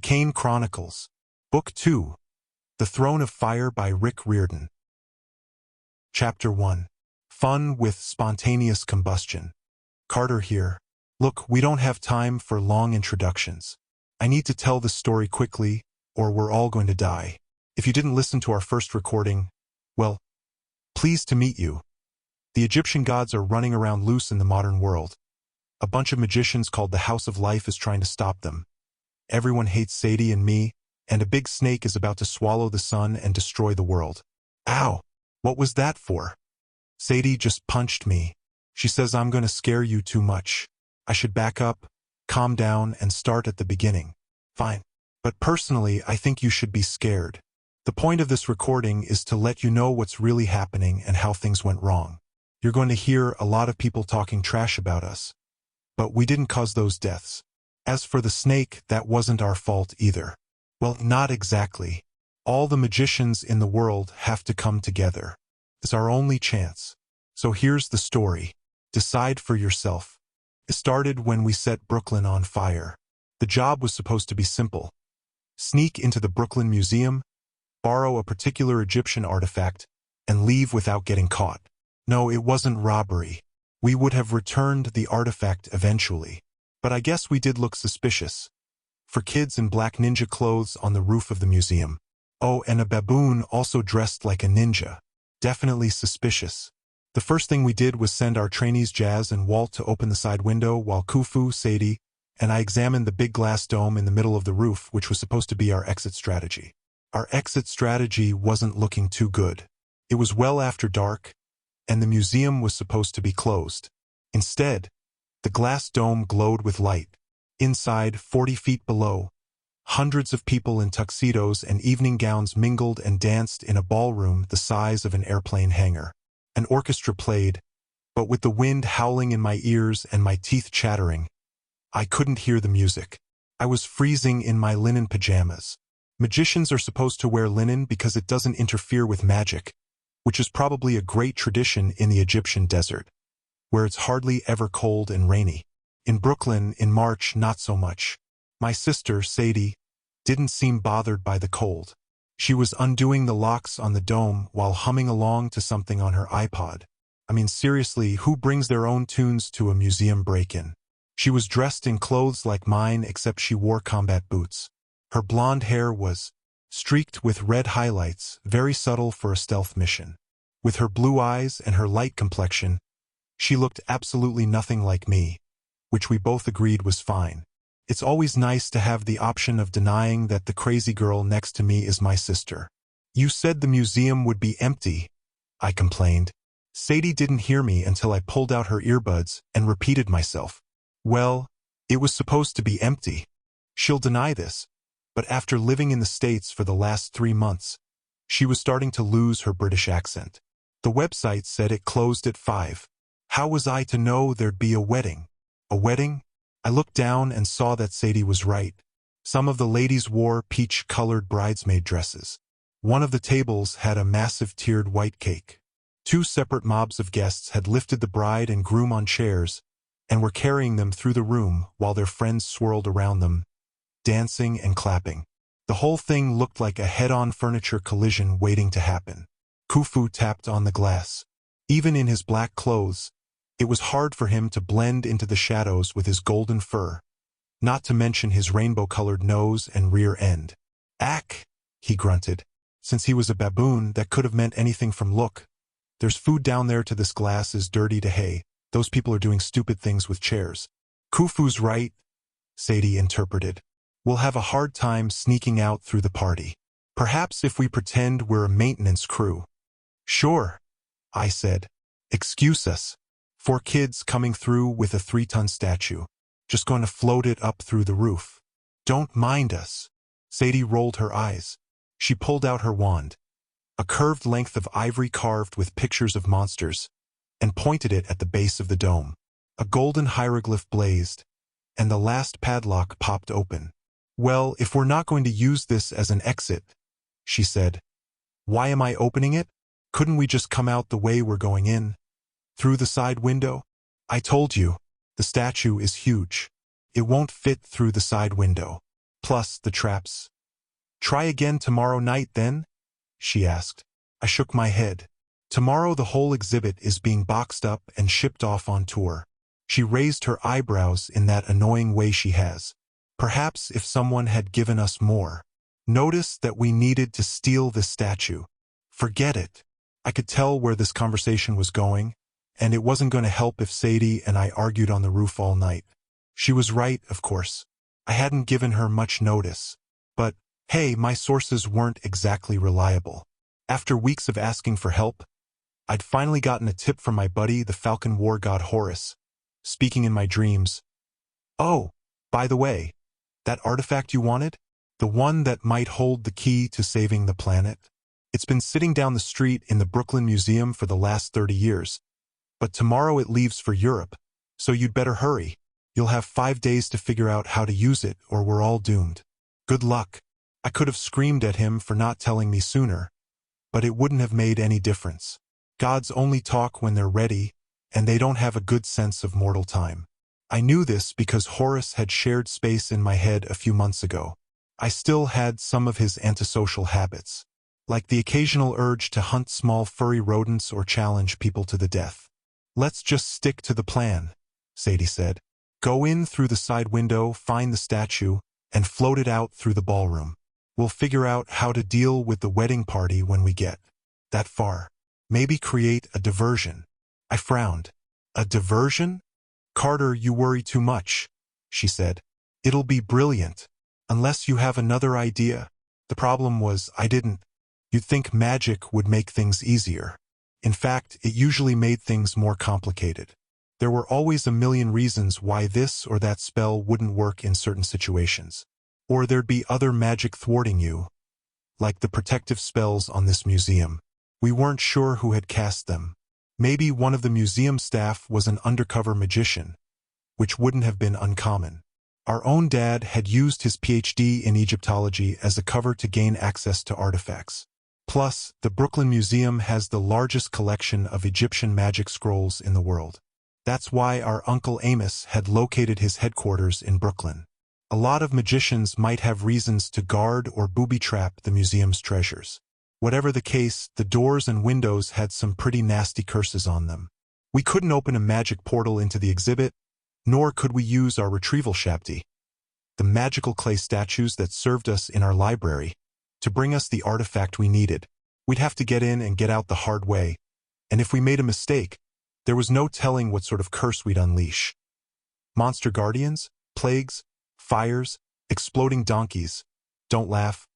Kane Chronicles, Book 2, The Throne of Fire by Riordan. Chapter 1. Fun with Spontaneous Combustion. Carter here. Look, we don't have time for long introductions. I need to tell this story quickly, or we're all going to die. If you didn't listen to our first recording, well, pleased to meet you. The Egyptian gods are running around loose in the modern world. A bunch of magicians called the House of Life is trying to stop them. Everyone hates Sadie and me, and a big snake is about to swallow the sun and destroy the world. Ow! What was that for? Sadie just punched me. She says I'm going to scare you too much. I should back up, calm down, and start at the beginning. Fine. But personally, I think you should be scared. The point of this recording is to let you know what's really happening and how things went wrong. You're going to hear a lot of people talking trash about us. But we didn't cause those deaths. As for the snake, that wasn't our fault either. Well, not exactly. All the magicians in the world have to come together. It's our only chance. So here's the story. Decide for yourself. It started when we set Brooklyn on fire. The job was supposed to be simple. Sneak into the Brooklyn Museum, borrow a particular Egyptian artifact, and leave without getting caught. No, it wasn't robbery. We would have returned the artifact eventually. But I guess we did look suspicious. For kids in black ninja clothes on the roof of the museum. Oh, and a baboon also dressed like a ninja. Definitely suspicious. The first thing we did was send our trainees Jazz and Walt to open the side window while Khufu, Sadie, and I examined the big glass dome in the middle of the roof, which was supposed to be our exit strategy. Our exit strategy wasn't looking too good. It was well after dark, and the museum was supposed to be closed. Instead, the glass dome glowed with light. Inside, 40 feet below, hundreds of people in tuxedos and evening gowns mingled and danced in a ballroom the size of an airplane hangar. An orchestra played, but with the wind howling in my ears and my teeth chattering, I couldn't hear the music. I was freezing in my linen pajamas. Magicians are supposed to wear linen because it doesn't interfere with magic, which is probably a great tradition in the Egyptian desert, where it's hardly ever cold and rainy. In Brooklyn, in March, not so much. My sister, Sadie, didn't seem bothered by the cold. She was undoing the locks on the dome while humming along to something on her iPod. I mean, seriously, who brings their own tunes to a museum break-in? She was dressed in clothes like mine, except she wore combat boots. Her blonde hair was streaked with red highlights, very subtle for a stealth mission. With her blue eyes and her light complexion, she looked absolutely nothing like me, which we both agreed was fine. It's always nice to have the option of denying that the crazy girl next to me is my sister. You said the museum would be empty, I complained. Sadie didn't hear me until I pulled out her earbuds and repeated myself. Well, it was supposed to be empty. She'll deny this, but after living in the States for the last 3 months, she was starting to lose her British accent. The website said it closed at 5. How was I to know there'd be a wedding? A wedding? I looked down and saw that Sadie was right. Some of the ladies wore peach-colored bridesmaid dresses. One of the tables had a massive tiered white cake. 2 separate mobs of guests had lifted the bride and groom on chairs and were carrying them through the room while their friends swirled around them, dancing and clapping. The whole thing looked like a head-on furniture collision waiting to happen. Khufu tapped on the glass. Even in his black clothes, it was hard for him to blend into the shadows with his golden fur, not to mention his rainbow-colored nose and rear end. Ack, he grunted. Since he was a baboon, that could have meant anything from look. There's food down there to this glass is dirty to hay. Those people are doing stupid things with chairs. Khufu's right, Sadie interpreted. We'll have a hard time sneaking out through the party. Perhaps if we pretend we're a maintenance crew. Sure, I said. Excuse us. 4 kids coming through with a 3-ton statue. Just going to float it up through the roof. Don't mind us. Sadie rolled her eyes. She pulled out her wand, a curved length of ivory carved with pictures of monsters, and pointed it at the base of the dome. A golden hieroglyph blazed, and the last padlock popped open. Well, if we're not going to use this as an exit, she said. Why am I opening it? Couldn't we just come out the way we're going in? Through the side window? I told you, the statue is huge. It won't fit through the side window. Plus the traps. "Try again tomorrow night then?" she asked. I shook my head. "Tomorrow the whole exhibit is being boxed up and shipped off on tour." She raised her eyebrows in that annoying way she has. "Perhaps if someone had given us more notice that we needed to steal this statue." "Forget it." I could tell where this conversation was going, and it wasn't going to help if Sadie and I argued on the roof all night. She was right, of course. I hadn't given her much notice. But, hey, my sources weren't exactly reliable. After weeks of asking for help, I'd finally gotten a tip from my buddy, the Falcon war god Horus, speaking in my dreams. "Oh, by the way, that artifact you wanted? The one that might hold the key to saving the planet? It's been sitting down the street in the Brooklyn Museum for the last 30 years. But tomorrow it leaves for Europe, so you'd better hurry. You'll have 5 days to figure out how to use it, or we're all doomed. Good luck." I could have screamed at him for not telling me sooner, but it wouldn't have made any difference. Gods only talk when they're ready, and they don't have a good sense of mortal time. I knew this because Horus had shared space in my head a few months ago. I still had some of his antisocial habits, like the occasional urge to hunt small furry rodents or challenge people to the death. "Let's just stick to the plan," Sadie said. "Go in through the side window, find the statue, and float it out through the ballroom. We'll figure out how to deal with the wedding party when we get that far. Maybe create a diversion." I frowned. "A diversion?" "Carter, you worry too much," she said. "It'll be brilliant, unless you have another idea." The problem was I didn't. You'd think magic would make things easier. In fact, it usually made things more complicated. There were always a million reasons why this or that spell wouldn't work in certain situations. Or there'd be other magic thwarting you, like the protective spells on this museum. We weren't sure who had cast them. Maybe one of the museum staff was an undercover magician, which wouldn't have been uncommon. Our own dad had used his PhD in Egyptology as a cover to gain access to artifacts. Plus, the Brooklyn Museum has the largest collection of Egyptian magic scrolls in the world. That's why our Uncle Amos had located his headquarters in Brooklyn. A lot of magicians might have reasons to guard or booby-trap the museum's treasures. Whatever the case, the doors and windows had some pretty nasty curses on them. We couldn't open a magic portal into the exhibit, nor could we use our retrieval shapti, the magical clay statues that served us in our library, to bring us the artifact we needed. We'd have to get in and get out the hard way, and if we made a mistake, there was no telling what sort of curse we'd unleash. Monster guardians? Plagues? Fires? Exploding donkeys? Don't laugh.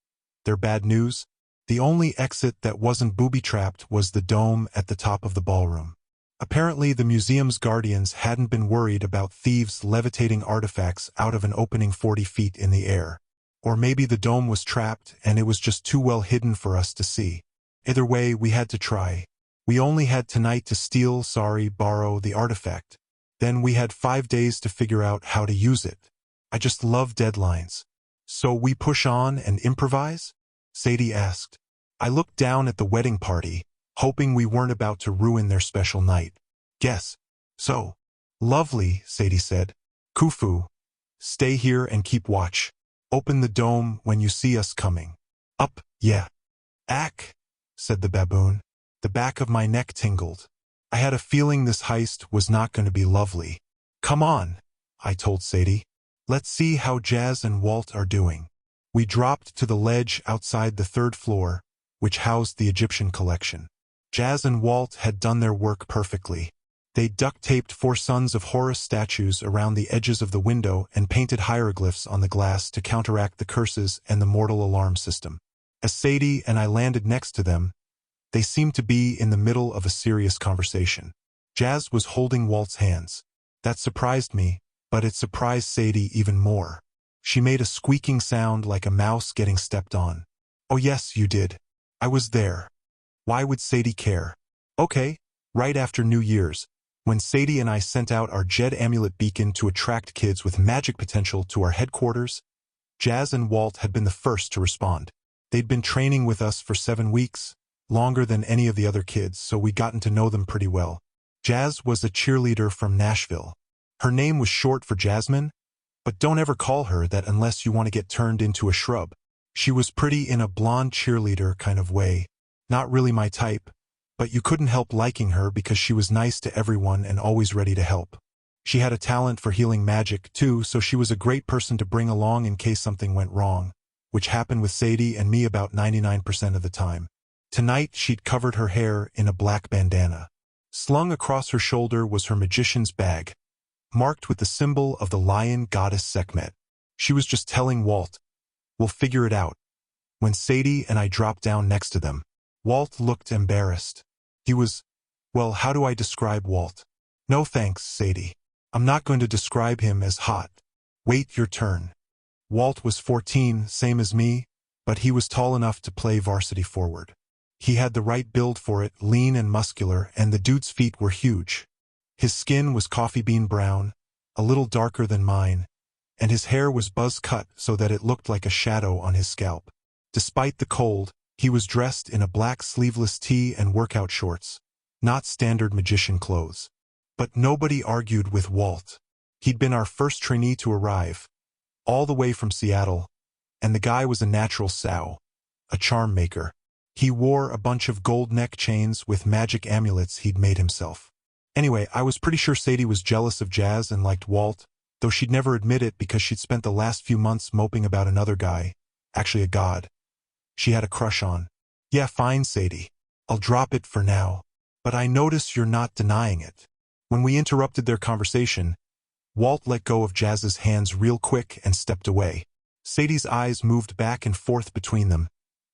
They're bad news. The only exit that wasn't booby-trapped was the dome at the top of the ballroom. Apparently, the museum's guardians hadn't been worried about thieves levitating artifacts out of an opening 40 feet in the air. Or maybe the dome was trapped and it was just too well hidden for us to see. Either way, we had to try. We only had tonight to borrow the artifact. Then we had 5 days to figure out how to use it. I just love deadlines. "So we push on and improvise?" Sadie asked. I looked down at the wedding party, hoping we weren't about to ruin their special night. "Guess so." "Lovely," Sadie said. "Khufu, stay here and keep watch. Open the dome when you see us coming." "Up, yeah." "Ack," said the baboon. The back of my neck tingled. I had a feeling this heist was not going to be lovely. "Come on," I told Sadie. "Let's see how Jazz and Walt are doing." We dropped to the ledge outside the 3rd floor, which housed the Egyptian collection. Jazz and Walt had done their work perfectly. They duct-taped 4 sons of Horus statues around the edges of the window and painted hieroglyphs on the glass to counteract the curses and the mortal alarm system. As Sadie and I landed next to them, they seemed to be in the middle of a serious conversation. Jazz was holding Walt's hands. That surprised me, but it surprised Sadie even more. She made a squeaking sound like a mouse getting stepped on. "Oh yes, you did. I was there." Why would Sadie care? Okay, right after New Year's, when Sadie and I sent out our Jed amulet beacon to attract kids with magic potential to our headquarters, Jazz and Walt had been the first to respond. They'd been training with us for 7 weeks, longer than any of the other kids, so we'd gotten to know them pretty well. Jazz was a cheerleader from Nashville. Her name was short for Jasmine, But don't ever call her that unless you want to get turned into a shrub. She was pretty in a blonde cheerleader kind of way. Not really my type, but you couldn't help liking her because she was nice to everyone and always ready to help. She had a talent for healing magic, too, so she was a great person to bring along in case something went wrong, which happened with Sadie and me about 99% of the time. Tonight, she'd covered her hair in a black bandana. Slung across her shoulder was her magician's bag, marked with the symbol of the lion goddess Sekhmet. She was just telling Walt, "We'll figure it out." When Sadie and I dropped down next to them, Walt looked embarrassed. He was, well, how do I describe Walt? No thanks, Sadie. I'm not going to describe him as hot. Wait your turn. Walt was 14, same as me, but he was tall enough to play varsity forward. He had the right build for it, lean and muscular, and the dude's feet were huge. His skin was coffee bean brown, a little darker than mine, and his hair was buzz-cut so that it looked like a shadow on his scalp. Despite the cold, he was dressed in a black sleeveless tee and workout shorts, not standard magician clothes. But nobody argued with Walt. He'd been our first trainee to arrive, all the way from Seattle, and the guy was a natural sow, a charm maker. He wore a bunch of gold neck chains with magic amulets he'd made himself. Anyway, I was pretty sure Sadie was jealous of Jazz and liked Walt, though she'd never admit it because she'd spent the last few months moping about another guy, actually a god, she had a crush on. Yeah, fine, Sadie. I'll drop it for now. But I notice you're not denying it. When we interrupted their conversation, Walt let go of Jazz's hands real quick and stepped away. Sadie's eyes moved back and forth between them,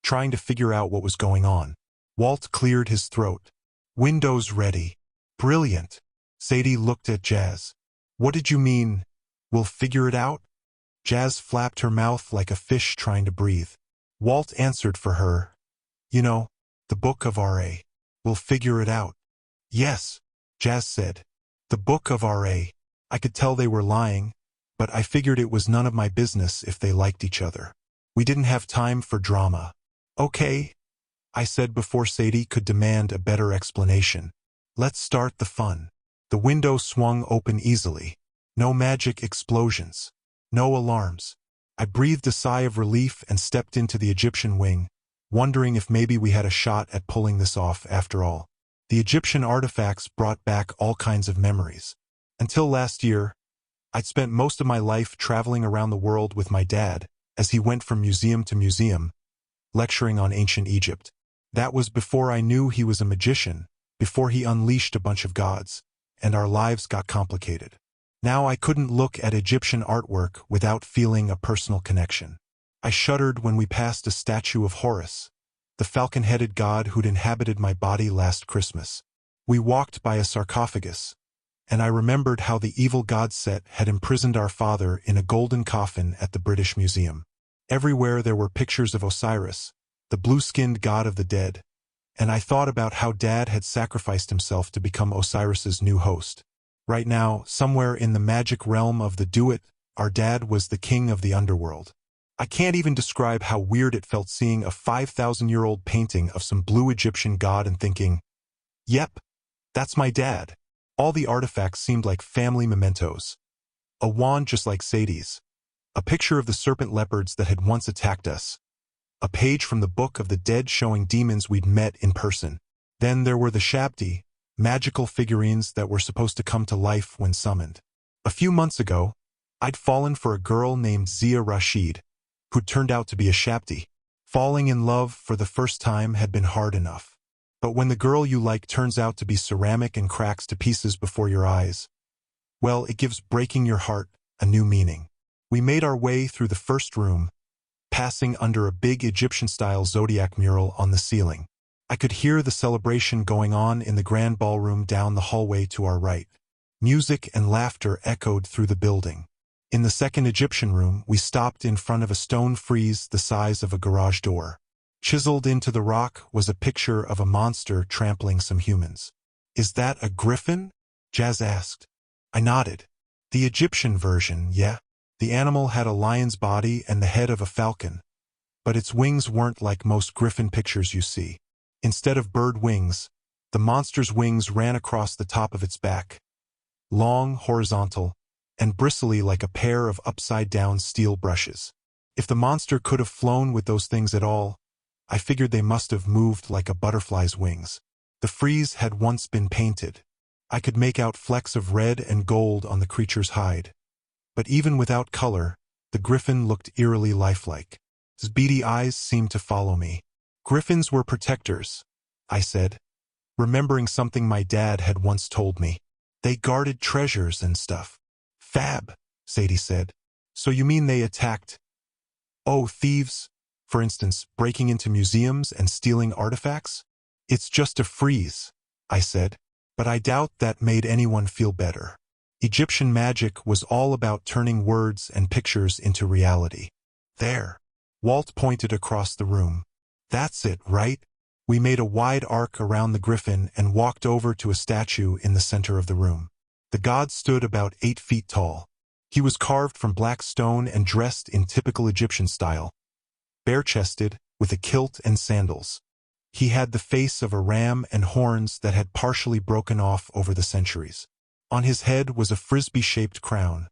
trying to figure out what was going on. Walt cleared his throat. Windows ready. Brilliant. Sadie looked at Jazz. What did you mean? We'll figure it out? Jazz flapped her mouth like a fish trying to breathe. Walt answered for her. You know, the Book of R.A. We'll figure it out. Yes, Jazz said. The Book of R.A. I could tell they were lying, but I figured it was none of my business if they liked each other. We didn't have time for drama. Okay, I said before Sadie could demand a better explanation. Let's start the fun. The window swung open easily. No magic explosions. No alarms. I breathed a sigh of relief and stepped into the Egyptian wing, wondering if maybe we had a shot at pulling this off after all. The Egyptian artifacts brought back all kinds of memories. Until last year, I'd spent most of my life traveling around the world with my dad as he went from museum to museum, lecturing on ancient Egypt. That was before I knew he was a magician, before he unleashed a bunch of gods, and our lives got complicated. Now I couldn't look at Egyptian artwork without feeling a personal connection. I shuddered when we passed a statue of Horus, the falcon-headed god who'd inhabited my body last Christmas. We walked by a sarcophagus, and I remembered how the evil god Set had imprisoned our father in a golden coffin at the British Museum. Everywhere there were pictures of Osiris, the blue-skinned god of the dead, and I thought about how Dad had sacrificed himself to become Osiris's new host. Right now, somewhere in the magic realm of the Do-It, our dad was the king of the underworld. I can't even describe how weird it felt seeing a 5,000-year-old painting of some blue Egyptian god and thinking, yep, that's my dad. All the artifacts seemed like family mementos. A wand just like Sadie's. A picture of the serpent leopards that had once attacked us. A page from the Book of the Dead showing demons we'd met in person. Then there were the Shabti, magical figurines that were supposed to come to life when summoned. A few months ago, I'd fallen for a girl named Zia Rashid, who turned out to be a Shabti. Falling in love for the first time had been hard enough. But when the girl you like turns out to be ceramic and cracks to pieces before your eyes, well, it gives breaking your heart a new meaning. We made our way through the first room, passing under a big Egyptian-style zodiac mural on the ceiling. I could hear the celebration going on in the grand ballroom down the hallway to our right. Music and laughter echoed through the building. In the second Egyptian room, we stopped in front of a stone frieze the size of a garage door. Chiseled into the rock was a picture of a monster trampling some humans. Is that a griffin? Jazz asked. I nodded. The Egyptian version, yeah. The animal had a lion's body and the head of a falcon, but its wings weren't like most griffin pictures you see. Instead of bird wings, the monster's wings ran across the top of its back. Long, horizontal, and bristly like a pair of upside-down steel brushes. If the monster could have flown with those things at all, I figured they must have moved like a butterfly's wings. The frieze had once been painted. I could make out flecks of red and gold on the creature's hide. But even without color, the griffin looked eerily lifelike. His beady eyes seemed to follow me. Griffins were protectors, I said, remembering something my dad had once told me. They guarded treasures and stuff. Fab, Sadie said. So you mean they attacked? Oh, thieves, for instance, breaking into museums and stealing artifacts? It's just a frieze, I said, but I doubt that made anyone feel better. Egyptian magic was all about turning words and pictures into reality. There. Walt pointed across the room. That's it, right? We made a wide arc around the griffin and walked over to a statue in the center of the room. The god stood about 8 feet tall. He was carved from black stone and dressed in typical Egyptian style, bare-chested, with a kilt and sandals. He had the face of a ram and horns that had partially broken off over the centuries. On his head was a frisbee-shaped crown,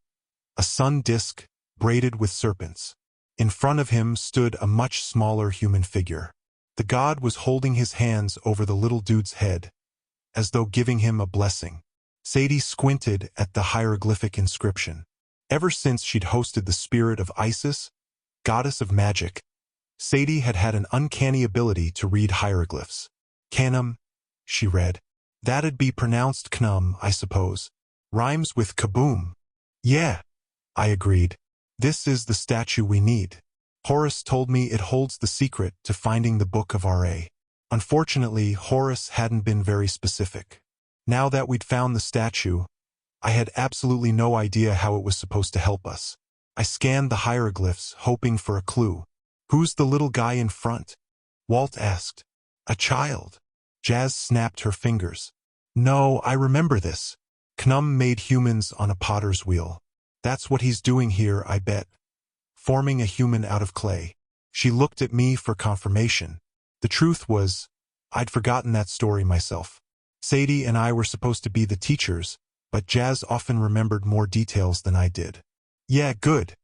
a sun disk braided with serpents. In front of him stood a much smaller human figure. The god was holding his hands over the little dude's head, as though giving him a blessing. Sadie squinted at the hieroglyphic inscription. Ever since she'd hosted the spirit of Isis, goddess of magic, Sadie had had an uncanny ability to read hieroglyphs. Canum, she read. That'd be pronounced knum, I suppose. Rhymes with kaboom. Yeah, I agreed. This is the statue we need. Horace told me it holds the secret to finding the Book of R.A. Unfortunately, Horace hadn't been very specific. Now that we'd found the statue, I had absolutely no idea how it was supposed to help us. I scanned the hieroglyphs, hoping for a clue. Who's the little guy in front? Walt asked. A child. Jazz snapped her fingers. No, I remember this. Knum made humans on a potter's wheel. That's what he's doing here, I bet. Forming a human out of clay. She looked at me for confirmation. The truth was, I'd forgotten that story myself. Sadie and I were supposed to be the teachers, but Jazz often remembered more details than I did. Yeah, good,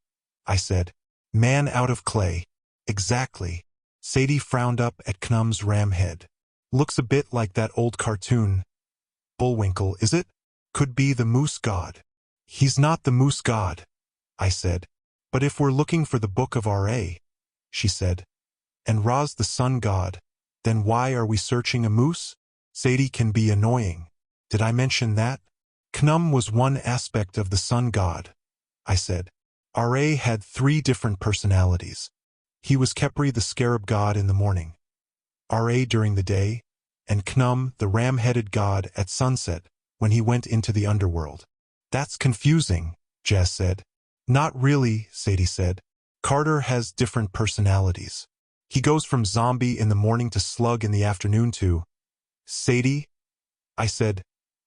I said. Man out of clay. Exactly. Sadie frowned up at Knum's ram head. Looks a bit like that old cartoon. Bullwinkle, is it? Could be the moose god. He's not the moose god, I said. But if we're looking for the Book of R.A., she said, and Ra's the sun god, then why are we searching a moose? Sadie can be annoying. Did I mention that? Knum was one aspect of the sun god, I said. R.A. had 3 different personalities. He was Khepri the scarab god in the morning, R.A. during the day, and Knum the ram-headed god at sunset when he went into the underworld. That's confusing, Jazz said. Not really, Sadie said. Carter has different personalities. He goes from zombie in the morning to slug in the afternoon to... Sadie? I said.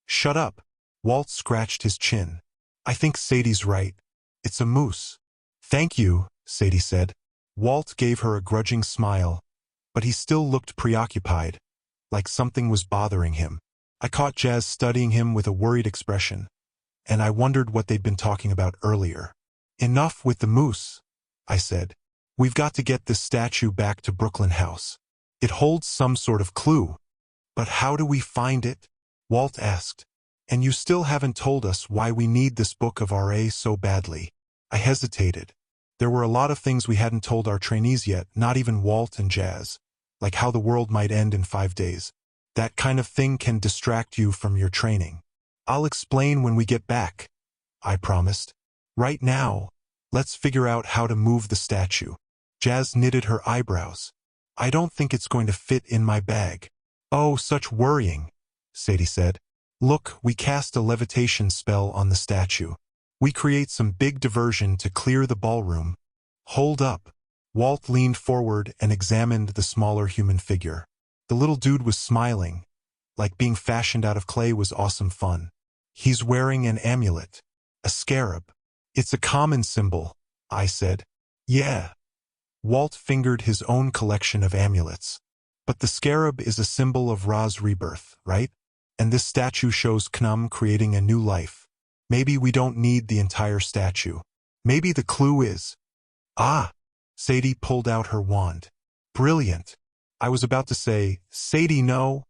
Shut up. Walt scratched his chin. I think Sadie's right. It's a moose. Thank you, Sadie said. Walt gave her a grudging smile, but he still looked preoccupied, like something was bothering him. I caught Jazz studying him with a worried expression, and I wondered what they'd been talking about earlier. Enough with the moose, I said. We've got to get this statue back to Brooklyn House. It holds some sort of clue. But how do we find it? Walt asked. And you still haven't told us why we need this Book of R.A. so badly. I hesitated. There were a lot of things we hadn't told our trainees yet, not even Walt and Jazz, like how the world might end in 5 days. That kind of thing can distract you from your training. I'll explain when we get back, I promised. Right now, let's figure out how to move the statue. Jazz knitted her eyebrows. I don't think it's going to fit in my bag. Oh, such worrying, Sadie said. Look, we cast a levitation spell on the statue. We create some big diversion to clear the ballroom. Hold up. Walt leaned forward and examined the smaller human figure. The little dude was smiling, like being fashioned out of clay was awesome fun. He's wearing an amulet, a scarab. It's a common symbol, I said. Yeah. Walt fingered his own collection of amulets. But the scarab is a symbol of Ra's rebirth, right? And this statue shows Knum creating a new life, Maybe we don't need the entire statue. Maybe the clue is... Ah! Sadie pulled out her wand. Brilliant. I was about to say, Sadie, no.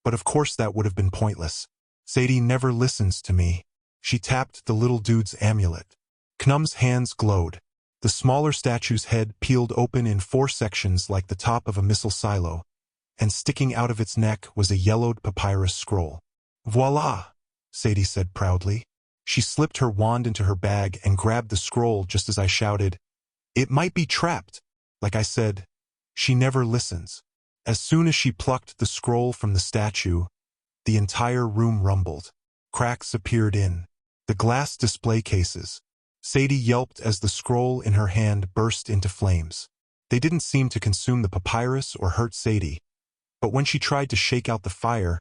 But of course that would have been pointless. Sadie never listens to me. She tapped the little dude's amulet. Knum's hands glowed. The smaller statue's head peeled open in 4 sections like the top of a missile silo, and sticking out of its neck was a yellowed papyrus scroll. Voila! Sadie said proudly. She slipped her wand into her bag and grabbed the scroll just as I shouted, "It might be trapped." Like I said, she never listens. As soon as she plucked the scroll from the statue, the entire room rumbled. Cracks appeared in the glass display cases. Sadie yelped as the scroll in her hand burst into flames. They didn't seem to consume the papyrus or hurt Sadie, but when she tried to shake out the fire,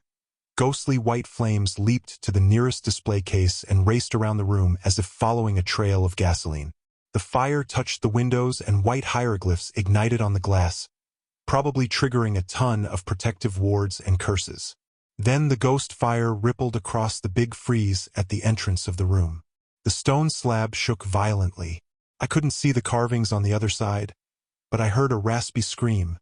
ghostly white flames leaped to the nearest display case and raced around the room as if following a trail of gasoline. The fire touched the windows and white hieroglyphs ignited on the glass, probably triggering a ton of protective wards and curses. Then the ghost fire rippled across the big frieze at the entrance of the room. The stone slab shook violently. I couldn't see the carvings on the other side, but I heard a raspy scream,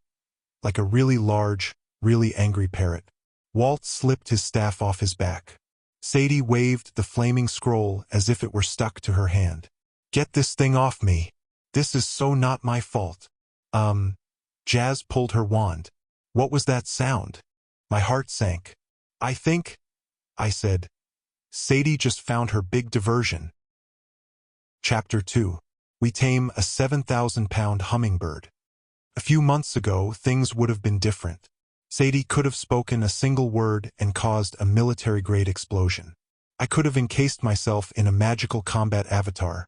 like a really large, really angry parrot. Walt slipped his staff off his back. Sadie waved the flaming scroll as if it were stuck to her hand. "Get this thing off me. This is so not my fault." Jazz pulled her wand. "What was that sound?" My heart sank. I think," I said. Sadie just found her big diversion. Chapter 2. We tame a 7,000-pound hummingbird. A few months ago, things would have been different. Sadie could have spoken a single word and caused a military-grade explosion. I could have encased myself in a magical combat avatar,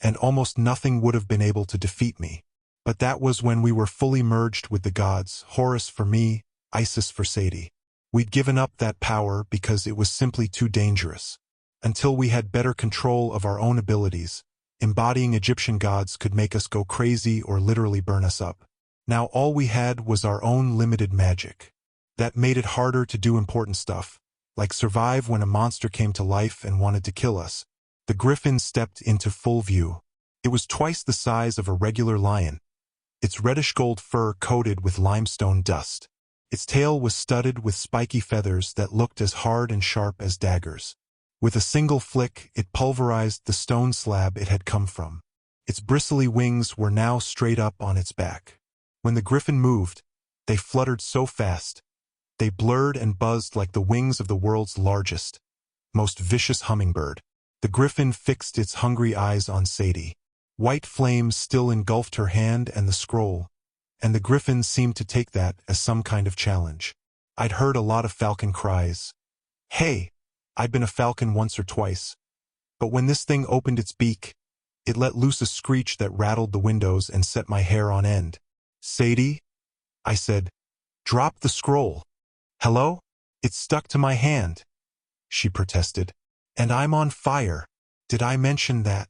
and almost nothing would have been able to defeat me. But that was when we were fully merged with the gods, Horus for me, Isis for Sadie. We'd given up that power because it was simply too dangerous. Until we had better control of our own abilities, embodying Egyptian gods could make us go crazy or literally burn us up. Now all we had was our own limited magic. That made it harder to do important stuff, like survive when a monster came to life and wanted to kill us. The griffin stepped into full view. It was twice the size of a regular lion, its reddish-gold fur coated with limestone dust. Its tail was studded with spiky feathers that looked as hard and sharp as daggers. With a single flick, it pulverized the stone slab it had come from. Its bristly wings were now straight up on its back. When the griffin moved, they fluttered so fast, they blurred and buzzed like the wings of the world's largest, most vicious hummingbird. The griffin fixed its hungry eyes on Sadie. White flames still engulfed her hand and the scroll, and the griffin seemed to take that as some kind of challenge. I'd heard a lot of falcon cries. Hey, I'd been a falcon once or twice, but when this thing opened its beak, it let loose a screech that rattled the windows and set my hair on end. "Sadie," I said, "drop the scroll." "Hello? It's stuck to my hand," she protested. "And I'm on fire. Did I mention that?"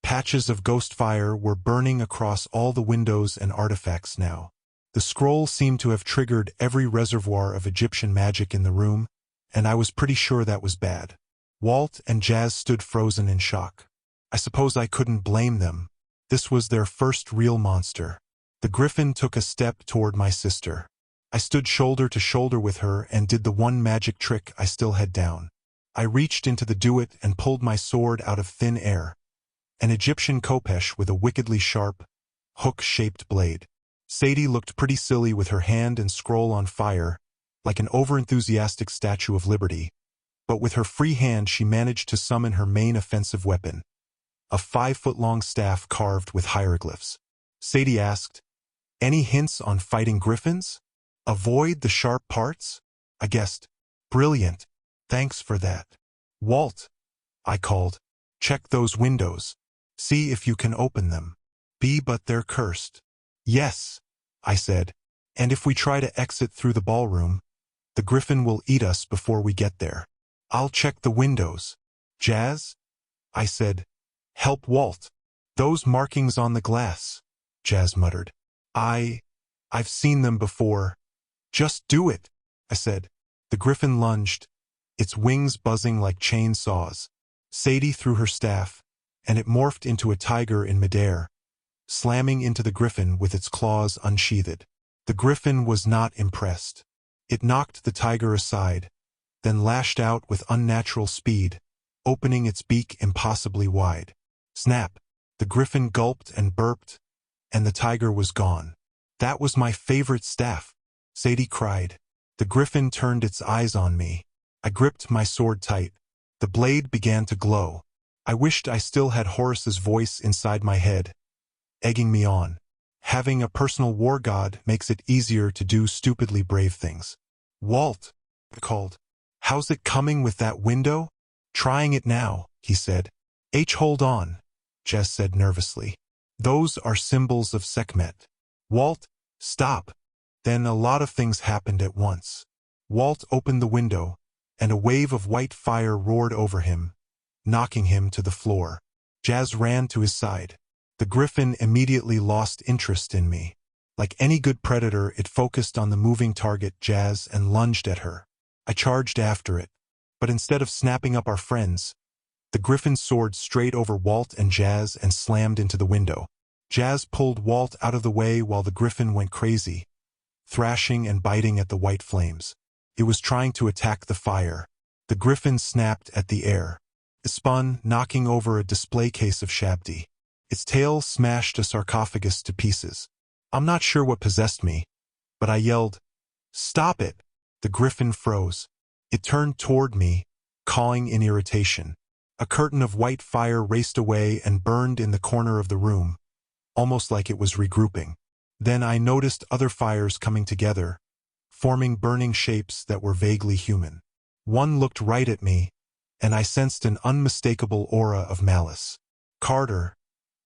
Patches of ghost fire were burning across all the windows and artifacts now. The scroll seemed to have triggered every reservoir of Egyptian magic in the room, and I was pretty sure that was bad. Walt and Jazz stood frozen in shock. I suppose I couldn't blame them. This was their first real monster. The griffin took a step toward my sister. I stood shoulder to shoulder with her and did the one magic trick I still had down. I reached into the do-it and pulled my sword out of thin air. An Egyptian khopesh with a wickedly sharp, hook-shaped blade. Sadie looked pretty silly with her hand and scroll on fire, like an overenthusiastic Statue of Liberty, but with her free hand she managed to summon her main offensive weapon, a 5-foot-long staff carved with hieroglyphs. Sadie asked, "Any hints on fighting griffins? Avoid the sharp parts?" I guessed. "Brilliant. Thanks for that." "Walt," I called, "check those windows. See if you can open them. But they're cursed." "Yes," I said, "and if we try to exit through the ballroom, the griffin will eat us before we get there." "I'll check the windows." "Jazz," I said, "help Walt." "Those markings on the glass," Jazz muttered. I've seen them before." "Just do it," I said. The griffin lunged, its wings buzzing like chainsaws. Sadie threw her staff, and it morphed into a tiger in midair, slamming into the griffin with its claws unsheathed. The griffin was not impressed. It knocked the tiger aside, then lashed out with unnatural speed, opening its beak impossibly wide. Snap! The griffin gulped and burped, and the tiger was gone. "That was my favorite staff," Sadie cried. The griffin turned its eyes on me. I gripped my sword tight. The blade began to glow. I wished I still had Horus's voice inside my head, egging me on. Having a personal war god makes it easier to do stupidly brave things. "Walt," I called. "How's it coming with that window?" "Trying it now," he said. Hold on," Jess said nervously. "Those are symbols of Sekhmet." "Walt, stop." Then a lot of things happened at once. Walt opened the window, and a wave of white fire roared over him, knocking him to the floor. Jazz ran to his side. The griffin immediately lost interest in me. Like any good predator, it focused on the moving target, Jazz, and lunged at her. I charged after it. But instead of snapping up our friends, the griffin soared straight over Walt and Jazz and slammed into the window. Jazz pulled Walt out of the way while the griffin went crazy, thrashing and biting at the white flames. It was trying to attack the fire. The griffin snapped at the air. It spun, knocking over a display case of Shabdi. Its tail smashed a sarcophagus to pieces. I'm not sure what possessed me, but I yelled, "Stop it!" The griffin froze. It turned toward me, cawing in irritation. A curtain of white fire raced away and burned in the corner of the room, almost like it was regrouping. Then I noticed other fires coming together, forming burning shapes that were vaguely human. One looked right at me, and I sensed an unmistakable aura of malice. "Carter,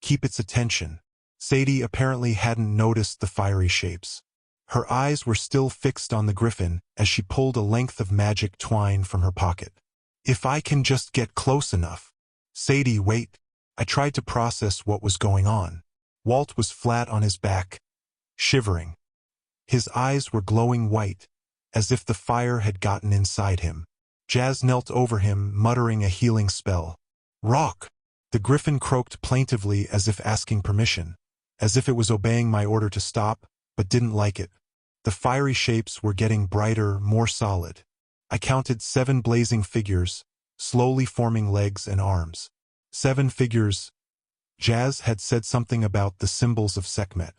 keep its attention." Sadie apparently hadn't noticed the fiery shapes. Her eyes were still fixed on the griffin as she pulled a length of magic twine from her pocket. "If I can just get close enough." "Sadie, wait." I tried to process what was going on. Walt was flat on his back, shivering. His eyes were glowing white, as if the fire had gotten inside him. Jazz knelt over him, muttering a healing spell. "Rock!" The griffin croaked plaintively as if asking permission, as if it was obeying my order to stop, but didn't like it. The fiery shapes were getting brighter, more solid. I counted 7 blazing figures, slowly forming legs and arms. 7 figures. Jazz had said something about the symbols of Sekhmet.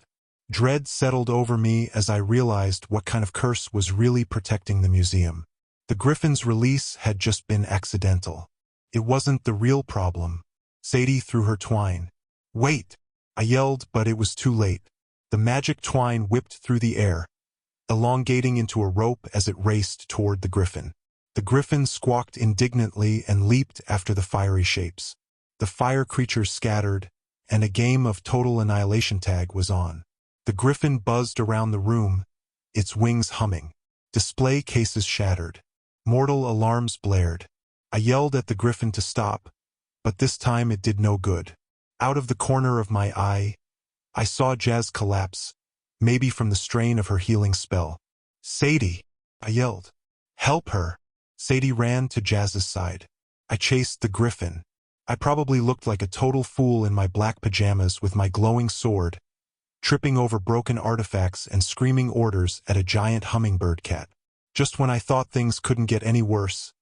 Dread settled over me as I realized what kind of curse was really protecting the museum. The griffin's release had just been accidental. It wasn't the real problem. Sadie threw her twine. "Wait!" I yelled, but it was too late. The magic twine whipped through the air, elongating into a rope as it raced toward the griffin. The griffin squawked indignantly and leaped after the fiery shapes. The fire creatures scattered, and a game of total annihilation tag was on. The griffin buzzed around the room, its wings humming. Display cases shattered. Mortal alarms blared. I yelled at the griffin to stop, but this time it did no good. Out of the corner of my eye, I saw Jazz collapse, maybe from the strain of her healing spell. "Sadie!" I yelled. "Help her!" Sadie ran to Jazz's side. I chased the griffin. I probably looked like a total fool in my black pajamas with my glowing sword, tripping over broken artifacts and screaming orders at a giant hummingbird cat. Just when I thought things couldn't get any worse,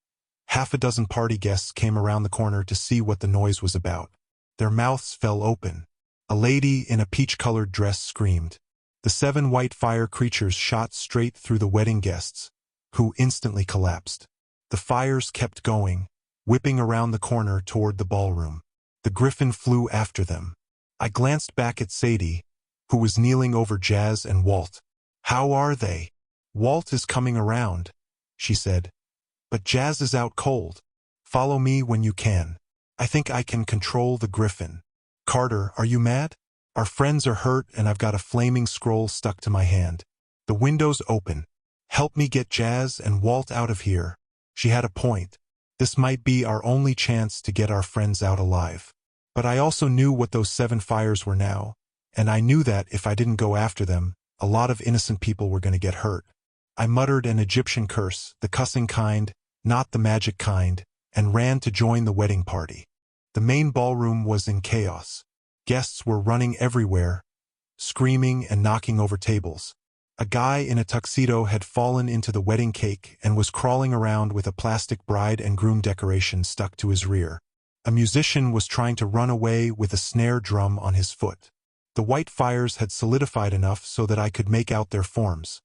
half a dozen party guests came around the corner to see what the noise was about. Their mouths fell open. A lady in a peach-colored dress screamed. The 7 white fire creatures shot straight through the wedding guests, who instantly collapsed. The fires kept going, whipping around the corner toward the ballroom. The griffin flew after them. I glanced back at Sadie, who was kneeling over Jazz and Walt. "How are they?" "Walt is coming around," she said. "But Jazz is out cold. Follow me when you can. I think I can control the griffin." "Carter, are you mad? Our friends are hurt and I've got a flaming scroll stuck to my hand. The window's open. Help me get Jazz and Walt out of here." She had a point. This might be our only chance to get our friends out alive. But I also knew what those 7 fires were now, and I knew that if I didn't go after them, a lot of innocent people were going to get hurt. I muttered an Egyptian curse, the cussing kind, not the magic kind, and ran to join the wedding party. The main ballroom was in chaos. Guests were running everywhere, screaming and knocking over tables. A guy in a tuxedo had fallen into the wedding cake and was crawling around with a plastic bride and groom decoration stuck to his rear. A musician was trying to run away with a snare drum on his foot. The white fires had solidified enough so that I could make out their forms,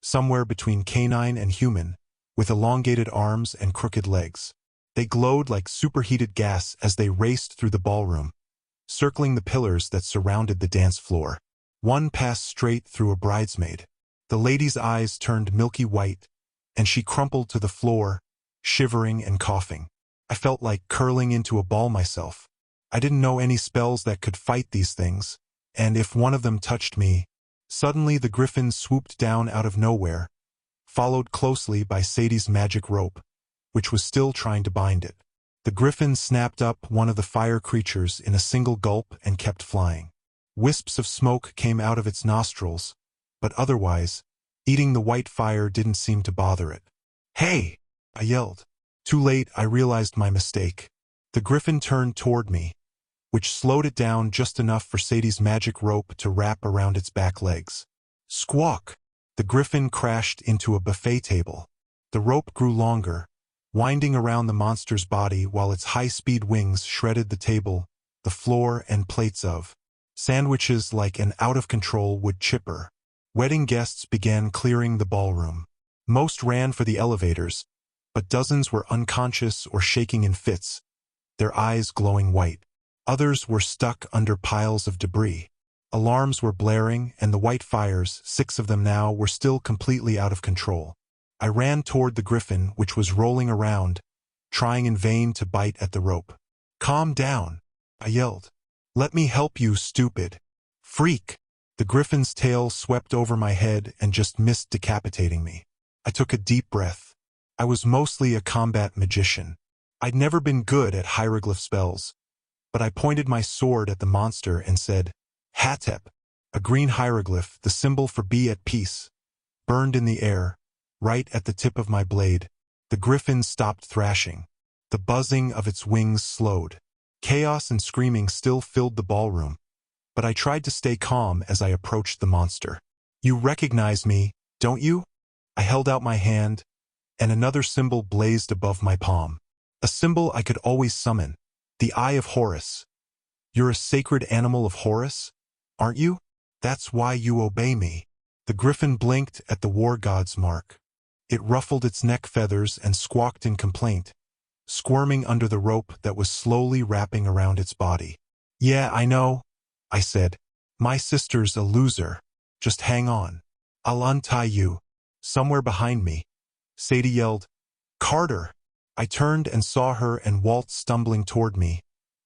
somewhere between canine and human, with elongated arms and crooked legs. They glowed like superheated gas as they raced through the ballroom, circling the pillars that surrounded the dance floor. One passed straight through a bridesmaid. The lady's eyes turned milky white, and she crumpled to the floor, shivering and coughing. I felt like curling into a ball myself. I didn't know any spells that could fight these things, and if one of them touched me, suddenly the griffin swooped down out of nowhere, followed closely by Sadie's magic rope, which was still trying to bind it. The griffin snapped up one of the fire creatures in a single gulp and kept flying. Wisps of smoke came out of its nostrils, but otherwise, eating the white fire didn't seem to bother it. "Hey!" I yelled. Too late, I realized my mistake. The griffin turned toward me, which slowed it down just enough for Sadie's magic rope to wrap around its back legs. Squawk! The griffin crashed into a buffet table. The rope grew longer, winding around the monster's body while its high-speed wings shredded the table, the floor, and plates of sandwiches like an out-of-control wood chipper. Wedding guests began clearing the ballroom. Most ran for the elevators, but dozens were unconscious or shaking in fits, their eyes glowing white. Others were stuck under piles of debris. Alarms were blaring, and the white fires, 6 of them now, were still completely out of control. I ran toward the griffin, which was rolling around, trying in vain to bite at the rope. "Calm down," I yelled. "Let me help you, stupid freak." The griffin's tail swept over my head and just missed decapitating me. I took a deep breath. I was mostly a combat magician. I'd never been good at hieroglyph spells, but I pointed my sword at the monster and said, "Hatep," a green hieroglyph, the symbol for be at peace, burned in the air, right at the tip of my blade. The griffin stopped thrashing. The buzzing of its wings slowed. Chaos and screaming still filled the ballroom, but I tried to stay calm as I approached the monster. "You recognize me, don't you?" I held out my hand, and another symbol blazed above my palm. A symbol I could always summon, the Eye of Horus. "You're a sacred animal of Horus, aren't you? That's why you obey me." The griffin blinked at the war god's mark. It ruffled its neck feathers and squawked in complaint, squirming under the rope that was slowly wrapping around its body. "Yeah, I know," I said. "My sister's a loser. Just hang on. I'll untie you." Somewhere behind me, Sadie yelled, "Carter!" I turned and saw her and Walt stumbling toward me,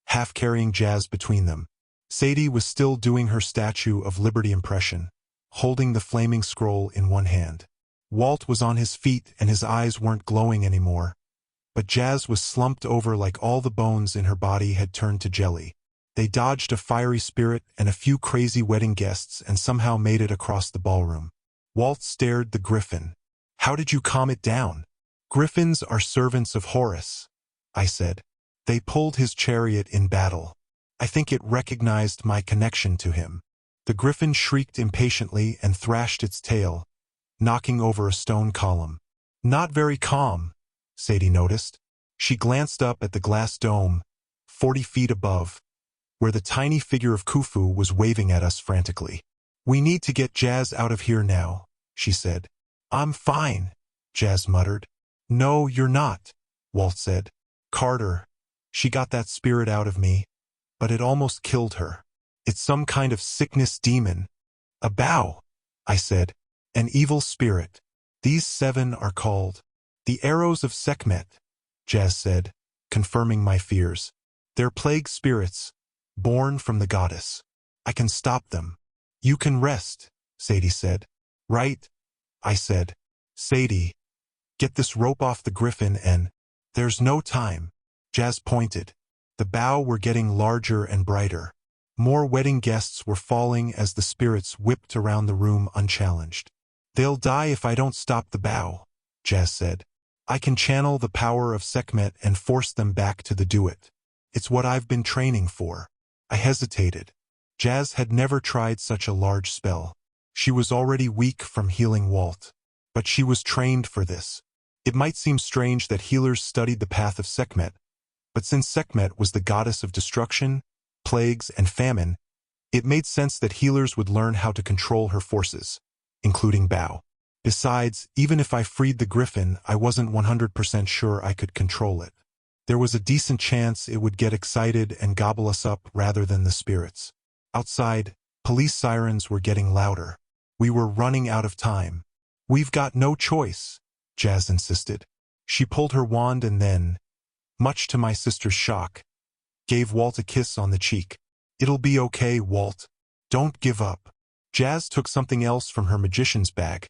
half carrying Jazz between them. Sadie was still doing her Statue of Liberty impression, holding the flaming scroll in one hand. Walt was on his feet and his eyes weren't glowing anymore, but Jazz was slumped over like all the bones in her body had turned to jelly. They dodged a fiery spirit and a few crazy wedding guests and somehow made it across the ballroom. Walt stared the griffin. "How did you calm it down?" "Griffins are servants of Horus," I said. "They pulled his chariot in battle. I think it recognized my connection to him." The griffin shrieked impatiently and thrashed its tail, knocking over a stone column. "Not very calm," Sadie noticed. She glanced up at the glass dome, 40 feet above, where the tiny figure of Khufu was waving at us frantically. "We need to get Jazz out of here now," she said. "I'm fine," Jazz muttered. "No, you're not," Walt said. "Carter, she got that spirit out of me, but it almost killed her. It's some kind of sickness demon." "A bow," I said. "An evil spirit. These 7 are called the Arrows of Sekhmet," Jazz said, confirming my fears. "They're plague spirits, born from the goddess. I can stop them." "You can rest," Sadie said. "Right," I said. "Sadie, get this rope off the griffin and—" "There's no time," Jazz pointed. The bow were getting larger and brighter. More wedding guests were falling as the spirits whipped around the room unchallenged. "They'll die if I don't stop the bow," Jazz said. I can channel the power of Sekhmet and force them back to the do-it. It's what I've been training for. I hesitated. Jazz had never tried such a large spell. She was already weak from healing Walt. But she was trained for this. It might seem strange that healers studied the path of Sekhmet, but since Sekhmet was the goddess of destruction, plagues, and famine, it made sense that healers would learn how to control her forces, including Bao. Besides, even if I freed the griffin, I wasn't 100% sure I could control it. There was a decent chance it would get excited and gobble us up rather than the spirits. Outside, police sirens were getting louder. We were running out of time. "We've got no choice," Jazz insisted. She pulled her wand and then, much to my sister's shock, gave Walt a kiss on the cheek. "It'll be okay, Walt. Don't give up." Jazz took something else from her magician's bag,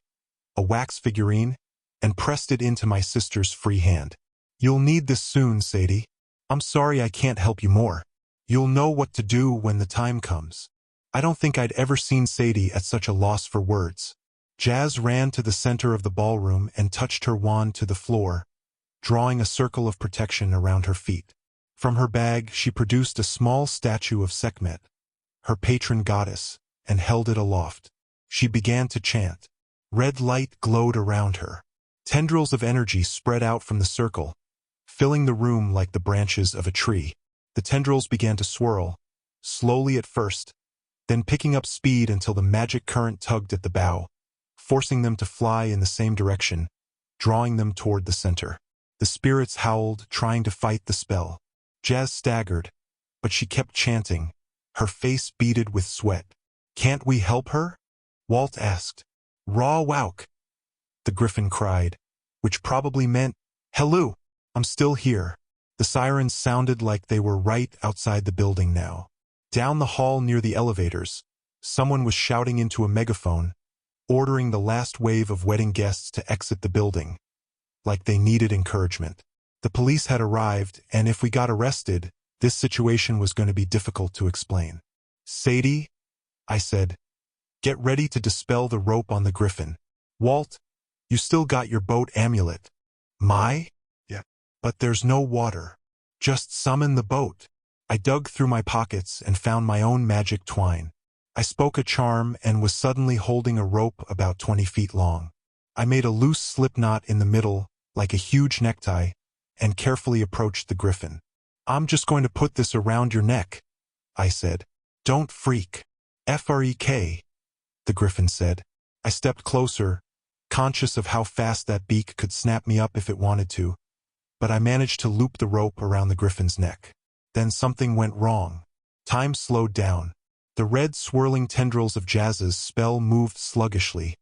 a wax figurine, and pressed it into my sister's free hand. "You'll need this soon, Sadie. I'm sorry I can't help you more. You'll know what to do when the time comes." I don't think I'd ever seen Sadie at such a loss for words. Jazz ran to the center of the ballroom and touched her wand to the floor, drawing a circle of protection around her feet. From her bag, she produced a small statue of Sekhmet, her patron goddess, and held it aloft. She began to chant. Red light glowed around her. Tendrils of energy spread out from the circle, filling the room like the branches of a tree. The tendrils began to swirl, slowly at first, then picking up speed until the magic current tugged at the bow, forcing them to fly in the same direction, drawing them toward the center. The spirits howled, trying to fight the spell. Jazz staggered, but she kept chanting, her face beaded with sweat. "Can't we help her?" Walt asked. "Raw wowk," the griffin cried, which probably meant, "Hello, I'm still here." The sirens sounded like they were right outside the building now. Down the hall near the elevators, someone was shouting into a megaphone, ordering the last wave of wedding guests to exit the building, like they needed encouragement. The police had arrived, and if we got arrested, this situation was going to be difficult to explain. "Sadie," I said, "get ready to dispel the rope on the griffin." "Walt, you still got your boat amulet." "My? Yeah. But there's no water. Just summon the boat." I dug through my pockets and found my own magic twine. I spoke a charm and was suddenly holding a rope about 20 feet long. I made a loose slip knot in the middle, like a huge necktie, and carefully approached the griffin. "I'm just going to put this around your neck," I said. "Don't freak." "Freak," the griffin said. I stepped closer, conscious of how fast that beak could snap me up if it wanted to, but I managed to loop the rope around the griffin's neck. Then something went wrong. Time slowed down. The red swirling tendrils of Jazz's spell moved sluggishly,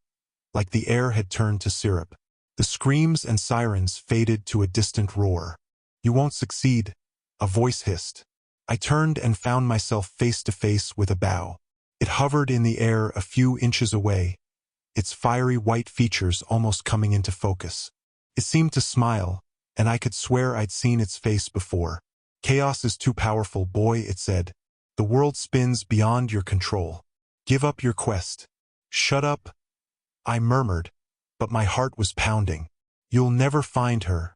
like the air had turned to syrup. The screams and sirens faded to a distant roar. "You won't succeed," a voice hissed. I turned and found myself face to face with a bow. It hovered in the air a few inches away, its fiery white features almost coming into focus. It seemed to smile, and I could swear I'd seen its face before. "Chaos is too powerful, boy," it said. "The world spins beyond your control. Give up your quest." "Shut up," I murmured, but my heart was pounding. "You'll never find her,"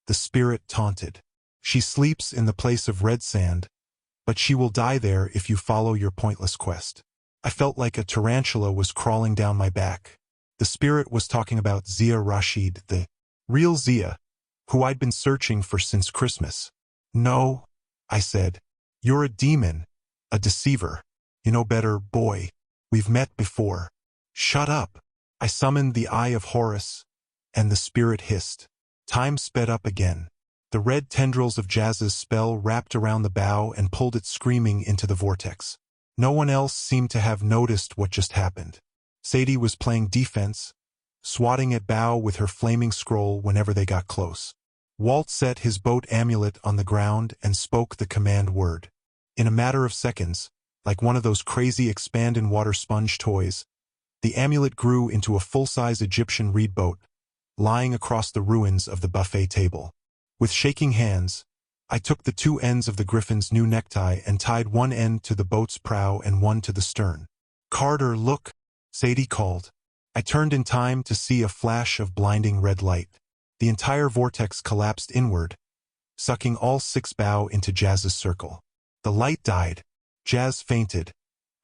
the spirit taunted. "She sleeps in the place of red sand, but she will die there if you follow your pointless quest." I felt like a tarantula was crawling down my back. The spirit was talking about Zia Rashid, the real Zia, who I'd been searching for since Christmas. "No," I said. "You're a demon, a deceiver. You know better, boy. We've met before." "Shut up." I summoned the Eye of Horus, and the spirit hissed. Time sped up again. The red tendrils of Jazz's spell wrapped around the bow and pulled it screaming into the vortex. No one else seemed to have noticed what just happened. Sadie was playing defense, swatting at bow with her flaming scroll whenever they got close. Walt set his boat amulet on the ground and spoke the command word. In a matter of seconds, like one of those crazy expand-in-water sponge toys, the amulet grew into a full-size Egyptian reed boat, lying across the ruins of the buffet table. With shaking hands, I took the two ends of the griffin's new necktie and tied one end to the boat's prow and one to the stern. "Carter, look," Sadie called. I turned in time to see a flash of blinding red light. The entire vortex collapsed inward, sucking all 6 bow into Jazz's circle. The light died. Jazz fainted,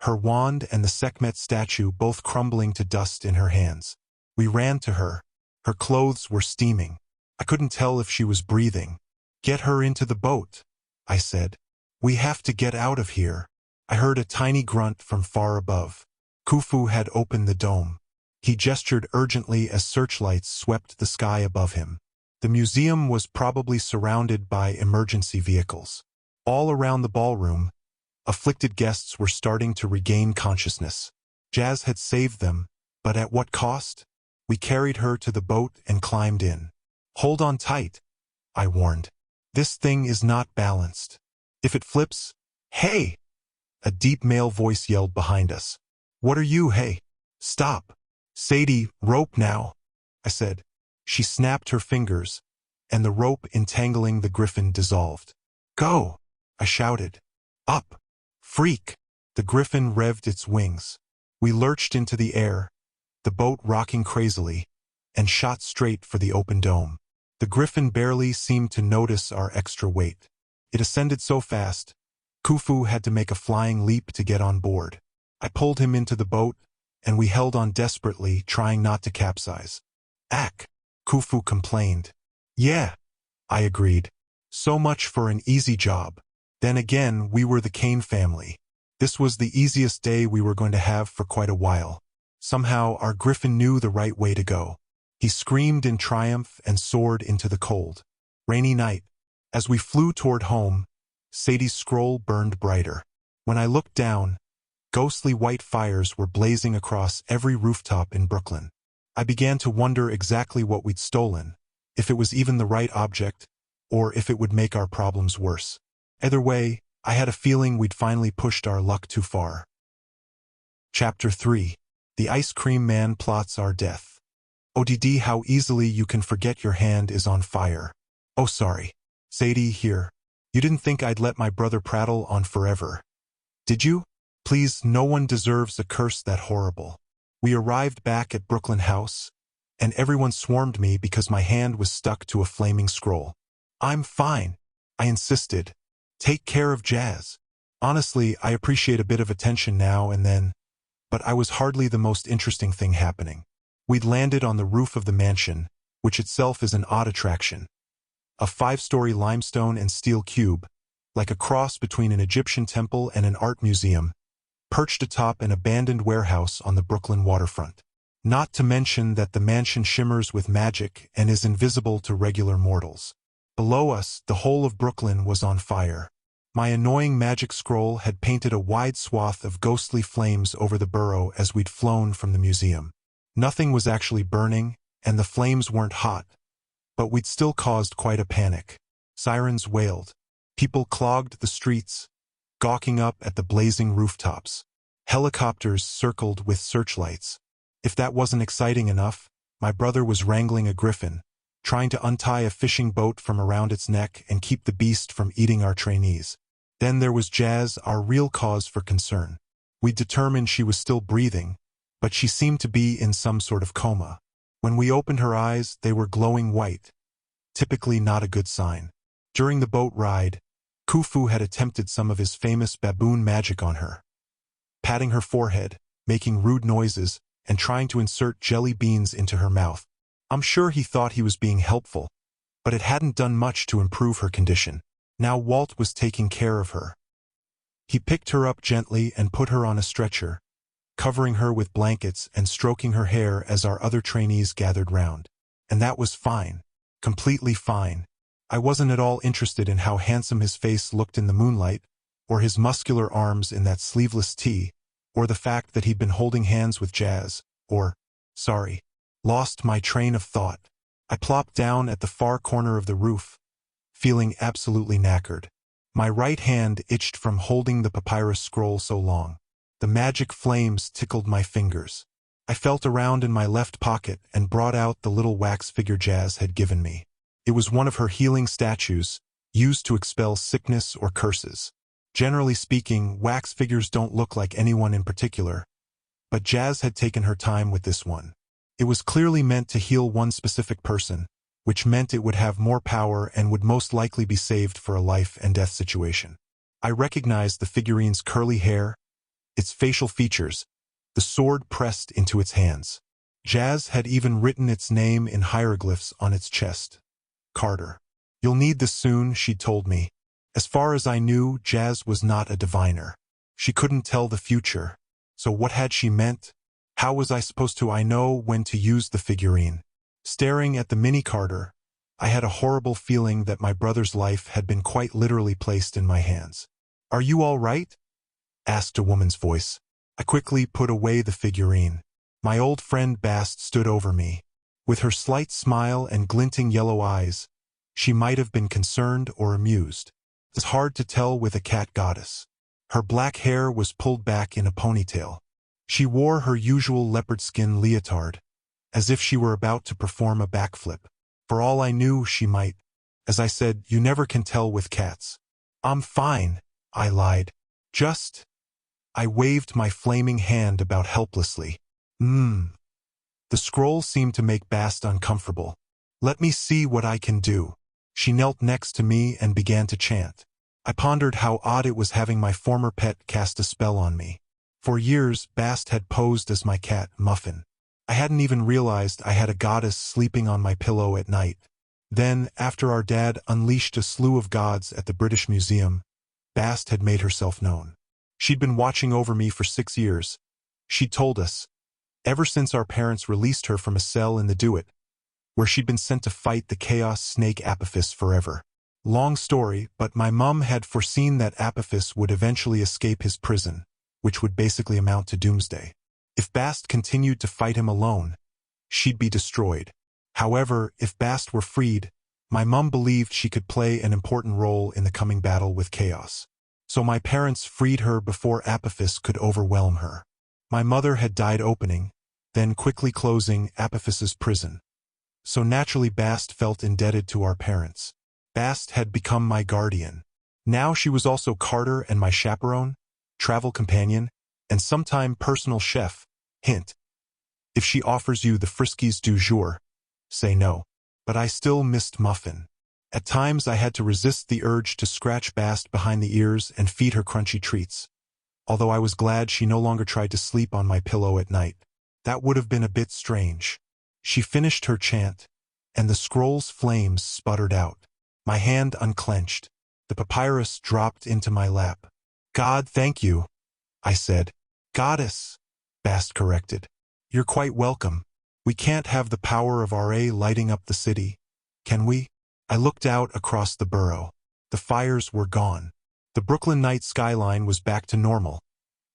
her wand and the Sekhmet statue both crumbling to dust in her hands. We ran to her. Her clothes were steaming. I couldn't tell if she was breathing. "Get her into the boat," I said. "We have to get out of here." I heard a tiny grunt from far above. Khufu had opened the dome. He gestured urgently as searchlights swept the sky above him. The museum was probably surrounded by emergency vehicles. All around the ballroom, afflicted guests were starting to regain consciousness. Jazz had saved them, but at what cost? We carried her to the boat and climbed in. "Hold on tight," I warned. "This thing is not balanced. If it flips—" "Hey!" A deep male voice yelled behind us. "What are you, hey? Stop!" "Sadie, rope now," I said. She snapped her fingers, and the rope entangling the griffin dissolved. "Go!" I shouted. "Up! Freak!" The griffin revved its wings. We lurched into the air, the boat rocking crazily, and shot straight for the open dome. The griffin barely seemed to notice our extra weight. It ascended so fast, Khufu had to make a flying leap to get on board. I pulled him into the boat, and we held on desperately, trying not to capsize. "Ack," Khufu complained. "Yeah," I agreed. "So much for an easy job." Then again, we were the Kane family. This was the easiest day we were going to have for quite a while. Somehow, our griffin knew the right way to go. He screamed in triumph and soared into the cold. Rainy night. As we flew toward home, Sadie's scroll burned brighter. When I looked down, ghostly white fires were blazing across every rooftop in Brooklyn. I began to wonder exactly what we'd stolen, if it was even the right object, or if it would make our problems worse. Either way, I had a feeling we'd finally pushed our luck too far. Chapter 3. The Ice Cream Man Plots Our Death. ODD, how easily you can forget your hand is on fire. Oh, sorry. Sadie, here. You didn't think I'd let my brother prattle on forever, did you? Please, no one deserves a curse that horrible. We arrived back at Brooklyn House, and everyone swarmed me because my hand was stuck to a flaming scroll. "I'm fine," I insisted. "Take care of Jazz." Honestly, I appreciate a bit of attention now and then, but I was hardly the most interesting thing happening. We'd landed on the roof of the mansion, which itself is an odd attraction. A 5-story limestone and steel cube, like a cross between an Egyptian temple and an art museum, perched atop an abandoned warehouse on the Brooklyn waterfront. Not to mention that the mansion shimmers with magic and is invisible to regular mortals. Below us, the whole of Brooklyn was on fire. My annoying magic scroll had painted a wide swath of ghostly flames over the borough as we'd flown from the museum. Nothing was actually burning, and the flames weren't hot, but we'd still caused quite a panic. Sirens wailed. People clogged the streets, gawking up at the blazing rooftops. Helicopters circled with searchlights. If that wasn't exciting enough, my brother was wrangling a griffin, trying to untie a fishing boat from around its neck and keep the beast from eating our trainees. Then there was Jazz, our real cause for concern. We determined she was still breathing, but she seemed to be in some sort of coma. When we opened her eyes, they were glowing white, typically not a good sign. During the boat ride, Khufu had attempted some of his famous baboon magic on her, patting her forehead, making rude noises, and trying to insert jelly beans into her mouth. I'm sure he thought he was being helpful, but it hadn't done much to improve her condition. Now Walt was taking care of her. He picked her up gently and put her on a stretcher, covering her with blankets and stroking her hair as our other trainees gathered round. And that was fine. Completely fine. I wasn't at all interested in how handsome his face looked in the moonlight, or his muscular arms in that sleeveless tee, or the fact that he'd been holding hands with Jazz, lost my train of thought. I plopped down at the far corner of the roof, feeling absolutely knackered. My right hand itched from holding the papyrus scroll so long. The magic flames tickled my fingers. I felt around in my left pocket and brought out the little wax figure Jazz had given me. It was one of her healing statues, used to expel sickness or curses. Generally speaking, wax figures don't look like anyone in particular, but Jazz had taken her time with this one. It was clearly meant to heal one specific person, which meant it would have more power and would most likely be saved for a life-and-death situation. I recognized the figurine's curly hair, its facial features, the sword pressed into its hands. Jazz had even written its name in hieroglyphs on its chest. Carter. "You'll need this soon," she told me. As far as I knew, Jazz was not a diviner. She couldn't tell the future. So what had she meant? How was I supposed to know when to use the figurine? Staring at the mini Carter, I had a horrible feeling that my brother's life had been quite literally placed in my hands. "Are you all right?" asked a woman's voice. I quickly put away the figurine. My old friend Bast stood over me. With her slight smile and glinting yellow eyes, she might have been concerned or amused. It's hard to tell with a cat goddess. Her black hair was pulled back in a ponytail. She wore her usual leopard skin leotard, as if she were about to perform a backflip. For all I knew, she might. As I said, you never can tell with cats. "I'm fine," I lied. I waved my flaming hand about helplessly. The scroll seemed to make Bast uncomfortable. "Let me see what I can do." She knelt next to me and began to chant. I pondered how odd it was having my former pet cast a spell on me. For years, Bast had posed as my cat, Muffin. I hadn't even realized I had a goddess sleeping on my pillow at night. Then, after our dad unleashed a slew of gods at the British Museum, Bast had made herself known. She'd been watching over me for 6 years. She'd told us, ever since our parents released her from a cell in the Duat, where she'd been sent to fight the chaos snake Apophis forever. Long story, but my mum had foreseen that Apophis would eventually escape his prison, which would basically amount to doomsday. If Bast continued to fight him alone, she'd be destroyed. However, if Bast were freed, my mum believed she could play an important role in the coming battle with chaos. So my parents freed her before Apophis could overwhelm her. My mother had died opening, then quickly closing Apophis's prison. So naturally Bast felt indebted to our parents. Bast had become my guardian. Now she was also Carter and my chaperone, travel companion, and sometime personal chef. Hint: if she offers you the friskies du jour, say no. But I still missed Muffin. At times I had to resist the urge to scratch Bast behind the ears and feed her crunchy treats, although I was glad she no longer tried to sleep on my pillow at night. That would have been a bit strange. She finished her chant, and the scroll's flames sputtered out. My hand unclenched. The papyrus dropped into my lap. "God, thank you," I said. "Goddess," Bast corrected. "You're quite welcome. We can't have the power of RA lighting up the city, can we?" I looked out across the borough. The fires were gone. The Brooklyn night skyline was back to normal,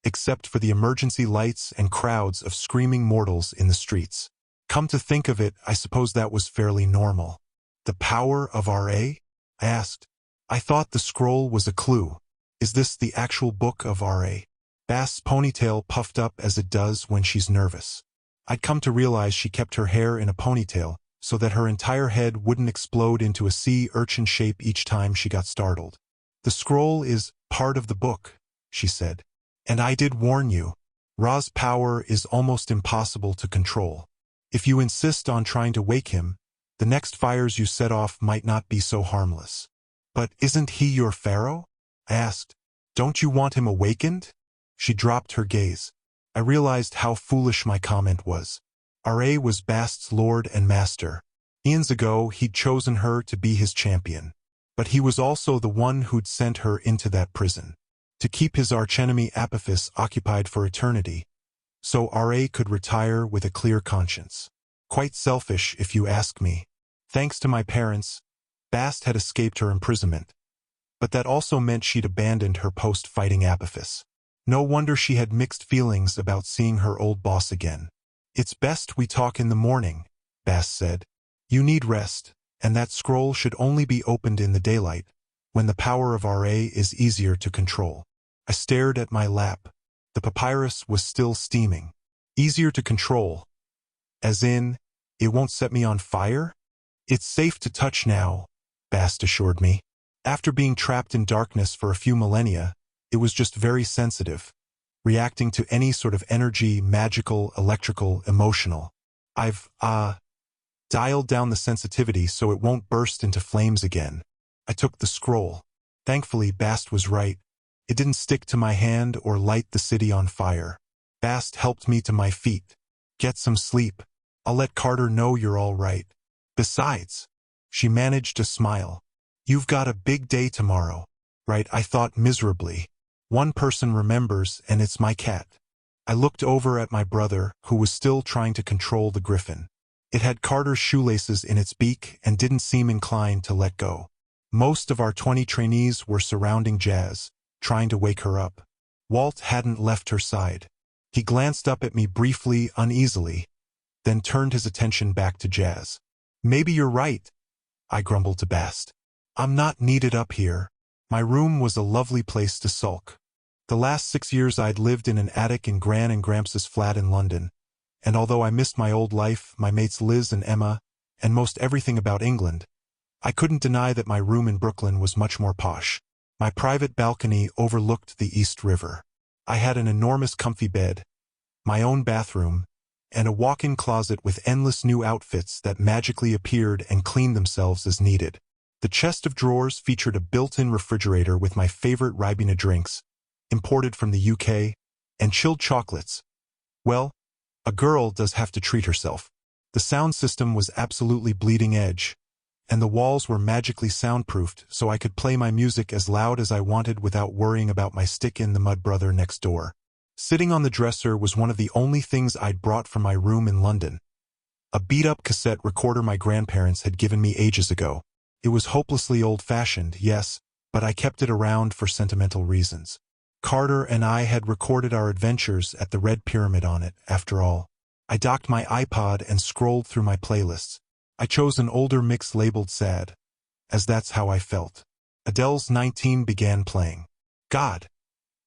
except for the emergency lights and crowds of screaming mortals in the streets. Come to think of it, I suppose that was fairly normal. "The power of RA?" I asked. "I thought the scroll was a clue. Is this the actual book of RA?" Bast's ponytail puffed up as it does when she's nervous. I'd come to realize she kept her hair in a ponytail so that her entire head wouldn't explode into a sea urchin shape each time she got startled. "The scroll is part of the book," she said. "And I did warn you. Ra's power is almost impossible to control. If you insist on trying to wake him, the next fires you set off might not be so harmless." "But isn't he your pharaoh?" I asked. "Don't you want him awakened?" She dropped her gaze. I realized how foolish my comment was. RA was Bast's lord and master. Eons ago, he'd chosen her to be his champion. But he was also the one who'd sent her into that prison, to keep his archenemy Apophis occupied for eternity, so RA could retire with a clear conscience. Quite selfish, if you ask me. Thanks to my parents, Bast had escaped her imprisonment. But that also meant she'd abandoned her post-fighting Apophis. No wonder she had mixed feelings about seeing her old boss again. "It's best we talk in the morning," Bast said. "You need rest, and that scroll should only be opened in the daylight, when the power of RA is easier to control." I stared at my lap. The papyrus was still steaming. "Easier to control? As in, it won't set me on fire?" "It's safe to touch now," Bast assured me. After being trapped in darkness for a few millennia, it was just very sensitive, reacting to any sort of energy, magical, electrical, emotional. I've Dialed down the sensitivity so it won't burst into flames again. I took the scroll. Thankfully, Bast was right. It didn't stick to my hand or light the city on fire. Bast helped me to my feet. Get some sleep. I'll let Carter know you're all right. Besides, she managed to smile. You've got a big day tomorrow. Right, I thought miserably. One person remembers, and it's my cat. I looked over at my brother, who was still trying to control the griffin. It had Carter's shoelaces in its beak and didn't seem inclined to let go. Most of our 20 trainees were surrounding Jazz, trying to wake her up. Walt hadn't left her side. He glanced up at me briefly, uneasily, then turned his attention back to Jazz. Maybe you're right, I grumbled to Bast. I'm not needed up here. My room was a lovely place to sulk. The last 6 years I'd lived in an attic in Gran and Gramps' flat in London, and although I missed my old life, my mates Liz and Emma, and most everything about England, I couldn't deny that my room in Brooklyn was much more posh. My private balcony overlooked the East River. I had an enormous comfy bed, my own bathroom, and a walk-in closet with endless new outfits that magically appeared and cleaned themselves as needed. The chest of drawers featured a built-in refrigerator with my favorite Ribena drinks, imported from the UK, and chilled chocolates. Well, a girl does have to treat herself. The sound system was absolutely bleeding edge, and the walls were magically soundproofed so I could play my music as loud as I wanted without worrying about my stick-in-the-mud brother next door. Sitting on the dresser was one of the only things I'd brought from my room in London. A beat-up cassette recorder my grandparents had given me ages ago. It was hopelessly old-fashioned, yes, but I kept it around for sentimental reasons. Carter and I had recorded our adventures at the Red Pyramid on it, after all. I docked my iPod and scrolled through my playlists. I chose an older mix labeled Sad, as that's how I felt. Adele's 19 began playing. God,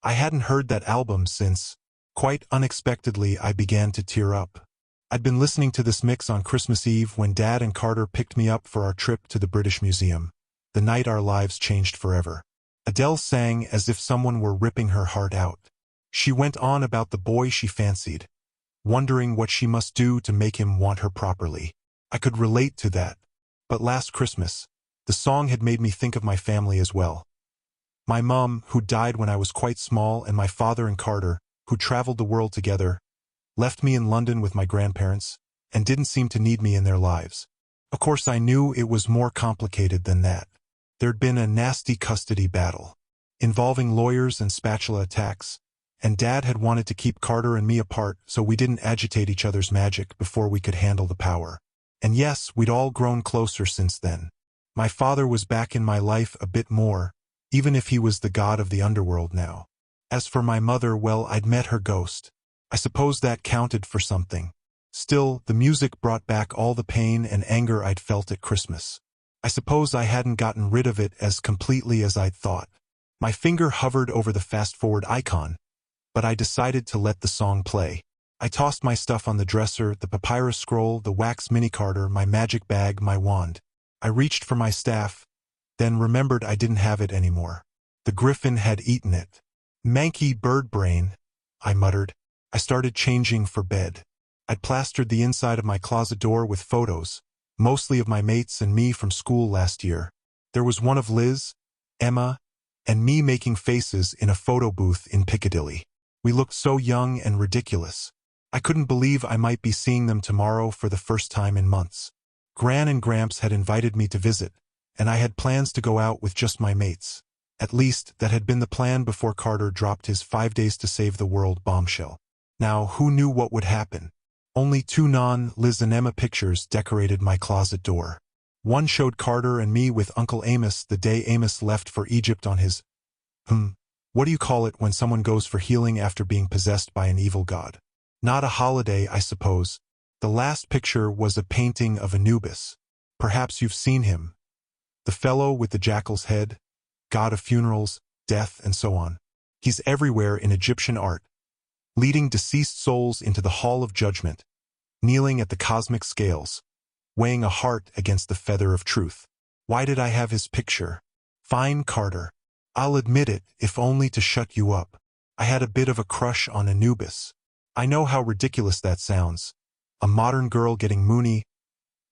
I hadn't heard that album since, quite unexpectedly, I began to tear up. I'd been listening to this mix on Christmas Eve when Dad and Carter picked me up for our trip to the British Museum, the night our lives changed forever. Adele sang as if someone were ripping her heart out. She went on about the boy she fancied, wondering what she must do to make him want her properly. I could relate to that. But last Christmas, the song had made me think of my family as well. My mom, who died when I was quite small, and my father and Carter, who traveled the world together, left me in London with my grandparents, and didn't seem to need me in their lives. Of course, I knew it was more complicated than that. There'd been a nasty custody battle, involving lawyers and spatula attacks, and Dad had wanted to keep Carter and me apart so we didn't agitate each other's magic before we could handle the power. And yes, we'd all grown closer since then. My father was back in my life a bit more, even if he was the god of the underworld now. As for my mother, well, I'd met her ghost. I suppose that counted for something. Still, the music brought back all the pain and anger I'd felt at Christmas. I suppose I hadn't gotten rid of it as completely as I'd thought. My finger hovered over the fast-forward icon, but I decided to let the song play. I tossed my stuff on the dresser, the papyrus scroll, the wax mini-carder, my magic bag, my wand. I reached for my staff, then remembered I didn't have it anymore. The griffin had eaten it. Manky bird brain, I muttered. I started changing for bed. I'd plastered the inside of my closet door with photos, mostly of my mates and me from school last year. There was one of Liz, Emma, and me making faces in a photo booth in Piccadilly. We looked so young and ridiculous. I couldn't believe I might be seeing them tomorrow for the first time in months. Gran and Gramps had invited me to visit, and I had plans to go out with just my mates. At least, that had been the plan before Carter dropped his 5 days to save the world bombshell. Now, who knew what would happen? Only 2 Liz and Emma pictures decorated my closet door. One showed Carter and me with Uncle Amos the day Amos left for Egypt on his, what do you call it when someone goes for healing after being possessed by an evil god? Not a holiday, I suppose. The last picture was a painting of Anubis. Perhaps you've seen him. The fellow with the jackal's head, god of funerals, death, and so on. He's everywhere in Egyptian art, leading deceased souls into the Hall of Judgment, kneeling at the cosmic scales, weighing a heart against the feather of truth. Why did I have his picture? Fine, Carter. I'll admit it, if only to shut you up. I had a bit of a crush on Anubis. I know how ridiculous that sounds. A modern girl getting moony,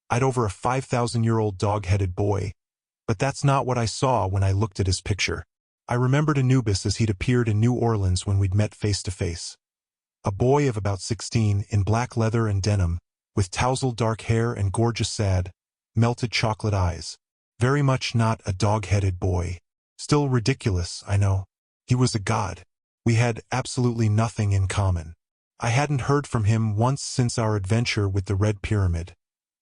I'd over a 5,000-year-old dog-headed boy, but that's not what I saw when I looked at his picture. I remembered Anubis as he'd appeared in New Orleans when we'd met face to face. A boy of about 16, in black leather and denim, with tousled dark hair and gorgeous sad, melted chocolate eyes. Very much not a dog-headed boy. Still ridiculous, I know. He was a god. We had absolutely nothing in common. I hadn't heard from him once since our adventure with the Red Pyramid,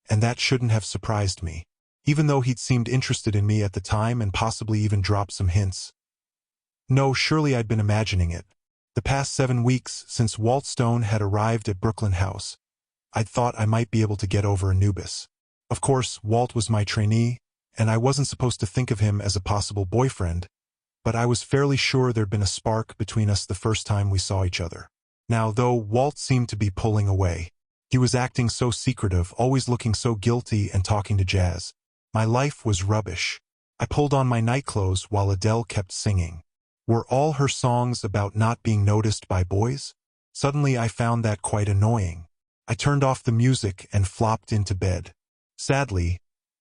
and that shouldn't have surprised me, even though he'd seemed interested in me at the time and possibly even dropped some hints. No, surely I'd been imagining it. The past 7 weeks since Walt Stone had arrived at Brooklyn House, I'd thought I might be able to get over Anubis. Of course, Walt was my trainee, and I wasn't supposed to think of him as a possible boyfriend, but I was fairly sure there'd been a spark between us the first time we saw each other. Now, though, Walt seemed to be pulling away. He was acting so secretive, always looking so guilty and talking to Jazz. My life was rubbish. I pulled on my nightclothes while Adele kept singing. Were all her songs about not being noticed by boys? Suddenly I found that quite annoying. I turned off the music and flopped into bed. Sadly,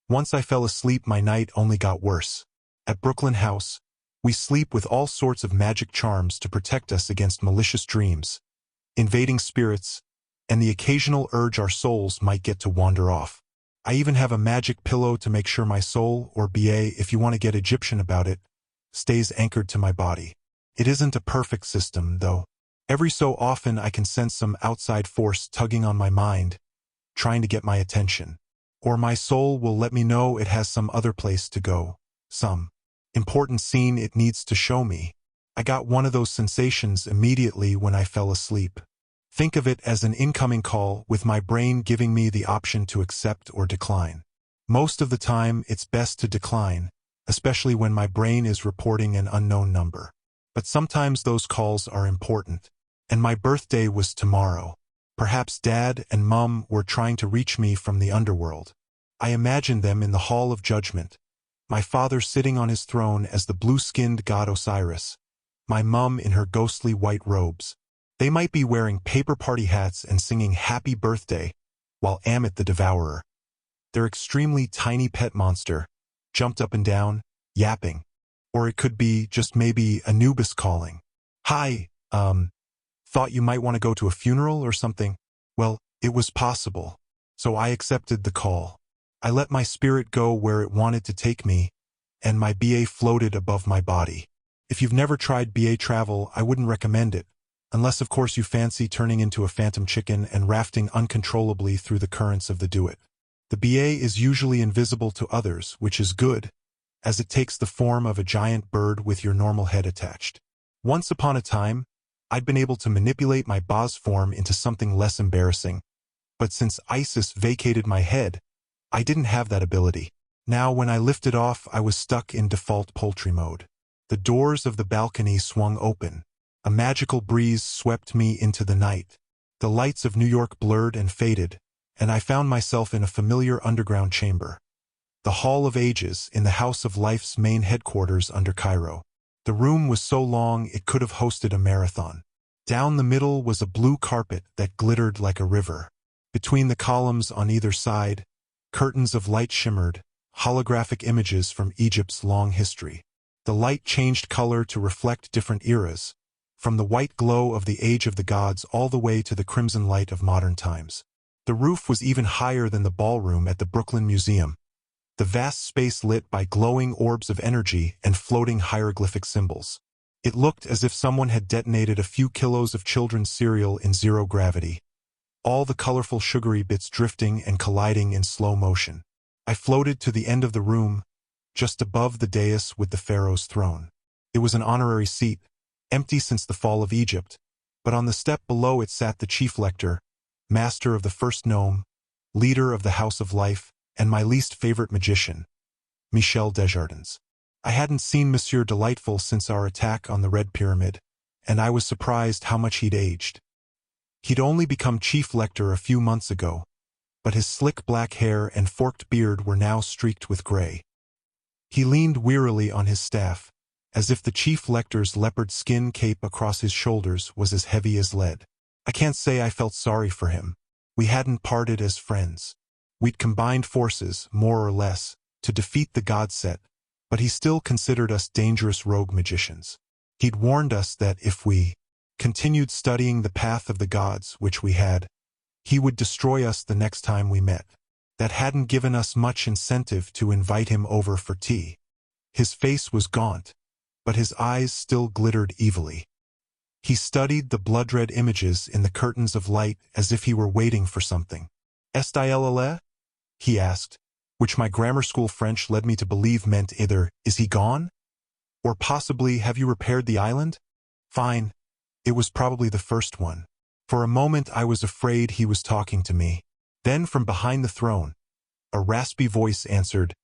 once I fell asleep my night only got worse. At Brooklyn House, we sleep with all sorts of magic charms to protect us against malicious dreams, invading spirits, and the occasional urge our souls might get to wander off. I even have a magic pillow to make sure my soul, or BA if you want to get Egyptian about it, stays anchored to my body. It isn't a perfect system, though. Every so often I can sense some outside force tugging on my mind, trying to get my attention. Or my soul will let me know it has some other place to go, some important scene it needs to show me. I got one of those sensations immediately when I fell asleep. Think of it as an incoming call with my brain giving me the option to accept or decline. Most of the time, it's best to decline, especially when my brain is reporting an unknown number. But sometimes those calls are important. And my birthday was tomorrow. Perhaps Dad and Mum were trying to reach me from the underworld. I imagined them in the Hall of Judgment, my father sitting on his throne as the blue-skinned god Osiris, my mum in her ghostly white robes. They might be wearing paper party hats and singing Happy Birthday, while Amit the Devourer, their extremely tiny pet monster, jumped up and down, yapping. Or it could be just maybe Anubis calling. Hi, thought you might want to go to a funeral or something. Well, it was possible. So I accepted the call. I let my spirit go where it wanted to take me, and my BA floated above my body. If you've never tried BA travel, I wouldn't recommend it, unless of course you fancy turning into a phantom chicken and rafting uncontrollably through the currents of the Do-It. The BA is usually invisible to others, which is good, as it takes the form of a giant bird with your normal head attached. Once upon a time, I'd been able to manipulate my Boz form into something less embarrassing, but since Isis vacated my head, I didn't have that ability. Now when I lifted off, I was stuck in default poultry mode. The doors of the balcony swung open. A magical breeze swept me into the night. The lights of New York blurred and faded, and I found myself in a familiar underground chamber. The Hall of Ages in the House of Life's main headquarters under Cairo. The room was so long it could have hosted a marathon. Down the middle was a blue carpet that glittered like a river. Between the columns on either side, curtains of light shimmered, holographic images from Egypt's long history. The light changed color to reflect different eras, from the white glow of the Age of the Gods all the way to the crimson light of modern times. The roof was even higher than the ballroom at the Brooklyn Museum, the vast space lit by glowing orbs of energy and floating hieroglyphic symbols. It looked as if someone had detonated a few kilos of children's cereal in zero gravity, all the colorful sugary bits drifting and colliding in slow motion. I floated to the end of the room, just above the dais with the pharaoh's throne. It was an honorary seat, empty since the fall of Egypt, but on the step below it sat the chief lector, master of the first gnome, leader of the House of Life, and my least favorite magician, Michel Desjardins. I hadn't seen Monsieur Delightful since our attack on the Red Pyramid, and I was surprised how much he'd aged. He'd only become chief lector a few months ago, but his slick black hair and forked beard were now streaked with gray. He leaned wearily on his staff, as if the chief lector's leopard skin cape across his shoulders was as heavy as lead. I can't say I felt sorry for him. We hadn't parted as friends. We'd combined forces, more or less, to defeat the god set, but he still considered us dangerous rogue magicians. He'd warned us that if we continued studying the path of the gods, which we had, he would destroy us the next time we met. That hadn't given us much incentive to invite him over for tea. His face was gaunt, but his eyes still glittered evilly. He studied the blood-red images in the curtains of light as if he were waiting for something. "Est-il? He asked, which my grammar school French led me to believe meant either, "Is he gone?" or possibly, "Have you repaired the island?" Fine. It was probably the first one. For a moment I was afraid he was talking to me. Then from behind the throne, a raspy voice answered,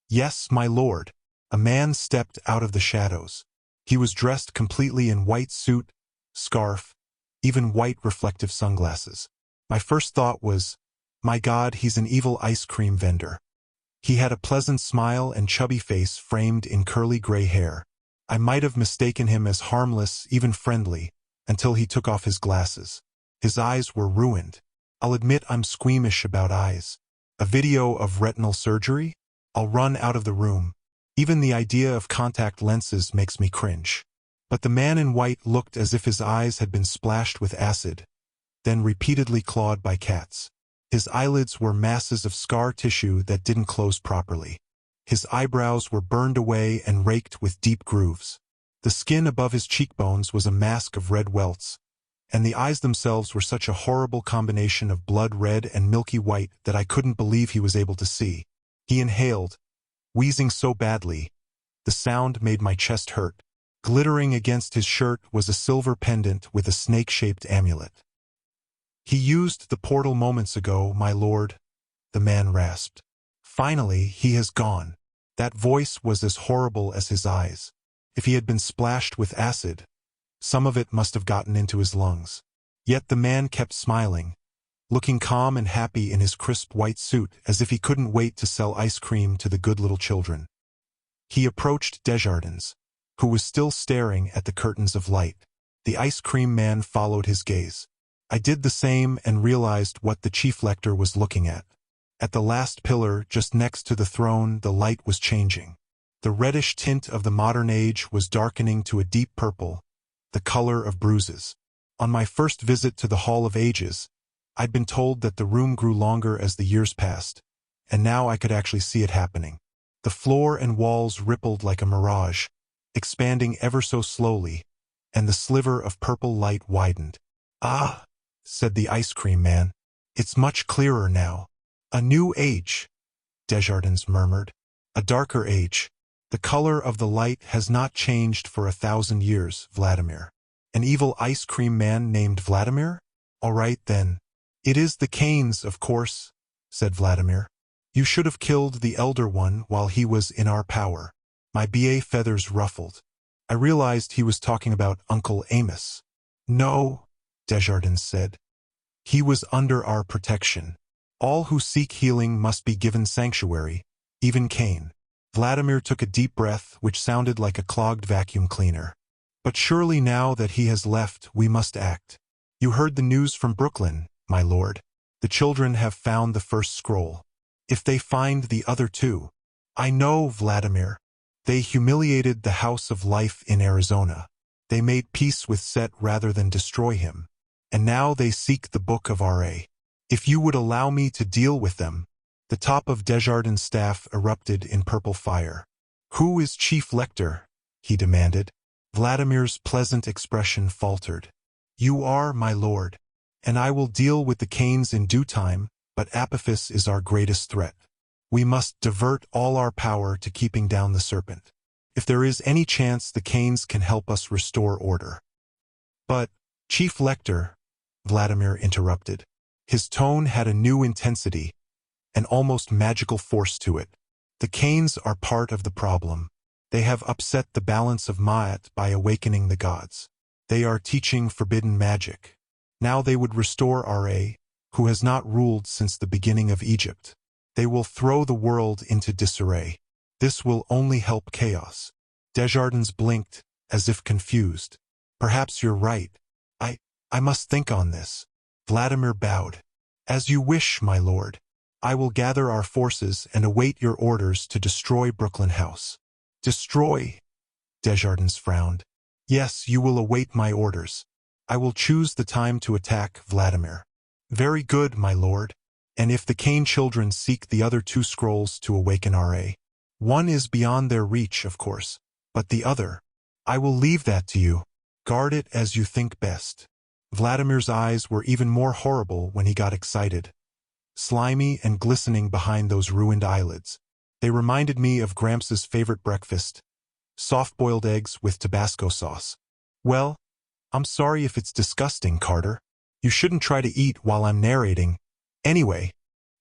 "Yes, my lord." A man stepped out of the shadows. He was dressed completely in white suit, scarf, even white reflective sunglasses. My first thought was, my God, he's an evil ice cream vendor. He had a pleasant smile and chubby face framed in curly gray hair. I might have mistaken him as harmless, even friendly, until he took off his glasses. His eyes were ruined. I'll admit I'm squeamish about eyes. A video of retinal surgery? I'll run out of the room. Even the idea of contact lenses makes me cringe. But the man in white looked as if his eyes had been splashed with acid, then repeatedly clawed by cats. His eyelids were masses of scar tissue that didn't close properly. His eyebrows were burned away and raked with deep grooves. The skin above his cheekbones was a mask of red welts, and the eyes themselves were such a horrible combination of blood red and milky white that I couldn't believe he was able to see. He inhaled, wheezing so badly, the sound made my chest hurt. Glittering against his shirt was a silver pendant with a snake-shaped amulet. "He used the portal moments ago, my lord," the man rasped. "Finally, he has gone." That voice was as horrible as his eyes. If he had been splashed with acid, some of it must have gotten into his lungs. Yet the man kept smiling, looking calm and happy in his crisp white suit as if he couldn't wait to sell ice cream to the good little children. He approached Desjardins, who was still staring at the curtains of light. The ice cream man followed his gaze. I did the same and realized what the chief lector was looking at. At the last pillar, just next to the throne, the light was changing. The reddish tint of the modern age was darkening to a deep purple, the color of bruises. On my first visit to the Hall of Ages, I'd been told that the room grew longer as the years passed, and now I could actually see it happening. The floor and walls rippled like a mirage, expanding ever so slowly, and the sliver of purple light widened. "Ah," said the ice cream man. "It's much clearer now." "A new age," Desjardins murmured. "A darker age. The color of the light has not changed for 1,000 years, Vladimir." "An evil ice cream man named Vladimir? All right, then." "It is the Kanes, of course," said Vladimir. "You should have killed the elder one while he was in our power." My BA feathers ruffled. I realized he was talking about Uncle Amos. "No," Desjardins said. "He was under our protection. All who seek healing must be given sanctuary, even Kane." Vladimir took a deep breath, which sounded like a clogged vacuum cleaner. "But surely now that he has left, we must act. You heard the news from Brooklyn, my lord. The children have found the first scroll. If they find the other two—" "I know, Vladimir. They humiliated the House of Life in Arizona. They made peace with Set rather than destroy him. And now they seek the Book of Ra. If you would allow me to deal with them." The top of Desjardins' staff erupted in purple fire. "Who is Chief Lector?" he demanded. Vladimir's pleasant expression faltered. "You are, my lord. And I will deal with the Kanes in due time, but Apophis is our greatest threat. We must divert all our power to keeping down the serpent. If there is any chance the Kanes can help us restore order." "But, Chief Lector," Vladimir interrupted. His tone had a new intensity, an almost magical force to it. "The Kanes are part of the problem. They have upset the balance of Ma'at by awakening the gods. They are teaching forbidden magic. Now they would restore Ra, who has not ruled since the beginning of Egypt. They will throw the world into disarray. This will only help chaos." Desjardins blinked, as if confused. "Perhaps you're right. I must think on this." Vladimir bowed. "As you wish, my lord. I will gather our forces and await your orders to destroy Brooklyn House. Destroy? Desjardins frowned. Yes, you will await my orders. I will choose the time to attack Vladimir. Very good, my lord. And if the Kane children seek the other 2 scrolls to awaken RA, one is beyond their reach, of course, but the other, I will leave that to you. Guard it as you think best. Vladimir's eyes were even more horrible when he got excited. Slimy and glistening behind those ruined eyelids. They reminded me of Gramps' favorite breakfast, soft-boiled eggs with Tabasco sauce. Well, I'm sorry if it's disgusting, Carter. You shouldn't try to eat while I'm narrating. Anyway,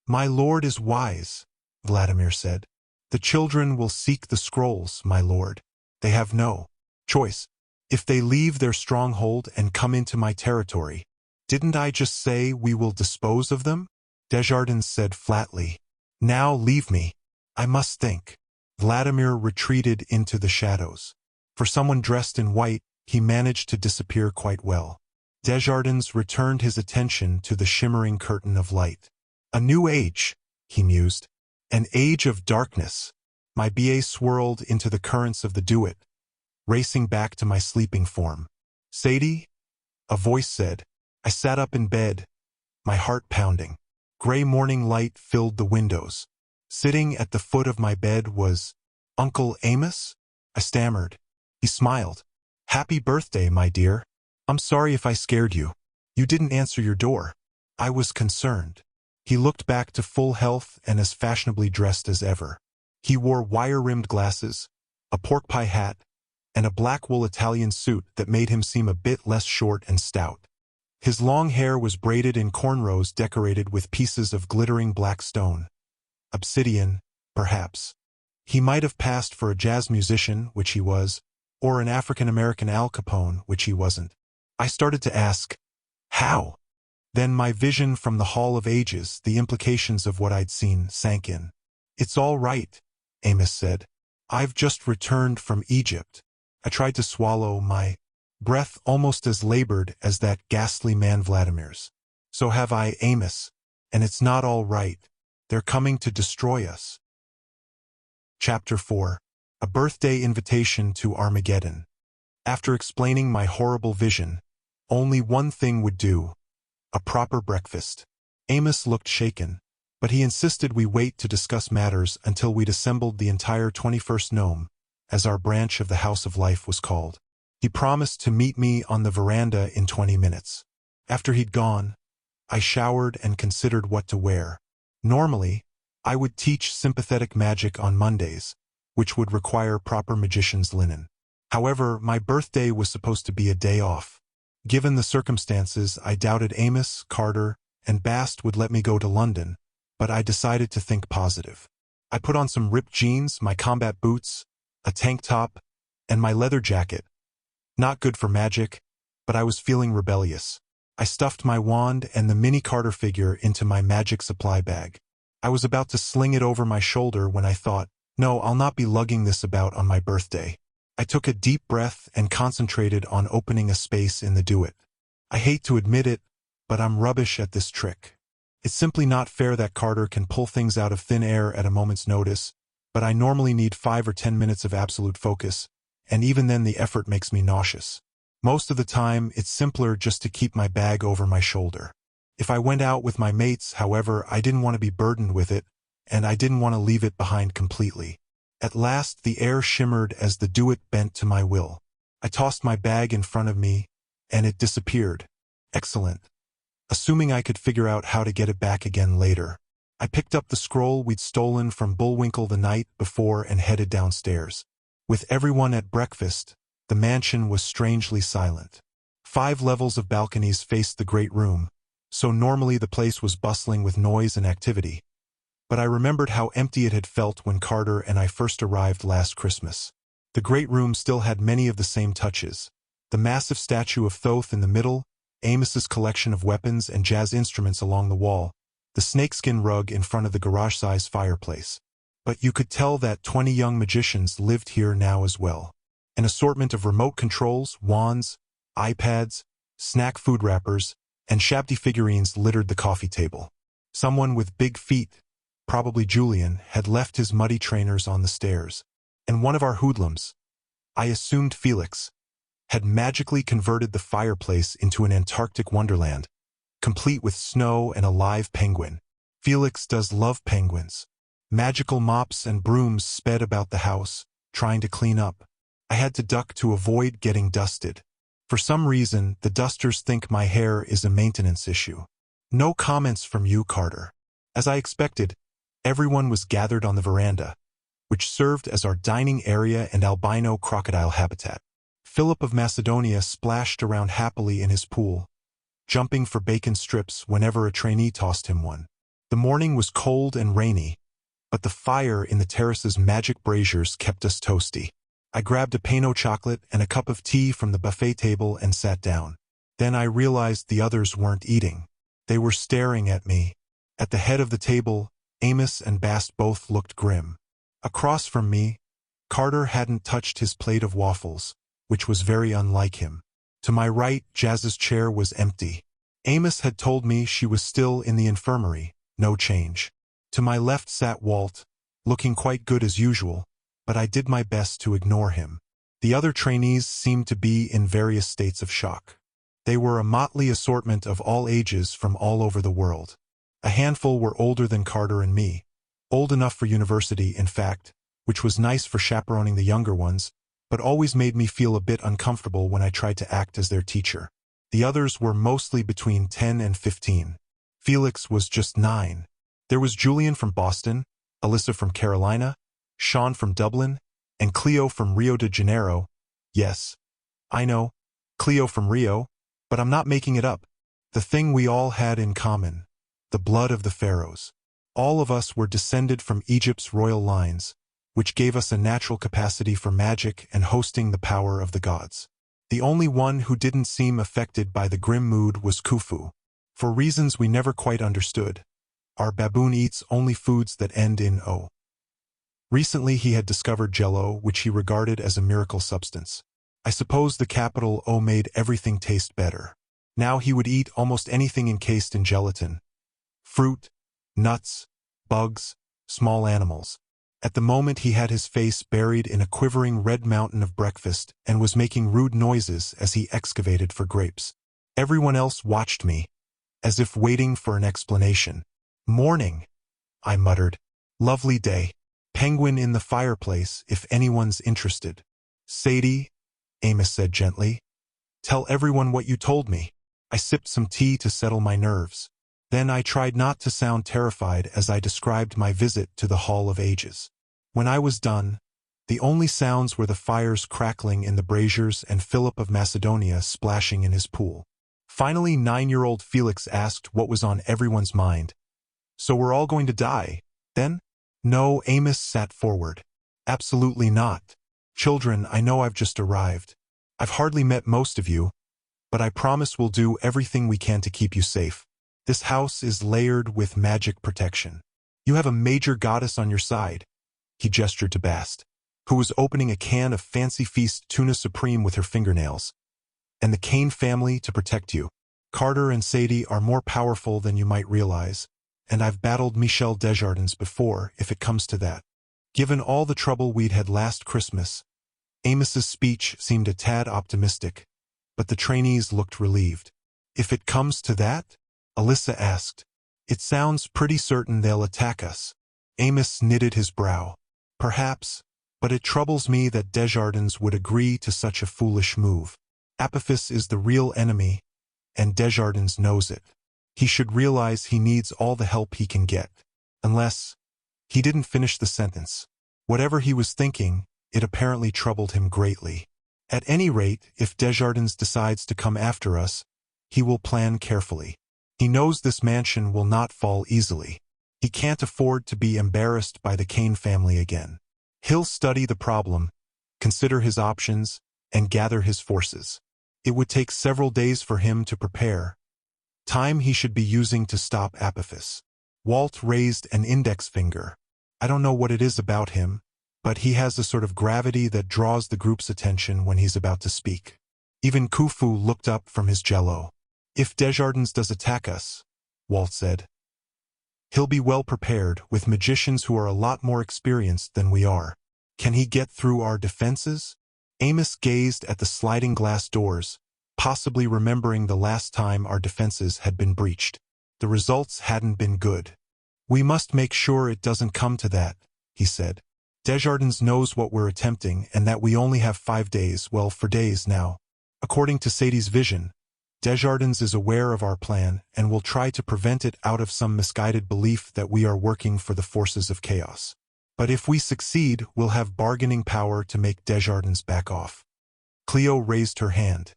my lord is wise, Vladimir said. The children will seek the scrolls, my lord. They have no choice. If they leave their stronghold and come into my territory, didn't I just say we will dispose of them? Desjardins said flatly. Now leave me. I must think. Vladimir retreated into the shadows. For someone dressed in white, he managed to disappear quite well. Desjardins returned his attention to the shimmering curtain of light. A new age, he mused. An age of darkness. My BA swirled into the currents of the duet, racing back to my sleeping form. Sadie? A voice said. I sat up in bed, my heart pounding. Gray morning light filled the windows. Sitting at the foot of my bed was Uncle Amos? I stammered. He smiled. Happy birthday, my dear. I'm sorry if I scared you. You didn't answer your door. I was concerned. He looked back to full health and as fashionably dressed as ever. He wore wire-rimmed glasses, a pork pie hat, and a black wool Italian suit that made him seem a bit less short and stout. His long hair was braided in cornrows decorated with pieces of glittering black stone. Obsidian, perhaps. He might have passed for a jazz musician, which he was, or an African-American Al Capone, which he wasn't. I started to ask, how? Then my vision from the Hall of Ages, the implications of what I'd seen, sank in. It's all right, Amos said. I've just returned from Egypt. I tried to swallow, my breath almost as labored as that ghastly man Vladimir's. So have I, Amos, and it's not all right. They're coming to destroy us. Chapter 4. A Birthday Invitation to Armageddon. After explaining my horrible vision, only one thing would do. A proper breakfast. Amos looked shaken, but he insisted we wait to discuss matters until we'd assembled the entire 21st Gnome, as our branch of the House of Life was called. He promised to meet me on the veranda in 20 minutes. After he'd gone, I showered and considered what to wear. Normally, I would teach sympathetic magic on Mondays, which would require proper magician's linen. However, my birthday was supposed to be a day off. Given the circumstances, I doubted Amos, Carter, and Bast would let me go to London, but I decided to think positive. I put on some ripped jeans, my combat boots, a tank top, and my leather jacket. Not good for magic, but I was feeling rebellious. I stuffed my wand and the mini Carter figure into my magic supply bag. I was about to sling it over my shoulder when I thought, no, I'll not be lugging this about on my birthday. I took a deep breath and concentrated on opening a space in the duet. I hate to admit it, but I'm rubbish at this trick. It's simply not fair that Carter can pull things out of thin air at a moment's notice, but I normally need 5 or 10 minutes of absolute focus, and even then the effort makes me nauseous. Most of the time, it's simpler just to keep my bag over my shoulder. If I went out with my mates, however, I didn't want to be burdened with it, and I didn't want to leave it behind completely. At last, the air shimmered as the duet bent to my will. I tossed my bag in front of me, and it disappeared. Excellent. Assuming I could figure out how to get it back again later. I picked up the scroll we'd stolen from Bullwinkle the night before and headed downstairs. With everyone at breakfast, the mansion was strangely silent. 5 levels of balconies faced the great room, so normally the place was bustling with noise and activity. But I remembered how empty it had felt when Carter and I first arrived last Christmas. The great room still had many of the same touches. The massive statue of Thoth in the middle, Amos's collection of weapons and jazz instruments along the wall, the snakeskin rug in front of the garage-sized fireplace. But you could tell that 20 young magicians lived here now as well. An assortment of remote controls, wands, iPads, snack food wrappers, and shabby figurines littered the coffee table. Someone with big feet, probably Julian, had left his muddy trainers on the stairs, and one of our hoodlums, I assumed Felix, had magically converted the fireplace into an Antarctic wonderland, complete with snow and a live penguin. Felix does love penguins. Magical mops and brooms sped about the house, trying to clean up. I had to duck to avoid getting dusted. For some reason, the dusters think my hair is a maintenance issue. No comments from you, Carter. As I expected, everyone was gathered on the veranda, which served as our dining area and albino crocodile habitat. Philip of Macedonia splashed around happily in his pool, jumping for bacon strips whenever a trainee tossed him one. The morning was cold and rainy, but the fire in the terrace's magic braziers kept us toasty. I grabbed a Pano chocolate and a cup of tea from the buffet table and sat down. Then I realized the others weren't eating. They were staring at me. At the head of the table, Amos and Bast both looked grim. Across from me, Carter hadn't touched his plate of waffles, which was very unlike him. To my right, Jazz's chair was empty. Amos had told me she was still in the infirmary, no change. To my left sat Walt, looking quite good as usual, but I did my best to ignore him. The other trainees seemed to be in various states of shock. They were a motley assortment of all ages from all over the world. A handful were older than Carter and me, old enough for university, in fact, which was nice for chaperoning the younger ones, but always made me feel a bit uncomfortable when I tried to act as their teacher. The others were mostly between 10 and 15. Felix was just 9. There was Julian from Boston, Alyssa from Carolina, Sean from Dublin, and Cleo from Rio de Janeiro. Yes, I know, Cleo from Rio, but I'm not making it up. The thing we all had in common, the blood of the pharaohs. All of us were descended from Egypt's royal lines, which gave us a natural capacity for magic and hosting the power of the gods. The only one who didn't seem affected by the grim mood was Khufu. For reasons we never quite understood, our baboon eats only foods that end in O. Recently he had discovered Jell-O, which he regarded as a miracle substance. I suppose the capital O made everything taste better. Now he would eat almost anything encased in gelatin. Fruit, nuts, bugs, small animals. At the moment he had his face buried in a quivering red mountain of breakfast and was making rude noises as he excavated for grapes. Everyone else watched me, as if waiting for an explanation. "Morning," I muttered. "Lovely day. Penguin in the fireplace if anyone's interested." "Sadie," Amos said gently, "tell everyone what you told me." I sipped some tea to settle my nerves. Then I tried not to sound terrified as I described my visit to the Hall of Ages. When I was done, the only sounds were the fires crackling in the braziers and Philip of Macedonia splashing in his pool. Finally, 9-year-old Felix asked what was on everyone's mind. "So we're all going to die, then?" "No," Amos sat forward. "Absolutely not. Children, I know I've just arrived. I've hardly met most of you, but I promise we'll do everything we can to keep you safe. This house is layered with magic protection. You have a major goddess on your side," he gestured to Bast, who was opening a can of Fancy Feast tuna supreme with her fingernails, "and the Kane family to protect you. Carter and Sadie are more powerful than you might realize, and I've battled Michel Desjardins before, if it comes to that." Given all the trouble we'd had last Christmas, Amos's speech seemed a tad optimistic, but the trainees looked relieved. "If it comes to that?" Alyssa asked. "It sounds pretty certain they'll attack us." Amos knitted his brow. "Perhaps, but it troubles me that Desjardins would agree to such a foolish move. Apophis is the real enemy, and Desjardins knows it. He should realize he needs all the help he can get. Unless..." He didn't finish the sentence. Whatever he was thinking, it apparently troubled him greatly. "At any rate, if Desjardins decides to come after us, he will plan carefully. He knows this mansion will not fall easily. He can't afford to be embarrassed by the Kane family again. He'll study the problem, consider his options, and gather his forces. It would take several days for him to prepare, time he should be using to stop Apophis." Walt raised an index finger. "I don't know what it is about him, but he has a sort of gravity that draws the group's attention when he's about to speak." Even Khufu looked up from his Jell-O. "If Desjardins does attack us," Walt said, He'll be well prepared, with magicians who are a lot more experienced than we are. Can he get through our defenses? Amos gazed at the sliding glass doors, possibly remembering the last time our defenses had been breached. The results hadn't been good. We must make sure it doesn't come to that, he said. Desjardins knows what we're attempting and that we only have 5 days, well, for days now. According to Sadie's vision, Desjardins is aware of our plan and will try to prevent it out of some misguided belief that we are working for the forces of chaos. But if we succeed, we'll have bargaining power to make Desjardins back off. Cleo raised her hand.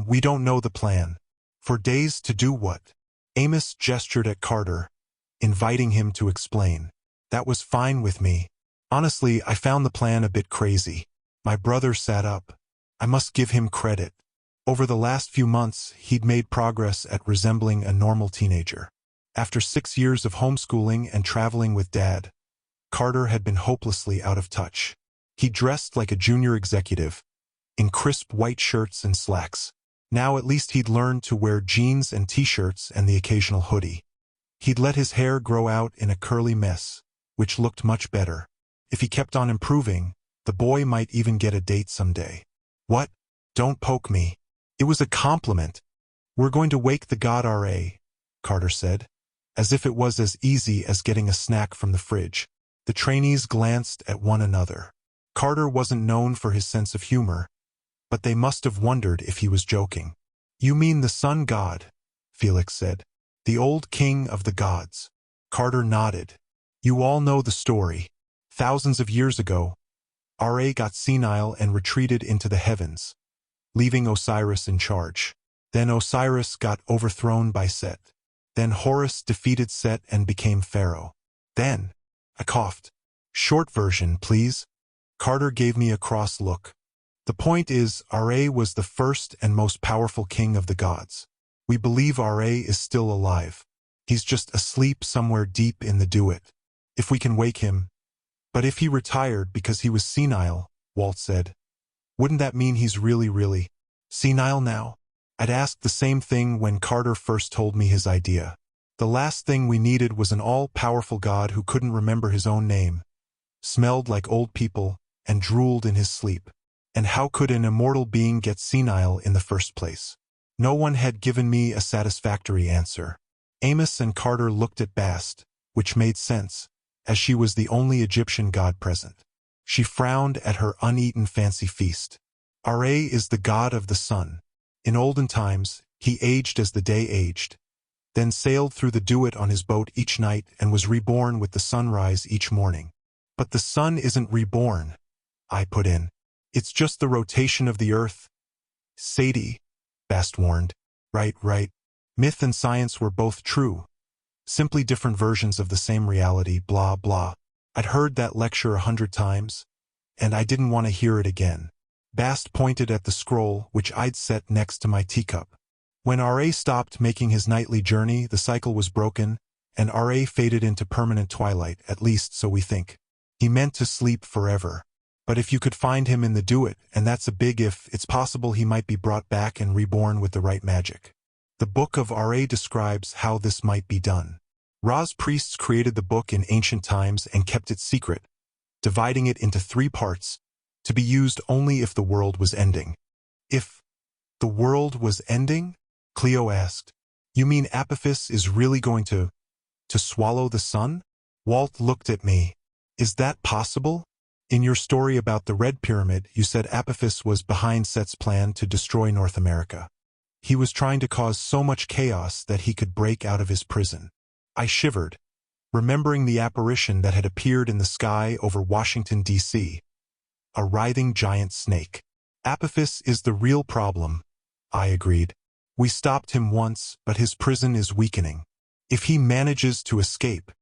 We don't know the plan. For days to do what? Amos gestured at Carter, inviting him to explain. That was fine with me. Honestly, I found the plan a bit crazy. My brother sat up. I must give him credit. Over the last few months, he'd made progress at resembling a normal teenager. After 6 years of homeschooling and traveling with Dad, Carter had been hopelessly out of touch. He dressed like a junior executive, in crisp white shirts and slacks. Now at least he'd learned to wear jeans and t-shirts and the occasional hoodie. He'd let his hair grow out in a curly mess, which looked much better. If he kept on improving, the boy might even get a date someday. What? Don't poke me. It was a compliment. We're going to wake the god R.A., Carter said, as if it was as easy as getting a snack from the fridge. The trainees glanced at one another. Carter wasn't known for his sense of humor, but they must have wondered if he was joking. You mean the sun god, Felix said. The old king of the gods. Carter nodded. You all know the story. Thousands of years ago, R.A. got senile and retreated into the heavens, leaving Osiris in charge. Then Osiris got overthrown by Set. Then Horus defeated Set and became pharaoh. Then, I coughed. Short version, please. Carter gave me a cross look. The point is, R.A. was the first and most powerful king of the gods. We believe R.A. is still alive. He's just asleep somewhere deep in the Duat. If we can wake him. But if he retired because he was senile, Walt said, wouldn't that mean he's really senile now? I'd asked the same thing when Carter first told me his idea. The last thing we needed was an all-powerful god who couldn't remember his own name, smelled like old people, and drooled in his sleep. And how could an immortal being get senile in the first place? No one had given me a satisfactory answer. Amos and Carter looked at Bast, which made sense, as she was the only Egyptian god present. She frowned at her uneaten fancy feast. Ra is the god of the sun. In olden times, he aged as the day aged, then sailed through the Duat on his boat each night and was reborn with the sunrise each morning. But the sun isn't reborn, I put in. It's just the rotation of the earth. Sadie, Bast warned. Right. Myth and science were both true. Simply different versions of the same reality, blah, blah. I'd heard that lecture 100 times, and I didn't want to hear it again. Bast pointed at the scroll, which I'd set next to my teacup. When R.A. stopped making his nightly journey, the cycle was broken, and R.A. faded into permanent twilight, at least so we think. He meant to sleep forever. But if you could find him in the Duat, and that's a big if, it's possible he might be brought back and reborn with the right magic. The Book of R.A. describes how this might be done. Ra's priests created the book in ancient times and kept it secret, dividing it into 3 parts, to be used only if the world was ending. If the world was ending? Cleo asked. You mean Apophis is really going to swallow the sun? Walt looked at me. Is that possible? In your story about the Red Pyramid, you said Apophis was behind Set's plan to destroy North America. He was trying to cause so much chaos that he could break out of his prison. I shivered, remembering the apparition that had appeared in the sky over Washington, D.C. A writhing giant snake. Apophis is the real problem, I agreed. We stopped him once, but his prison is weakening. If he manages to escape,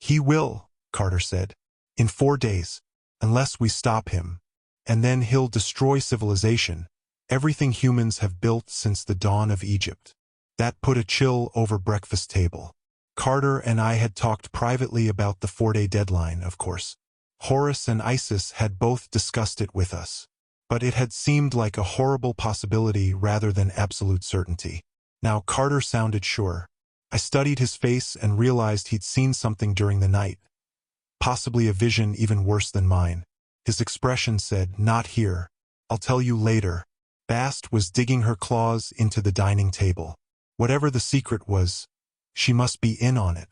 he will, Carter said, in 4 days, unless we stop him. And then he'll destroy civilization, everything humans have built since the dawn of Egypt. That put a chill over breakfast table. Carter and I had talked privately about the 4-day deadline, of course. Horus and Isis had both discussed it with us. But it had seemed like a horrible possibility rather than absolute certainty. Now Carter sounded sure. I studied his face and realized he'd seen something during the night. Possibly a vision even worse than mine. His expression said, "Not here. I'll tell you later." Bast was digging her claws into the dining table. Whatever the secret was, she must be in on it.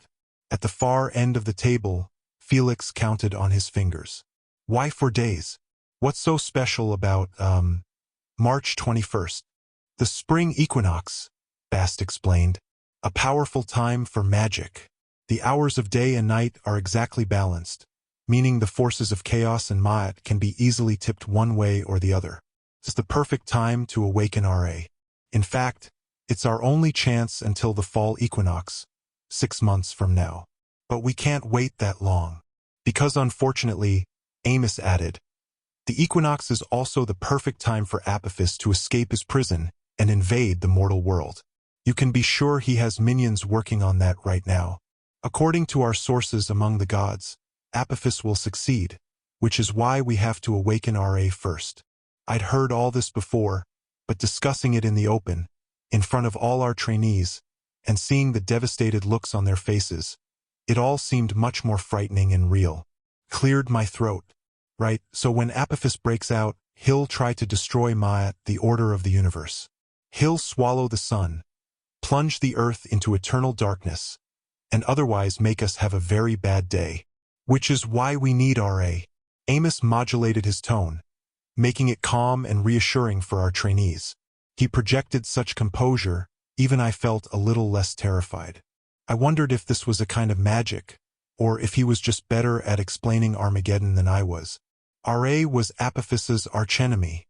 At the far end of the table, Felix counted on his fingers. Why 4 days? What's so special about, March 21st? The spring equinox, Bast explained. A powerful time for magic. The hours of day and night are exactly balanced, meaning the forces of chaos and Ma'at can be easily tipped one way or the other. It's the perfect time to awaken Ra. In fact, it's our only chance until the fall equinox, 6 months from now. But we can't wait that long. Because unfortunately, Amos added, the equinox is also the perfect time for Apophis to escape his prison and invade the mortal world. You can be sure he has minions working on that right now. According to our sources among the gods, Apophis will succeed, which is why we have to awaken Ra first. I'd heard all this before, but discussing it in the open, in front of all our trainees, and seeing the devastated looks on their faces, it all seemed much more frightening and real. Cleared my throat. Right, so when Apophis breaks out, he'll try to destroy Ma'at, the order of the universe. He'll swallow the sun, plunge the earth into eternal darkness, and otherwise make us have a very bad day. Which is why we need Ra. Amos modulated his tone, making it calm and reassuring for our trainees. He projected such composure, even I felt a little less terrified. I wondered if this was a kind of magic, or if he was just better at explaining Armageddon than I was. Ra was Apophis's archenemy,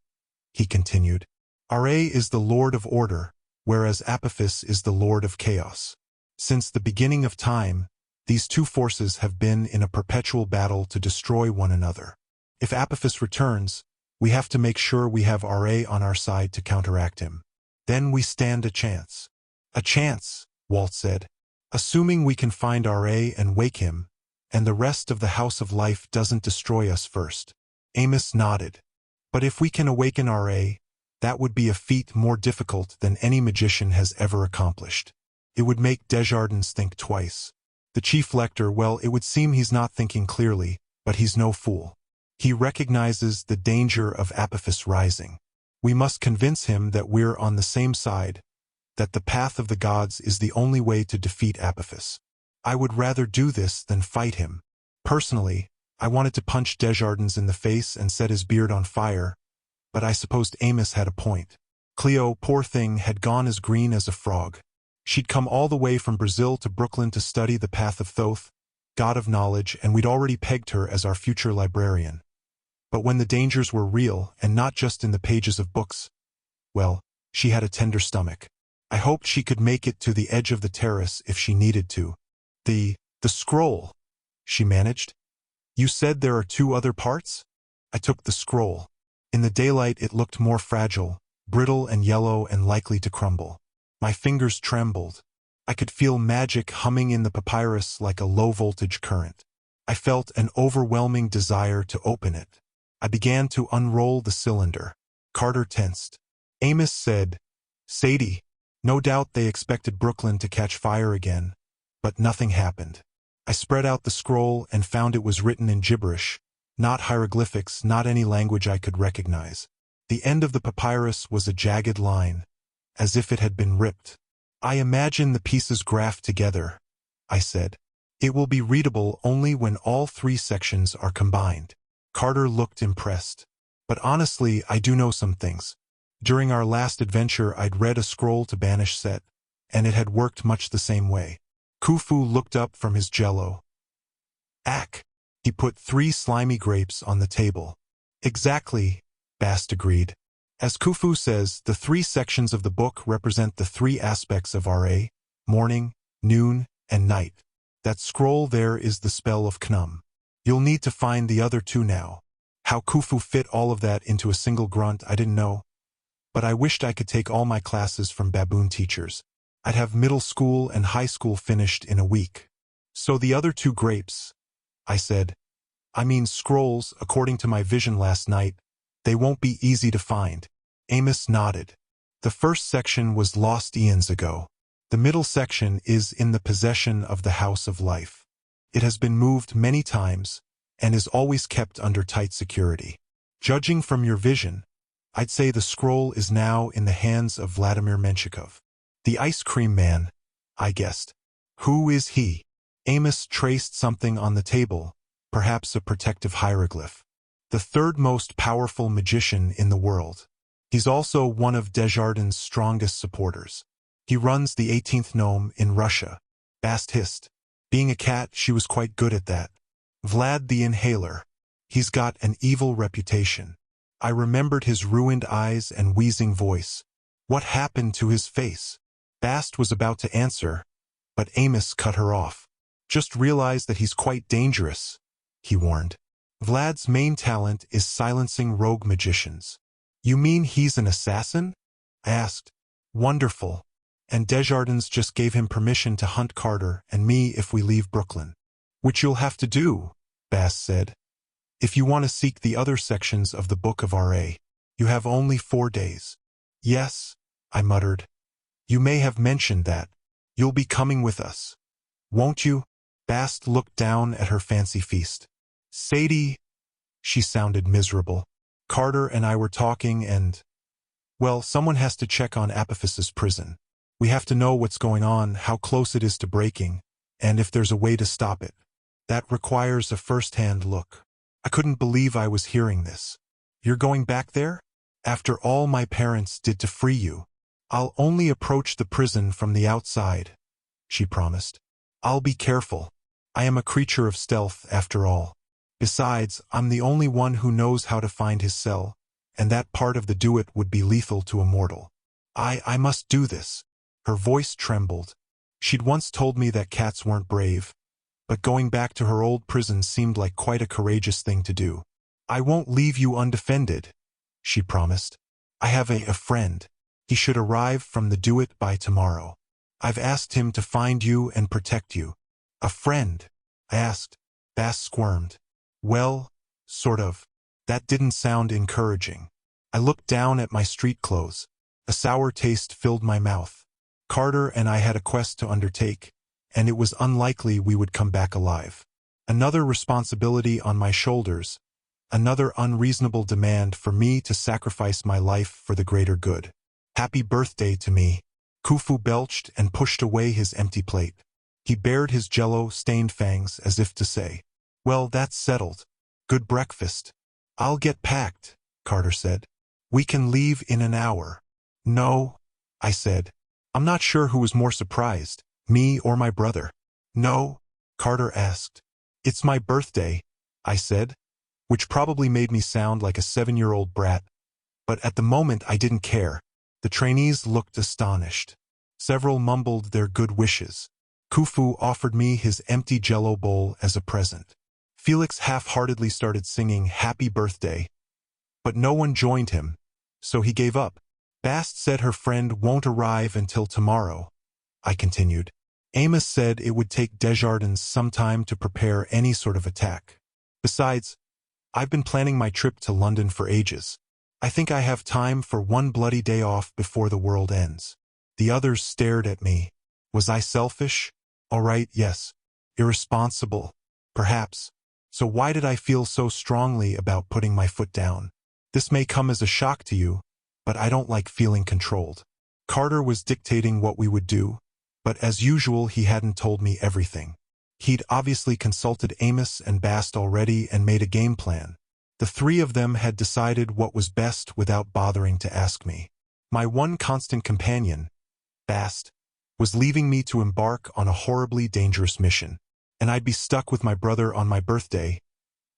he continued. Ra is the Lord of Order, whereas Apophis is the Lord of Chaos. Since the beginning of time, these two forces have been in a perpetual battle to destroy one another. If Apophis returns, we have to make sure we have Ra on our side to counteract him. Then we stand a chance. A chance, Walt said. Assuming we can find Ra and wake him, and the rest of the House of Life doesn't destroy us first. Amos nodded. But if we can awaken Ra, that would be a feat more difficult than any magician has ever accomplished. It would make Desjardins think twice. The chief lector, well, it would seem he's not thinking clearly, but he's no fool. He recognizes the danger of Apophis rising. We must convince him that we're on the same side, that the path of the gods is the only way to defeat Apophis. I would rather do this than fight him. Personally, I wanted to punch Desjardins in the face and set his beard on fire, but I supposed Amos had a point. Cleo, poor thing, had gone as green as a frog. She'd come all the way from Brazil to Brooklyn to study the path of Thoth, god of knowledge, and we'd already pegged her as our future librarian. But when the dangers were real, and not just in the pages of books, well, she had a tender stomach. I hoped she could make it to the edge of the terrace if she needed to. The scroll, she managed. You said there are 2 other parts? I took the scroll. In the daylight it looked more fragile, brittle and yellow and likely to crumble. My fingers trembled. I could feel magic humming in the papyrus like a low-voltage current. I felt an overwhelming desire to open it. I began to unroll the cylinder. Carter tensed. Amos said, Sadie, no doubt they expected Brooklyn to catch fire again, but nothing happened. I spread out the scroll and found it was written in gibberish, not hieroglyphics, not any language I could recognize. The end of the papyrus was a jagged line, as if it had been ripped. I imagine the pieces graphed together, I said. It will be readable only when all 3 sections are combined. Carter looked impressed. But honestly, I do know some things. During our last adventure, I'd read a scroll to banish Set, and it had worked much the same way. Khufu looked up from his jello. Ack! He put 3 slimy grapes on the table. Exactly, Bast agreed. As Khufu says, the 3 sections of the book represent the 3 aspects of Ra, morning, noon, and night. That scroll there is the spell of Knum. You'll need to find the other 2 now. How Khufu fit all of that into a single grunt, I didn't know. But I wished I could take all my classes from baboon teachers. I'd have middle school and high school finished in a week. So the other 2 grapes, I said. I mean scrolls, according to my vision last night, they won't be easy to find. Amos nodded. The first section was lost eons ago. The middle section is in the possession of the House of Life. It has been moved many times and is always kept under tight security. Judging from your vision, I'd say the scroll is now in the hands of Vladimir Menshikov. The ice cream man, I guessed. Who is he? Amos traced something on the table, perhaps a protective hieroglyph. The third most powerful magician in the world. He's also one of Desjardins' strongest supporters. He runs the 18th gnome in Russia. Bast hissed. Being a cat, she was quite good at that. Vlad the Inhaler. He's got an evil reputation. I remembered his ruined eyes and wheezing voice. What happened to his face? Bast was about to answer, but Amos cut her off. Just realize that he's quite dangerous, he warned. Vlad's main talent is silencing rogue magicians. You mean he's an assassin? I asked. Wonderful. And Desjardins just gave him permission to hunt Carter and me if we leave Brooklyn. Which you'll have to do, Bast said. If you want to seek the other sections of the Book of R.A., you have only 4 days. Yes, I muttered. You may have mentioned that. You'll be coming with us. Won't you? Bast looked down at her fancy feast. Sadie, she sounded miserable. Carter and I were talking and... Well, someone has to check on Apophis's prison. We have to know what's going on, how close it is to breaking, and if there's a way to stop it. That requires a first-hand look. I couldn't believe I was hearing this. You're going back there? After all my parents did to free you. I'll only approach the prison from the outside, she promised. I'll be careful. I am a creature of stealth, after all. Besides, I'm the only one who knows how to find his cell, and that part of the do-it would be lethal to a mortal. I must do this. Her voice trembled. She'd once told me that cats weren't brave, but going back to her old prison seemed like quite a courageous thing to do. I won't leave you undefended, she promised. I have a friend. He should arrive from the do-it by tomorrow. I've asked him to find you and protect you. A friend? I asked. Bast squirmed. Well, sort of. That didn't sound encouraging. I looked down at my street clothes. A sour taste filled my mouth. Carter and I had a quest to undertake, and it was unlikely we would come back alive. Another responsibility on my shoulders, another unreasonable demand for me to sacrifice my life for the greater good. Happy birthday to me. Khufu belched and pushed away his empty plate. He bared his jello-stained fangs as if to say, Well, that's settled. Good breakfast. I'll get packed, Carter said. We can leave in an hour. No, I said. I'm not sure who was more surprised, me or my brother. No, Carter asked. It's my birthday, I said, which probably made me sound like a 7-year-old brat. But at the moment I didn't care. The trainees looked astonished. Several mumbled their good wishes. Khufu offered me his empty jello bowl as a present. Felix half-heartedly started singing Happy Birthday, but no one joined him, so he gave up. Bast said her friend won't arrive until tomorrow, I continued. Amos said it would take Desjardins some time to prepare any sort of attack. Besides, I've been planning my trip to London for ages. I think I have time for one bloody day off before the world ends. The others stared at me. Was I selfish? All right, yes. Irresponsible? Perhaps. So why did I feel so strongly about putting my foot down? This may come as a shock to you, but I don't like feeling controlled. Carter was dictating what we would do, but as usual he hadn't told me everything. He'd obviously consulted Amos and Bast already and made a game plan. The three of them had decided what was best without bothering to ask me. My one constant companion, Bast, was leaving me to embark on a horribly dangerous mission, and I'd be stuck with my brother on my birthday,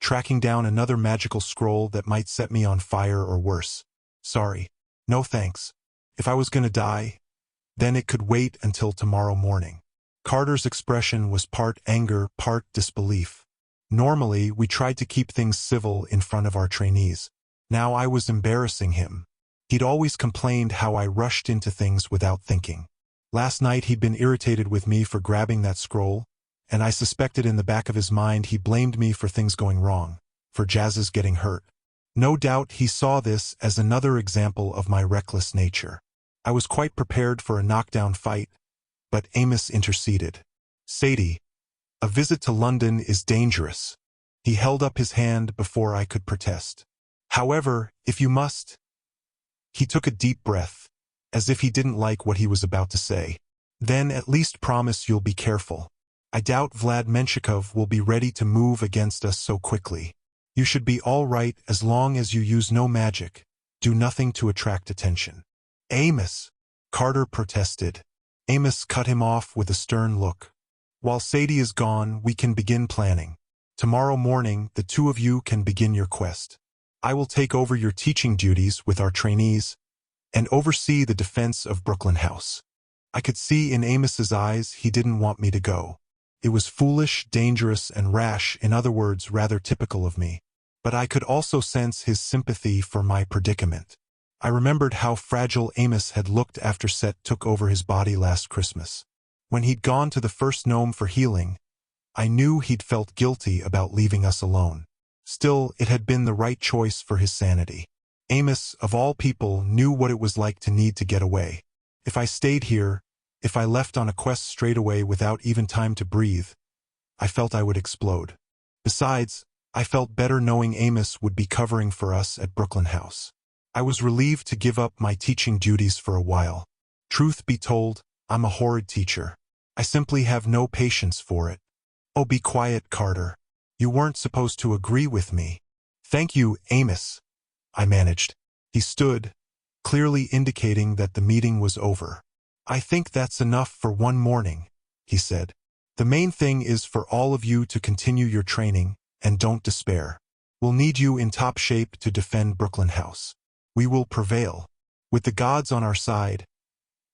tracking down another magical scroll that might set me on fire or worse. Sorry. No thanks. If I was gonna die, then it could wait until tomorrow morning. Carter's expression was part anger, part disbelief. Normally, we tried to keep things civil in front of our trainees. Now I was embarrassing him. He'd always complained how I rushed into things without thinking. Last night he'd been irritated with me for grabbing that scroll, and I suspected in the back of his mind he blamed me for things going wrong, for Jazz's getting hurt. No doubt he saw this as another example of my reckless nature. I was quite prepared for a knockdown fight, but Amos interceded. Sadie, a visit to London is dangerous. He held up his hand before I could protest. However, if you must. He took a deep breath, as if he didn't like what he was about to say. Then at least promise you'll be careful. I doubt Vlad Menshikov will be ready to move against us so quickly. You should be all right as long as you use no magic. Do nothing to attract attention. Amos, Carter protested. Amos cut him off with a stern look. While Sadie is gone, we can begin planning. Tomorrow morning, the two of you can begin your quest. I will take over your teaching duties with our trainees and oversee the defense of Brooklyn House. I could see in Amos's eyes he didn't want me to go. It was foolish, dangerous, and rash, in other words, rather typical of me. But I could also sense his sympathy for my predicament. I remembered how fragile Amos had looked after Set took over his body last Christmas. When he'd gone to the first gnome for healing, I knew he'd felt guilty about leaving us alone. Still, it had been the right choice for his sanity. Amos, of all people, knew what it was like to need to get away. If I stayed here, if I left on a quest straight away without even time to breathe, I felt I would explode. Besides, I felt better knowing Amos would be covering for us at Brooklyn House. I was relieved to give up my teaching duties for a while. Truth be told, I'm a horrid teacher. I simply have no patience for it. Oh, be quiet, Carter. You weren't supposed to agree with me. Thank you, Amos, I managed. He stood, clearly indicating that the meeting was over. I think that's enough for one morning, he said. The main thing is for all of you to continue your training, and don't despair. We'll need you in top shape to defend Brooklyn House. We will prevail. With the gods on our side,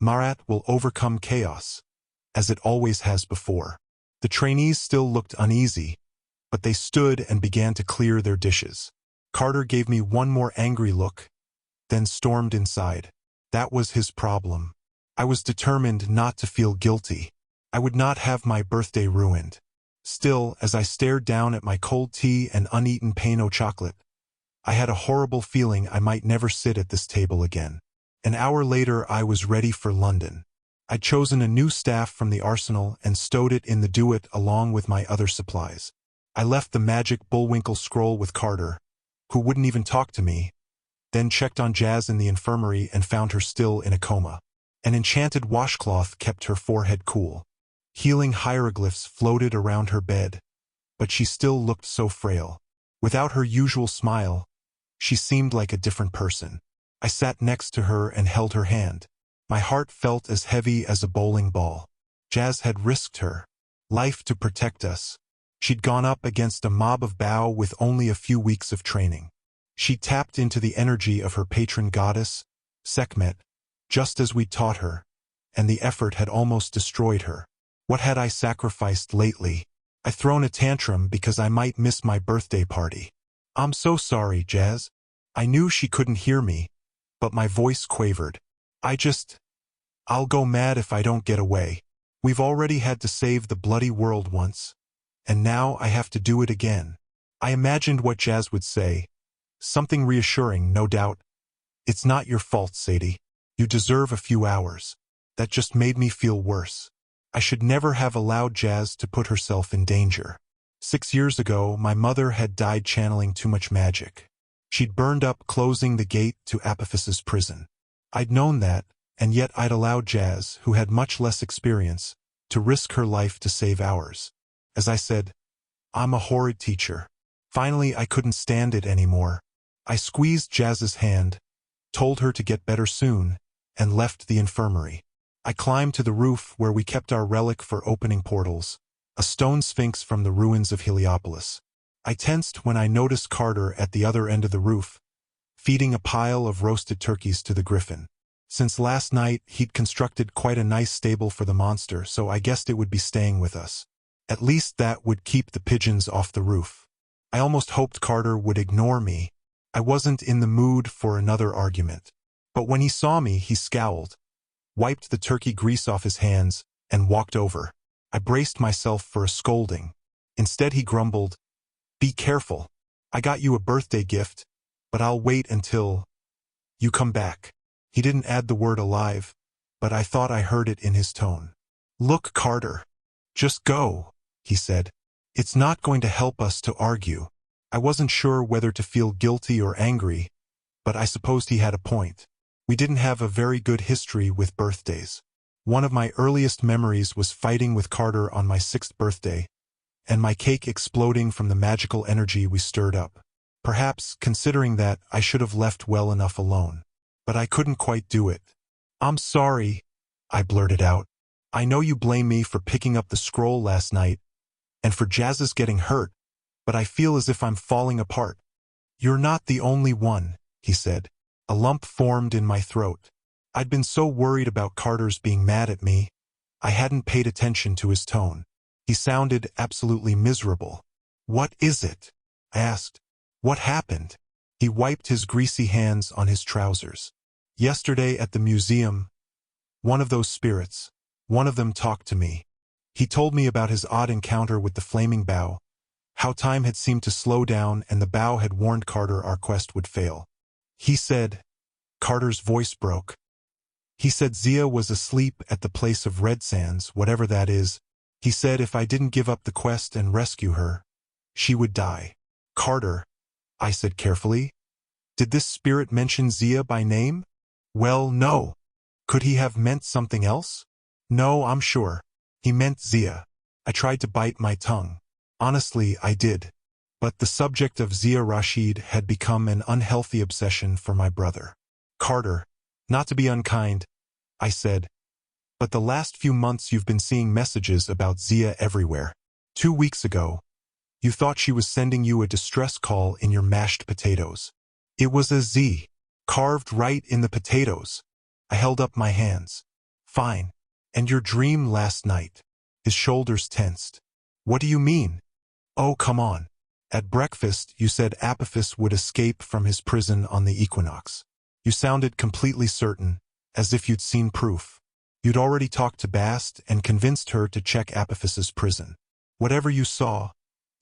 Marat will overcome chaos, as it always has before. The trainees still looked uneasy, but they stood and began to clear their dishes. Carter gave me one more angry look, then stormed inside. That was his problem. I was determined not to feel guilty. I would not have my birthday ruined. Still, as I stared down at my cold tea and uneaten Pano chocolate, I had a horrible feeling I might never sit at this table again. An hour later, I was ready for London. I'd chosen a new staff from the arsenal and stowed it in the duet along with my other supplies. I left the magic Bullwinkle scroll with Carter, who wouldn't even talk to me, then checked on Jazz in the infirmary and found her still in a coma. An enchanted washcloth kept her forehead cool. Healing hieroglyphs floated around her bed, but she still looked so frail. Without her usual smile, she seemed like a different person. I sat next to her and held her hand. My heart felt as heavy as a bowling ball. Jazz had risked her life to protect us. She'd gone up against a mob of Bao with only a few weeks of training. She tapped into the energy of her patron goddess, Sekhmet, just as we taught her, and the effort had almost destroyed her. What had I sacrificed lately? I'd thrown a tantrum because I might miss my birthday party. I'm so sorry, Jazz. I knew she couldn't hear me, but my voice quavered. I'll go mad if I don't get away. We've already had to save the bloody world once, and now I have to do it again. I imagined what Jazz would say. Something reassuring, no doubt. It's not your fault, Sadie. You deserve a few hours. That just made me feel worse. I should never have allowed Jazz to put herself in danger. 6 years ago, my mother had died channeling too much magic. She'd burned up closing the gate to Apophis's prison. I'd known that, and yet I'd allowed Jazz, who had much less experience, to risk her life to save ours. As I said, I'm a horrid teacher. Finally, I couldn't stand it anymore. I squeezed Jazz's hand, told her to get better soon, and left the infirmary. I climbed to the roof where we kept our relic for opening portals, a stone sphinx from the ruins of Heliopolis. I tensed when I noticed Carter at the other end of the roof, feeding a pile of roasted turkeys to the griffin. Since last night, he'd constructed quite a nice stable for the monster, so I guessed it would be staying with us. At least that would keep the pigeons off the roof. I almost hoped Carter would ignore me. I wasn't in the mood for another argument. But when he saw me, he scowled, wiped the turkey grease off his hands, and walked over. I braced myself for a scolding. Instead, he grumbled, "Be careful. I got you a birthday gift, but I'll wait until you come back." He didn't add the word alive, but I thought I heard it in his tone. "Look, Carter. Just go," he said. "It's not going to help us to argue." I wasn't sure whether to feel guilty or angry, but I supposed he had a point. We didn't have a very good history with birthdays. One of my earliest memories was fighting with Carter on my 6th birthday, and my cake exploding from the magical energy we stirred up. Perhaps, considering that, I should have left well enough alone. But I couldn't quite do it. "I'm sorry," I blurted out. "I know you blame me for picking up the scroll last night, and for Jazz's getting hurt, but I feel as if I'm falling apart." "You're not the only one," he said. A lump formed in my throat. I'd been so worried about Carter's being mad at me, I hadn't paid attention to his tone. He sounded absolutely miserable. "What is it?" I asked. "What happened?" He wiped his greasy hands on his trousers. "Yesterday at the museum, one of those spirits, one of them talked to me. He told me about his odd encounter with the flaming bow, how time had seemed to slow down and the bow had warned Carter our quest would fail. He said," Carter's voice broke, "he said Zia was asleep at the place of Red Sands, whatever that is. He said if I didn't give up the quest and rescue her, she would die." "Carter," I said carefully. "Did this spirit mention Zia by name?" "Well, no." "Could he have meant something else?" "No, I'm sure. He meant Zia." I tried to bite my tongue. Honestly, I did. But the subject of Zia Rashid had become an unhealthy obsession for my brother. "Carter, not to be unkind," I said, "but the last few months you've been seeing messages about Zia everywhere. 2 weeks ago, you thought she was sending you a distress call in your mashed potatoes. It was a Z, carved right in the potatoes." I held up my hands. "Fine. And your dream last night?" His shoulders tensed. "What do you mean?" "Oh, come on. At breakfast, you said Apophis would escape from his prison on the equinox. You sounded completely certain, as if you'd seen proof. You'd already talked to Bast and convinced her to check Apophis's prison. Whatever you saw,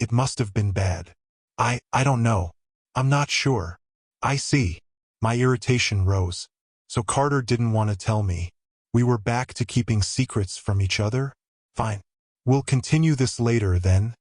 it must have been bad." I don't know. I'm not sure." "I see." My irritation rose. So Carter didn't want to tell me. We were back to keeping secrets from each other? Fine. "We'll continue this later then,"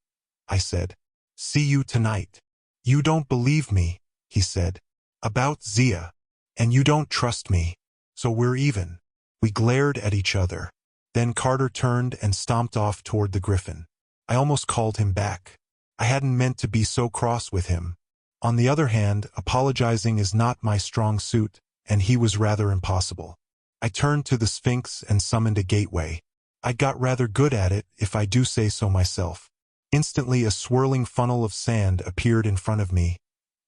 I said. "See you tonight." "You don't believe me," he said. "About Zia. And you don't trust me. So we're even." We glared at each other. Then Carter turned and stomped off toward the Griffin. I almost called him back. I hadn't meant to be so cross with him. On the other hand, apologizing is not my strong suit, and he was rather impossible. I turned to the Sphinx and summoned a gateway. I got rather good at it, if I do say so myself. Instantly a swirling funnel of sand appeared in front of me,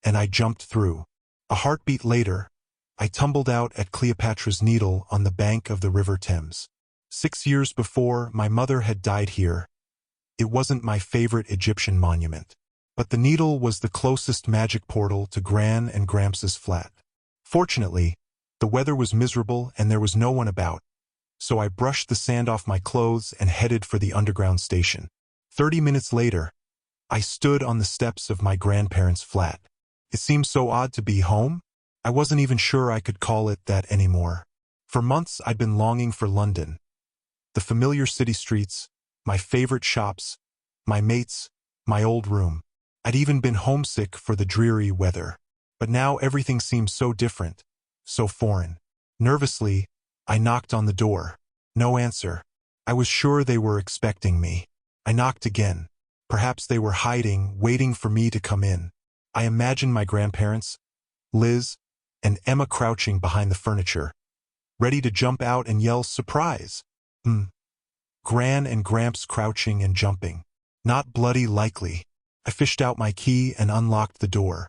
and I jumped through. A heartbeat later, I tumbled out at Cleopatra's Needle on the bank of the River Thames. 6 years before, my mother had died here. It wasn't my favorite Egyptian monument, but the Needle was the closest magic portal to Gran and Gramps' flat. Fortunately, the weather was miserable and there was no one about, so I brushed the sand off my clothes and headed for the underground station. 30 minutes later, I stood on the steps of my grandparents' flat. It seemed so odd to be home. I wasn't even sure I could call it that anymore. For months I'd been longing for London. The familiar city streets, my favorite shops, my mates, my old room. I'd even been homesick for the dreary weather. But now everything seemed so different, so foreign. Nervously, I knocked on the door. No answer. I was sure they were expecting me. I knocked again. Perhaps they were hiding, waiting for me to come in. I imagined my grandparents, Liz, and Emma crouching behind the furniture, ready to jump out and yell, "Surprise!" Gran and Gramps crouching and jumping. Not bloody likely. I fished out my key and unlocked the door.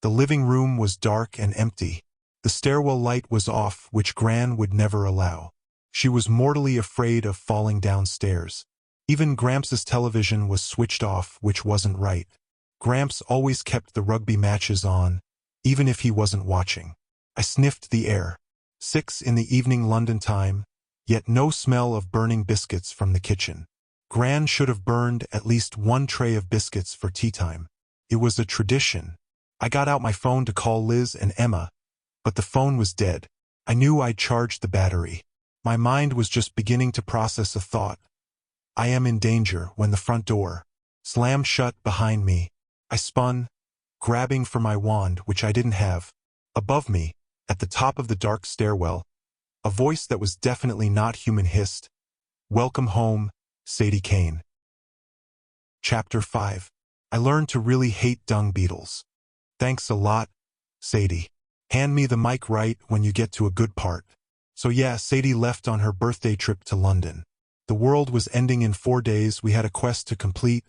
The living room was dark and empty. The stairwell light was off, which Gran would never allow. She was mortally afraid of falling downstairs. Even Gramps' television was switched off, which wasn't right. Gramps always kept the rugby matches on, even if he wasn't watching. I sniffed the air. 6 in the evening London time, yet no smell of burning biscuits from the kitchen. Gran should have burned at least 1 tray of biscuits for tea time. It was a tradition. I got out my phone to call Liz and Emma, but the phone was dead. I knew I'd charged the battery. My mind was just beginning to process a thought. I am in danger when the front door slammed shut behind me. I spun, grabbing for my wand, which I didn't have. Above me, at the top of the dark stairwell, a voice that was definitely not human hissed, "Welcome home, Sadie Kane." Chapter 5. I learned to really hate dung beetles. Thanks a lot, Sadie. Hand me the mic right when you get to a good part. So yeah, Sadie left on her birthday trip to London. The world was ending in 4 days, we had a quest to complete,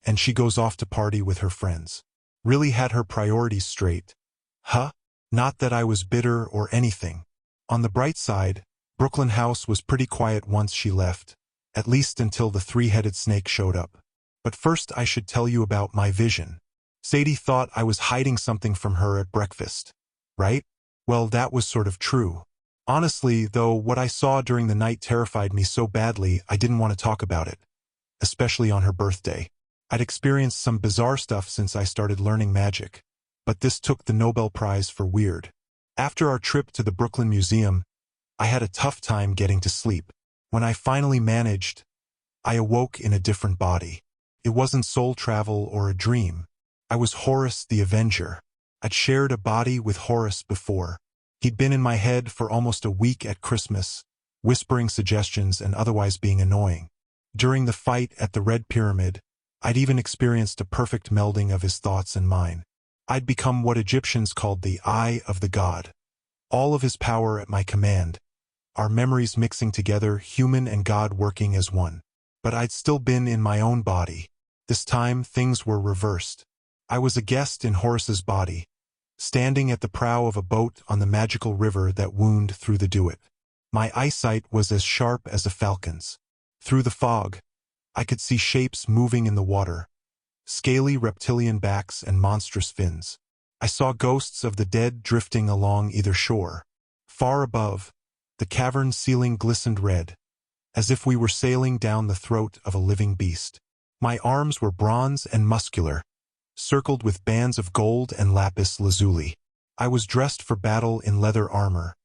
and she goes off to party with her friends. Really had her priorities straight. Huh? Not that I was bitter or anything. On the bright side, Brooklyn House was pretty quiet once she left, at least until the three-headed snake showed up. But first I should tell you about my vision. Sadie thought I was hiding something from her at breakfast. Right? Well, that was sort of true. Honestly, though, what I saw during the night terrified me so badly I didn't want to talk about it. Especially on her birthday. I'd experienced some bizarre stuff since I started learning magic. But this took the Nobel Prize for weird. After our trip to the Brooklyn Museum, I had a tough time getting to sleep. When I finally managed, I awoke in a different body. It wasn't soul travel or a dream. I was Horus the Avenger. I'd shared a body with Horus before. He'd been in my head for almost a week at Christmas, whispering suggestions and otherwise being annoying. During the fight at the Red Pyramid, I'd even experienced a perfect melding of his thoughts and mine. I'd become what Egyptians called the Eye of the God. All of his power at my command, our memories mixing together, human and God working as one. But I'd still been in my own body. This time, things were reversed. I was a guest in Horus's body, standing at the prow of a boat on the magical river that wound through the Duet. My eyesight was as sharp as a falcon's. Through the fog, I could see shapes moving in the water, scaly reptilian backs and monstrous fins. I saw ghosts of the dead drifting along either shore. Far above, the cavern's ceiling glistened red, as if we were sailing down the throat of a living beast. My arms were bronze and muscular, circled with bands of gold and lapis lazuli. I was dressed for battle in leather armor,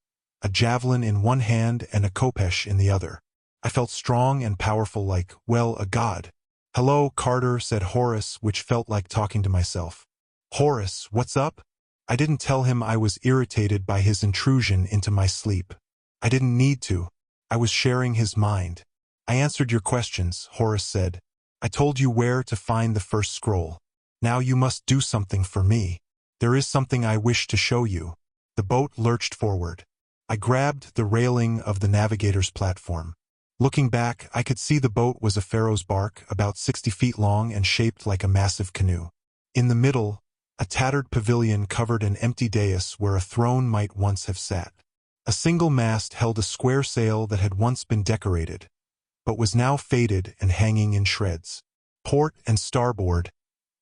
a javelin in one hand and a khopesh in the other. I felt strong and powerful like, well, a god. "Hello, Carter," said Horus, which felt like talking to myself. "Horus, what's up?" I didn't tell him I was irritated by his intrusion into my sleep. I didn't need to. I was sharing his mind. "I answered your questions," Horus said. "I told you where to find the first scroll. Now you must do something for me. There is something I wish to show you." The boat lurched forward. I grabbed the railing of the navigator's platform. Looking back, I could see the boat was a pharaoh's bark, about 60 feet long and shaped like a massive canoe. In the middle, a tattered pavilion covered an empty dais where a throne might once have sat. A single mast held a square sail that had once been decorated, but was now faded and hanging in shreds. Port and starboard,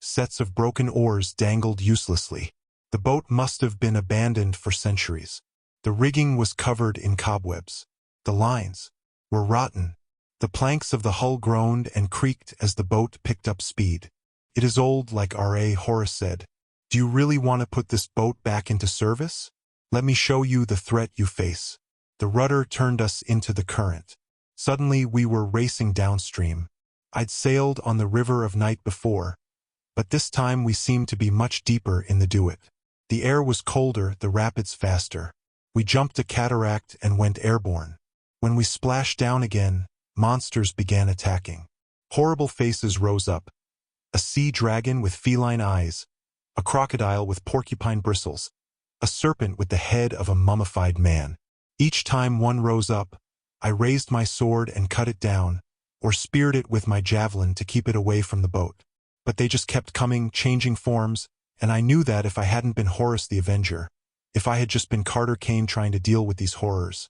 sets of broken oars dangled uselessly. The boat must have been abandoned for centuries. The rigging was covered in cobwebs. The lines were rotten. The planks of the hull groaned and creaked as the boat picked up speed. "It is old, like R.A. Horus said. Do you really want to put this boat back into service? Let me show you the threat you face." The rudder turned us into the current. Suddenly we were racing downstream. I'd sailed on the river of night before, but this time we seemed to be much deeper in the Duet. The air was colder, the rapids faster. We jumped a cataract and went airborne. When we splashed down again, monsters began attacking. Horrible faces rose up. A sea dragon with feline eyes, a crocodile with porcupine bristles, a serpent with the head of a mummified man. Each time one rose up, I raised my sword and cut it down, or speared it with my javelin to keep it away from the boat. But they just kept coming, changing forms, and I knew that if I hadn't been Horus the Avenger, if I had just been Carter Kane trying to deal with these horrors,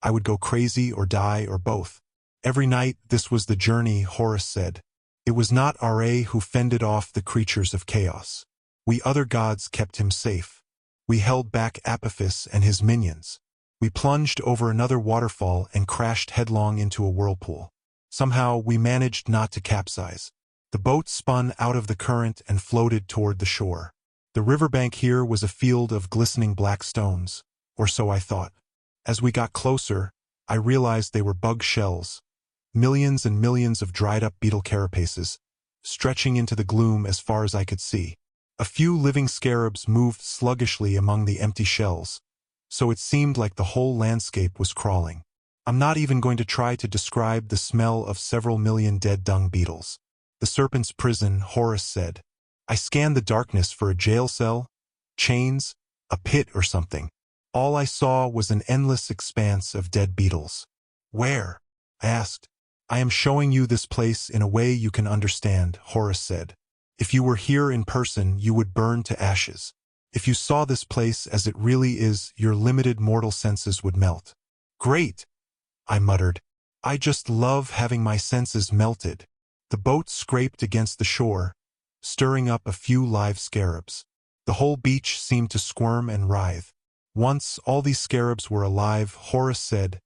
I would go crazy or die or both. Every night, this was the journey, Horus said. It was not Ra who fended off the creatures of chaos. We other gods kept him safe. We held back Apophis and his minions. We plunged over another waterfall and crashed headlong into a whirlpool. Somehow, we managed not to capsize. The boat spun out of the current and floated toward the shore. The riverbank here was a field of glistening black stones, or so I thought. As we got closer, I realized they were bug shells, millions and millions of dried-up beetle carapaces, stretching into the gloom as far as I could see. A few living scarabs moved sluggishly among the empty shells, so it seemed like the whole landscape was crawling. I'm not even going to try to describe the smell of several million dead dung beetles. The serpent's prison, Horus said. I scanned the darkness for a jail cell, chains, a pit or something. All I saw was an endless expanse of dead beetles. Where? I asked. I am showing you this place in a way you can understand, Horus said. If you were here in person, you would burn to ashes. If you saw this place as it really is, your limited mortal senses would melt. Great, I muttered. I just love having my senses melted. The boat scraped against the shore, stirring up a few live scarabs. The whole beach seemed to squirm and writhe. Once all these scarabs were alive, Horus said,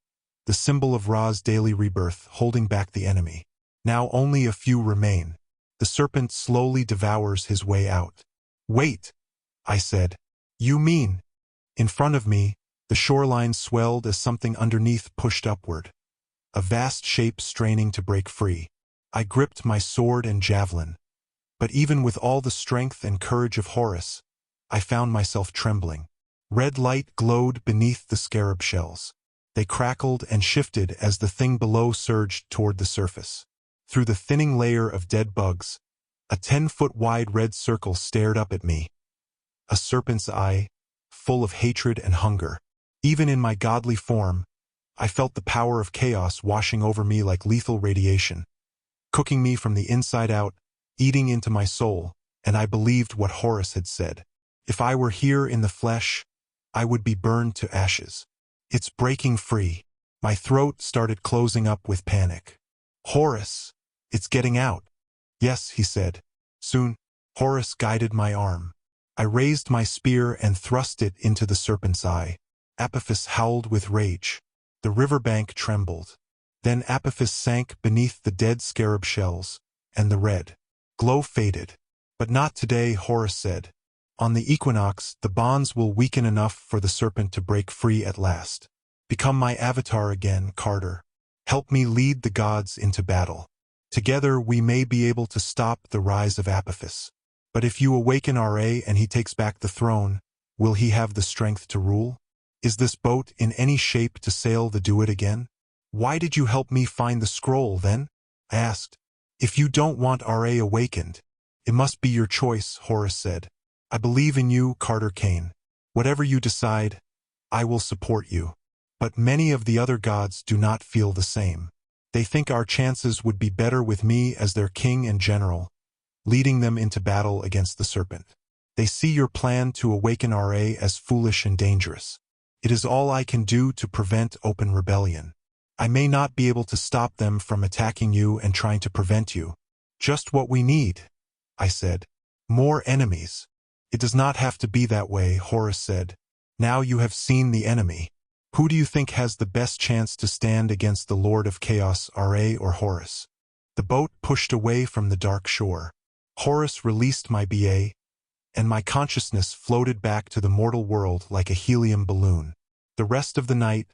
the symbol of Ra's daily rebirth, holding back the enemy. Now only a few remain. The serpent slowly devours his way out. Wait, I said. You mean? In front of me, the shoreline swelled as something underneath pushed upward, a vast shape straining to break free. I gripped my sword and javelin. But even with all the strength and courage of Horus, I found myself trembling. Red light glowed beneath the scarab shells. They crackled and shifted as the thing below surged toward the surface. Through the thinning layer of dead bugs, a 10-foot-wide red circle stared up at me. A serpent's eye, full of hatred and hunger. Even in my godly form, I felt the power of chaos washing over me like lethal radiation, cooking me from the inside out, eating into my soul, and I believed what Horus had said. If I were here in the flesh, I would be burned to ashes. It's breaking free. My throat started closing up with panic. Horus, it's getting out. Yes, he said. Soon, Horus guided my arm. I raised my spear and thrust it into the serpent's eye. Apophis howled with rage. The riverbank trembled. Then Apophis sank beneath the dead scarab shells, and the red glow faded. But not today, Horus said. On the equinox, the bonds will weaken enough for the serpent to break free at last. Become my avatar again, Carter. Help me lead the gods into battle. Together we may be able to stop the rise of Apophis. But if you awaken Ra and he takes back the throne, will he have the strength to rule? Is this boat in any shape to sail the Duat again? Why did you help me find the scroll, then? I asked. If you don't want Ra awakened, it must be your choice, Horus said. I believe in you, Carter Kane. Whatever you decide, I will support you. But many of the other gods do not feel the same. They think our chances would be better with me as their king and general, leading them into battle against the serpent. They see your plan to awaken Ra as foolish and dangerous. It is all I can do to prevent open rebellion. I may not be able to stop them from attacking you and trying to prevent you. Just what we need, I said. More enemies. It does not have to be that way, Horus said. Now you have seen the enemy. Who do you think has the best chance to stand against the Lord of Chaos, Ra or Horus? The boat pushed away from the dark shore. Horus released my BA, and my consciousness floated back to the mortal world like a helium balloon. The rest of the night,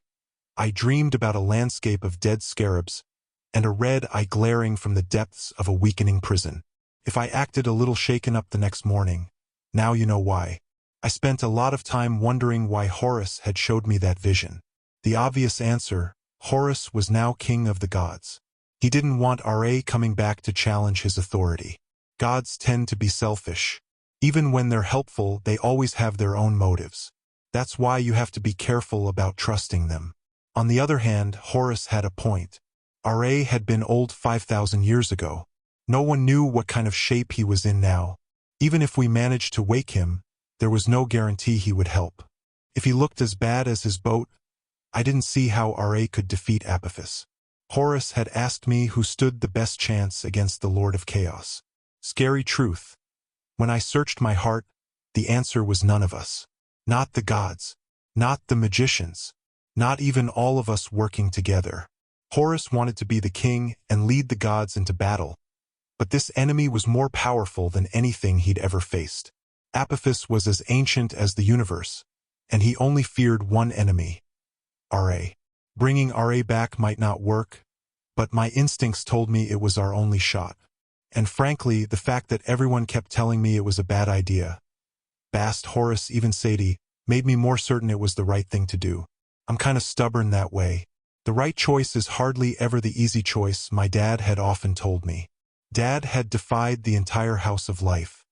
I dreamed about a landscape of dead scarabs and a red eye glaring from the depths of a weakening prison. If I acted a little shaken up the next morning, now you know why. I spent a lot of time wondering why Horus had showed me that vision. The obvious answer, Horus was now king of the gods. He didn't want Ra coming back to challenge his authority. Gods tend to be selfish. Even when they're helpful, they always have their own motives. That's why you have to be careful about trusting them. On the other hand, Horus had a point. Ra had been old 5,000 years ago. No one knew what kind of shape he was in now. Even if we managed to wake him, there was no guarantee he would help. If he looked as bad as his boat, I didn't see how Ra could defeat Apophis. Horus had asked me who stood the best chance against the Lord of Chaos. Scary truth. When I searched my heart, the answer was none of us. Not the gods. Not the magicians. Not even all of us working together. Horus wanted to be the king and lead the gods into battle. But this enemy was more powerful than anything he'd ever faced. Apophis was as ancient as the universe, and he only feared one enemy, Ra. Bringing RA back might not work, but my instincts told me it was our only shot. And frankly, the fact that everyone kept telling me it was a bad idea, Bast, Horace, even Sadie, made me more certain it was the right thing to do. I'm kinda stubborn that way. The right choice is hardly ever the easy choice, my dad had often told me. Dad had defied the entire house of life.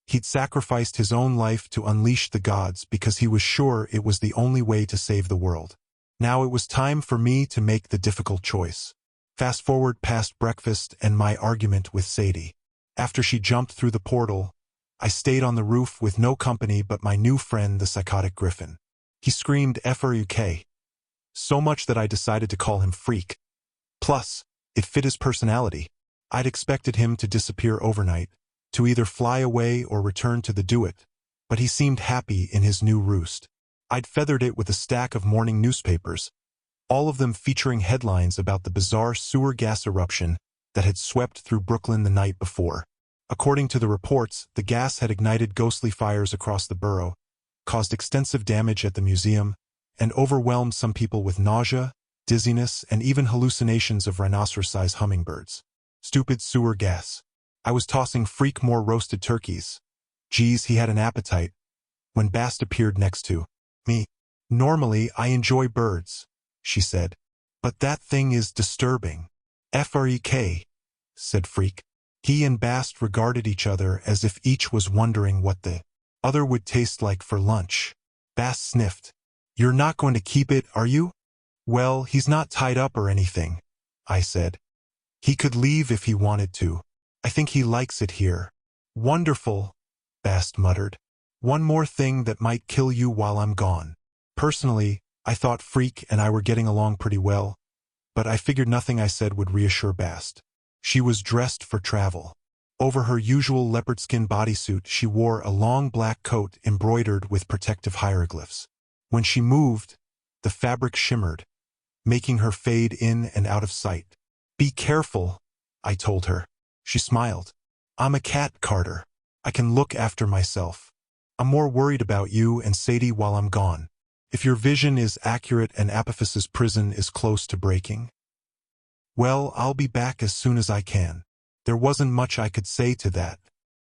He'd sacrificed his own life to unleash the gods because he was sure it was the only way to save the world. Now it was time for me to make the difficult choice. Fast forward past breakfast and my argument with Sadie. After she jumped through the portal, I stayed on the roof with no company but my new friend, the psychotic griffin. He screamed "F-R-U-K," so much that I decided to call him Freak. Plus, it fit his personality. I'd expected him to disappear overnight, to either fly away or return to the do-it, but he seemed happy in his new roost. I'd feathered it with a stack of morning newspapers, all of them featuring headlines about the bizarre sewer gas eruption that had swept through Brooklyn the night before. According to the reports, the gas had ignited ghostly fires across the borough, caused extensive damage at the museum, and overwhelmed some people with nausea, dizziness, and even hallucinations of rhinoceros-sized hummingbirds. Stupid sewer gas. I was tossing Freak more roasted turkeys. Geez, he had an appetite. When Bast appeared next to me. Normally, I enjoy birds, she said. But that thing is disturbing. "F-R-E-K," said Freak. He and Bast regarded each other as if each was wondering what the other would taste like for lunch. Bast sniffed. "You're not going to keep it, are you?" "Well, he's not tied up or anything," I said. "He could leave if he wanted to. I think he likes it here." "Wonderful," Bast muttered. "One more thing that might kill you while I'm gone." Personally, I thought Freak and I were getting along pretty well, but I figured nothing I said would reassure Bast. She was dressed for travel. Over her usual leopard skin bodysuit, she wore a long black coat embroidered with protective hieroglyphs. When she moved, the fabric shimmered, making her fade in and out of sight. "Be careful," I told her. She smiled. "I'm a cat, Carter. I can look after myself. I'm more worried about you and Sadie while I'm gone. If your vision is accurate and Apophis's prison is close to breaking, well, I'll be back as soon as I can." There wasn't much I could say to that.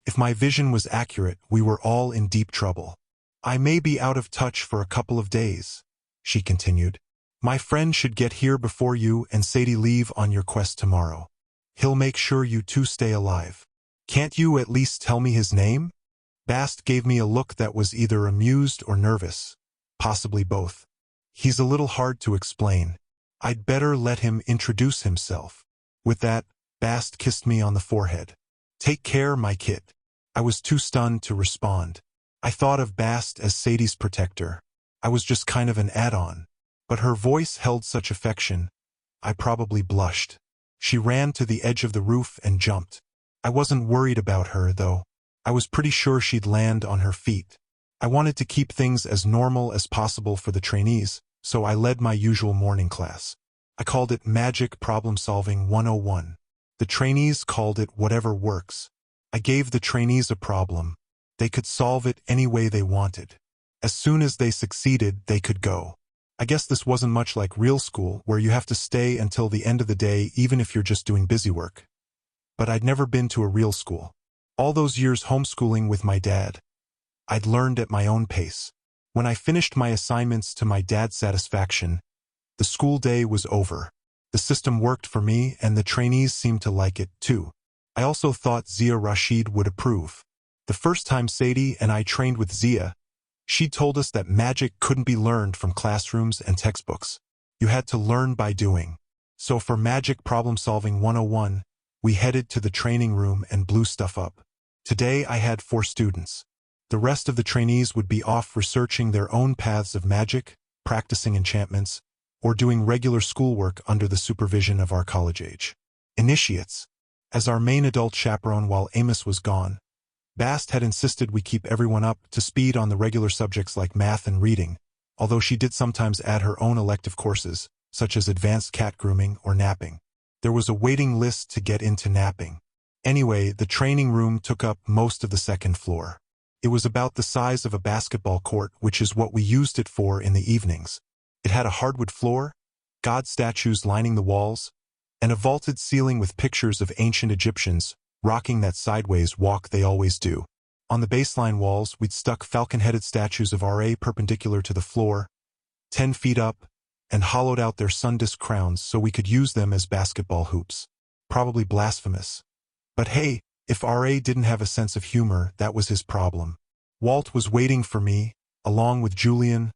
If my vision was accurate, we were all in deep trouble. "I may be out of touch for a couple of days," she continued. "My friend should get here before you and Sadie leave on your quest tomorrow. He'll make sure you two stay alive. Can't you at least tell me his name?" Bast gave me a look that was either amused or nervous, possibly both. "He's a little hard to explain. I'd better let him introduce himself." With that, Bast kissed me on the forehead. "Take care, my kid." I was too stunned to respond. I thought of Bast as Sadie's protector. I was just kind of an add-on. But her voice held such affection, I probably blushed. She ran to the edge of the roof and jumped. I wasn't worried about her, though. I was pretty sure she'd land on her feet. I wanted to keep things as normal as possible for the trainees, so I led my usual morning class. I called it Magic Problem Solving 101. The trainees called it Whatever Works. I gave the trainees a problem. They could solve it any way they wanted. As soon as they succeeded, they could go. I guess this wasn't much like real school, where you have to stay until the end of the day even if you're just doing busy work. But I'd never been to a real school. All those years homeschooling with my dad, I'd learned at my own pace. When I finished my assignments to my dad's satisfaction, the school day was over. The system worked for me, and the trainees seemed to like it, too. I also thought Zia Rashid would approve. The first time Sadie and I trained with Zia, she told us that magic couldn't be learned from classrooms and textbooks. You had to learn by doing. So for Magic Problem Solving 101, we headed to the training room and blew stuff up. Today I had 4 students. The rest of the trainees would be off researching their own paths of magic, practicing enchantments, or doing regular schoolwork under the supervision of our college-age initiates. As our main adult chaperone while Amos was gone, Bast had insisted we keep everyone up to speed on the regular subjects like math and reading, although she did sometimes add her own elective courses, such as advanced cat grooming or napping. There was a waiting list to get into napping. Anyway, the training room took up most of the second floor. It was about the size of a basketball court, which is what we used it for in the evenings. It had a hardwood floor, god statues lining the walls, and a vaulted ceiling with pictures of ancient Egyptians rocking that sideways walk they always do. On the baseline walls, we'd stuck falcon-headed statues of Ra perpendicular to the floor, 10 feet up, and hollowed out their sun-disk crowns so we could use them as basketball hoops. Probably blasphemous. But hey, if Ra didn't have a sense of humor, that was his problem. Walt was waiting for me, along with Julian,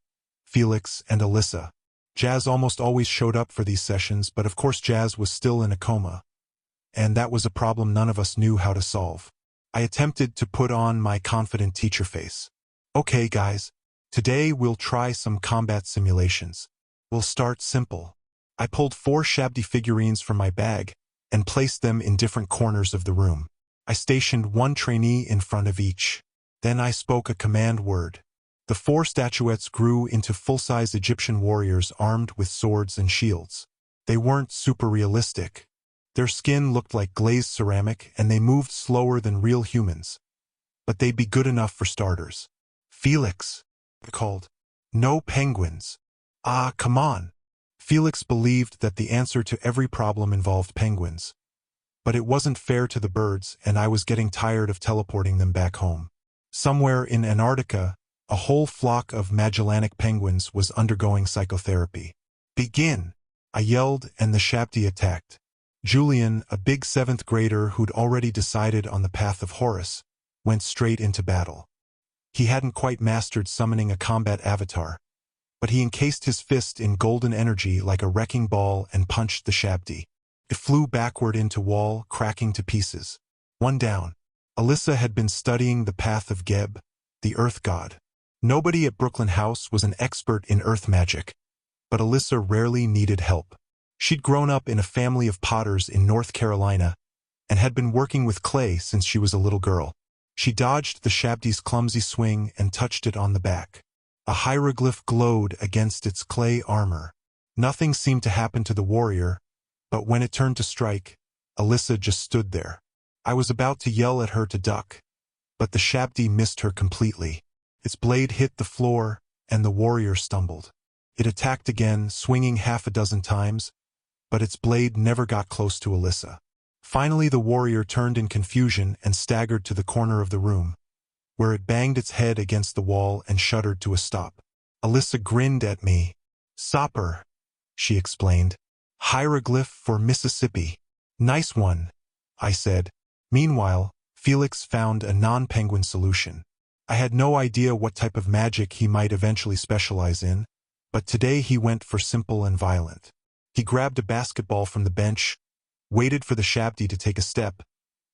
Felix, and Alyssa. Jazz almost always showed up for these sessions, but of course Jazz was still in a coma. And that was a problem none of us knew how to solve. I attempted to put on my confident teacher face. Okay, guys, today we'll try some combat simulations. We'll start simple. I pulled 4 Shabdi figurines from my bag and placed them in different corners of the room. I stationed 1 trainee in front of each. Then I spoke a command word. The 4 statuettes grew into full-size Egyptian warriors armed with swords and shields. They weren't super realistic. Their skin looked like glazed ceramic, and they moved slower than real humans. But they'd be good enough for starters. Felix, I called. No penguins. Ah, come on. Felix believed that the answer to every problem involved penguins. But it wasn't fair to the birds, and I was getting tired of teleporting them back home. Somewhere in Antarctica, a whole flock of Magellanic penguins was undergoing psychotherapy. Begin! I yelled, and the Shabdi attacked. Julian, a big 7th grader who'd already decided on the path of Horus, went straight into battle. He hadn't quite mastered summoning a combat avatar, but he encased his fist in golden energy like a wrecking ball and punched the Shabdi. It flew backward into wall, cracking to pieces. 1 down. Alyssa had been studying the path of Geb, the earth god. Nobody at Brooklyn House was an expert in earth magic, but Alyssa rarely needed help. She'd grown up in a family of potters in North Carolina and had been working with clay since she was a little girl. She dodged the Shabdi's clumsy swing and touched it on the back. A hieroglyph glowed against its clay armor. Nothing seemed to happen to the warrior, but when it turned to strike, Alyssa just stood there. I was about to yell at her to duck, but the Shabdi missed her completely. Its blade hit the floor, and the warrior stumbled. It attacked again, swinging 6 times, but its blade never got close to Alyssa. Finally, the warrior turned in confusion and staggered to the corner of the room, where it banged its head against the wall and shuddered to a stop. Alyssa grinned at me. "Sopper," she explained. "Hieroglyph for Mississippi." "Nice one," I said. Meanwhile, Felix found a non-penguin solution. I had no idea what type of magic he might eventually specialize in, but today he went for simple and violent. He grabbed a basketball from the bench, waited for the Shabdi to take a step,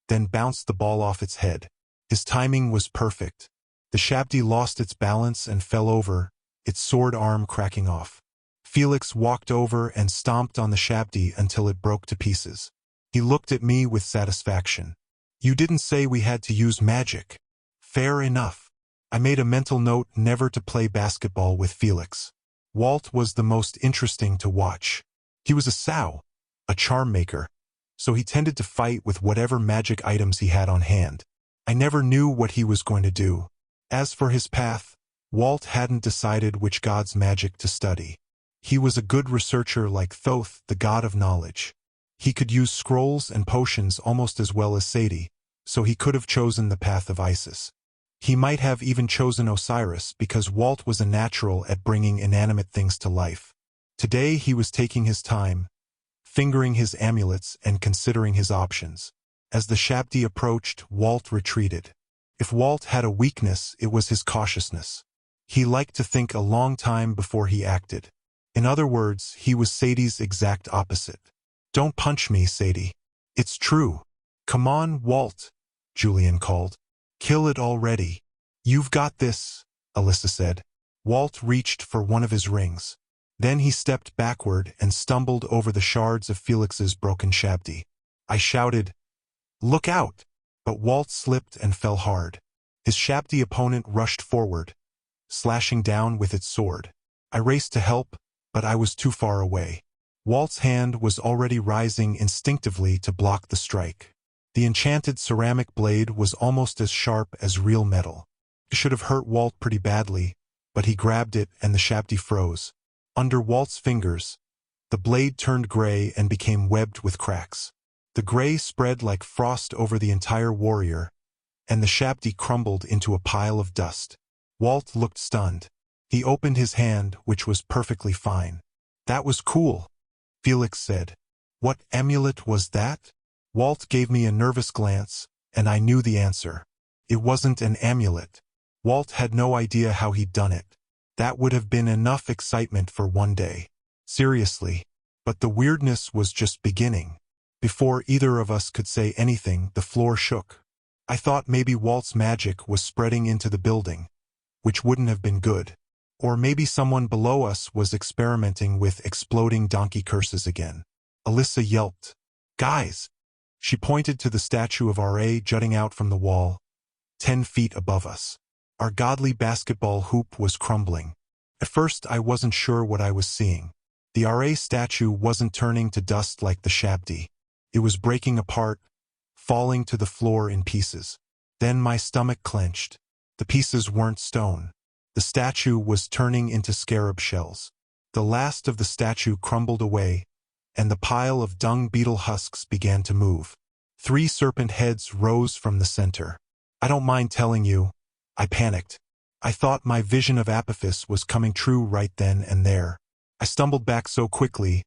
then bounced the ball off its head. His timing was perfect. The Shabdi lost its balance and fell over, its sword arm cracking off. Felix walked over and stomped on the Shabdi until it broke to pieces. He looked at me with satisfaction. "You didn't say we had to use magic." "Fair enough." I made a mental note never to play basketball with Felix. Walt was the most interesting to watch. He was a sow, a charm maker, so he tended to fight with whatever magic items he had on hand. I never knew what he was going to do. As for his path, Walt hadn't decided which god's magic to study. He was a good researcher like Thoth, the god of knowledge. He could use scrolls and potions almost as well as Sadie, so he could have chosen the path of Isis. He might have even chosen Osiris because Walt was a natural at bringing inanimate things to life. Today he was taking his time, fingering his amulets and considering his options. As the Shabdi approached, Walt retreated. If Walt had a weakness, it was his cautiousness. He liked to think a long time before he acted. In other words, he was Sadie's exact opposite. "Don't punch me, Sadie. It's true." "Come on, Walt," Julian called. "Kill it already." "You've got this," Alyssa said. Walt reached for one of his rings. Then he stepped backward and stumbled over the shards of Felix's broken Shabdi. I shouted, "Look out!" But Walt slipped and fell hard. His Shabdi opponent rushed forward, slashing down with its sword. I raced to help, but I was too far away. Walt's hand was already rising instinctively to block the strike. The enchanted ceramic blade was almost as sharp as real metal. It should have hurt Walt pretty badly, but he grabbed it and the Shabdi froze. Under Walt's fingers, The blade turned gray and became webbed with cracks. The gray spread like frost over the entire warrior, and the shabdi crumbled into a pile of dust. Walt looked stunned. He opened his hand, which was perfectly fine. "That was cool," Felix said. "What amulet was that?" Walt gave me a nervous glance, and I knew the answer. It wasn't an amulet. Walt had no idea how he'd done it. That would have been enough excitement for one day. Seriously. But the weirdness was just beginning. Before either of us could say anything, the floor shook. I thought maybe Walt's magic was spreading into the building, which wouldn't have been good. Or maybe someone below us was experimenting with exploding donkey curses again. Alyssa yelped. "Guys!" She pointed to the statue of R.A. jutting out from the wall, 10 feet above us. Our godly basketball hoop was crumbling. At first I wasn't sure what I was seeing. The R.A. statue wasn't turning to dust like the shabdi. It was breaking apart, falling to the floor in pieces. Then my stomach clenched. The pieces weren't stone. The statue was turning into scarab shells. The last of the statue crumbled away, and the pile of dung beetle husks began to move. 3 serpent heads rose from the center. I don't mind telling you, I panicked. I thought my vision of Apophis was coming true right then and there. I stumbled back so quickly,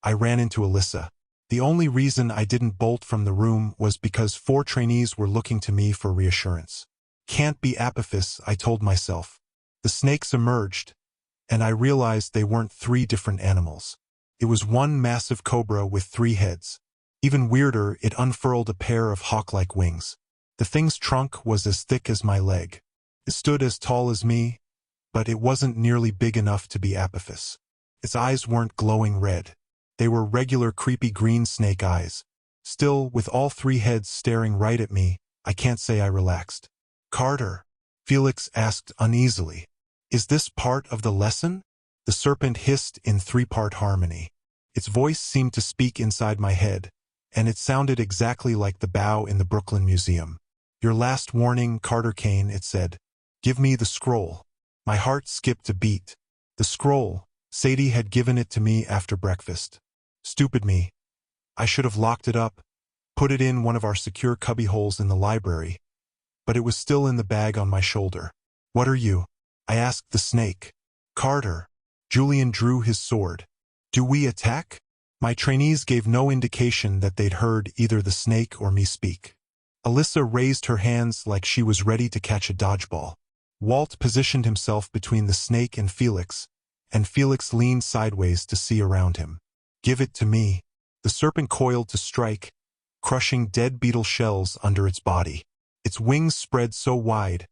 I ran into Alyssa. The only reason I didn't bolt from the room was because 4 trainees were looking to me for reassurance. Can't be Apophis, I told myself. The snakes emerged, and I realized they weren't 3 different animals. It was one massive cobra with 3 heads. Even weirder, it unfurled a pair of hawk-like wings. The thing's trunk was as thick as my leg. It stood as tall as me, but it wasn't nearly big enough to be Apophis. Its eyes weren't glowing red. They were regular creepy green snake eyes. Still, with all 3 heads staring right at me, I can't say I relaxed. "Carter," Felix asked uneasily, "is this part of the lesson?" The serpent hissed in 3-part harmony. Its voice seemed to speak inside my head, and it sounded exactly like the bow in the Brooklyn Museum. "Your last warning, Carter Kane," it said. "Give me the scroll." My heart skipped a beat. The scroll. Sadie had given it to me after breakfast. Stupid me. I should have locked it up, put it in one of our secure cubbyholes in the library, but it was still in the bag on my shoulder. "What are you?" I asked the snake. "Carter." Julian drew his sword. "Do we attack?" My trainees gave no indication that they'd heard either the snake or me speak. Alyssa raised her hands like she was ready to catch a dodgeball. Walt positioned himself between the snake and Felix leaned sideways to see around him. "Give it to me." The serpent coiled to strike, crushing dead beetle shells under its body. Its wings spread so wide,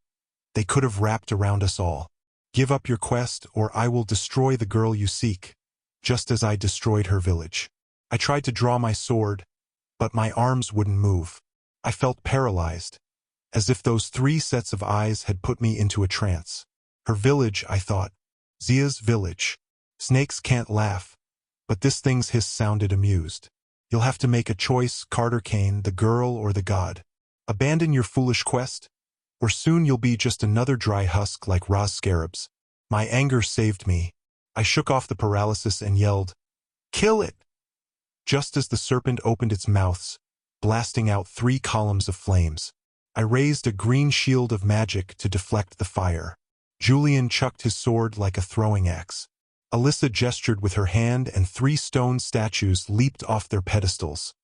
they could have wrapped around us all. "Give up your quest, or I will destroy the girl you seek, just as I destroyed her village." I tried to draw my sword, but my arms wouldn't move. I felt paralyzed, as if those 3 sets of eyes had put me into a trance. Her village, I thought. Zia's village. Snakes can't laugh, but this thing's hiss sounded amused. "You'll have to make a choice, Carter Kane, the girl or the god. Abandon your foolish quest, or soon you'll be just another dry husk like Ra's scarabs." My anger saved me. I shook off the paralysis and yelled, "Kill it!" Just as the serpent opened its mouths, blasting out 3 columns of flames. I raised a green shield of magic to deflect the fire. Julian chucked his sword like a throwing axe. Alyssa gestured with her hand, and 3 stone statues leaped off their pedestals,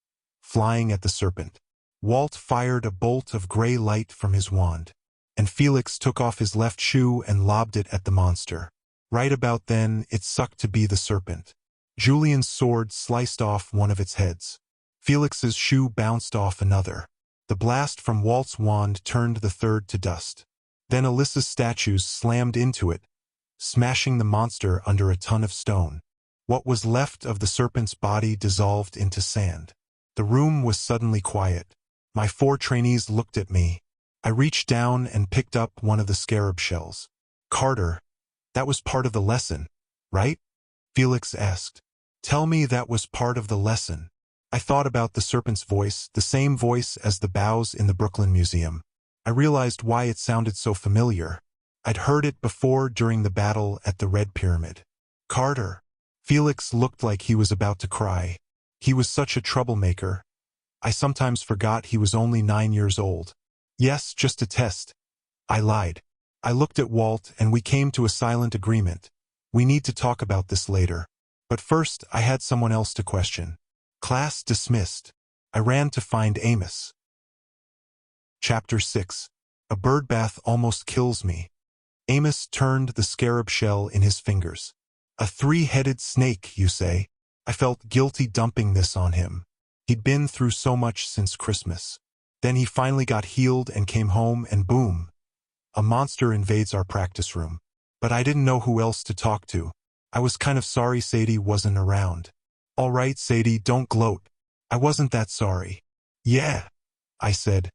flying at the serpent. Walt fired a bolt of gray light from his wand, and Felix took off his left shoe and lobbed it at the monster. Right about then, it sucked to be the serpent. Julian's sword sliced off one of its heads. Felix's shoe bounced off another. The blast from Walt's wand turned the 3rd to dust. Then Alyssa's statues slammed into it, smashing the monster under a ton of stone. What was left of the serpent's body dissolved into sand. The room was suddenly quiet. My 4 trainees looked at me. I reached down and picked up one of the scarab shells. "Carter, that was part of the lesson, right?" Felix asked. "Tell me that was part of the lesson." I thought about the serpent's voice, the same voice as the bows in the Brooklyn Museum. I realized why it sounded so familiar. I'd heard it before during the battle at the Red Pyramid. "Carter, Felix looked like he was about to cry. He was such a troublemaker. I sometimes forgot he was only 9 years old. Yes, just a test. I lied. I looked at Walt and we came to a silent agreement. We need to talk about this later. But first, I had someone else to question. Class dismissed. I ran to find Amos. Chapter 6. A birdbath almost kills me. Amos turned the scarab shell in his fingers. A 3-headed snake, you say? I felt guilty dumping this on him. He'd been through so much since Christmas. Then he finally got healed and came home and boom. A monster invades our practice room. But I didn't know who else to talk to. I was kind of sorry Sadie wasn't around. All right, Sadie, don't gloat. I wasn't that sorry. Yeah, I said,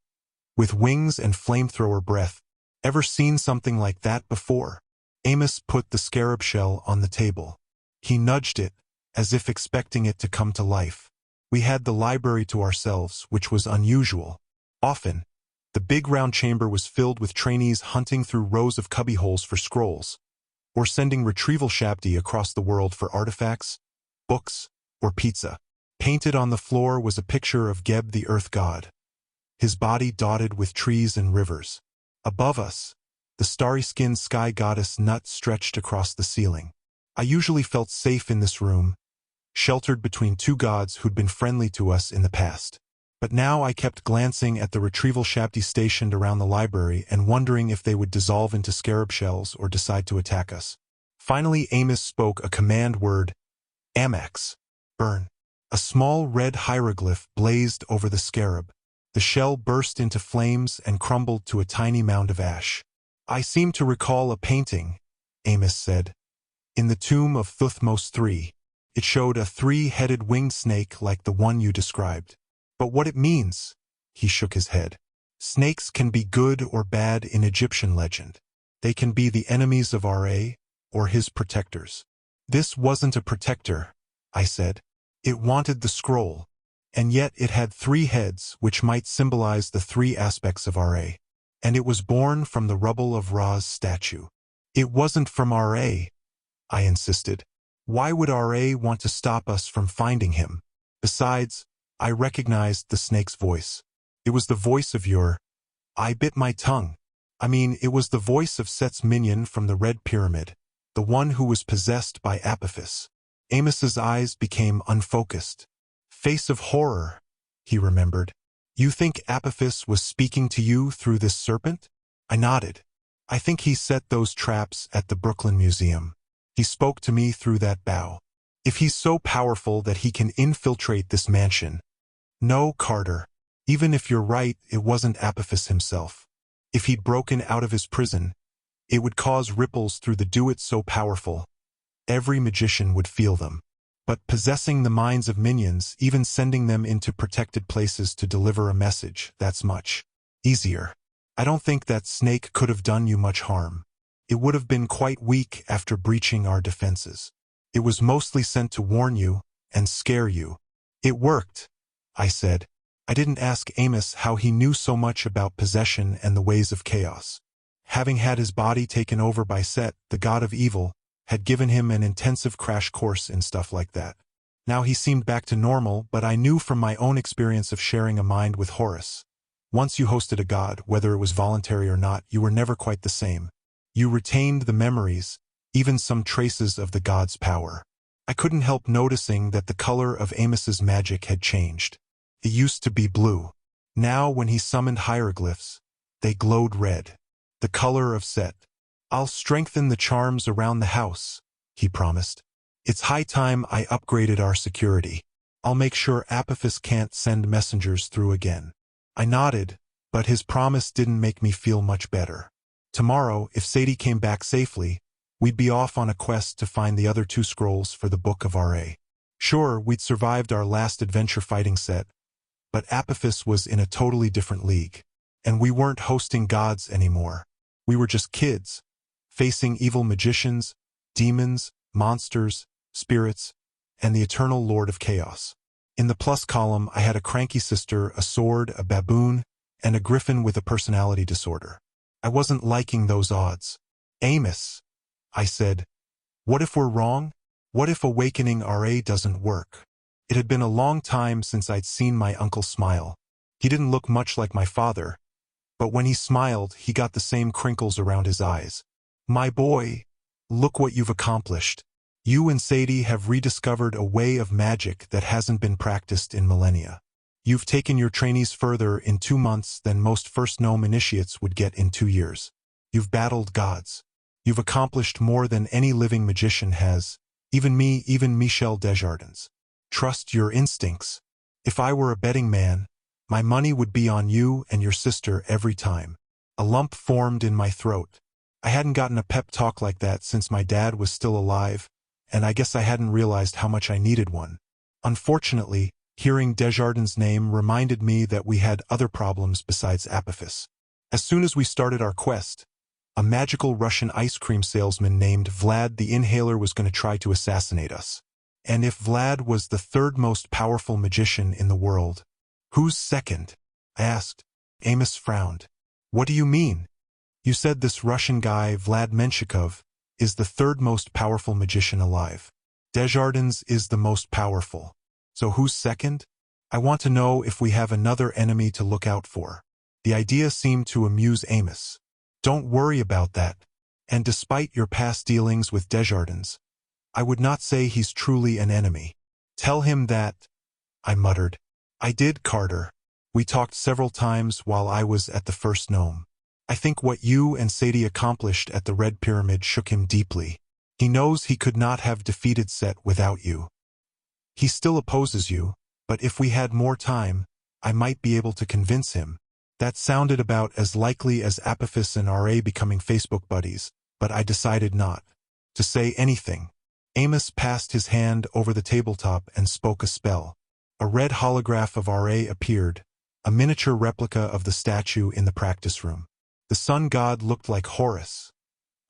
with wings and flamethrower breath. Ever seen something like that before? Amos put the scarab shell on the table. He nudged it, as if expecting it to come to life. We had the library to ourselves, which was unusual. Often, the big round chamber was filled with trainees hunting through rows of cubbyholes for scrolls, or sending retrieval shabdi across the world for artifacts, books, or pizza. Painted on the floor was a picture of Geb the Earth God, his body dotted with trees and rivers. Above us, the starry-skinned sky goddess Nut stretched across the ceiling. I usually felt safe in this room, sheltered between two gods who'd been friendly to us in the past. But now I kept glancing at the retrieval shabdi stationed around the library and wondering if they would dissolve into scarab shells or decide to attack us. Finally, Amos spoke a command word, Amax. Burn. A small red hieroglyph blazed over the scarab. The shell burst into flames and crumbled to a tiny mound of ash. I seem to recall a painting, Amos said. In the tomb of Thutmose III, it showed a 3-headed winged snake like the one you described. But what it means, he shook his head. Snakes can be good or bad in Egyptian legend. They can be the enemies of Ra, or his protectors. This wasn't a protector, I said. It wanted the scroll, and yet it had 3 heads which might symbolize the 3 aspects of Ra. And it was born from the rubble of Ra's statue. It wasn't from Ra, I insisted. Why would Ra want to stop us from finding him? Besides, I recognized the snake's voice. It was the voice of your... I bit my tongue. It was the voice of Set's minion from the Red Pyramid, the one who was possessed by Apophis. Amos's eyes became unfocused. Face of horror, he remembered. You think Apophis was speaking to you through this serpent? I nodded. I think he set those traps at the Brooklyn Museum. He spoke to me through that bow. If he's so powerful that he can infiltrate this mansion... No, Carter. Even if you're right, it wasn't Apophis himself. If he'd broken out of his prison, it would cause ripples through the do-it so powerful. Every magician would feel them. But possessing the minds of minions, even sending them into protected places to deliver a message, that's much easier. I don't think that snake could have done you much harm. It would have been quite weak after breaching our defenses. It was mostly sent to warn you and scare you. It worked, I said. I didn't ask Amos how he knew so much about possession and the ways of chaos. Having had his body taken over by Set, the god of evil, had given him an intensive crash course in stuff like that. Now he seemed back to normal, but I knew from my own experience of sharing a mind with Horus. Once you hosted a god, whether it was voluntary or not, you were never quite the same. You retained the memories, even some traces of the god's power. I couldn't help noticing that the color of Amos's magic had changed. It used to be blue. Now, when he summoned hieroglyphs, they glowed red. The color of Set. I'll strengthen the charms around the house, he promised. It's high time I upgraded our security. I'll make sure Apophis can't send messengers through again. I nodded, but his promise didn't make me feel much better. Tomorrow, if Sadie came back safely, we'd be off on a quest to find the other 2 scrolls for the Book of Ra. Sure, we'd survived our last adventure fighting Set, but Apophis was in a totally different league. And we weren't hosting gods anymore. We were just kids, facing evil magicians, demons, monsters, spirits, and the eternal Lord of Chaos. In the plus column, I had a cranky sister, a sword, a baboon, and a griffin with a personality disorder. I wasn't liking those odds. Amos, I said, what if we're wrong? What if awakening RA doesn't work? It had been a long time since I'd seen my uncle smile. He didn't look much like my father, but when he smiled, he got the same crinkles around his eyes. My boy, look what you've accomplished. You and Sadie have rediscovered a way of magic that hasn't been practiced in millennia. You've taken your trainees further in 2 months than most First Gnome initiates would get in 2 years. You've battled gods. You've accomplished more than any living magician has, even Michel Desjardins. Trust your instincts. If I were a betting man, my money would be on you and your sister every time. A lump formed in my throat. I hadn't gotten a pep talk like that since my dad was still alive, and I guess I hadn't realized how much I needed one. Unfortunately, hearing Desjardins' name reminded me that we had other problems besides Apophis. As soon as we started our quest, a magical Russian ice cream salesman named Vlad the Inhaler was going to try to assassinate us. And if Vlad was the third most powerful magician in the world, who's second? I asked. Amos frowned. What do you mean? You said this Russian guy, Vlad Menshikov, is the third most powerful magician alive. Desjardins is the most powerful. So who's second? I want to know if we have another enemy to look out for. The idea seemed to amuse Amos. Don't worry about that. And despite your past dealings with Desjardins, I would not say he's truly an enemy. Tell him that, I muttered. I did, Carter. We talked several times while I was at the First Gnome. I think what you and Sadie accomplished at the Red Pyramid shook him deeply. He knows he could not have defeated Set without you. He still opposes you, but if we had more time, I might be able to convince him. That sounded about as likely as Apophis and RA becoming Facebook buddies, but I decided not to say anything. Amos passed his hand over the tabletop and spoke a spell. A red holograph of RA appeared, a miniature replica of the statue in the practice room. The sun god looked like Horus,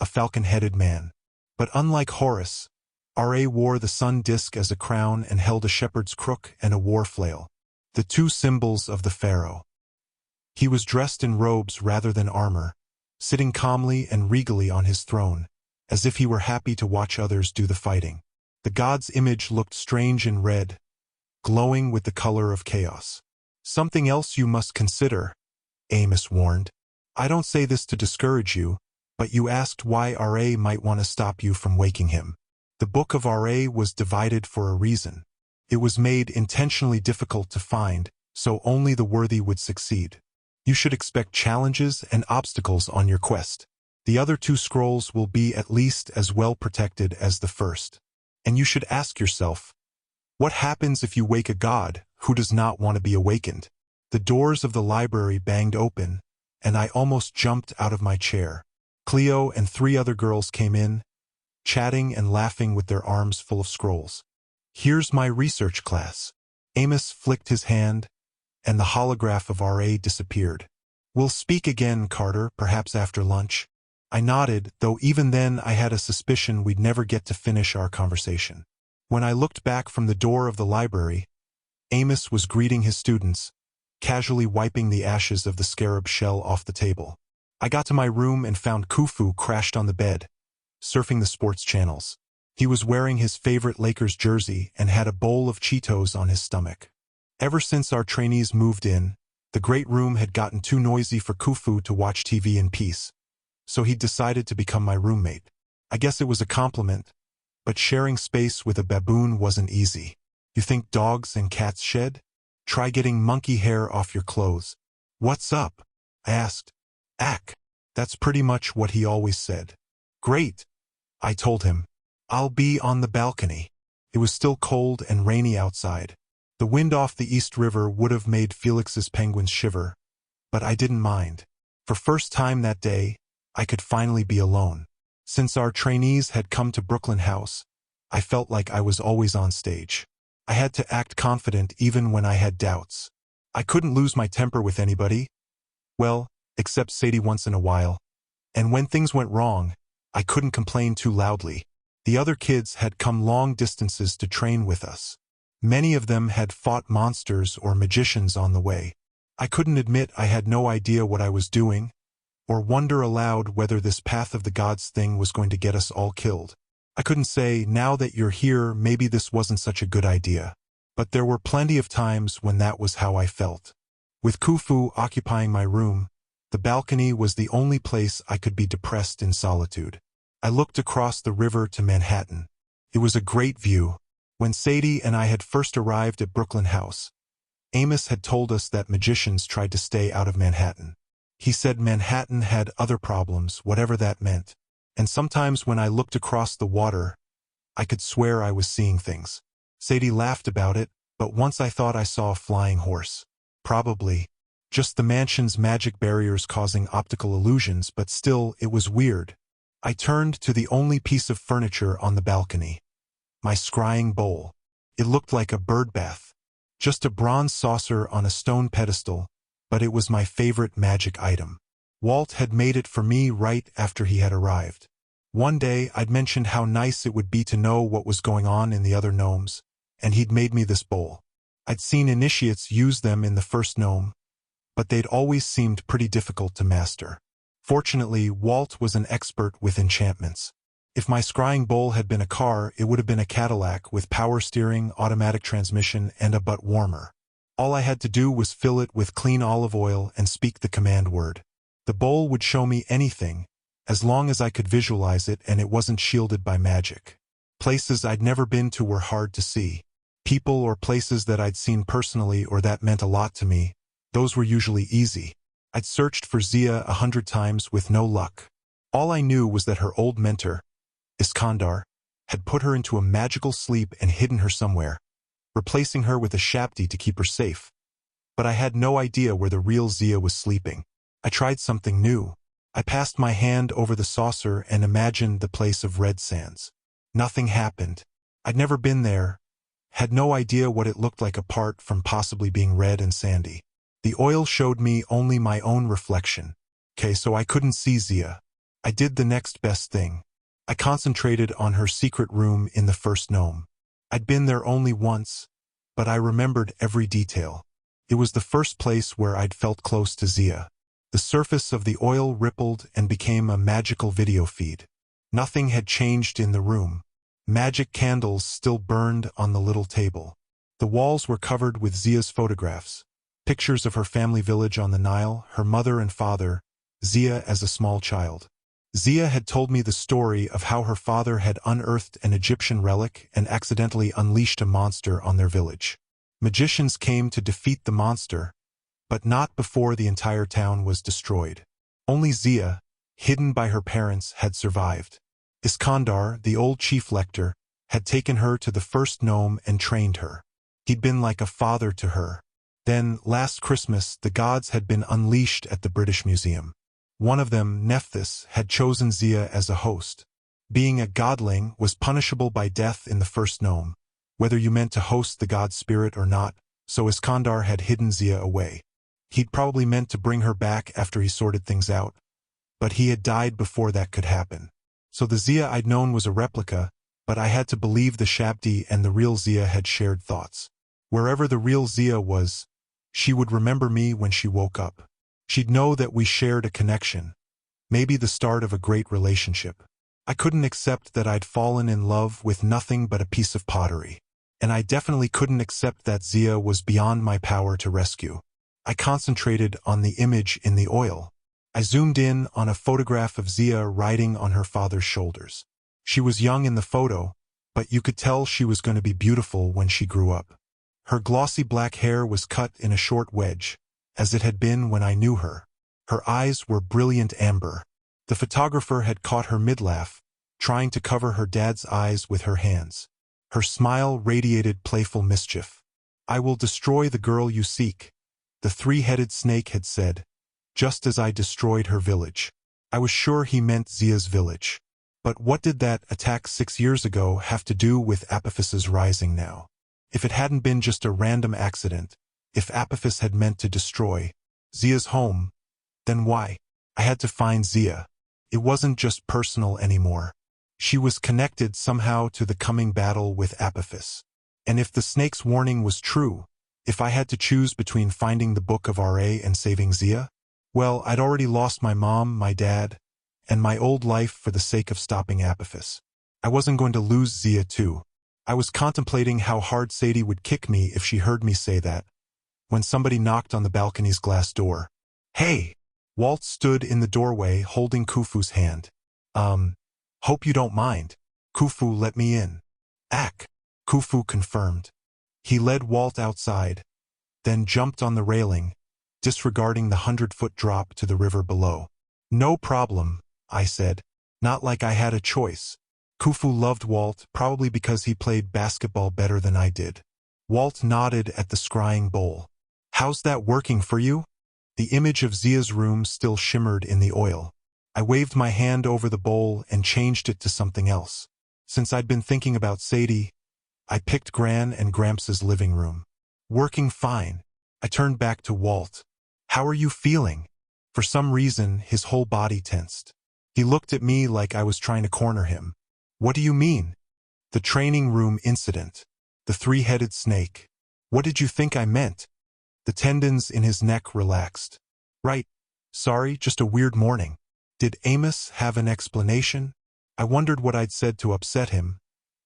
a falcon-headed man. But unlike Horus, RA wore the sun disk as a crown and held a shepherd's crook and a war flail, the two symbols of the pharaoh. He was dressed in robes rather than armor, sitting calmly and regally on his throne, as if he were happy to watch others do the fighting. The god's image looked strange and red, glowing with the color of chaos. Something else you must consider, Amos warned. I don't say this to discourage you, but you asked why RA might want to stop you from waking him. The Book of RA was divided for a reason. It was made intentionally difficult to find, so only the worthy would succeed. You should expect challenges and obstacles on your quest. The other 2 scrolls will be at least as well protected as the first. And you should ask yourself, what happens if you wake a god who does not want to be awakened? The doors of the library banged open, and I almost jumped out of my chair. Cleo and 3 other girls came in, chatting and laughing with their arms full of scrolls. Here's my research class. Amos flicked his hand, and the holograph of RA disappeared. We'll speak again, Carter, perhaps after lunch. I nodded, though even then I had a suspicion we'd never get to finish our conversation. When I looked back from the door of the library, Amos was greeting his students, casually wiping the ashes of the scarab shell off the table. I got to my room and found Khufu crashed on the bed, surfing the sports channels. He was wearing his favorite Lakers jersey and had a bowl of Cheetos on his stomach. Ever since our trainees moved in, the great room had gotten too noisy for Khufu to watch TV in peace, so he decided to become my roommate. I guess it was a compliment, but sharing space with a baboon wasn't easy. You think dogs and cats shed? Try getting monkey hair off your clothes. What's up? I asked. Ack. That's pretty much what he always said. Great, I told him. I'll be on the balcony. It was still cold and rainy outside. The wind off the East River would have made Felix's penguins shiver, but I didn't mind. For first time that day, I could finally be alone. Since our trainees had come to Brooklyn House, I felt like I was always on stage. I had to act confident even when I had doubts. I couldn't lose my temper with anybody. Well, except Sadie once in a while. And when things went wrong, I couldn't complain too loudly. The other kids had come long distances to train with us. Many of them had fought monsters or magicians on the way. I couldn't admit I had no idea what I was doing, or wonder aloud whether this path of the gods thing was going to get us all killed. I couldn't say, now that you're here, maybe this wasn't such a good idea. But there were plenty of times when that was how I felt. With Khufu occupying my room, the balcony was the only place I could be depressed in solitude. I looked across the river to Manhattan. It was a great view. When Sadie and I had first arrived at Brooklyn House, Amos had told us that magicians tried to stay out of Manhattan. He said Manhattan had other problems, whatever that meant. And sometimes when I looked across the water, I could swear I was seeing things. Sadie laughed about it, but once I thought I saw a flying horse. Probably just the mansion's magic barriers causing optical illusions, but still, it was weird. I turned to the only piece of furniture on the balcony. My scrying bowl. It looked like a bird bath. Just a bronze saucer on a stone pedestal, but it was my favorite magic item. Walt had made it for me right after he had arrived. One day, I'd mentioned how nice it would be to know what was going on in the other gnomes, and he'd made me this bowl. I'd seen initiates use them in the first gnome, but they'd always seemed pretty difficult to master. Fortunately, Walt was an expert with enchantments. If my scrying bowl had been a car, it would have been a Cadillac with power steering, automatic transmission, and a butt warmer. All I had to do was fill it with clean olive oil and speak the command word. The bowl would show me anything, as long as I could visualize it and it wasn't shielded by magic. Places I'd never been to were hard to see. People or places that I'd seen personally or that meant a lot to me, those were usually easy. I'd searched for Zia 100 times with no luck. All I knew was that her old mentor, Iskandar, had put her into a magical sleep and hidden her somewhere, replacing her with a Shabdi to keep her safe. But I had no idea where the real Zia was sleeping. I tried something new. I passed my hand over the saucer and imagined the place of red sands. Nothing happened. I'd never been there, had no idea what it looked like apart from possibly being red and sandy. The oil showed me only my own reflection. So I couldn't see Zia. I did the next best thing. I concentrated on her secret room in the first gnome. I'd been there only once, but I remembered every detail. It was the first place where I'd felt close to Zia. The surface of the oil rippled and became a magical video feed. Nothing had changed in the room. Magic candles still burned on the little table. The walls were covered with Zia's photographs. Pictures of her family village on the Nile, her mother and father, Zia as a small child. Zia had told me the story of how her father had unearthed an Egyptian relic and accidentally unleashed a monster on their village. Magicians came to defeat the monster, but not before the entire town was destroyed. Only Zia, hidden by her parents, had survived. Iskandar, the old chief lector, had taken her to the first gnome and trained her. He'd been like a father to her. Then, last Christmas, the gods had been unleashed at the British Museum. One of them, Nephthys, had chosen Zia as a host. Being a godling was punishable by death in the first gnome, whether you meant to host the god's spirit or not, so Iskandar had hidden Zia away. He'd probably meant to bring her back after he sorted things out, but he had died before that could happen. So the Zia I'd known was a replica, but I had to believe the Shabdi and the real Zia had shared thoughts. Wherever the real Zia was, she would remember me when she woke up. She'd know that we shared a connection, maybe the start of a great relationship. I couldn't accept that I'd fallen in love with nothing but a piece of pottery. And I definitely couldn't accept that Zia was beyond my power to rescue. I concentrated on the image in the oil. I zoomed in on a photograph of Zia riding on her father's shoulders. She was young in the photo, but you could tell she was going to be beautiful when she grew up. Her glossy black hair was cut in a short wedge, as it had been when I knew her. Her eyes were brilliant amber. The photographer had caught her mid-laugh, trying to cover her dad's eyes with her hands. Her smile radiated playful mischief. "I will destroy the girl you seek," the three-headed snake had said, just as I destroyed her village. I was sure he meant Zia's village. But what did that attack 6 years ago have to do with Apophis's rising now? If it hadn't been just a random accident, if Apophis had meant to destroy Zia's home, then why? I had to find Zia. It wasn't just personal anymore. She was connected somehow to the coming battle with Apophis. And if the snake's warning was true, if I had to choose between finding the Book of R.A. and saving Zia, well, I'd already lost my mom, my dad, and my old life for the sake of stopping Apophis. I wasn't going to lose Zia too. I was contemplating how hard Sadie would kick me if she heard me say that, when somebody knocked on the balcony's glass door. "Hey!" Walt stood in the doorway holding Khufu's hand. Hope you don't mind." "Khufu let me in." "Ak," Khufu confirmed. He led Walt outside, then jumped on the railing, disregarding the 100-foot drop to the river below. "No problem," I said. Not like I had a choice. Khufu loved Walt, probably because he played basketball better than I did. Walt nodded at the scrying bowl. "How's that working for you?" The image of Zia's room still shimmered in the oil. I waved my hand over the bowl and changed it to something else. Since I'd been thinking about Sadie, I picked Gran and Gramps' living room. "Working fine." I turned back to Walt. "How are you feeling?" For some reason, his whole body tensed. He looked at me like I was trying to corner him. "What do you mean?" "The training room incident. The three-headed snake." "What did you think I meant?" The tendons in his neck relaxed. "Right. Sorry, just a weird morning." Did Amos have an explanation? I wondered what I'd said to upset him,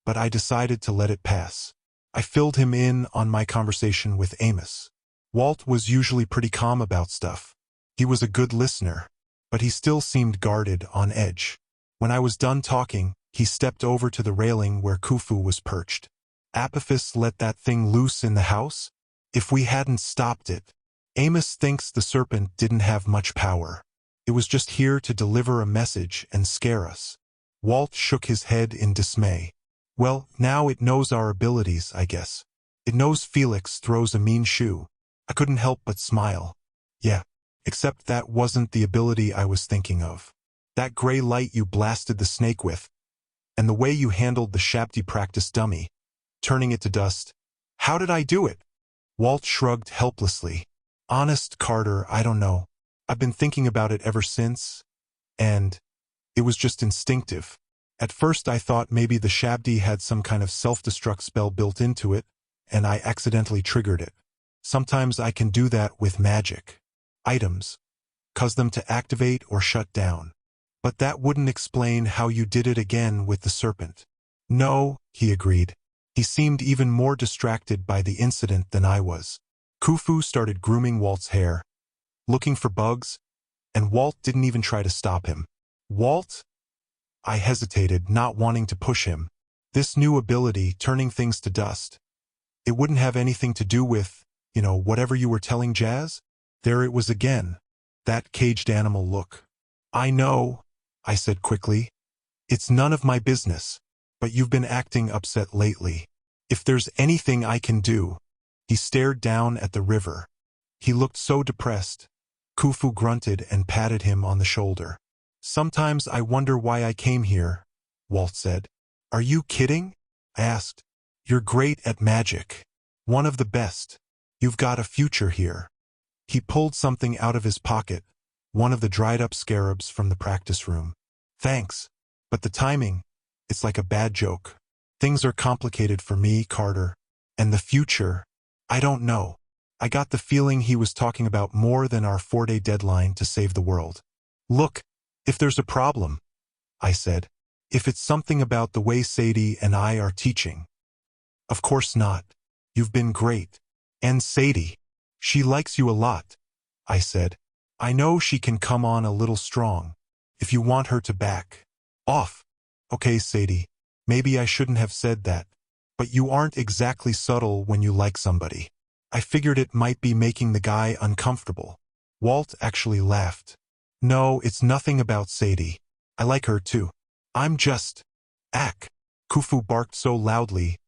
but I decided to let it pass. I filled him in on my conversation with Amos. Walt was usually pretty calm about stuff. He was a good listener, but he still seemed guarded, on edge. When I was done talking, he stepped over to the railing where Khufu was perched. "Apophis let that thing loose in the house? If we hadn't stopped it." "Amos thinks the serpent didn't have much power. It was just here to deliver a message and scare us." Walt shook his head in dismay. "Well, now it knows our abilities, I guess. It knows Felix throws a mean shoe." I couldn't help but smile. "Yeah, except that wasn't the ability I was thinking of. That gray light you blasted the snake with, and the way you handled the Shabdi practice dummy, turning it to dust. How did I do it?" Walt shrugged helplessly. "Honest, Carter, I don't know. I've been thinking about it ever since, and it was just instinctive. At first I thought maybe the Shabdi had some kind of self-destruct spell built into it, and I accidentally triggered it. Sometimes I can do that with magic items, cause them to activate or shut down. But that wouldn't explain how you did it again with the serpent." "No," he agreed. He seemed even more distracted by the incident than I was. Khufu started grooming Walt's hair, looking for bugs, and Walt didn't even try to stop him. "Walt?" I hesitated, not wanting to push him. This new ability, turning things to dust, it wouldn't have anything to do with, whatever you were telling Jazz? There it was again, that caged animal look. "I know," I said quickly. "It's none of my business, but you've been acting upset lately. If there's anything I can do." He stared down at the river. He looked so depressed. Khufu grunted and patted him on the shoulder. "Sometimes I wonder why I came here," Walt said. "Are you kidding?" I asked. "You're great at magic. One of the best. You've got a future here." He pulled something out of his pocket, one of the dried-up scarabs from the practice room. "Thanks. But the timing, it's like a bad joke. Things are complicated for me, Carter. And the future, I don't know." I got the feeling he was talking about more than our 4-day deadline to save the world. "Look, if there's a problem," I said. "If it's something about the way Sadie and I are teaching." "Of course not. You've been great. And Sadie, she likes you a lot," I said. "I know she can come on a little strong. If you want her to back off." "Okay, Sadie, maybe I shouldn't have said that. But you aren't exactly subtle when you like somebody." I figured it might be making the guy uncomfortable. Walt actually laughed. "No, it's nothing about Sadie. I like her too. I'm just..." "Ak!" Khufu barked so loudly,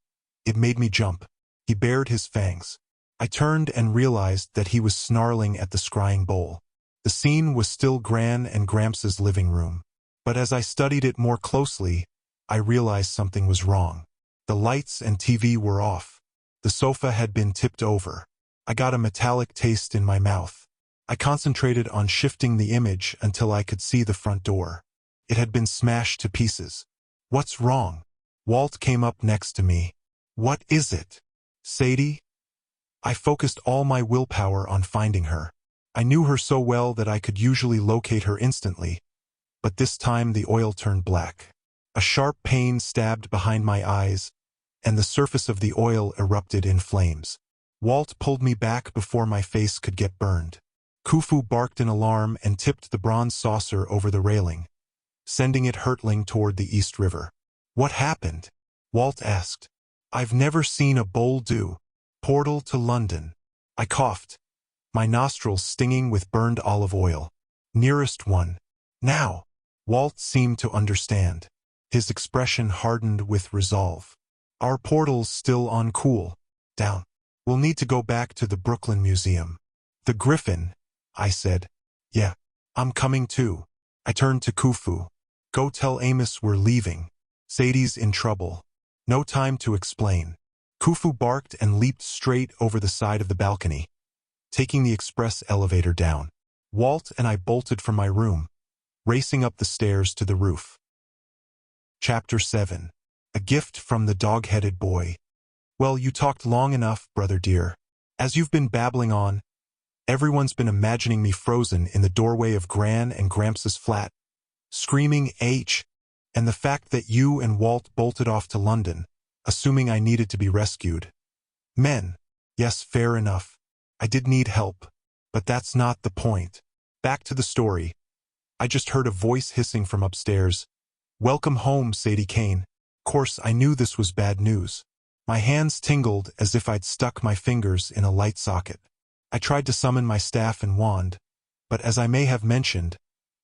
it made me jump. He bared his fangs. I turned and realized that he was snarling at the scrying bowl. The scene was still Gran and Gramps' living room. But as I studied it more closely, I realized something was wrong. The lights and TV were off. The sofa had been tipped over. I got a metallic taste in my mouth. I concentrated on shifting the image until I could see the front door. It had been smashed to pieces. "What's wrong?" Walt came up next to me. "What is it?" "Sadie?" I focused all my willpower on finding her. I knew her so well that I could usually locate her instantly, but this time the oil turned black. A sharp pain stabbed behind my eyes, and the surface of the oil erupted in flames. Walt pulled me back before my face could get burned. Khufu barked in alarm and tipped the bronze saucer over the railing, sending it hurtling toward the East River. "What happened?" Walt asked. "I've never seen a bowl do. Portal to London." I coughed, my nostrils stinging with burned olive oil. "Nearest one. Now." Walt seemed to understand. His expression hardened with resolve. "Our portal's still on cool down. We'll need to go back to the Brooklyn Museum." "The Griffin," I said. "Yeah, I'm coming too." I turned to Khufu. "Go tell Amos we're leaving. Sadie's in trouble." "No time to explain." Khufu barked and leaped straight over the side of the balcony, taking the express elevator down. Walt and I bolted from my room, racing up the stairs to the roof. Chapter 7. A Gift from the Dog-Headed Boy. "Well, you talked long enough, brother dear. As you've been babbling on, everyone's been imagining me frozen in the doorway of Gran and Gramps' flat, screaming H, and the fact that you and Walt bolted off to London, assuming I needed to be rescued. Men. Yes, fair enough. I did need help, but that's not the point. Back to the story. I just heard a voice hissing from upstairs. 'Welcome home, Sadie Kane.' Course, I knew this was bad news. My hands tingled as if I'd stuck my fingers in a light socket. I tried to summon my staff and wand, but as I may have mentioned,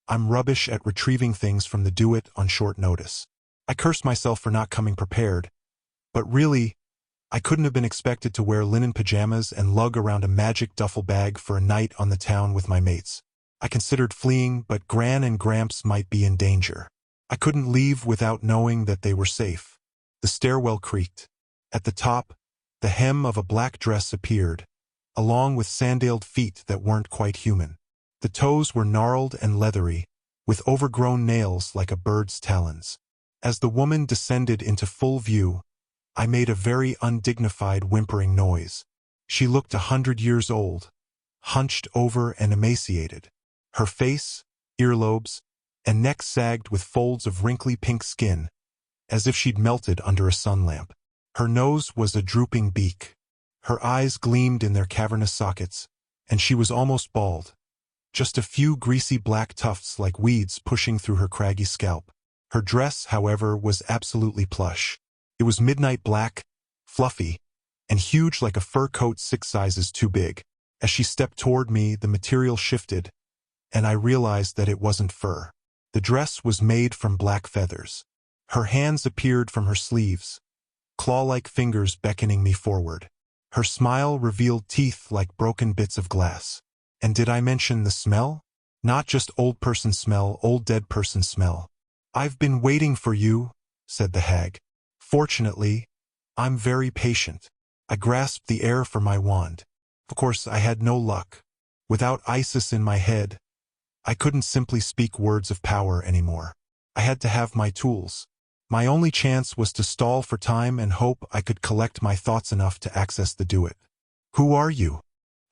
I'm rubbish at retrieving things from the do-it on short notice. I cursed myself for not coming prepared, but really, I couldn't have been expected to wear linen pajamas and lug around a magic duffel bag for a night on the town with my mates. I considered fleeing, but Gran and Gramps might be in danger. I couldn't leave without knowing that they were safe. The stairwell creaked. At the top, the hem of a black dress appeared, along with sandaled feet that weren't quite human. The toes were gnarled and leathery, with overgrown nails like a bird's talons. As the woman descended into full view, I made a very undignified whimpering noise. She looked 100 years old, hunched over and emaciated. Her face, earlobes, and neck sagged with folds of wrinkly pink skin, as if she'd melted under a sun lamp. Her nose was a drooping beak. Her eyes gleamed in their cavernous sockets, and she was almost bald. Just a few greasy black tufts like weeds pushing through her craggy scalp. Her dress, however, was absolutely plush. It was midnight black, fluffy, and huge like a fur coat 6 sizes too big. As she stepped toward me, the material shifted, and I realized that it wasn't fur. The dress was made from black feathers. Her hands appeared from her sleeves, claw-like fingers beckoning me forward. Her smile revealed teeth like broken bits of glass. And did I mention the smell? Not just old person smell, old dead person smell. "I've been waiting for you," said the hag. "Fortunately, I'm very patient." I grasped the air for my wand. Of course, I had no luck. Without Isis in my head, I couldn't simply speak words of power anymore. I had to have my tools. My only chance was to stall for time and hope I could collect my thoughts enough to access the do-it. "Who are you?"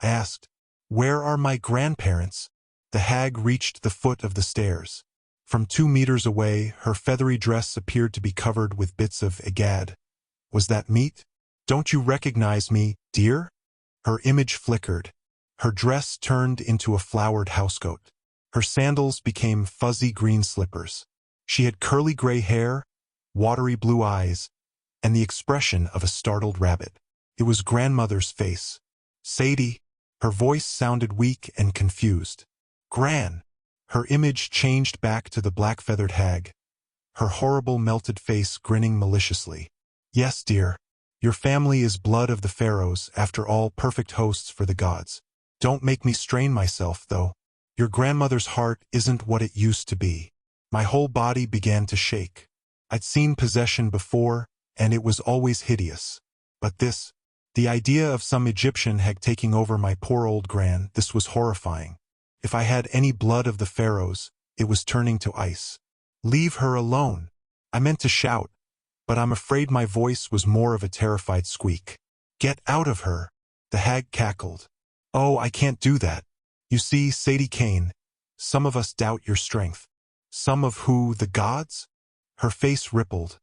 I asked. "Where are my grandparents?" The hag reached the foot of the stairs. From 2 meters away, her feathery dress appeared to be covered with bits of egad. "Was that meat? Don't you recognize me, dear?" Her image flickered. Her dress turned into a flowered housecoat. Her sandals became fuzzy green slippers. She had curly gray hair, watery blue eyes, and the expression of a startled rabbit. It was grandmother's face. "Sadie." Her voice sounded weak and confused. "Gran." Her image changed back to the black-feathered hag, her horrible melted face grinning maliciously. "Yes, dear. Your family is blood of the pharaohs, after all, perfect hosts for the gods. Don't make me strain myself, though. Your grandmother's heart isn't what it used to be." My whole body began to shake. I'd seen possession before, and it was always hideous. But this, the idea of some Egyptian hag taking over my poor old gran, this was horrifying. If I had any blood of the pharaohs, it was turning to ice. "Leave her alone." I meant to shout, but I'm afraid my voice was more of a terrified squeak. "Get out of her," the hag cackled. "Oh, I can't do that. You see, Sadie Kane, some of us doubt your strength." "Some of who, the gods?" Her face rippled,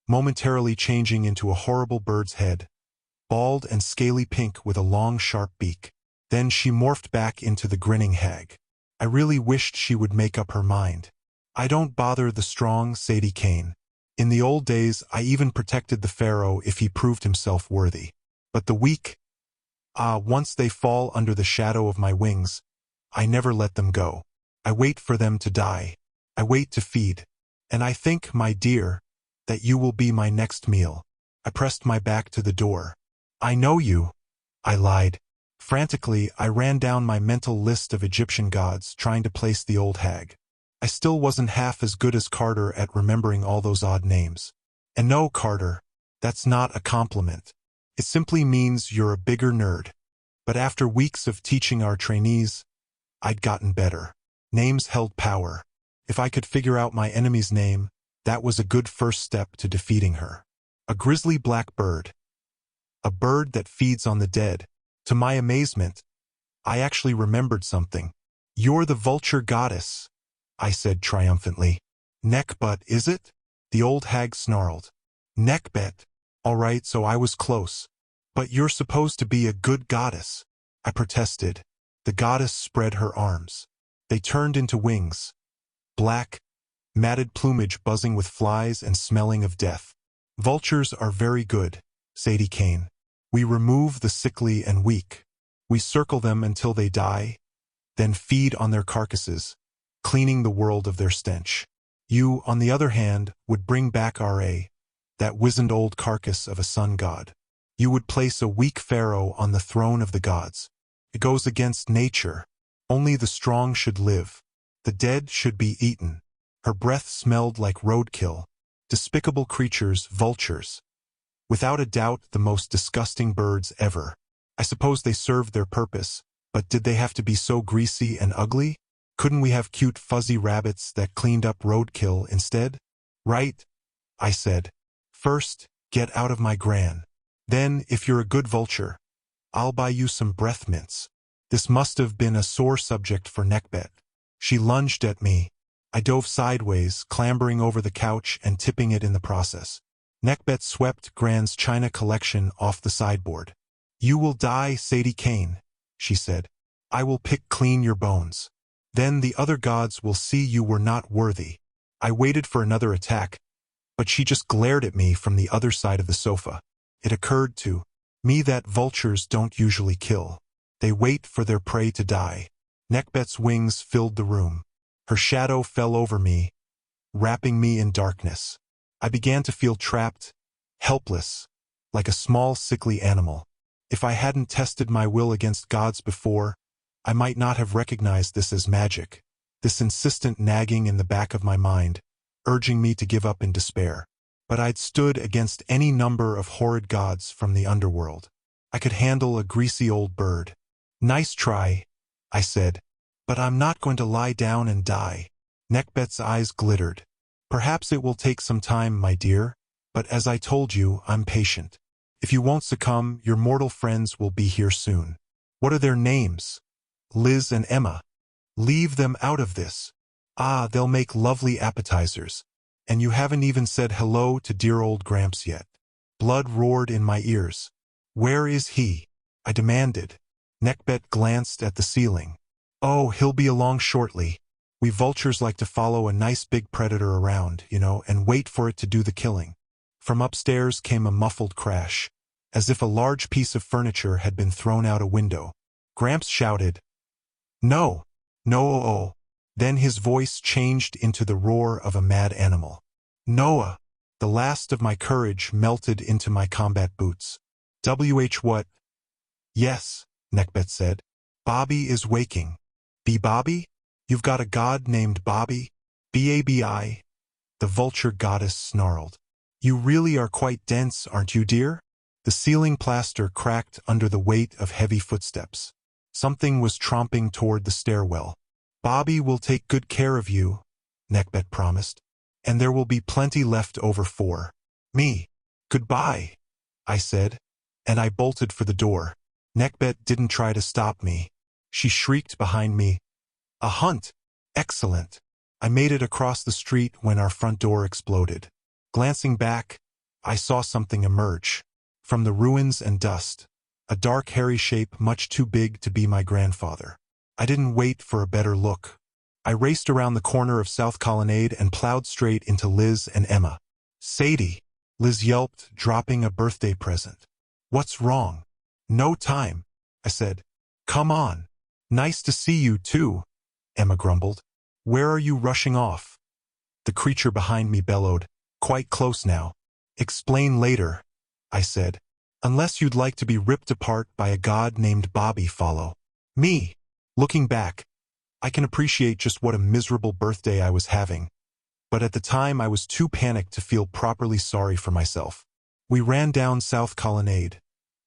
momentarily changing into a horrible bird's head, bald and scaly pink with a long, sharp beak. Then she morphed back into the grinning hag. I really wished she would make up her mind. I don't bother the strong, Sadie Kane. In the old days, I even protected the pharaoh if he proved himself worthy. But the weak, once they fall under the shadow of my wings, I never let them go. I wait for them to die. I wait to feed. And I think, my dear, that you will be my next meal. I pressed my back to the door. I know you. I lied. Frantically, I ran down my mental list of Egyptian gods, trying to place the old hag. I still wasn't half as good as Carter at remembering all those odd names. And no, Carter, that's not a compliment. It simply means you're a bigger nerd. But after weeks of teaching our trainees, I'd gotten better. Names held power. If I could figure out my enemy's name, that was a good first step to defeating her. A grizzly black bird. A bird that feeds on the dead. To my amazement, I actually remembered something. You're the vulture goddess, I said triumphantly. Nekhbut, is it? The old hag snarled. Nekhbet. All right, so I was close. But you're supposed to be a good goddess, I protested. The goddess spread her arms. They turned into wings. Black, matted plumage buzzing with flies and smelling of death. Vultures are very good, Sadie Kane. We remove the sickly and weak. We circle them until they die, then feed on their carcasses, cleaning the world of their stench. You, on the other hand, would bring back Ra, that wizened old carcass of a sun god. You would place a weak pharaoh on the throne of the gods. It goes against nature. Only the strong should live. The dead should be eaten. Her breath smelled like roadkill. Despicable creatures, vultures. Without a doubt, the most disgusting birds ever. I suppose they served their purpose, but did they have to be so greasy and ugly? Couldn't we have cute fuzzy rabbits that cleaned up roadkill instead? Right, I said. First, get out of my gran. Then, if you're a good vulture, I'll buy you some breath mints. This must have been a sore subject for Nekhbet. She lunged at me. I dove sideways, clambering over the couch and tipping it in the process. Nekhbet swept Gran's china collection off the sideboard. You will die, Sadie Kane, she said. I will pick clean your bones. Then the other gods will see you were not worthy. I waited for another attack, but she just glared at me from the other side of the sofa. It occurred to me that vultures don't usually kill. They wait for their prey to die. Nekhbet's wings filled the room. Her shadow fell over me, wrapping me in darkness. I began to feel trapped, helpless, like a small sickly animal. If I hadn't tested my will against gods before, I might not have recognized this as magic, this insistent nagging in the back of my mind, urging me to give up in despair. But I'd stood against any number of horrid gods from the underworld. I could handle a greasy old bird. Nice try, I said, but I'm not going to lie down and die. Nekhbet's eyes glittered. Perhaps it will take some time, my dear, but as I told you, I'm patient. If you won't succumb, your mortal friends will be here soon. What are their names? Liz and Emma. Leave them out of this. They'll make lovely appetizers. And you haven't even said hello to dear old Gramps yet. Blood roared in my ears. Where is he? I demanded. Nekhbet glanced at the ceiling. Oh, he'll be along shortly. We vultures like to follow a nice big predator around, and wait for it to do the killing. From upstairs came a muffled crash, as if a large piece of furniture had been thrown out a window. Gramps shouted, No, no. Then his voice changed into the roar of a mad animal. Noah! The last of my courage melted into my combat boots. What? Yes, Nekhbet said. Bobby is waking. Be Bobby? You've got a god named Bobby? Babi? The vulture goddess snarled. You really are quite dense, aren't you, dear? The ceiling plaster cracked under the weight of heavy footsteps. Something was tromping toward the stairwell. Bobby will take good care of you, Nekhbet promised, and there will be plenty left over for me. Goodbye, I said, and I bolted for the door. Nekhbet didn't try to stop me. She shrieked behind me. A hunt! Excellent! I made it across the street when our front door exploded. Glancing back, I saw something emerge. From the ruins and dust, a dark hairy shape much too big to be my grandfather. I didn't wait for a better look. I raced around the corner of South Colonnade and plowed straight into Liz and Emma. "Sadie," Liz yelped, dropping a birthday present. "What's wrong?" "No time," I said. "Come on." "Nice to see you too," Emma grumbled. "Where are you rushing off?" The creature behind me bellowed. "Quite close now." "Explain later," I said. "Unless you'd like to be ripped apart by a god named Bobby Follow. Me." Looking back, I can appreciate just what a miserable birthday I was having, but at the time I was too panicked to feel properly sorry for myself. We ran down South Colonnade,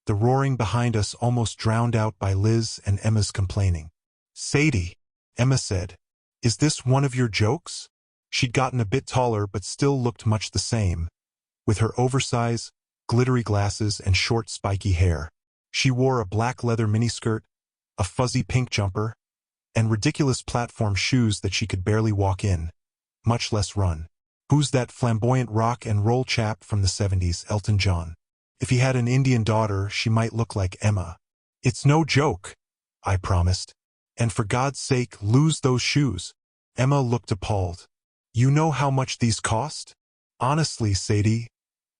the roaring behind us almost drowned out by Liz and Emma's complaining. "Sadie," Emma said, "is this one of your jokes?" She'd gotten a bit taller but still looked much the same, with her oversized, glittery glasses and short spiky hair. She wore a black leather miniskirt, a fuzzy pink jumper, and ridiculous platform shoes that she could barely walk in, much less run. "Who's that flamboyant rock and roll chap from the 70s, Elton John? If he had an Indian daughter, she might look like Emma." "It's no joke," I promised. "And for God's sake, lose those shoes." Emma looked appalled. "You know how much these cost?" "Honestly, Sadie,"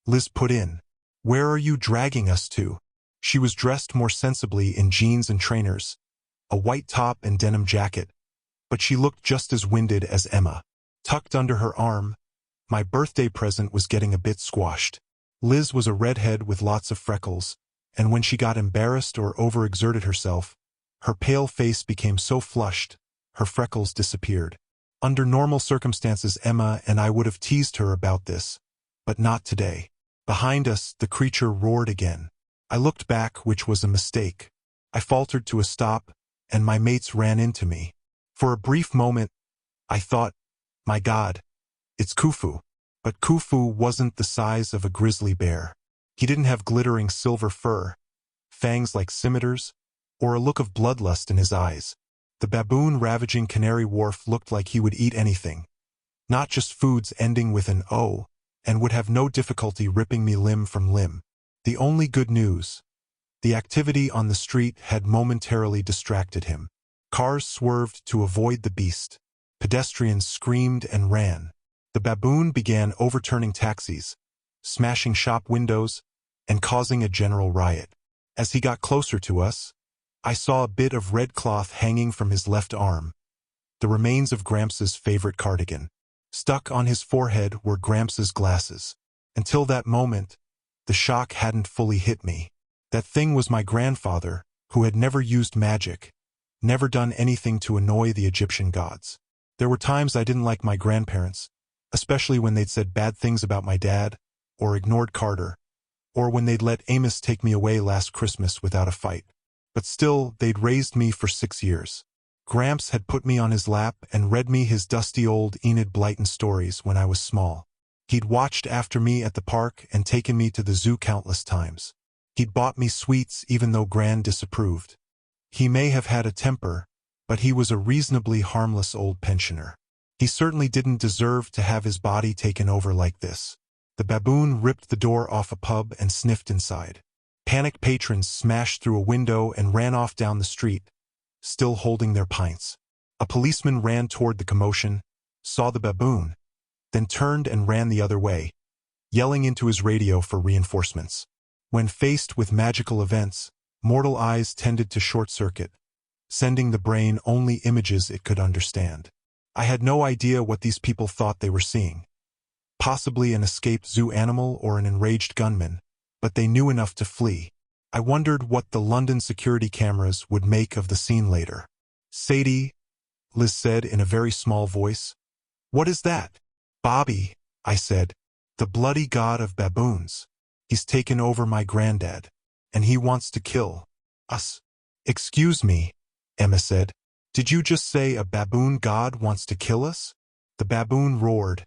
Liz put in. "Where are you dragging us to?" She was dressed more sensibly in jeans and trainers, a white top and denim jacket, but she looked just as winded as Emma. Tucked under her arm, my birthday present was getting a bit squashed. Liz was a redhead with lots of freckles, and when she got embarrassed or overexerted herself, her pale face became so flushed, her freckles disappeared. Under normal circumstances, Emma and I would have teased her about this, but not today. Behind us, the creature roared again. I looked back, which was a mistake. I faltered to a stop, and my mates ran into me. For a brief moment, I thought, my God, it's Khufu. But Khufu wasn't the size of a grizzly bear. He didn't have glittering silver fur, fangs like scimitars, or a look of bloodlust in his eyes. The baboon ravaging Canary Wharf looked like he would eat anything, not just foods ending with an O, and would have no difficulty ripping me limb from limb. The only good news: the activity on the street had momentarily distracted him. Cars swerved to avoid the beast. Pedestrians screamed and ran. The baboon began overturning taxis, smashing shop windows, and causing a general riot. As he got closer to us, I saw a bit of red cloth hanging from his left arm, the remains of Gramps' favorite cardigan. Stuck on his forehead were Gramps' glasses. Until that moment, the shock hadn't fully hit me. That thing was my grandfather, who had never used magic, never done anything to annoy the Egyptian gods. There were times I didn't like my grandparents, especially when they'd said bad things about my dad, or ignored Carter, or when they'd let Amos take me away last Christmas without a fight. But still, they'd raised me for 6 years. Gramps had put me on his lap and read me his dusty old Enid Blyton stories when I was small. He'd watched after me at the park and taken me to the zoo countless times. He'd bought me sweets even though Gran disapproved. He may have had a temper, but he was a reasonably harmless old pensioner. He certainly didn't deserve to have his body taken over like this. The baboon ripped the door off a pub and sniffed inside. Panicked patrons smashed through a window and ran off down the street, still holding their pints. A policeman ran toward the commotion, saw the baboon, then turned and ran the other way, yelling into his radio for reinforcements. When faced with magical events, mortal eyes tended to short-circuit, sending the brain only images it could understand. I had no idea what these people thought they were seeing. Possibly an escaped zoo animal or an enraged gunman, but they knew enough to flee. I wondered what the London security cameras would make of the scene later. "Sadie," Liz said in a very small voice. "What is that?" "Bobby," I said. "The bloody god of baboons. He's taken over my granddad, and he wants to kill us." "Excuse me," Emma said. "Did you just say a baboon god wants to kill us?" The baboon roared,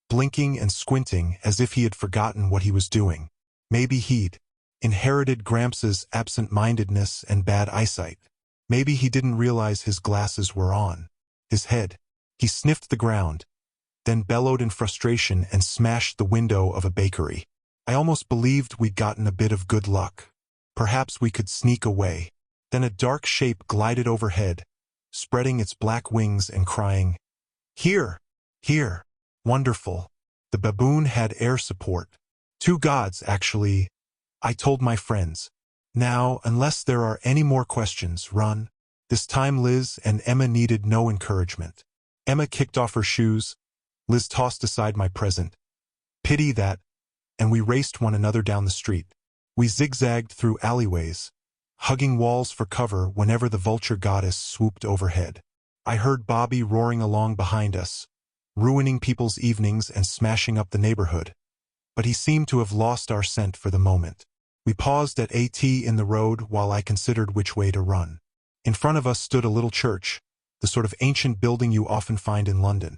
blinking and squinting as if he had forgotten what he was doing. Maybe he'd inherited Gramps' absent-mindedness and bad eyesight. Maybe he didn't realize his glasses were on. His head He sniffed the ground, then bellowed in frustration and smashed the window of a bakery. I almost believed we'd gotten a bit of good luck. Perhaps we could sneak away. Then a dark shape glided overhead, spreading its black wings and crying, "Here! Here!" Wonderful. The baboon had air support. 2 gods, actually, I told my friends. Now, unless there are any more questions, run. This time Liz and Emma needed no encouragement. Emma kicked off her shoes. Liz tossed aside my present. Pity that, and we raced one another down the street. We zigzagged through alleyways, hugging walls for cover whenever the vulture goddess swooped overhead. I heard Bobby roaring along behind us, ruining people's evenings and smashing up the neighborhood. But he seemed to have lost our scent for the moment. We paused at AT in the road while I considered which way to run. In front of us stood a little church, the sort of ancient building you often find in London.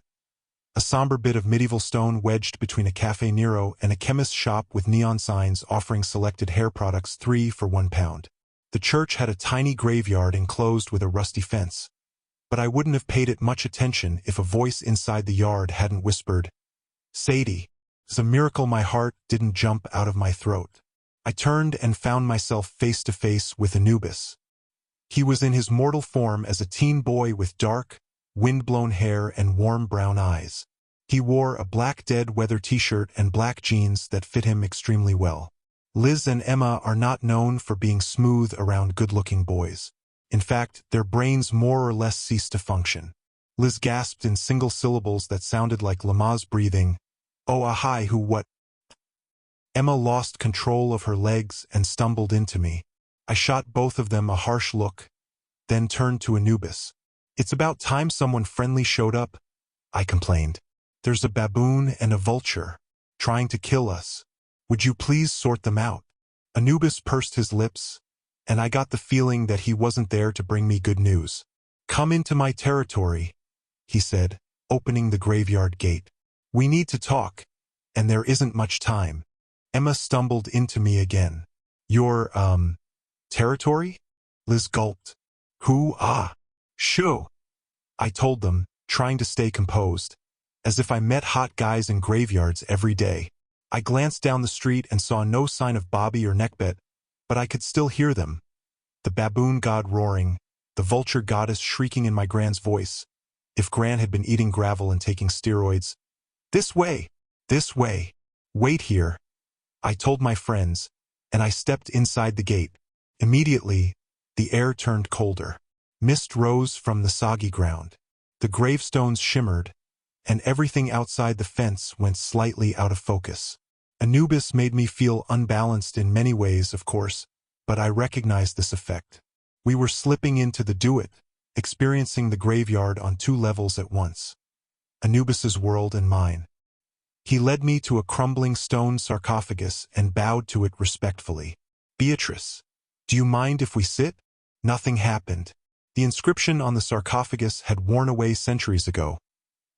A somber bit of medieval stone wedged between a Café Nero and a chemist's shop with neon signs offering selected hair products 3 for £1. The church had a tiny graveyard enclosed with a rusty fence, but I wouldn't have paid it much attention if a voice inside the yard hadn't whispered, "Sadie." It's a miracle my heart didn't jump out of my throat. I turned and found myself face to face with Anubis. He was in his mortal form as a teen boy with dark, wind-blown hair and warm brown eyes. He wore a black dead-weather t-shirt and black jeans that fit him extremely well. Liz and Emma are not known for being smooth around good-looking boys. In fact, their brains more or less ceased to function. Liz gasped in single syllables that sounded like Lamaze breathing, "Oh, ahai, who what?" Emma lost control of her legs and stumbled into me. I shot both of them a harsh look, then turned to Anubis. "It's about time someone friendly showed up," I complained. "There's a baboon and a vulture, trying to kill us. Would you please sort them out?" Anubis pursed his lips, and I got the feeling that he wasn't there to bring me good news. "Come into my territory," he said, opening the graveyard gate. "We need to talk, and there isn't much time." Emma stumbled into me again. "Your, territory?" Liz gulped. Shoo. I told them, trying to stay composed, as if I met hot guys in graveyards every day. I glanced down the street and saw no sign of Bobby or Neckbet, but I could still hear them. The baboon god roaring, the vulture goddess shrieking in my Gran's voice. If Gran had been eating gravel and taking steroids. "This way! This way! Wait here!" I told my friends, and I stepped inside the gate. Immediately, the air turned colder. Mist rose from the soggy ground. The gravestones shimmered, and everything outside the fence went slightly out of focus. Anubis made me feel unbalanced in many ways, of course, but I recognized this effect. We were slipping into the do-it, experiencing the graveyard on 2 levels at once. Anubis's world and mine. He led me to a crumbling stone sarcophagus and bowed to it respectfully. "Beatrice, do you mind if we sit?" Nothing happened. The inscription on the sarcophagus had worn away centuries ago,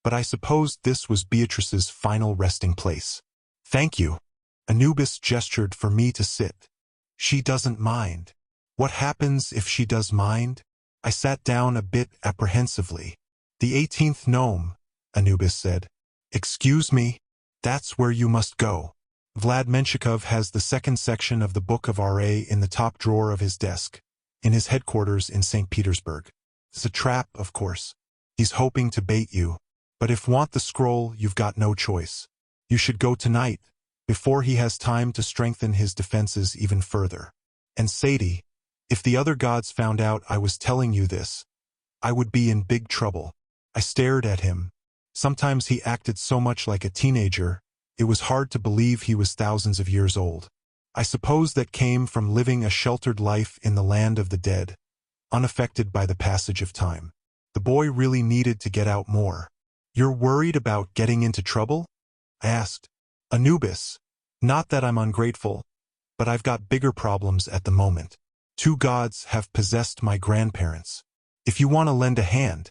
but I supposed this was Beatrice's final resting place. "Thank you." Anubis gestured for me to sit. "She doesn't mind." "What happens if she does mind?" I sat down a bit apprehensively. "The 18th gnome," Anubis said. "Excuse me? That's where you must go." Vlad Menshikov has the 2nd section of the Book of RA in the top drawer of his desk, in his headquarters in St. Petersburg. It's a trap, of course. He's hoping to bait you. But if want the scroll, you've got no choice. You should go tonight, before he has time to strengthen his defenses even further. And Sadie, if the other gods found out I was telling you this, I would be in big trouble. I stared at him. Sometimes he acted so much like a teenager, it was hard to believe he was thousands of years old. I suppose that came from living a sheltered life in the land of the dead, unaffected by the passage of time. The boy really needed to get out more. "You're worried about getting into trouble?" I asked. "Anubis, not that I'm ungrateful, but I've got bigger problems at the moment. 2 gods have possessed my grandparents. If you want to lend a hand."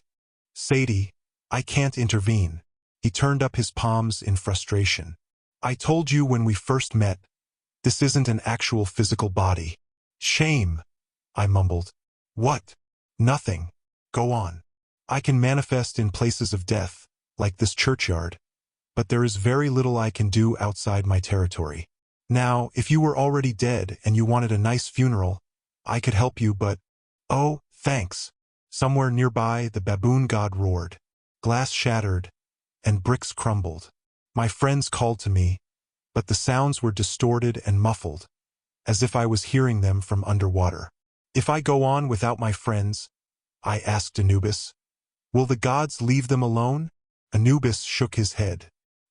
"Sadie, I can't intervene." He turned up his palms in frustration. "I told you when we first met, this isn't an actual physical body." "Shame," I mumbled. "What?" "Nothing. Go on." I can manifest in places of death, like this churchyard, but there is very little I can do outside my territory. Now, if you were already dead and you wanted a nice funeral, I could help you, but... Oh, thanks. Somewhere nearby, the baboon god roared. Glass shattered, and bricks crumbled. My friends called to me, but the sounds were distorted and muffled, as if I was hearing them from underwater. If I go on without my friends, I asked Anubis, will the gods leave them alone? Anubis shook his head.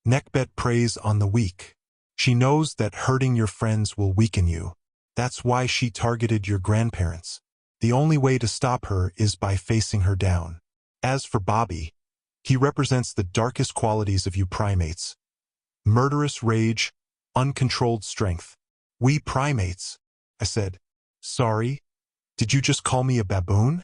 Nekhbet preys on the weak. She knows that hurting your friends will weaken you. That's why she targeted your grandparents. The only way to stop her is by facing her down. As for Bobby, he represents the darkest qualities of you primates. Murderous rage, uncontrolled strength. We primates, I said. Sorry, did you just call me a baboon?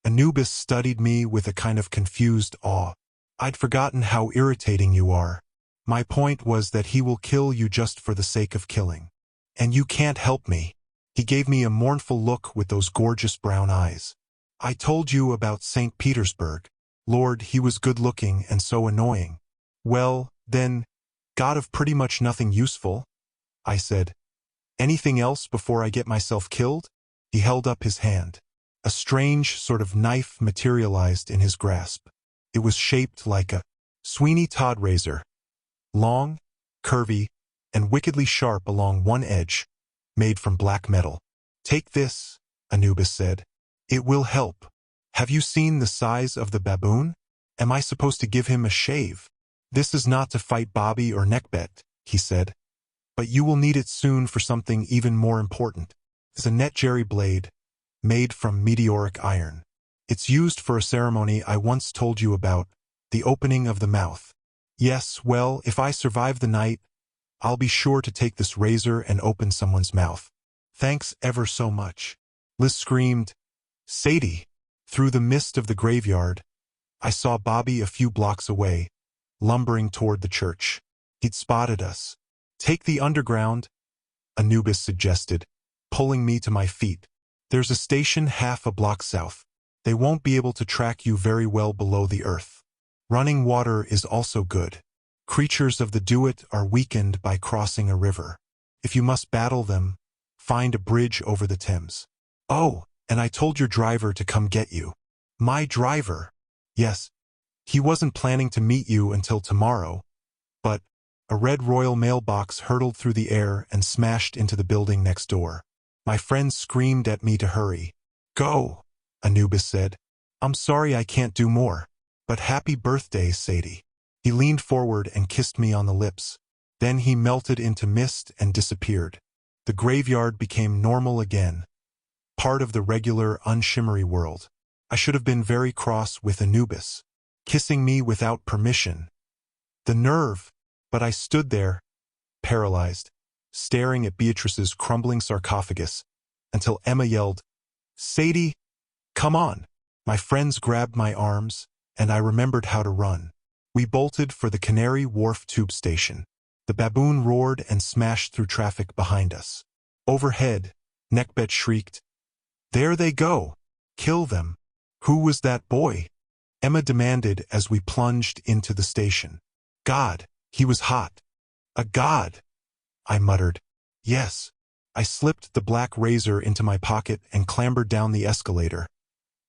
Anubis studied me with a kind of confused awe. I'd forgotten how irritating you are. My point was that he will kill you just for the sake of killing. And you can't help me. He gave me a mournful look with those gorgeous brown eyes. I told you about St. Petersburg. Lord, he was good-looking and so annoying. Well, then, God of pretty much nothing useful, I said. Anything else before I get myself killed? He held up his hand. A strange sort of knife materialized in his grasp. It was shaped like a Sweeney Todd razor. Long, curvy, and wickedly sharp along one edge, made from black metal. Take this, Anubis said. It will help. Have you seen the size of the baboon? Am I supposed to give him a shave? This is not to fight Bobby or Nekhbet, he said. But you will need it soon for something even more important. It's a Netjerry blade, made from meteoric iron. It's used for a ceremony I once told you about, the opening of the mouth. Yes, well, if I survive the night, I'll be sure to take this razor and open someone's mouth. Thanks ever so much. Liz screamed, Sadie! Through the mist of the graveyard, I saw Bobby a few blocks away, lumbering toward the church. He'd spotted us. Take the underground, Anubis suggested, pulling me to my feet. There's a station half a block south. They won't be able to track you very well below the earth. Running water is also good. Creatures of the Duat are weakened by crossing a river. If you must battle them, find a bridge over the Thames. Oh, and I told your driver to come get you. My driver? Yes. He wasn't planning to meet you until tomorrow, but a red Royal mailbox hurtled through the air and smashed into the building next door. My friends screamed at me to hurry. Go, Anubis said. I'm sorry I can't do more, but happy birthday, Sadie. He leaned forward and kissed me on the lips. Then he melted into mist and disappeared. The graveyard became normal again, part of the regular, unshimmery world. I should have been very cross with Anubis, kissing me without permission. The nerve! But I stood there, paralyzed, staring at Beatrice's crumbling sarcophagus, until Emma yelled, Sadie, come on! My friends grabbed my arms, and I remembered how to run. We bolted for the Canary Wharf tube station. The baboon roared and smashed through traffic behind us. Overhead, Nekhbet shrieked, There they go! Kill them! Who was that boy? Emma demanded as we plunged into the station. God! He was hot. A god! I muttered. Yes. I slipped the black razor into my pocket and clambered down the escalator,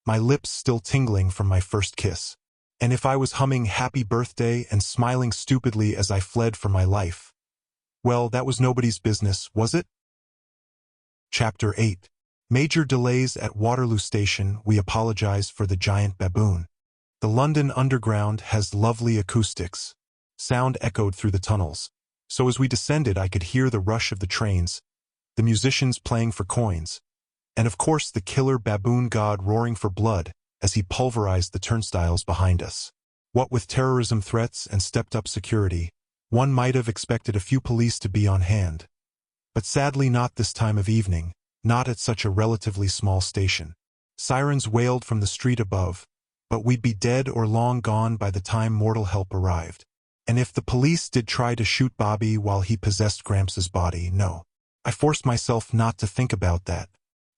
my lips still tingling from my first kiss. And if I was humming Happy Birthday and smiling stupidly as I fled for my life, well, that was nobody's business, was it? Chapter 8. Major delays at Waterloo Station. We apologize for the giant baboon. The London Underground has lovely acoustics. Sound echoed through the tunnels, so as we descended I could hear the rush of the trains, the musicians playing for coins, and of course the killer baboon god roaring for blood as he pulverized the turnstiles behind us. What with terrorism threats and stepped-up security, one might have expected a few police to be on hand. But sadly not this time of evening, not at such a relatively small station. Sirens wailed from the street above, but we'd be dead or long gone by the time mortal help arrived. And if the police did try to shoot Bobby while he possessed Gramps' body, no. I forced myself not to think about that.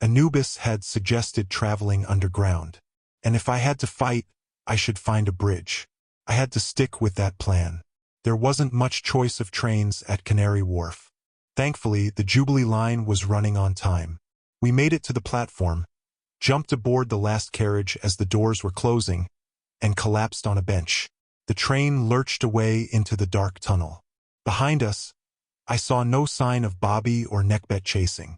Anubis had suggested traveling underground. And if I had to fight, I should find a bridge. I had to stick with that plan. There wasn't much choice of trains at Canary Wharf. Thankfully, the Jubilee line was running on time. We made it to the platform, jumped aboard the last carriage as the doors were closing, and collapsed on a bench. The train lurched away into the dark tunnel. Behind us, I saw no sign of Bobby or Neckbet chasing.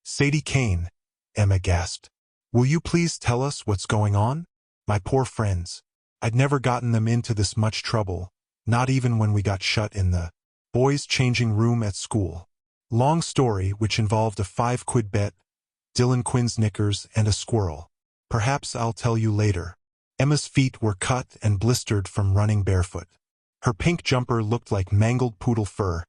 "Sadie Kane," Emma gasped. "Will you please tell us what's going on?" My poor friends. I'd never gotten them into this much trouble, not even when we got shut in the boys' changing room at school. Long story which involved a 5-quid bet, Dylan Quinn's knickers, and a squirrel. Perhaps I'll tell you later. Emma's feet were cut and blistered from running barefoot. Her pink jumper looked like mangled poodle fur,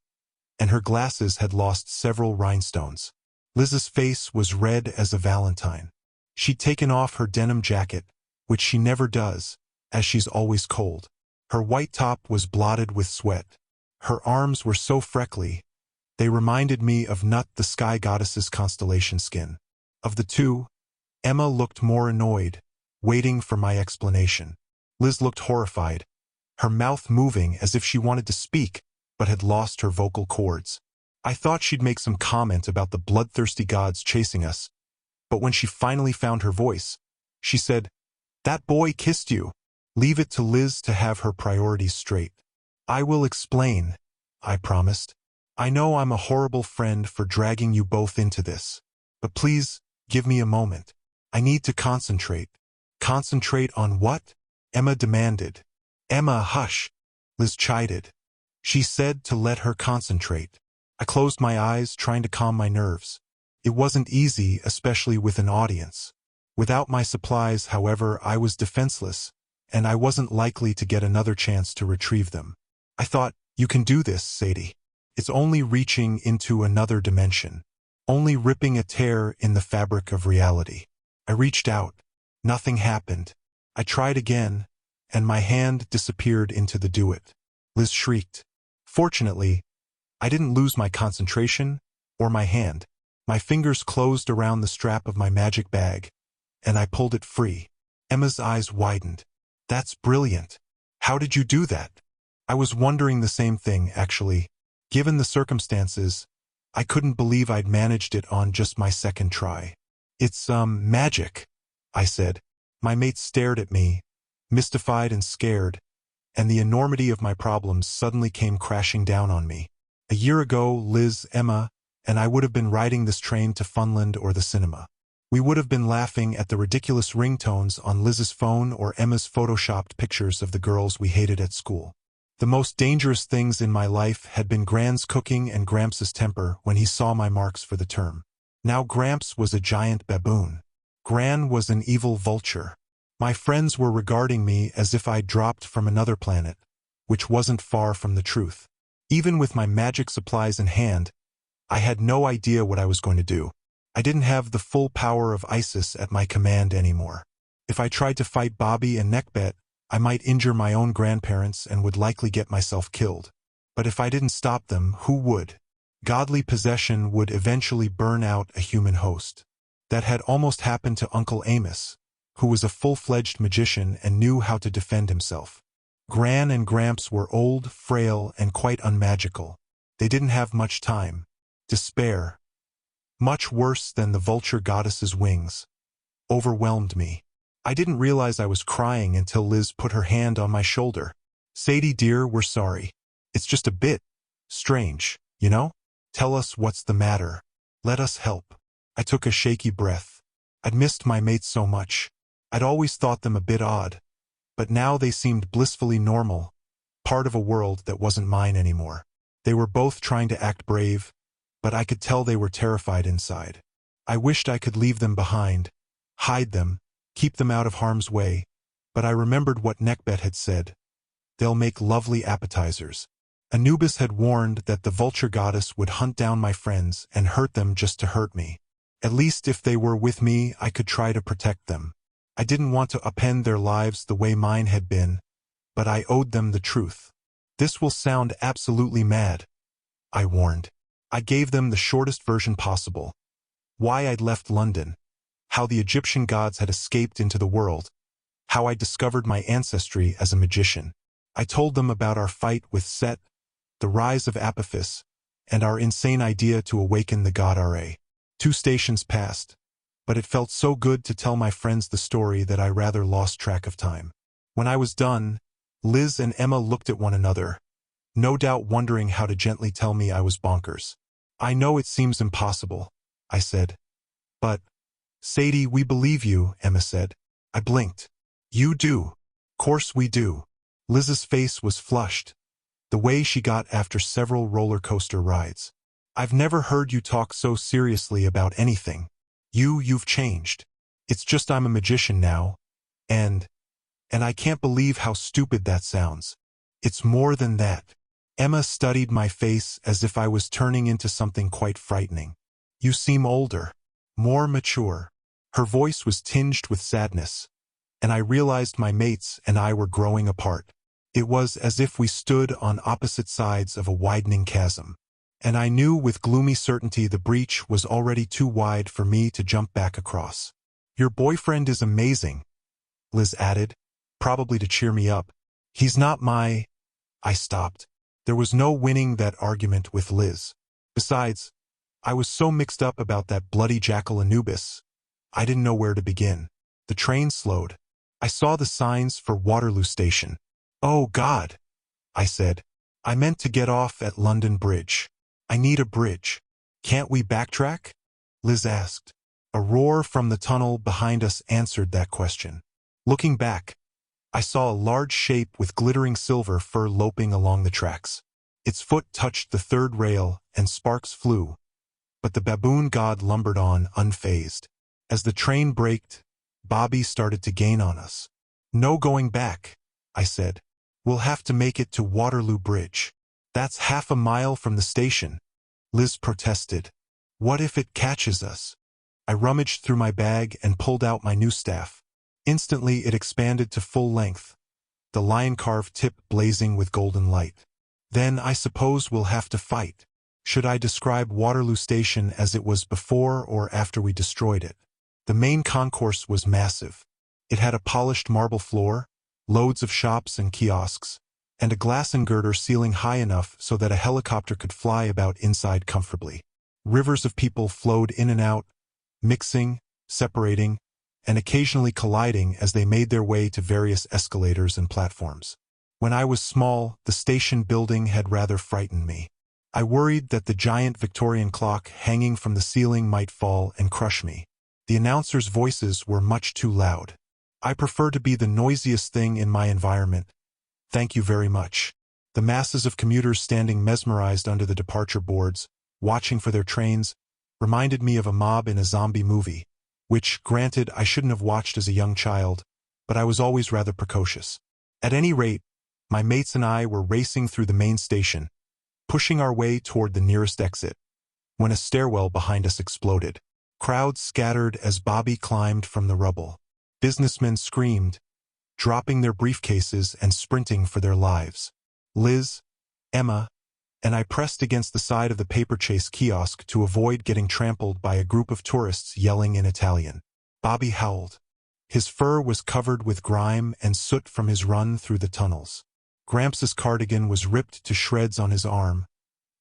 and her glasses had lost several rhinestones. Liz's face was red as a valentine. She'd taken off her denim jacket, which she never does, as she's always cold. Her white top was blotted with sweat. Her arms were so freckly, they reminded me of Nut the sky goddess's constellation skin. Of the two, Emma looked more annoyed, waiting for my explanation. Liz looked horrified, her mouth moving as if she wanted to speak, but had lost her vocal cords. I thought she'd make some comment about the bloodthirsty gods chasing us, but when she finally found her voice, she said, "That boy kissed you." Leave it to Liz to have her priorities straight. "I will explain," I promised. "I know I'm a horrible friend for dragging you both into this, but please, give me a moment. I need to concentrate." "Concentrate on what?" Emma demanded. "Emma, hush," Liz chided. She said to let her concentrate. I closed my eyes, trying to calm my nerves. It wasn't easy, especially with an audience. Without my supplies, however, I was defenseless, and I wasn't likely to get another chance to retrieve them. I thought, "You can do this, Sadie. It's only reaching into another dimension. Only ripping a tear in the fabric of reality." I reached out. Nothing happened. I tried again, and my hand disappeared into the duet. Liz shrieked. Fortunately, I didn't lose my concentration or my hand. My fingers closed around the strap of my magic bag, and I pulled it free. Emma's eyes widened. "That's brilliant. How did you do that?" I was wondering the same thing, actually. Given the circumstances, I couldn't believe I'd managed it on just my second try. "It's, magic," I said. My mates stared at me, mystified and scared, and the enormity of my problems suddenly came crashing down on me. A year ago, Liz, Emma, and I would have been riding this train to Funland or the cinema. We would have been laughing at the ridiculous ringtones on Liz's phone or Emma's photoshopped pictures of the girls we hated at school. The most dangerous things in my life had been Gran's cooking and Gramps' temper when he saw my marks for the term. Now Gramps was a giant baboon. Gran was an evil vulture. My friends were regarding me as if I'd dropped from another planet, which wasn't far from the truth. Even with my magic supplies in hand, I had no idea what I was going to do. I didn't have the full power of Isis at my command anymore. If I tried to fight Bobby and Neckbet, I might injure my own grandparents and would likely get myself killed. But if I didn't stop them, who would? Godly possession would eventually burn out a human host. That had almost happened to Uncle Amos, who was a full-fledged magician and knew how to defend himself. Gran and Gramps were old, frail, and quite unmagical. They didn't have much time. Despair, much worse than the vulture goddess's wings, overwhelmed me. I didn't realize I was crying until Liz put her hand on my shoulder. "Sadie, dear, we're sorry. It's just a bit strange, you know? Tell us what's the matter. Let us help." I took a shaky breath. I'd missed my mates so much. I'd always thought them a bit odd, but now they seemed blissfully normal, part of a world that wasn't mine anymore. They were both trying to act brave, but I could tell they were terrified inside. I wished I could leave them behind, hide them, keep them out of harm's way, but I remembered what Neckbet had said. They'll make lovely appetizers. Anubis had warned that the vulture goddess would hunt down my friends and hurt them just to hurt me. At least if they were with me, I could try to protect them. I didn't want to upend their lives the way mine had been, but I owed them the truth. "This will sound absolutely mad," I warned. I gave them the shortest version possible. Why I'd left London, how the Egyptian gods had escaped into the world, how I discovered my ancestry as a magician. I told them about our fight with Set, the rise of Apophis, and our insane idea to awaken the god Ra. 2 stations passed, but it felt so good to tell my friends the story that I rather lost track of time. When I was done, Liz and Emma looked at one another, no doubt wondering how to gently tell me I was bonkers. I know it seems impossible, I said. But, Sadie, we believe you, Emma said. I blinked. You do. Course we do. Liz's face was flushed, the way she got after several roller coaster rides. I've never heard you talk so seriously about anything. You've changed. It's just I'm a magician now, and I can't believe how stupid that sounds. It's more than that. Emma studied my face as if I was turning into something quite frightening. You seem older, more mature. Her voice was tinged with sadness, and I realized my mates and I were growing apart. It was as if we stood on opposite sides of a widening chasm, and I knew with gloomy certainty the breach was already too wide for me to jump back across. Your boyfriend is amazing, Liz added, probably to cheer me up. He's not my... I stopped. There was no winning that argument with Liz. Besides, I was so mixed up about that bloody jackal Anubis, I didn't know where to begin. The train slowed. I saw the signs for Waterloo Station. Oh God, I said. I meant to get off at London Bridge. I need a bridge. Can't we backtrack? Liz asked. A roar from the tunnel behind us answered that question. Looking back, I saw a large shape with glittering silver fur loping along the tracks. Its foot touched the 3rd rail and sparks flew, but the baboon god lumbered on unfazed. As the train braked, Bobby started to gain on us. No going back, I said. We'll have to make it to Waterloo Bridge. That's half a mile from the station, Liz protested. What if it catches us? I rummaged through my bag and pulled out my new staff. Instantly it expanded to full length, the lion-carved tip blazing with golden light. Then I suppose we'll have to fight. Should I describe Waterloo Station as it was before or after we destroyed it? The main concourse was massive. It had a polished marble floor, loads of shops and kiosks, and a glass girder ceiling high enough so that a helicopter could fly about inside comfortably. Rivers of people flowed in and out, mixing, separating, and occasionally colliding as they made their way to various escalators and platforms. When I was small, the station building had rather frightened me. I worried that the giant Victorian clock hanging from the ceiling might fall and crush me. The announcers' voices were much too loud. I prefer to be the noisiest thing in my environment. Thank you very much. The masses of commuters standing mesmerized under the departure boards, watching for their trains, reminded me of a mob in a zombie movie, which, granted, I shouldn't have watched as a young child, but I was always rather precocious. At any rate, my mates and I were racing through the main station, pushing our way toward the nearest exit, when a stairwell behind us exploded. Crowds scattered as Bobby climbed from the rubble. Businessmen screamed, dropping their briefcases and sprinting for their lives. Liz, Emma, and I pressed against the side of the paper chase kiosk to avoid getting trampled by a group of tourists yelling in Italian. Bobby howled. His fur was covered with grime and soot from his run through the tunnels. Gramps' cardigan was ripped to shreds on his arm,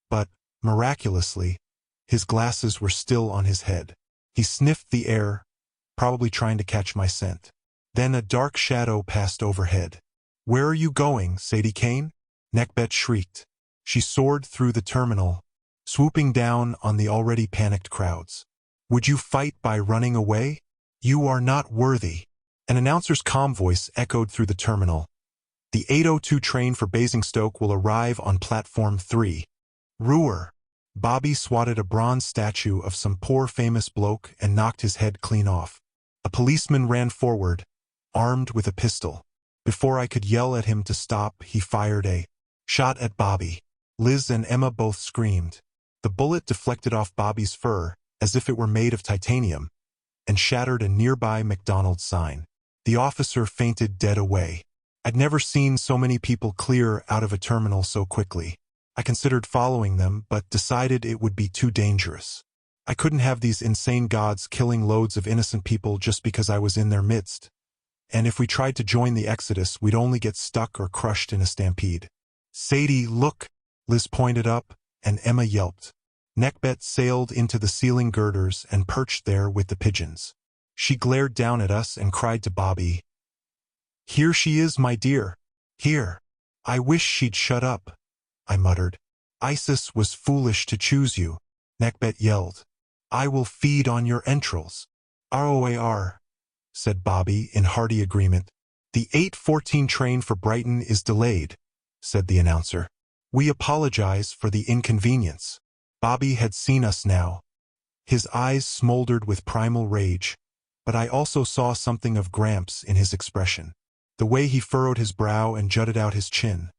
but, miraculously, his glasses were still on his head. He sniffed the air, probably trying to catch my scent. Then a dark shadow passed overhead. "Where are you going, Sadie Kane?" Neckbet shrieked. She soared through the terminal, swooping down on the already panicked crowds. "Would you fight by running away? You are not worthy." An announcer's calm voice echoed through the terminal. "The 8:02 train for Basingstoke will arrive on platform 3. Roar." Bobby swatted a bronze statue of some poor famous bloke and knocked his head clean off. A policeman ran forward, armed with a pistol. Before I could yell at him to stop, he fired a shot at Bobby. Liz and Emma both screamed. The bullet deflected off Bobby's fur, as if it were made of titanium, and shattered a nearby McDonald's sign. The officer fainted dead away. I'd never seen so many people clear out of a terminal so quickly. I considered following them, but decided it would be too dangerous. I couldn't have these insane gods killing loads of innocent people just because I was in their midst. and if we tried to join the exodus, we'd only get stuck or crushed in a stampede. Sadie, look! Liz pointed up, and Emma yelped. Neckbet sailed into the ceiling girders and perched there with the pigeons. She glared down at us and cried to Bobby, "Here she is, my dear. Here." "I wish she'd shut up," I muttered. "Isis was foolish to choose you," Neckbet yelled. "I will feed on your entrails." "ROAR," said Bobby in hearty agreement. "The 8:14 train for Brighton is delayed," said the announcer. "We apologize for the inconvenience." Bobby had seen us now. His eyes smoldered with primal rage, but I also saw something of Gramps in his expression. The way he furrowed his brow and jutted out his chin.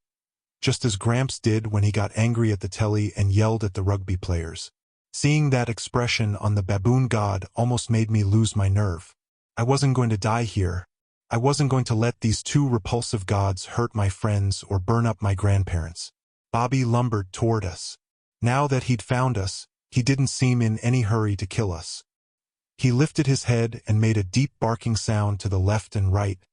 Just as Gramps did when he got angry at the telly and yelled at the rugby players. Seeing that expression on the baboon god almost made me lose my nerve. I wasn't going to die here. I wasn't going to let these two repulsive gods hurt my friends or burn up my grandparents. Bobby lumbered toward us. Now that he'd found us, he didn't seem in any hurry to kill us. He lifted his head and made a deep barking sound to the left and right,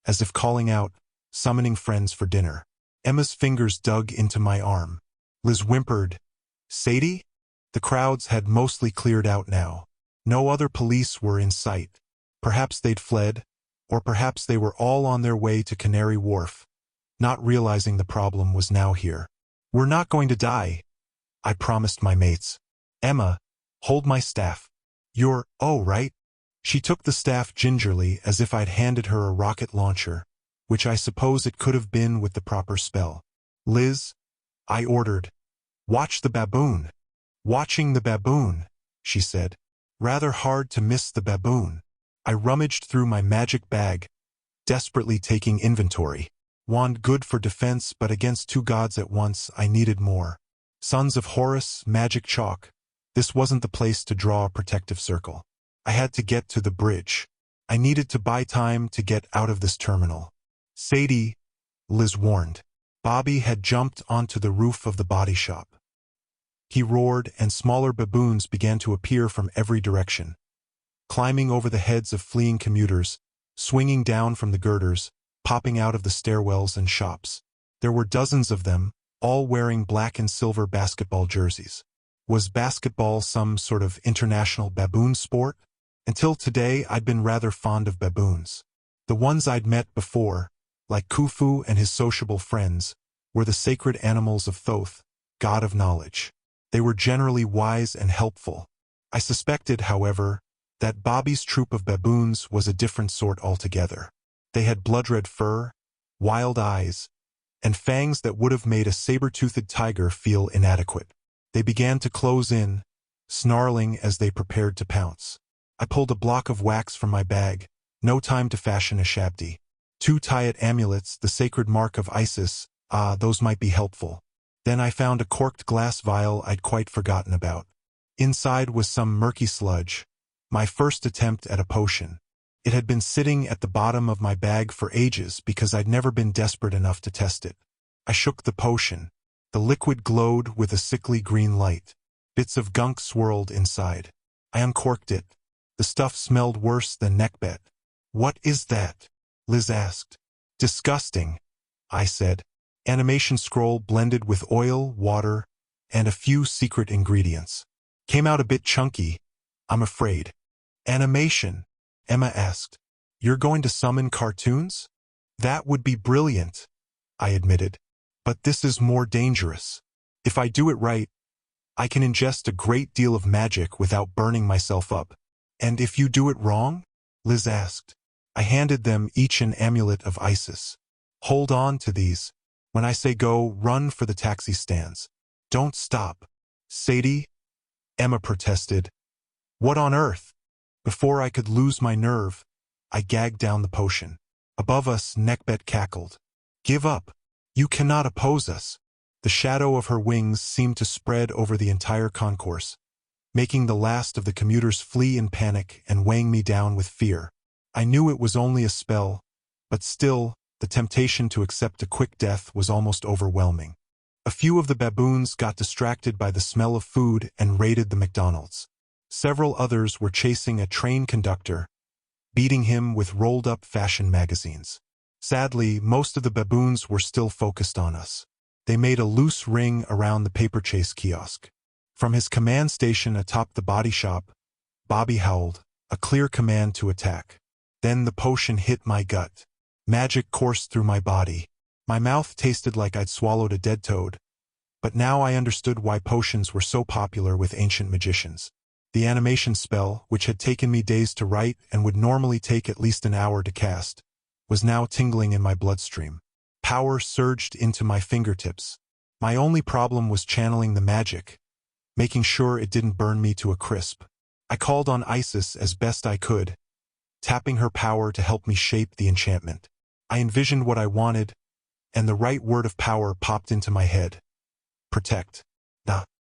as if calling out, summoning friends for dinner. Emma's fingers dug into my arm. Liz whimpered, "Sadie?" The crowds had mostly cleared out now. No other police were in sight. Perhaps they'd fled, or perhaps they were all on their way to Canary Wharf, not realizing the problem was now here. "We're not going to die," I promised my mates. "Emma, hold my staff." "You're, oh right." She took the staff gingerly as if I'd handed her a rocket launcher, which I suppose it could have been with the proper spell. "Liz," I ordered, "watch the baboon." "Watching the baboon," she said. "Rather hard to miss the baboon." I rummaged through my magic bag, desperately taking inventory. Wand good for defense, but against two gods at once I needed more. Sons of Horus, magic chalk. This wasn't the place to draw a protective circle. I had to get to the bridge. I needed to buy time to get out of this terminal. "Sadie," Liz warned. Bobby had jumped onto the roof of the body shop. He roared, and smaller baboons began to appear from every direction, climbing over the heads of fleeing commuters, swinging down from the girders, popping out of the stairwells and shops. There were dozens of them, all wearing black and silver basketball jerseys. Was basketball some sort of international baboon sport? Until today, I'd been rather fond of baboons. The ones I'd met before, like Khufu and his sociable friends, were the sacred animals of Thoth, god of knowledge. They were generally wise and helpful. I suspected, however, that Bobby's troop of baboons was a different sort altogether. They had blood-red fur, wild eyes, and fangs that would have made a saber-toothed tiger feel inadequate. They began to close in, snarling as they prepared to pounce. I pulled a block of wax from my bag, no time to fashion a shabdi. 2 Tayat amulets, the sacred mark of Isis, those might be helpful. Then I found a corked glass vial I'd quite forgotten about. Inside was some murky sludge, my first attempt at a potion. It had been sitting at the bottom of my bag for ages because I'd never been desperate enough to test it. I shook the potion. The liquid glowed with a sickly green light. Bits of gunk swirled inside. I uncorked it. The stuff smelled worse than neckbet. "What is that?" Liz asked. "Disgusting," I said. Animation scroll blended with oil, water, and a few secret ingredients. Came out a bit chunky, I'm afraid. "Animation?" Emma asked. "You're going to summon cartoons?" "That would be brilliant," I admitted. "But this is more dangerous. If I do it right, I can ingest a great deal of magic without burning myself up." "And if you do it wrong?" Liz asked. I handed them each an amulet of Isis. "Hold on to these. When I say go, run for the taxi stands. Don't stop." "Sadie," Emma protested. "What on earth?" Before I could lose my nerve, I gagged down the potion. Above us, Neckbet cackled. "Give up. You cannot oppose us." The shadow of her wings seemed to spread over the entire concourse, making the last of the commuters flee in panic and weighing me down with fear. I knew it was only a spell, but still, the temptation to accept a quick death was almost overwhelming. A few of the baboons got distracted by the smell of food and raided the McDonald's. Several others were chasing a train conductor, beating him with rolled-up fashion magazines. Sadly, most of the baboons were still focused on us. They made a loose ring around the paper chase kiosk. From his command station atop the body shop, Bobby howled, a clear command to attack. Then the potion hit my gut. Magic coursed through my body. My mouth tasted like I'd swallowed a dead toad. But now I understood why potions were so popular with ancient magicians. The animation spell, which had taken me days to write and would normally take at least an hour to cast, was now tingling in my bloodstream. Power surged into my fingertips. My only problem was channeling the magic, making sure it didn't burn me to a crisp. I called on Isis as best I could, tapping her power to help me shape the enchantment. I envisioned what I wanted, and the right word of power popped into my head. Protect.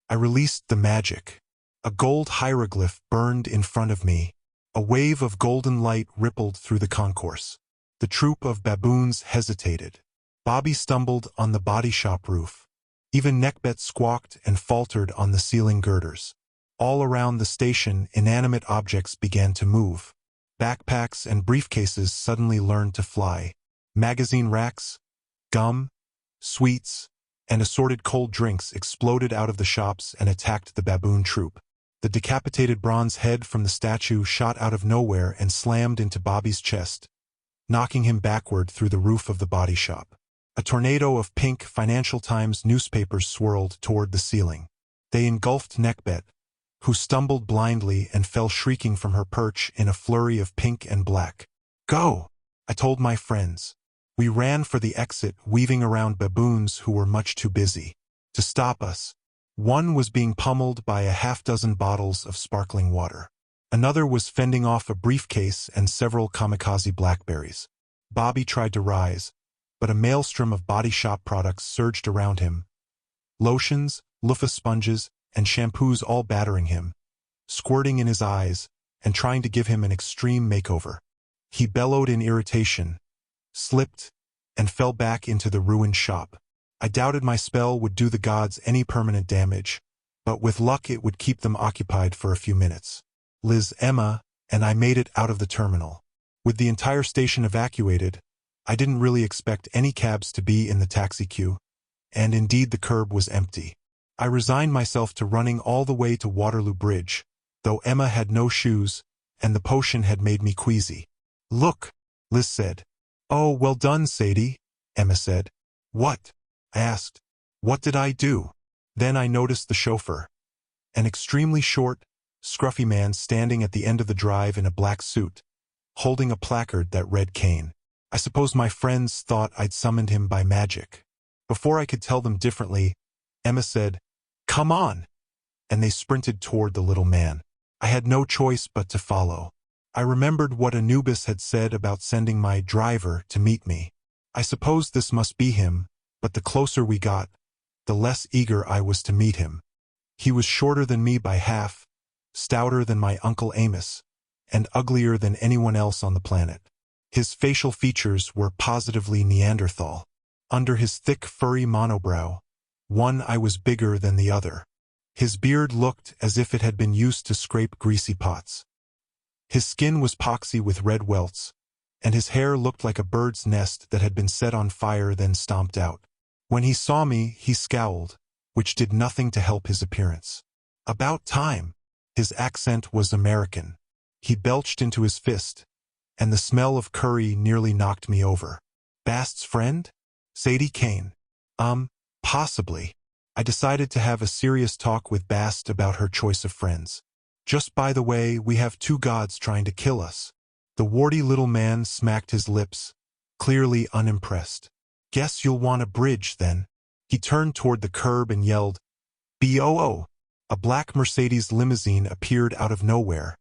I released the magic. A gold hieroglyph burned in front of me. A wave of golden light rippled through the concourse. The troop of baboons hesitated. Bobby stumbled on the body shop roof. Even Neckbet squawked and faltered on the ceiling girders. All around the station, inanimate objects began to move. Backpacks and briefcases suddenly learned to fly. Magazine racks, gum, sweets, and assorted cold drinks exploded out of the shops and attacked the baboon troop. The decapitated bronze head from the statue shot out of nowhere and slammed into Bobby's chest, knocking him backward through the roof of the body shop. A tornado of pink Financial Times newspapers swirled toward the ceiling. They engulfed Neckbet, who stumbled blindly and fell shrieking from her perch in a flurry of pink and black. "Go!" I told my friends. We ran for the exit, weaving around baboons who were much too busy to stop us. One was being pummeled by a half-dozen bottles of sparkling water. Another was fending off a briefcase and several kamikaze blackberries. Bobby tried to rise, but a maelstrom of body shop products surged around him. Lotions, loofah sponges, and shampoos all battering him, squirting in his eyes, and trying to give him an extreme makeover. He bellowed in irritation, slipped, and fell back into the ruined shop. I doubted my spell would do the gods any permanent damage, but with luck it would keep them occupied for a few minutes. Liz, Emma, and I made it out of the terminal. With the entire station evacuated, I didn't really expect any cabs to be in the taxi queue, and indeed the curb was empty. I resigned myself to running all the way to Waterloo Bridge, though Emma had no shoes, and the potion had made me queasy. "Look," Liz said. "Oh, well done, Sadie," Emma said. "What?" I asked. "What did I do?" Then I noticed the chauffeur, an extremely short, scruffy man standing at the end of the drive in a black suit, holding a placard that read Kane. I suppose my friends thought I'd summoned him by magic. Before I could tell them differently, Emma said, "Come on," and they sprinted toward the little man. I had no choice but to follow. I remembered what Anubis had said about sending my driver to meet me. I suppose this must be him, but the closer we got, the less eager I was to meet him. He was shorter than me by half, stouter than my Uncle Amos, and uglier than anyone else on the planet. His facial features were positively Neanderthal. Under his thick, furry monobrow, one eye was bigger than the other. His beard looked as if it had been used to scrape greasy pots. His skin was poxy with red welts, and his hair looked like a bird's nest that had been set on fire then stomped out. When he saw me, he scowled, which did nothing to help his appearance. "About time." His accent was American. He belched into his fist, and the smell of curry nearly knocked me over. "Bast's friend? Sadie Kane." Possibly. I decided to have a serious talk with Bast about her choice of friends. "Just by the way, we have two gods trying to kill us." The warty little man smacked his lips, clearly unimpressed. "Guess you'll want a bridge, then." He turned toward the curb and yelled, "BOO!" A black Mercedes limousine appeared out of nowhere,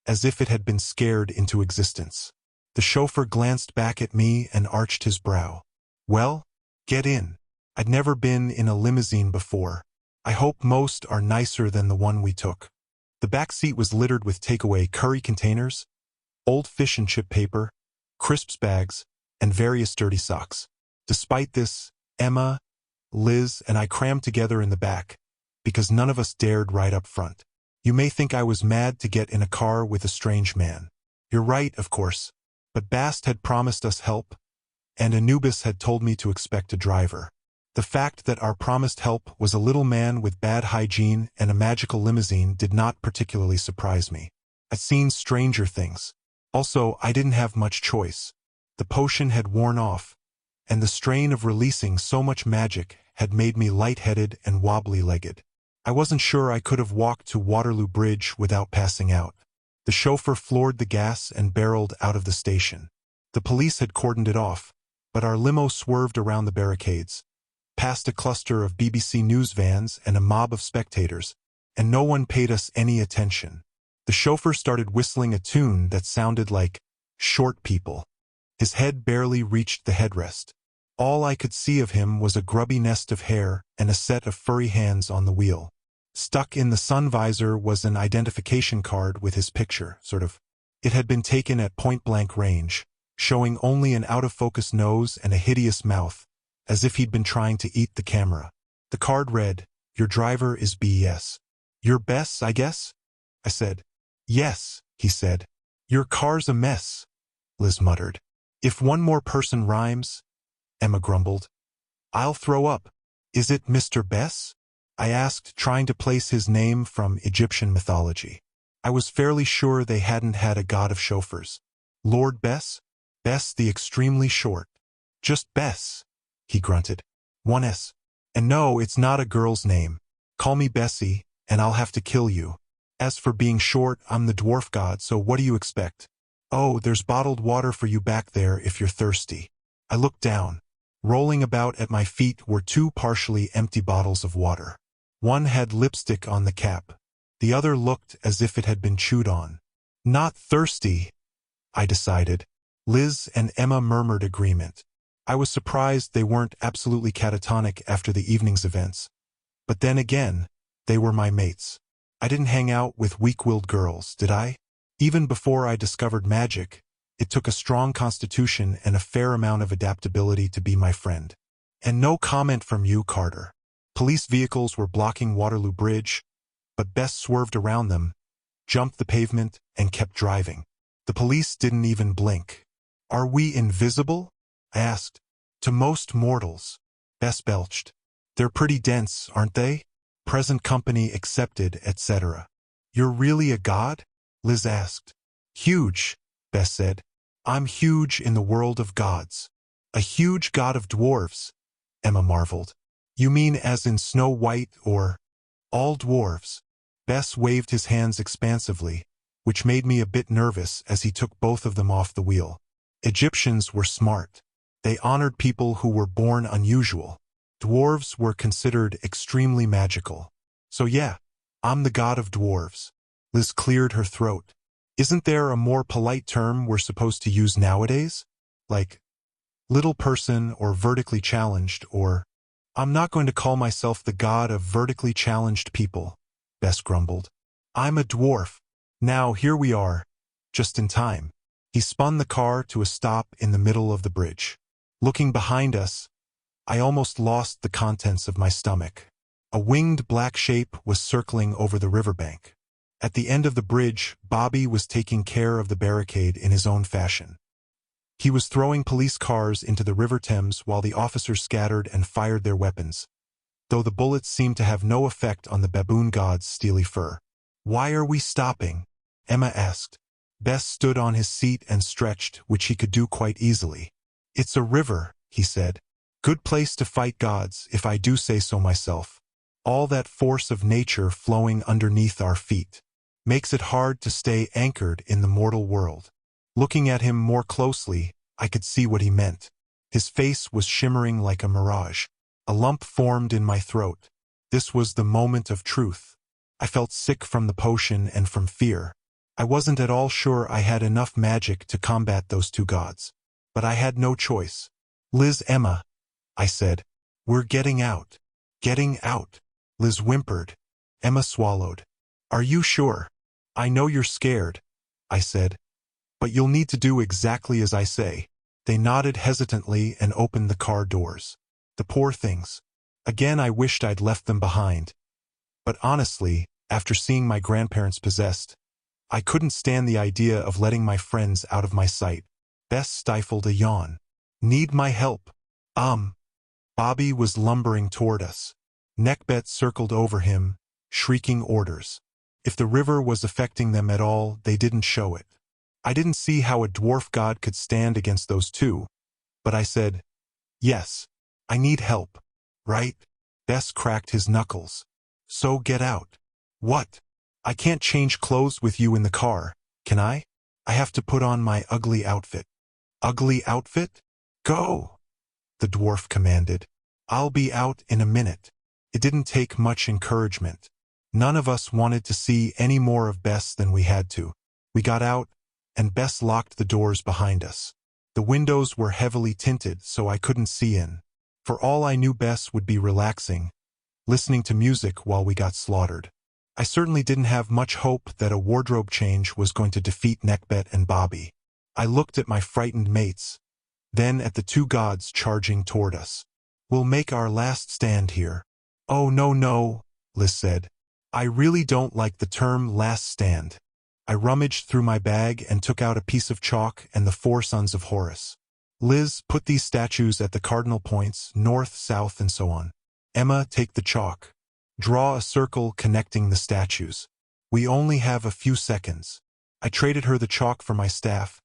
as if it had been scared into existence. The chauffeur glanced back at me and arched his brow. "Well, get in." I'd never been in a limousine before. I hope most are nicer than the one we took. The back seat was littered with takeaway curry containers, old fish and chip paper, crisps bags, and various dirty socks. Despite this, Emma, Liz, and I crammed together in the back, because none of us dared ride up front. You may think I was mad to get in a car with a strange man. You're right, of course. But Bast had promised us help, and Anubis had told me to expect a driver. The fact that our promised help was a little man with bad hygiene and a magical limousine did not particularly surprise me. I'd seen stranger things. Also, I didn't have much choice. The potion had worn off, and the strain of releasing so much magic had made me lightheaded and wobbly-legged. I wasn't sure I could have walked to Waterloo Bridge without passing out. The chauffeur floored the gas and barreled out of the station. The police had cordoned it off, but our limo swerved around the barricades, past a cluster of BBC News vans and a mob of spectators, and no one paid us any attention. The chauffeur started whistling a tune that sounded like Short People. His head barely reached the headrest. All I could see of him was a grubby nest of hair and a set of furry hands on the wheel. Stuck in the sun visor was an identification card with his picture, sort of. It had been taken at point-blank range, showing only an out-of-focus nose and a hideous mouth, as if he'd been trying to eat the camera. The card read, "Your driver is BS. You're Bess, I guess?" I said. "Yes," he said. "Your car's a mess," Liz muttered. "If one more person rhymes," Emma grumbled. "I'll throw up. Is it Mr. Bess?" I asked, trying to place his name from Egyptian mythology. I was fairly sure they hadn't had a god of chauffeurs. "Lord Bess? Bess the extremely short." "Just Bess," he grunted. "One S. And no, it's not a girl's name. Call me Bessie, and I'll have to kill you. As for being short, I'm the dwarf god, so what do you expect? Oh, there's bottled water for you back there if you're thirsty." I looked down. Rolling about at my feet were two partially empty bottles of water. One had lipstick on the cap. The other looked as if it had been chewed on. "Not thirsty," I decided. Liz and Emma murmured agreement. I was surprised they weren't absolutely catatonic after the evening's events. But then again, they were my mates. I didn't hang out with weak-willed girls, did I? Even before I discovered magic, it took a strong constitution and a fair amount of adaptability to be my friend. And no comment from you, Carter. Police vehicles were blocking Waterloo Bridge, but Bess swerved around them, jumped the pavement, and kept driving. The police didn't even blink. "Are we invisible?" I asked. "To most mortals," Bess belched. "They're pretty dense, aren't they? Present company accepted, etc." "You're really a god?" Liz asked. "Huge," Bess said. "I'm huge in the world of gods." "A huge god of dwarves," Emma marveled. "You mean as in Snow White or all dwarves?" Bess waved his hands expansively, which made me a bit nervous as he took both of them off the wheel. Egyptians were smart. They honored people who were born unusual. Dwarves were considered extremely magical. "So yeah, I'm the god of dwarves." Liz cleared her throat. "Isn't there a more polite term we're supposed to use nowadays? Like little person or vertically challenged or..." "I'm not going to call myself the god of vertically challenged people," Bess grumbled. "I'm a dwarf." Now here we are, just in time. He spun the car to a stop in the middle of the bridge. Looking behind us, I almost lost the contents of my stomach. A winged black shape was circling over the riverbank. At the end of the bridge, Bobby was taking care of the barricade in his own fashion. He was throwing police cars into the River Thames while the officers scattered and fired their weapons, though the bullets seemed to have no effect on the baboon god's steely fur. "Why are we stopping?" Emma asked. Bess stood on his seat and stretched, which he could do quite easily. "It's a river," he said. "Good place to fight gods, if I do say so myself. All that force of nature flowing underneath our feet makes it hard to stay anchored in the mortal world." Looking at him more closely, I could see what he meant. His face was shimmering like a mirage. A lump formed in my throat. This was the moment of truth. I felt sick from the potion and from fear. I wasn't at all sure I had enough magic to combat those two gods. But I had no choice. "Liz, Emma," I said. "We're getting out." "Getting out," Liz whimpered. Emma swallowed. "Are you sure?" "I know you're scared," I said. "But you'll need to do exactly as I say." They nodded hesitantly and opened the car doors. The poor things. Again I wished I'd left them behind. But honestly, after seeing my grandparents possessed, I couldn't stand the idea of letting my friends out of my sight. Bess stifled a yawn. Need my help? Bobby was lumbering toward us. Neckbet circled over him, shrieking orders. If the river was affecting them at all, they didn't show it. I didn't see how a dwarf god could stand against those two, but I said, yes, I need help, right? Bess cracked his knuckles. So get out. What? I can't change clothes with you in the car, can I? I have to put on my ugly outfit. Ugly outfit? Go! The dwarf commanded. I'll be out in a minute. It didn't take much encouragement. None of us wanted to see any more of Bess than we had to. We got out, and Bess locked the doors behind us. The windows were heavily tinted, so I couldn't see in. For all I knew, Bess would be relaxing, listening to music while we got slaughtered. I certainly didn't have much hope that a wardrobe change was going to defeat Neckbet and Bobby. I looked at my frightened mates, then at the two gods charging toward us. We'll make our last stand here. Oh no, Liz said. I really don't like the term last stand. I rummaged through my bag and took out a piece of chalk and the 4 sons of Horus. Liz, put these statues at the cardinal points, north, south, and so on. Emma, take the chalk. Draw a circle connecting the statues. We only have a few seconds. I traded her the chalk for my staff,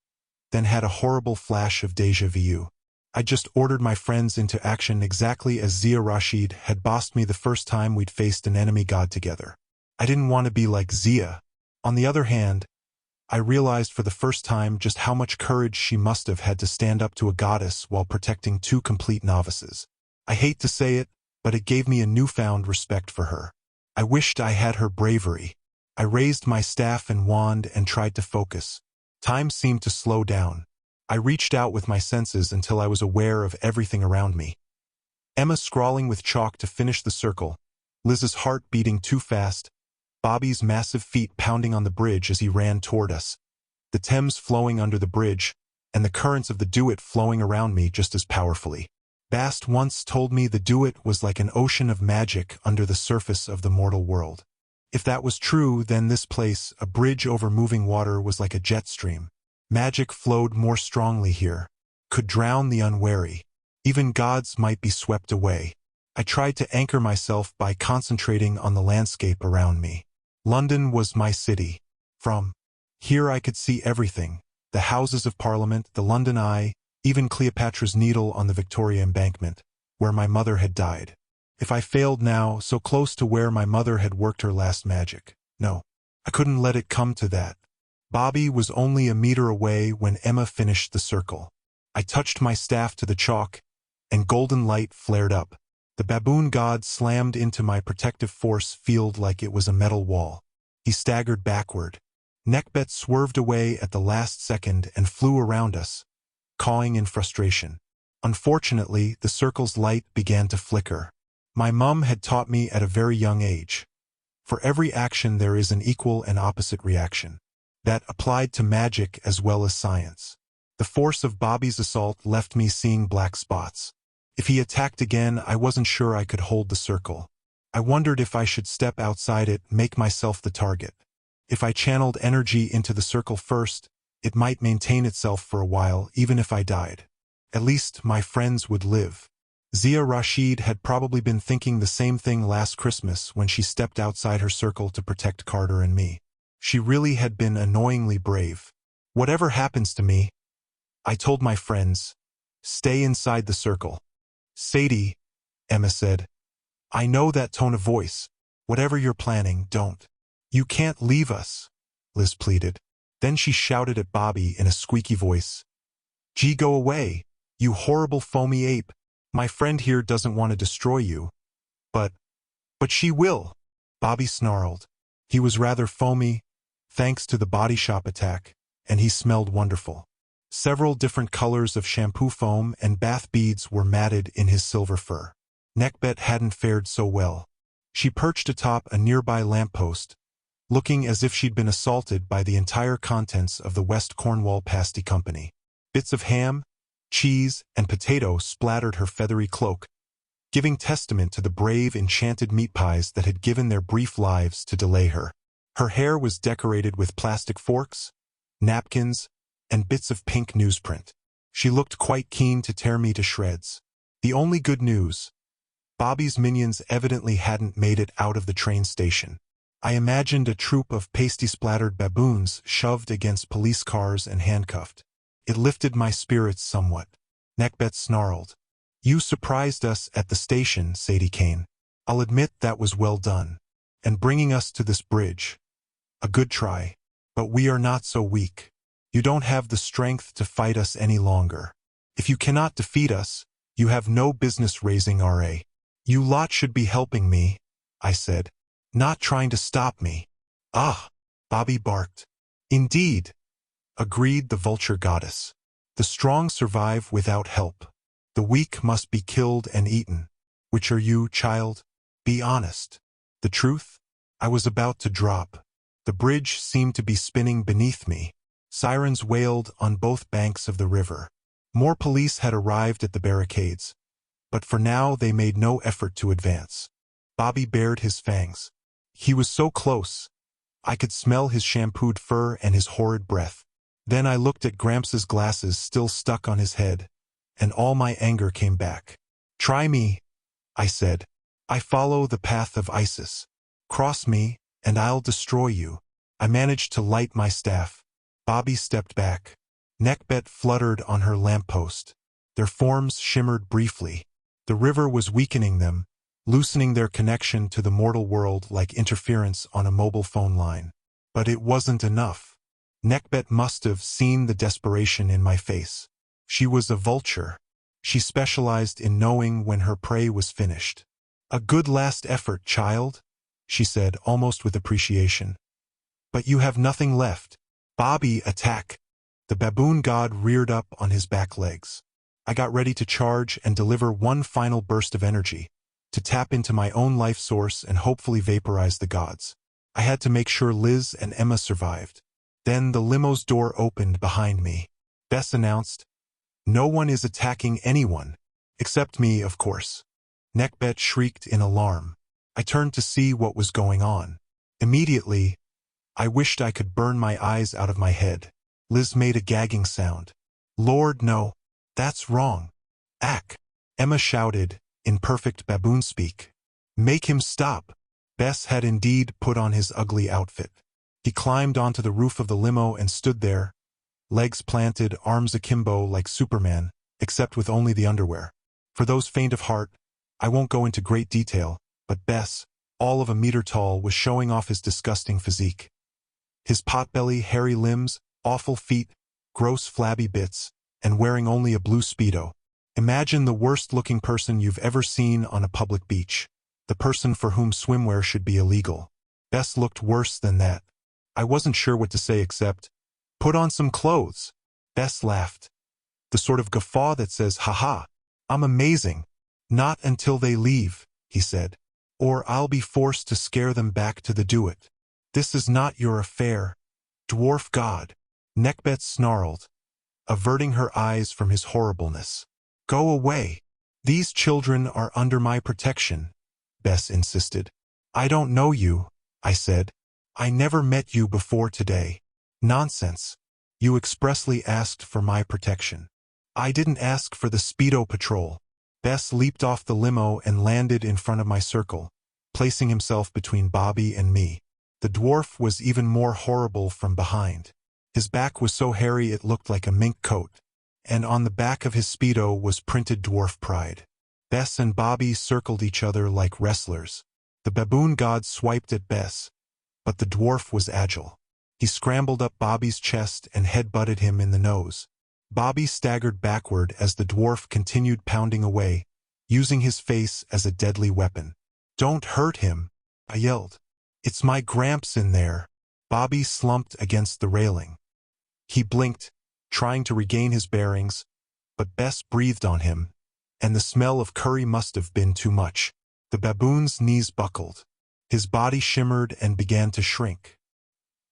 then had a horrible flash of déjà vu. I just ordered my friends into action exactly as Zia Rashid had bossed me the first time we'd faced an enemy god together. I didn't want to be like Zia. On the other hand, I realized for the first time just how much courage she must have had to stand up to a goddess while protecting 2 complete novices. I hate to say it, but it gave me a newfound respect for her. I wished I had her bravery. I raised my staff and wand and tried to focus. Time seemed to slow down. I reached out with my senses until I was aware of everything around me. Emma scrawling with chalk to finish the circle, Liz's heart beating too fast, Bobby's massive feet pounding on the bridge as he ran toward us, the Thames flowing under the bridge, and the currents of the Duet flowing around me just as powerfully. Bast once told me the Duet was like an ocean of magic under the surface of the mortal world. If that was true, then this place, a bridge over moving water, was like a jet stream. Magic flowed more strongly here, could drown the unwary. Even gods might be swept away. I tried to anchor myself by concentrating on the landscape around me. London was my city. From here I could see everything: the Houses of Parliament, the London Eye, even Cleopatra's Needle on the Victoria Embankment, where my mother had died. If I failed now, so close to where my mother had worked her last magic. No, I couldn't let it come to that. Bobby was only a meter away when Emma finished the circle. I touched my staff to the chalk, and golden light flared up. The baboon god slammed into my protective force field like it was a metal wall. He staggered backward. Neckbet swerved away at the last second and flew around us, cawing in frustration. Unfortunately, the circle's light began to flicker. My mum had taught me at a very young age. For every action there is an equal and opposite reaction. That applied to magic as well as science. The force of Bobby's assault left me seeing black spots. If he attacked again, I wasn't sure I could hold the circle. I wondered if I should step outside it, make myself the target. If I channeled energy into the circle first, it might maintain itself for a while, even if I died. At least my friends would live. Zia Rashid had probably been thinking the same thing last Christmas when she stepped outside her circle to protect Carter and me. She really had been annoyingly brave. Whatever happens to me, I told my friends, stay inside the circle. Sadie, Emma said, I know that tone of voice. Whatever you're planning, don't. You can't leave us, Liz pleaded. Then she shouted at Bobby in a squeaky voice. Gee, go away, you horrible foamy ape. My friend here doesn't want to destroy you. But she will, Bobby snarled. He was rather foamy, thanks to the body shop attack, and he smelled wonderful. Several different colors of shampoo foam and bath beads were matted in his silver fur. Neckbet hadn't fared so well. She perched atop a nearby lamppost, looking as if she'd been assaulted by the entire contents of the West Cornwall Pasty Company. Bits of ham, cheese, and potato splattered her feathery cloak, giving testament to the brave enchanted meat pies that had given their brief lives to delay her. Her hair was decorated with plastic forks, napkins, and bits of pink newsprint. She looked quite keen to tear me to shreds. The only good news: Bobby's minions evidently hadn't made it out of the train station. I imagined a troop of pasty-splattered baboons shoved against police cars and handcuffed. It lifted my spirits somewhat. Neckbet snarled. "You surprised us at the station, Sadie Kane. I'll admit that was well done. And bringing us to this bridge. A good try. But we are not so weak. You don't have the strength to fight us any longer. If you cannot defeat us, you have no business raising RA. You lot should be helping me," I said. "Not trying to stop me." "Ah," Bobby barked. "Indeed," agreed the vulture goddess. "The strong survive without help. The weak must be killed and eaten. Which are you, child? Be honest." The truth? I was about to drop. The bridge seemed to be spinning beneath me. Sirens wailed on both banks of the river. More police had arrived at the barricades, but for now they made no effort to advance. Bobby bared his fangs. He was so close. I could smell his shampooed fur and his horrid breath. Then I looked at Gramps' glasses still stuck on his head, and all my anger came back. "Try me," I said. "I follow the path of Isis. Cross me, and I'll destroy you." I managed to light my staff. Bobby stepped back. Neckbet fluttered on her lamppost. Their forms shimmered briefly. The river was weakening them, loosening their connection to the mortal world like interference on a mobile phone line. But it wasn't enough. Neckbet must have seen the desperation in my face. She was a vulture. She specialized in knowing when her prey was finished. "A good last effort, child," she said, almost with appreciation. "But you have nothing left." "Bobby, attack!" The baboon god reared up on his back legs. I got ready to charge and deliver one final burst of energy, to tap into my own life source and hopefully vaporize the gods. I had to make sure Liz and Emma survived. Then the limo's door opened behind me. Bess announced, "No one is attacking anyone. Except me, of course." Neckbet shrieked in alarm. I turned to see what was going on. Immediately, I wished I could burn my eyes out of my head. Liz made a gagging sound. "Lord, no. That's wrong." "Ack!" Emma shouted, in perfect baboon speak. "Make him stop." Bess had indeed put on his ugly outfit. He climbed onto the roof of the limo and stood there, legs planted, arms akimbo like Superman, except with only the underwear. For those faint of heart, I won't go into great detail, but Bess, all of a meter tall, was showing off his disgusting physique. His potbelly, hairy limbs, awful feet, gross flabby bits, and wearing only a blue Speedo. Imagine the worst-looking person you've ever seen on a public beach. The person for whom swimwear should be illegal. Bess looked worse than that. I wasn't sure what to say except, "Put on some clothes." Bess laughed. The sort of guffaw that says, "Ha-ha, I'm amazing." "Not until they leave," he said. "Or I'll be forced to scare them back to the do-it. This is not your affair, dwarf god." Neckbet snarled, averting her eyes from his horribleness. "Go away. These children are under my protection," Bess insisted. "I don't know you," I said. "I never met you before today." "Nonsense. You expressly asked for my protection." "I didn't ask for the Speedo Patrol." Bess leaped off the limo and landed in front of my circle, placing himself between Bobby and me. The dwarf was even more horrible from behind. His back was so hairy it looked like a mink coat, and on the back of his Speedo was printed dwarf pride. Bess and Bobby circled each other like wrestlers. The baboon god swiped at Bess, but the dwarf was agile. He scrambled up Bobby's chest and head-butted him in the nose. Bobby staggered backward as the dwarf continued pounding away, using his face as a deadly weapon. "Don't hurt him," I yelled. "It's my Gramps in there." Bobby slumped against the railing. He blinked, trying to regain his bearings, but Bess breathed on him, and the smell of curry must have been too much. The baboon's knees buckled. His body shimmered and began to shrink.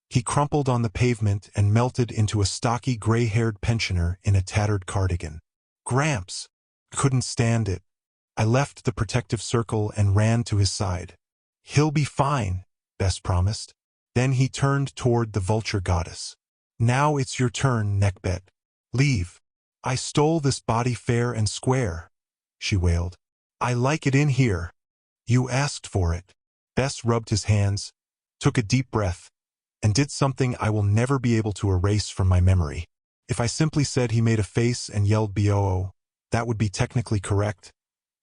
He crumpled on the pavement and melted into a stocky gray-haired pensioner in a tattered cardigan. "Gramps!" Couldn't stand it. I left the protective circle and ran to his side. "He'll be fine," Bess promised. Then he turned toward the vulture goddess. Now it's your turn, Neckbet. Leave. I stole this body fair and square, she wailed. I like it in here. You asked for it. Bess rubbed his hands, took a deep breath, and did something I will never be able to erase from my memory. If I simply said he made a face and yelled "Boo," that would be technically correct,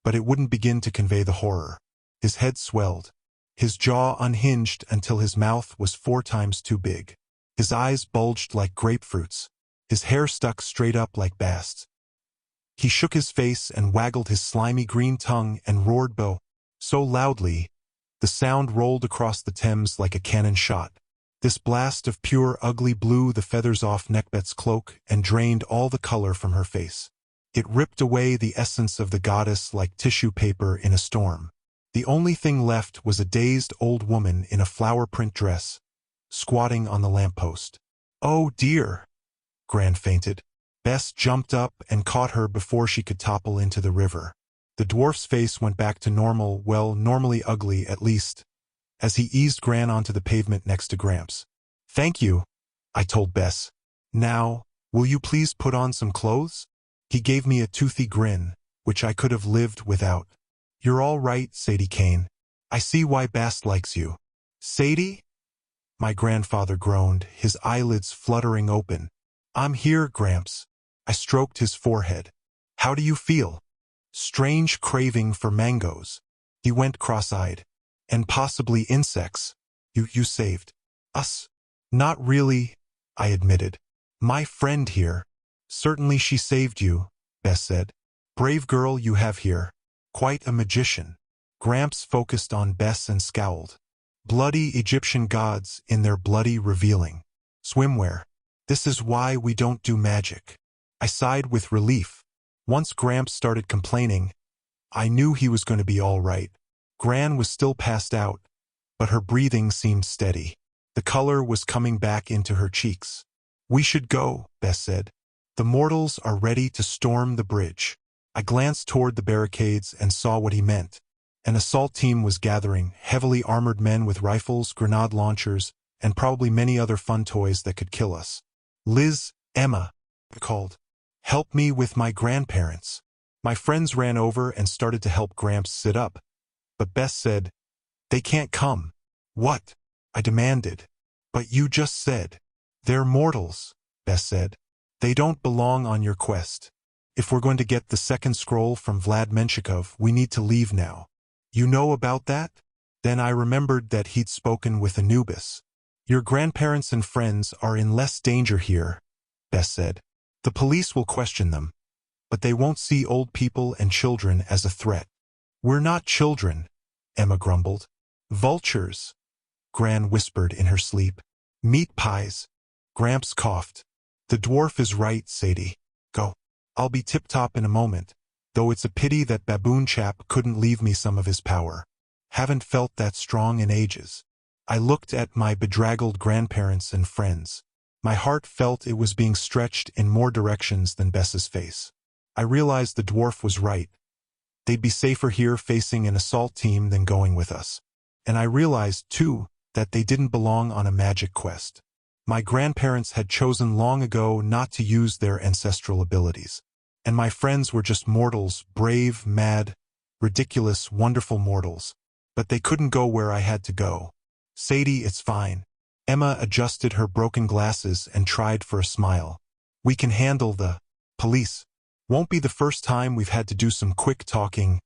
but it wouldn't begin to convey the horror. His head swelled. His jaw unhinged until his mouth was 4 times too big. His eyes bulged like grapefruits. His hair stuck straight up like basts. He shook his face and waggled his slimy green tongue and roared "Bo!" so loudly, the sound rolled across the Thames like a cannon shot. This blast of pure ugly blew the feathers off Neckbet's cloak and drained all the color from her face. It ripped away the essence of the goddess like tissue paper in a storm. The only thing left was a dazed old woman in a flower-print dress, squatting on the lamppost. "Oh dear!" Gran fainted. Bess jumped up and caught her before she could topple into the river. The dwarf's face went back to normal, well, normally ugly at least, as he eased Gran onto the pavement next to Gramps. "Thank you," I told Bess. "Now, will you please put on some clothes?" He gave me a toothy grin, which I could have lived without. "You're all right, Sadie Kane. I see why Bast likes you." "Sadie?" My grandfather groaned, his eyelids fluttering open. "I'm here, Gramps." I stroked his forehead. "How do you feel?" "Strange craving for mangoes." He went cross-eyed. "And possibly insects. You saved us." "Not really," I admitted. "My friend here." "Certainly she saved you," Bess said. "Brave girl you have here. Quite a magician." Gramps focused on Bess and scowled. "Bloody Egyptian gods in their bloody revealing. Swimwear. This is why we don't do magic." I sighed with relief. Once Gramps started complaining, I knew he was going to be all right. Gran was still passed out, but her breathing seemed steady. The color was coming back into her cheeks. "We should go," Bess said. "The mortals are ready to storm the bridge." I glanced toward the barricades and saw what he meant. An assault team was gathering, heavily armored men with rifles, grenade launchers, and probably many other fun toys that could kill us. "Liz, Emma," I called. "Help me with my grandparents." My friends ran over and started to help Gramps sit up, but Bess said, "They can't come." "What?" I demanded. "But you just said." "They're mortals," Bess said. "They don't belong on your quest. If we're going to get the second scroll from Vlad Menshikov, we need to leave now." "You know about that?" Then I remembered that he'd spoken with Anubis. "Your grandparents and friends are in less danger here," Bess said. "The police will question them, but they won't see old people and children as a threat." "We're not children," Emma grumbled. "Vultures," Gran whispered in her sleep. "Meat pies." Gramps coughed. "The dwarf is right, Sadie. Go. I'll be tip-top in a moment, though it's a pity that baboon chap couldn't leave me some of his power. Haven't felt that strong in ages." I looked at my bedraggled grandparents and friends. My heart felt it was being stretched in more directions than Bess's face. I realized the dwarf was right. They'd be safer here facing an assault team than going with us. And I realized, too, that they didn't belong on a magic quest. My grandparents had chosen long ago not to use their ancestral abilities. And my friends were just mortals, brave, mad, ridiculous, wonderful mortals. But they couldn't go where I had to go. "Sadie, it's fine." Emma adjusted her broken glasses and tried for a smile. "We can handle the police. Won't be the first time we've had to do some quick talking.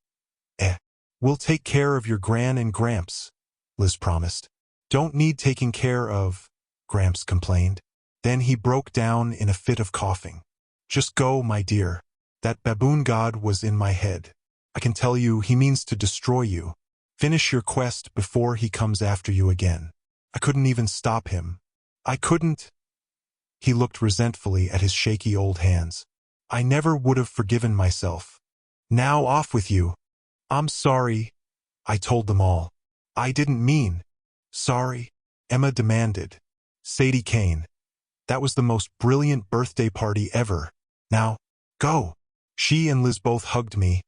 We'll take care of your Gran and Gramps," Liz promised. "Don't need taking care of," Gramps complained. Then he broke down in a fit of coughing. "Just go, my dear. That baboon god was in my head. I can tell you he means to destroy you. Finish your quest before he comes after you again." I couldn't even stop him. I couldn't. He looked resentfully at his shaky old hands. "I never would have forgiven myself. Now off with you." "I'm sorry," I told them all. "I didn't mean." "Sorry," Emma demanded. "Sadie Kane, that was the most brilliant birthday party ever. Now, go." She and Liz both hugged me,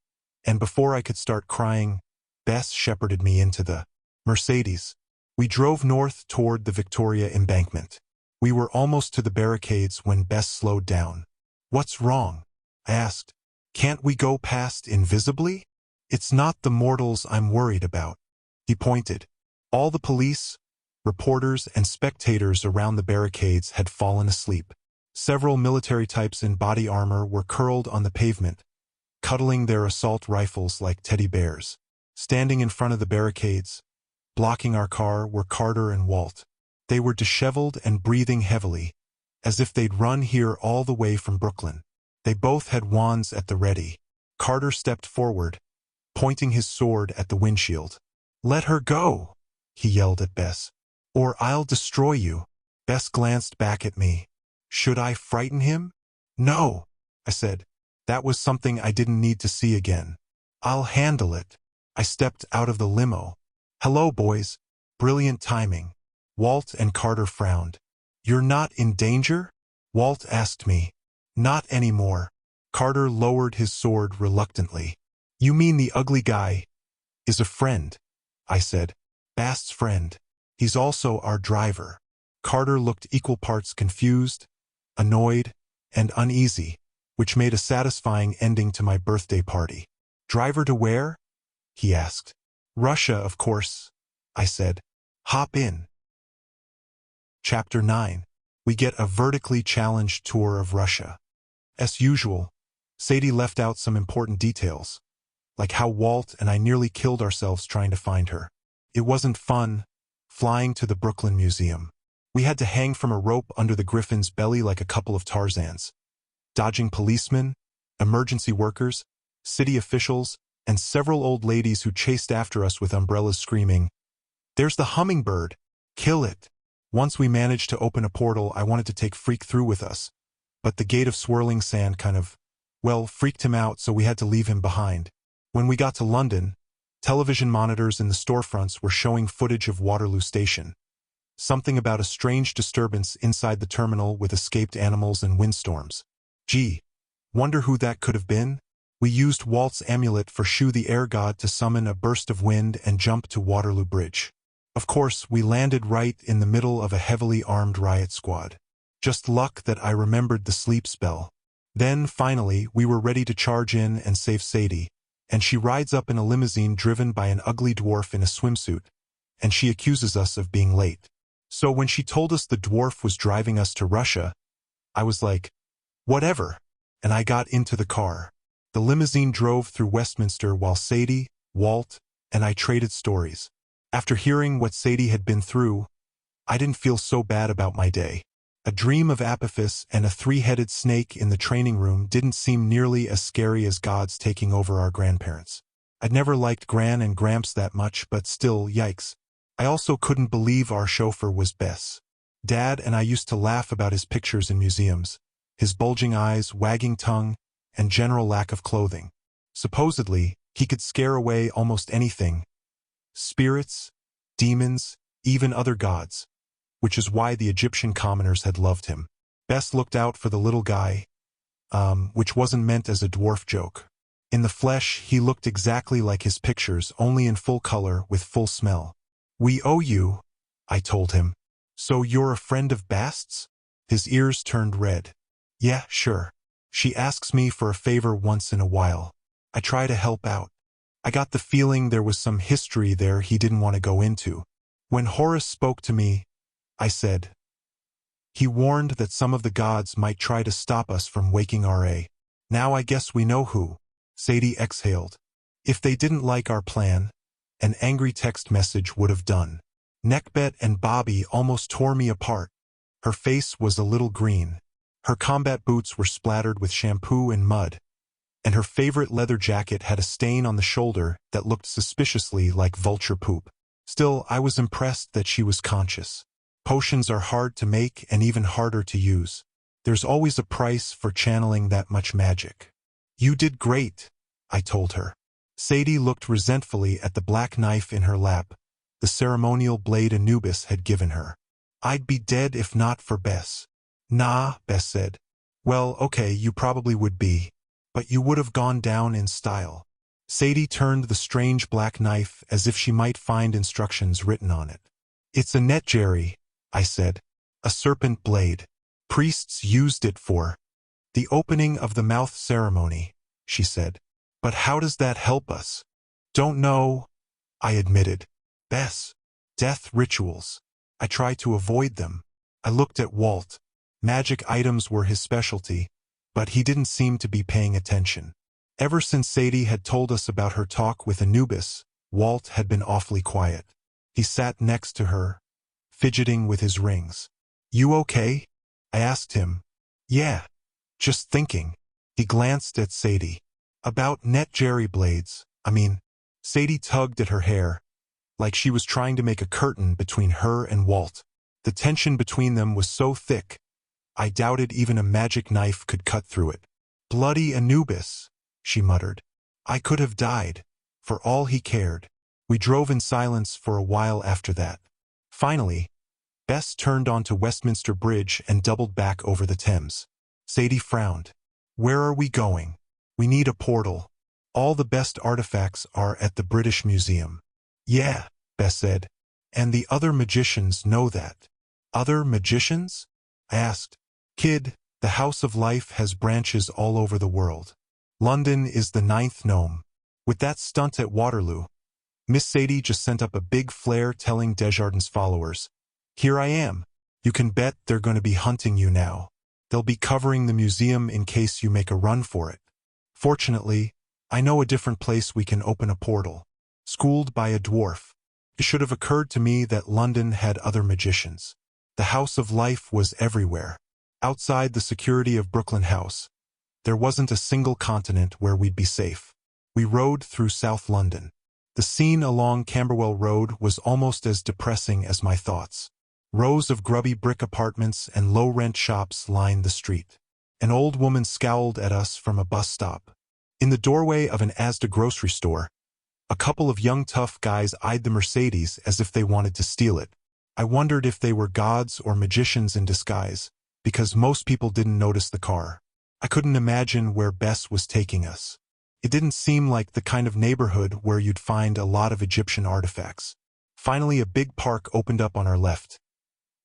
and before I could start crying, Bess shepherded me into the Mercedes. We drove north toward the Victoria Embankment. We were almost to the barricades when Bess slowed down. "What's wrong?" I asked. "Can't we go past invisibly?" "It's not the mortals I'm worried about." He pointed. All the police, reporters, and spectators around the barricades had fallen asleep. Several military types in body armor were curled on the pavement, cuddling their assault rifles like teddy bears. Standing in front of the barricades, blocking our car, were Carter and Walt. They were disheveled and breathing heavily, as if they'd run here all the way from Brooklyn. They both had wands at the ready. Carter stepped forward, pointing his sword at the windshield. "Let her go," he yelled at Bess, "or I'll destroy you." Bess glanced back at me. Should I frighten him? "No," I said. That was something I didn't need to see again. "I'll handle it." I stepped out of the limo. "Hello, boys." Brilliant timing. Walt and Carter frowned. "You're not in danger?" Walt asked me. "Not anymore." Carter lowered his sword reluctantly. "You mean the ugly guy is a friend?" I said. "Bast's friend. He's also our driver." Carter looked equal parts confused, annoyed, and uneasy, which made a satisfying ending to my birthday party. "Driver to where?" he asked. "Russia, of course," I said. "Hop in." Chapter 9. We get a vertically challenged tour of Russia. As usual, Sadie left out some important details, like how Walt and I nearly killed ourselves trying to find her. It wasn't fun, flying to the Brooklyn Museum. We had to hang from a rope under the Griffin's belly like a couple of Tarzans, dodging policemen, emergency workers, city officials, and several old ladies who chased after us with umbrellas screaming, "There's the hummingbird! Kill it!" Once we managed to open a portal, I wanted to take Freak through with us, but the gate of swirling sand kind of, freaked him out, so we had to leave him behind. When we got to London, television monitors in the storefronts were showing footage of Waterloo Station. Something about a strange disturbance inside the terminal with escaped animals and windstorms. Gee, wonder who that could have been? We used Walt's amulet for Shu the air god to summon a burst of wind and jump to Waterloo Bridge. Of course, we landed right in the middle of a heavily armed riot squad. Just luck that I remembered the sleep spell. Then, finally, we were ready to charge in and save Sadie, and she rides up in a limousine driven by an ugly dwarf in a swimsuit, and she accuses us of being late. So when she told us the dwarf was driving us to Russia, I was like, whatever, and I got into the car. The limousine drove through Westminster while Sadie, Walt, and I traded stories. After hearing what Sadie had been through, I didn't feel so bad about my day. A dream of Apophis and a three-headed snake in the training room didn't seem nearly as scary as gods taking over our grandparents. I'd never liked Gran and Gramps that much, but still, yikes. I also couldn't believe our chauffeur was Bess. Dad and I used to laugh about his pictures in museums, his bulging eyes, wagging tongue, and general lack of clothing. Supposedly, he could scare away almost anything. Spirits, demons, even other gods, which is why the Egyptian commoners had loved him. Bess looked out for the little guy, which wasn't meant as a dwarf joke. In the flesh, he looked exactly like his pictures, only in full color with full smell. "We owe you," I told him. "So you're a friend of Bast's?" His ears turned red. "Yeah, sure. She asks me for a favor once in a while. I try to help out." I got the feeling there was some history there he didn't want to go into. When Horus spoke to me, I said, he warned that some of the gods might try to stop us from waking Ra. Now I guess we know who. Sadie exhaled. If they didn't like our plan, an angry text message would have done. Neckbet and Bobby almost tore me apart. Her face was a little green. Her combat boots were splattered with shampoo and mud, and her favorite leather jacket had a stain on the shoulder that looked suspiciously like vulture poop. Still, I was impressed that she was conscious. Potions are hard to make and even harder to use. There's always a price for channeling that much magic. "You did great," I told her. Sadie looked resentfully at the black knife in her lap, the ceremonial blade Anubis had given her. "I'd be dead if not for Bess." "Nah," Bess said. "Well, okay, you probably would be, but you would have gone down in style." Sadie turned the strange black knife as if she might find instructions written on it. It's a netjerry, I said. A serpent blade. Priests used it for the opening of the mouth ceremony, she said. But how does that help us? Don't know, I admitted. Bess. Death rituals. I try to avoid them. I looked at Walt. Magic items were his specialty, but he didn't seem to be paying attention. Ever since Sadie had told us about her talk with Anubis, Walt had been awfully quiet. He sat next to her, fidgeting with his rings. You okay? I asked him. Yeah. Just thinking. He glanced at Sadie. About netjerry blades, Sadie tugged at her hair, like she was trying to make a curtain between her and Walt. The tension between them was so thick, I doubted even a magic knife could cut through it. Bloody Anubis, she muttered. I could have died, for all he cared. We drove in silence for a while after that. Finally, Bess turned onto Westminster Bridge and doubled back over the Thames. Sadie frowned. Where are we going? We need a portal. All the best artifacts are at the British Museum. Yeah, Bess said. And the other magicians know that. Other magicians? I asked. Kid, the House of Life has branches all over the world. London is the 9th gnome. With that stunt at Waterloo, Miss Sadie just sent up a big flare telling Desjardins' followers, Here I am. You can bet they're going to be hunting you now. They'll be covering the museum in case you make a run for it. Fortunately, I know a different place we can open a portal. Schooled by a dwarf. It should have occurred to me that London had other magicians. The House of Life was everywhere. Outside the security of Brooklyn House, there wasn't a single continent where we'd be safe. We rode through South London. The scene along Camberwell Road was almost as depressing as my thoughts. Rows of grubby brick apartments and low-rent shops lined the street. An old woman scowled at us from a bus stop. In the doorway of an Asda grocery store, a couple of young tough guys eyed the Mercedes as if they wanted to steal it. I wondered if they were gods or magicians in disguise, because most people didn't notice the car. I couldn't imagine where Bess was taking us. It didn't seem like the kind of neighborhood where you'd find a lot of Egyptian artifacts. Finally, a big park opened up on our left.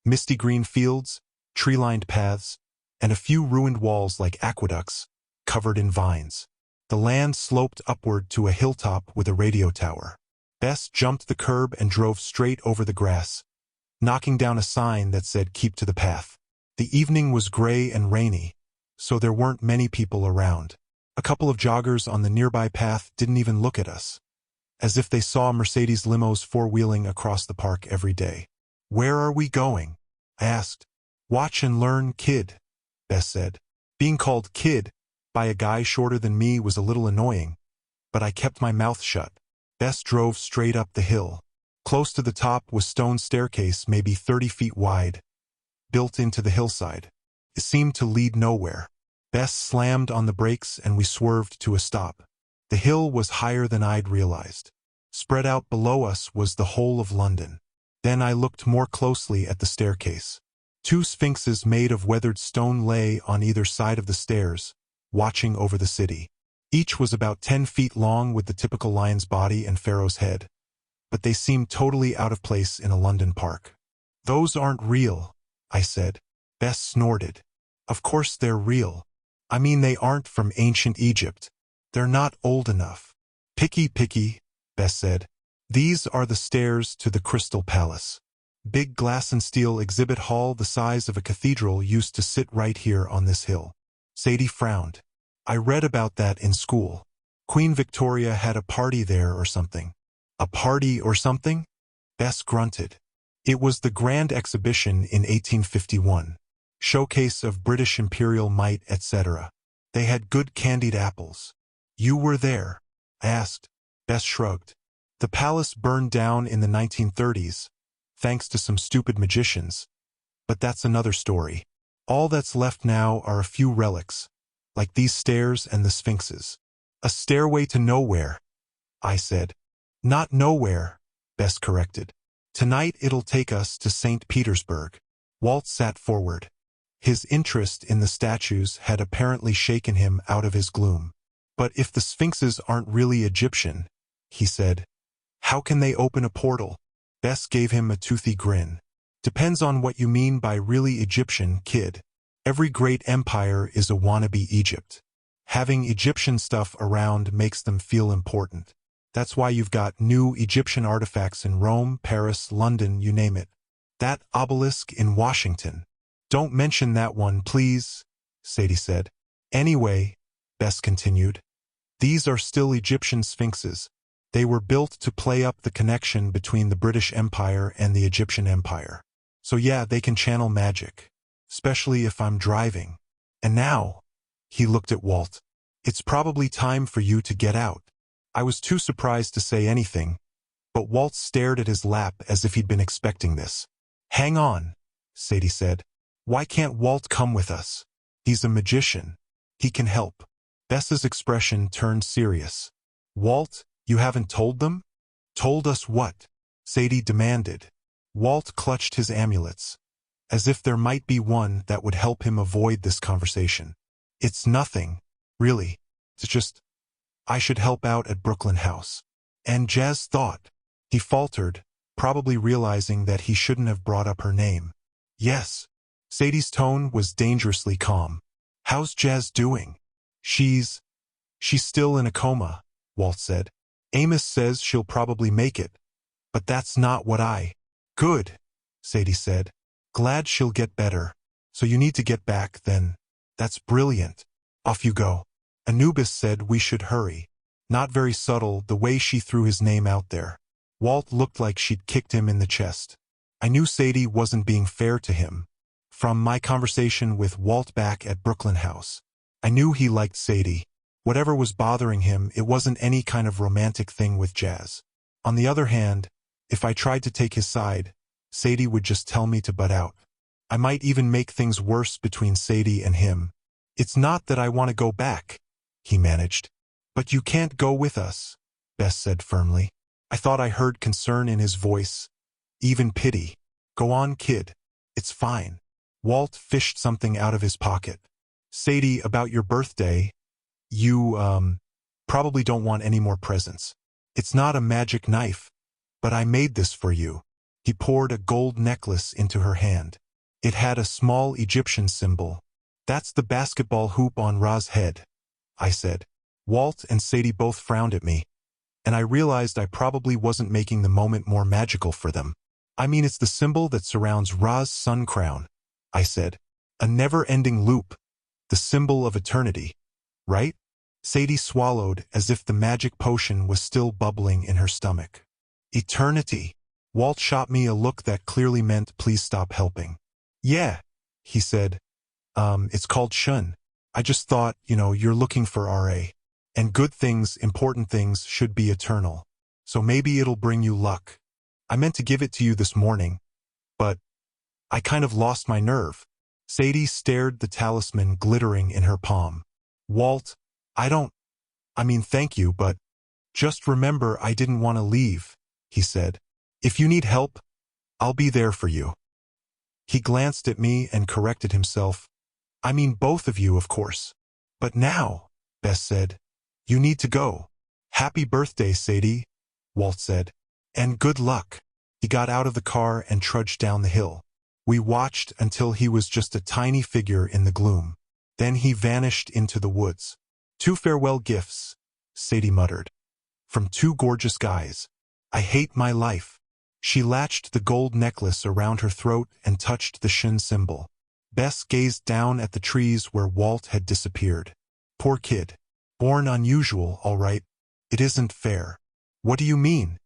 Misty green fields, tree-lined paths, and a few ruined walls like aqueducts, covered in vines. The land sloped upward to a hilltop with a radio tower. Bess jumped the curb and drove straight over the grass, knocking down a sign that said keep to the path. The evening was gray and rainy, so there weren't many people around. A couple of joggers on the nearby path didn't even look at us, as if they saw Mercedes limos four-wheeling across the park every day. Where are we going? I asked. Watch and learn, kid, Bess said. Being called kid by a guy shorter than me was a little annoying, but I kept my mouth shut. Bess drove straight up the hill. Close to the top was stone staircase maybe 30 feet wide, built into the hillside. It seemed to lead nowhere. Bess slammed on the brakes and we swerved to a stop. The hill was higher than I'd realized. Spread out below us was the whole of London. Then I looked more closely at the staircase. 2 sphinxes made of weathered stone lay on either side of the stairs, watching over the city. Each was about 10 feet long with the typical lion's body and pharaoh's head, but they seemed totally out of place in a London park. Those aren't real, I said. Bess snorted. Of course they're real. They aren't from ancient Egypt. They're not old enough. Picky, Bess said. These are the stairs to the Crystal Palace. Big glass and steel exhibit hall the size of a cathedral used to sit right here on this hill. Sadie frowned. I read about that in school. Queen Victoria had a party there or something. A party or something? Bess grunted. It was the Grand Exhibition in 1851. Showcase of British imperial might, etc. They had good candied apples. You were there? I asked. Bess shrugged. The palace burned down in the 1930s, thanks to some stupid magicians. But that's another story. All that's left now are a few relics, like these stairs and the sphinxes. A stairway to nowhere, I said. Not nowhere, Bess corrected. Tonight it'll take us to St. Petersburg. Walt sat forward. His interest in the statues had apparently shaken him out of his gloom. But if the sphinxes aren't really Egyptian, he said, how can they open a portal? Bess gave him a toothy grin. Depends on what you mean by really Egyptian, kid. Every great empire is a wannabe Egypt. Having Egyptian stuff around makes them feel important. That's why you've got new Egyptian artifacts in Rome, Paris, London, you name it. That obelisk in Washington. Don't mention that one, please, Sadie said. Anyway, Bess continued, these are still Egyptian sphinxes. They were built to play up the connection between the British Empire and the Egyptian Empire. So yeah, they can channel magic. Especially if I'm driving. And now, he looked at Walt. It's probably time for you to get out. I was too surprised to say anything, but Walt stared at his lap as if he'd been expecting this. Hang on, Sadie said. Why can't Walt come with us? He's a magician. He can help. Bess's expression turned serious. Walt, you haven't told them? Told us what? Sadie demanded. Walt clutched his amulets, as if there might be one that would help him avoid this conversation. It's nothing, really. It's just, I should help out at Brooklyn House. And Jazz thought. He faltered, probably realizing that he shouldn't have brought up her name. Yes. Sadie's tone was dangerously calm. How's Jazz doing? She's still in a coma, Walt said. Amos says she'll probably make it. But that's not what Good, Sadie said. Glad she'll get better. So you need to get back, then. That's brilliant. Off you go. Anubis said we should hurry. Not very subtle, the way she threw his name out there. Walt looked like she'd kicked him in the chest. I knew Sadie wasn't being fair to him. From my conversation with Walt back at Brooklyn House. I knew he liked Sadie. Whatever was bothering him, it wasn't any kind of romantic thing with Jazz. On the other hand, if I tried to take his side, Sadie would just tell me to butt out. I might even make things worse between Sadie and him. It's not that I want to go back, he managed. But you can't go with us, Bess said firmly. I thought I heard concern in his voice, even pity. Go on, kid. It's fine. Walt fished something out of his pocket. Sadie, about your birthday, you, probably don't want any more presents. It's not a magic knife, but I made this for you. He poured a gold necklace into her hand. It had a small Egyptian symbol. That's the basketball hoop on Ra's head, I said. Walt and Sadie both frowned at me, and I realized I probably wasn't making the moment more magical for them. I mean, it's the symbol that surrounds Ra's sun crown, I said. A never-ending loop. The symbol of eternity, right? Sadie swallowed as if the magic potion was still bubbling in her stomach. Eternity. Walt shot me a look that clearly meant please stop helping. Yeah, he said. It's called Shun. I just thought, you're looking for RA. And good things, important things, should be eternal. So maybe it'll bring you luck. I meant to give it to you this morning, but I kind of lost my nerve. Sadie stared the talisman glittering in her palm. Walt, thank you, but just remember I didn't want to leave, he said. If you need help, I'll be there for you. He glanced at me and corrected himself. Both of you, of course. But now, Bess said, you need to go. Happy birthday, Sadie, Walt said. And good luck. He got out of the car and trudged down the hill. We watched until he was just a tiny figure in the gloom. Then he vanished into the woods. 2 farewell gifts, Sadie muttered. From 2 gorgeous guys. I hate my life. She latched the gold necklace around her throat and touched the Shun symbol. Bess gazed down at the trees where Walt had disappeared. Poor kid. Born unusual, all right. It isn't fair. What do you mean?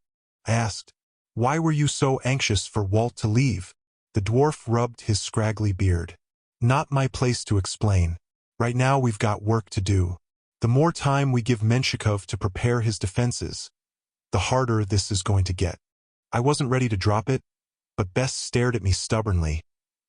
I asked. Why were you so anxious for Walt to leave? The dwarf rubbed his scraggly beard. Not my place to explain. Right now we've got work to do. The more time we give Menshikov to prepare his defenses, the harder this is going to get. I wasn't ready to drop it, but Bess stared at me stubbornly,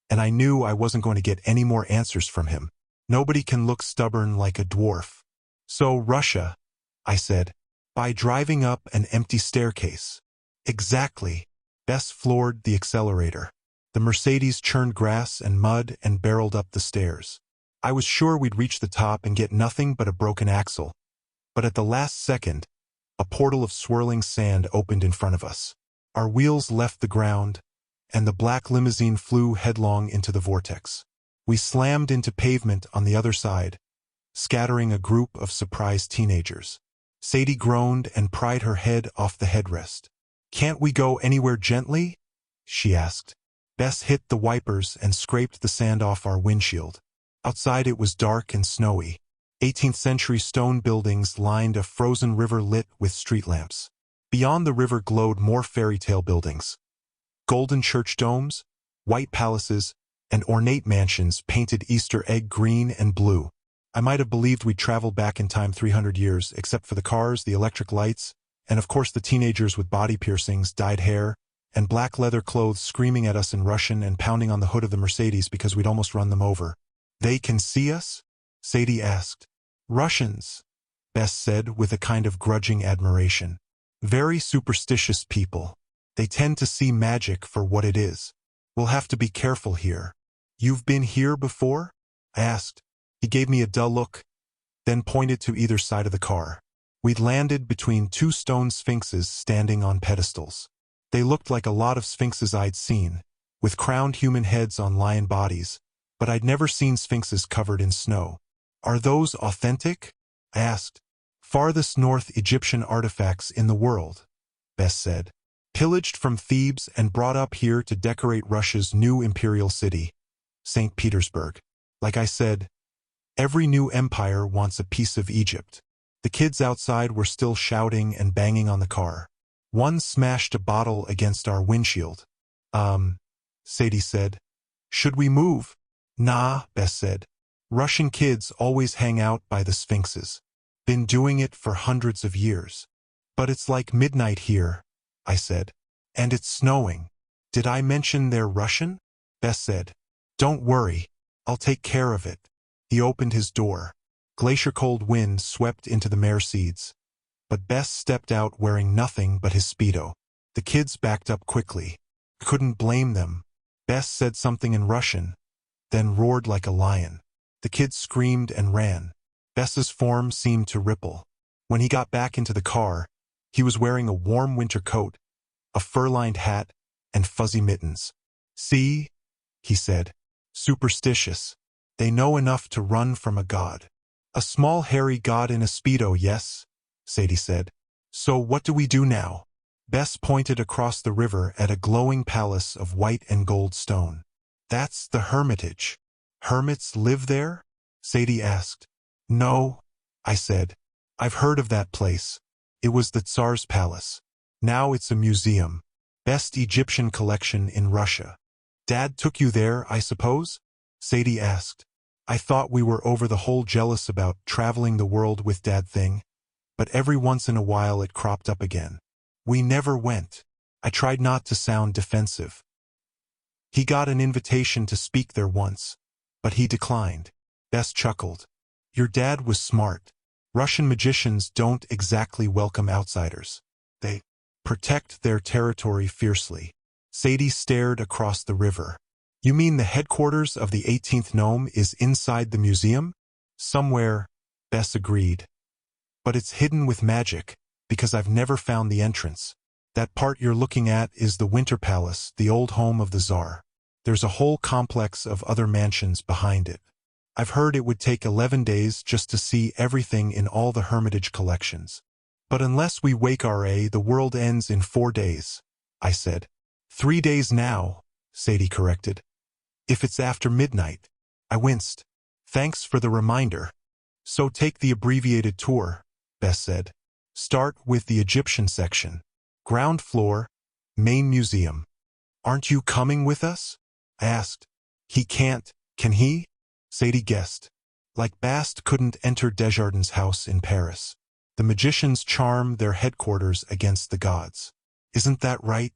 and I knew I wasn't going to get any more answers from him. Nobody can look stubborn like a dwarf. So Russia, I said, by driving up an empty staircase. Exactly. Bess floored the accelerator. The Mercedes churned grass and mud and barreled up the stairs. I was sure we'd reach the top and get nothing but a broken axle. But at the last second, a portal of swirling sand opened in front of us. Our wheels left the ground, and the black limousine flew headlong into the vortex. We slammed into pavement on the other side, scattering a group of surprised teenagers. Sadie groaned and pried her head off the headrest. "Can't we go anywhere gently?" she asked. Bess hit the wipers and scraped the sand off our windshield. Outside it was dark and snowy. 18th-century stone buildings lined a frozen river lit with street lamps. Beyond the river glowed more fairy tale buildings. Golden church domes, white palaces, and ornate mansions painted Easter egg green and blue. I might have believed we'd traveled back in time 300 years, except for the cars, the electric lights, and of course the teenagers with body piercings, dyed hair, and black leather clothes screaming at us in Russian and pounding on the hood of the Mercedes because we'd almost run them over. "They can see us?" Sadie asked. "Russians," Bess said with a kind of grudging admiration. "Very superstitious people. They tend to see magic for what it is. We'll have to be careful here." "You've been here before?" I asked. He gave me a dull look, then pointed to either side of the car. We'd landed between two stone sphinxes standing on pedestals. They looked like a lot of sphinxes I'd seen, with crowned human heads on lion bodies, but I'd never seen sphinxes covered in snow. "Are those authentic?" I asked. "Farthest north Egyptian artifacts in the world," Bess said. "Pillaged from Thebes and brought up here to decorate Russia's new imperial city, St. Petersburg. Like I said, every new empire wants a piece of Egypt." The kids outside were still shouting and banging on the car. One smashed a bottle against our windshield. Sadie said. "Should we move?" "Nah," Bess said. "Russian kids always hang out by the sphinxes. Been doing it for hundreds of years." "But it's like midnight here," I said. "And it's snowing." "Did I mention they're Russian?" Bess said. "Don't worry, I'll take care of it." He opened his door. Glacier-cold wind swept into the mare seeds, but Bess stepped out wearing nothing but his Speedo. The kids backed up quickly. Couldn't blame them. Bess said something in Russian, then roared like a lion. The kids screamed and ran. Bess's form seemed to ripple. When he got back into the car, he was wearing a warm winter coat, a fur-lined hat, and fuzzy mittens. "See?" he said. "Superstitious. They know enough to run from a god." "A small hairy god in a Speedo, yes," Sadie said. "So what do we do now?" Bess pointed across the river at a glowing palace of white and gold stone. "That's the Hermitage." "Hermits live there?" Sadie asked. "No," I said. "I've heard of that place. It was the Tsar's palace. Now it's a museum. Best Egyptian collection in Russia." "Dad took you there, I suppose?" Sadie asked. I thought we were over the whole jealous about traveling the world with Dad thing, but every once in a while it cropped up again. "We never went." I tried not to sound defensive. "He got an invitation to speak there once, but he declined." Bess chuckled. "Your dad was smart. Russian magicians don't exactly welcome outsiders. They protect their territory fiercely." Sadie stared across the river. "You mean the headquarters of the 18th Gnome is inside the museum?" "Somewhere," Bess agreed. "But it's hidden with magic, because I've never found the entrance. That part you're looking at is the Winter Palace, the old home of the Tsar. There's a whole complex of other mansions behind it. I've heard it would take 11 days just to see everything in all the Hermitage collections. But unless we wake RA, the world ends in 4 days," I said. 3 days now," Sadie corrected. "If it's after midnight." I winced. "Thanks for the reminder." "So take the abbreviated tour," Bess said. "Start with the Egyptian section. Ground floor, main museum." "Aren't you coming with us?" I asked. "He can't, can he?" Sadie guessed. Like Bast couldn't enter Desjardins' house in Paris. The magicians charm their headquarters against the gods. "Isn't that right?"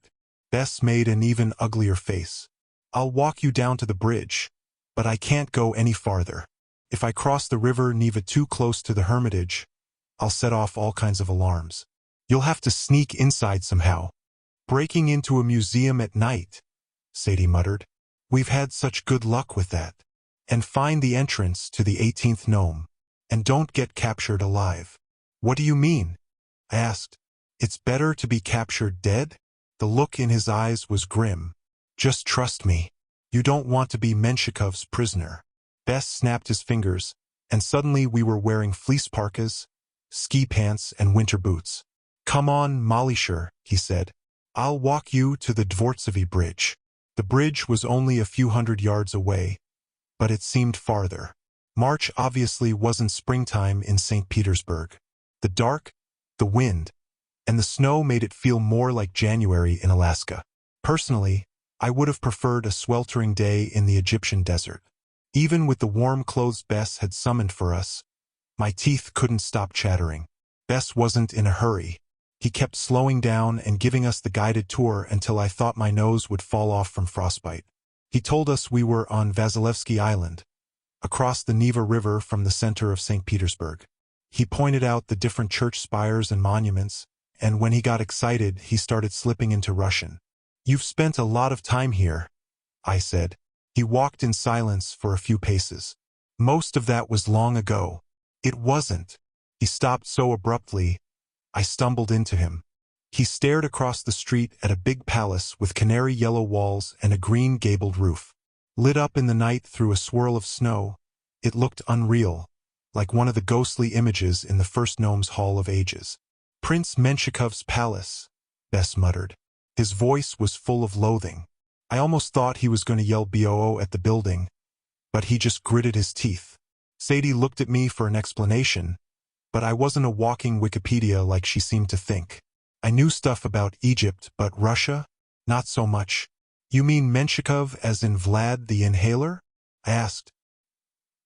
Bess made an even uglier face. "I'll walk you down to the bridge, but I can't go any farther. If I cross the river Neva too close to the Hermitage, I'll set off all kinds of alarms. You'll have to sneak inside somehow." "Breaking into a museum at night," Sadie muttered. "We've had such good luck with that. And find the entrance to the 18th Gnome. And don't get captured alive." "What do you mean?" I asked. "It's better to be captured dead?" The look in his eyes was grim. "Just trust me. You don't want to be Menshikov's prisoner." Bess snapped his fingers, and suddenly we were wearing fleece parkas, ski pants, and winter boots. "Come on, Malisher," he said. "I'll walk you to the Dvortsovy Bridge." The bridge was only a few hundred yards away, but it seemed farther. March obviously wasn't springtime in St. Petersburg. The dark, the wind, and the snow made it feel more like January in Alaska. Personally, I would have preferred a sweltering day in the Egyptian desert. Even with the warm clothes Bess had summoned for us, my teeth couldn't stop chattering. Bess wasn't in a hurry. He kept slowing down and giving us the guided tour until I thought my nose would fall off from frostbite. He told us we were on Vasilevsky Island, across the Neva River from the center of St. Petersburg. He pointed out the different church spires and monuments, and when he got excited, he started slipping into Russian. "You've spent a lot of time here," I said. He walked in silence for a few paces. "Most of that was long ago." "It wasn't." He stopped so abruptly, I stumbled into him. He stared across the street at a big palace with canary yellow walls and a green gabled roof. Lit up in the night through a swirl of snow, it looked unreal, like one of the ghostly images in the first gnome's Hall of Ages. "Prince Menshikov's palace," Bess muttered. His voice was full of loathing. I almost thought he was going to yell BOO at the building, but he just gritted his teeth. Sadie looked at me for an explanation, but I wasn't a walking Wikipedia like she seemed to think. I knew stuff about Egypt, but Russia? Not so much. "You mean Menshikov as in Vlad the Inhaler?" I asked.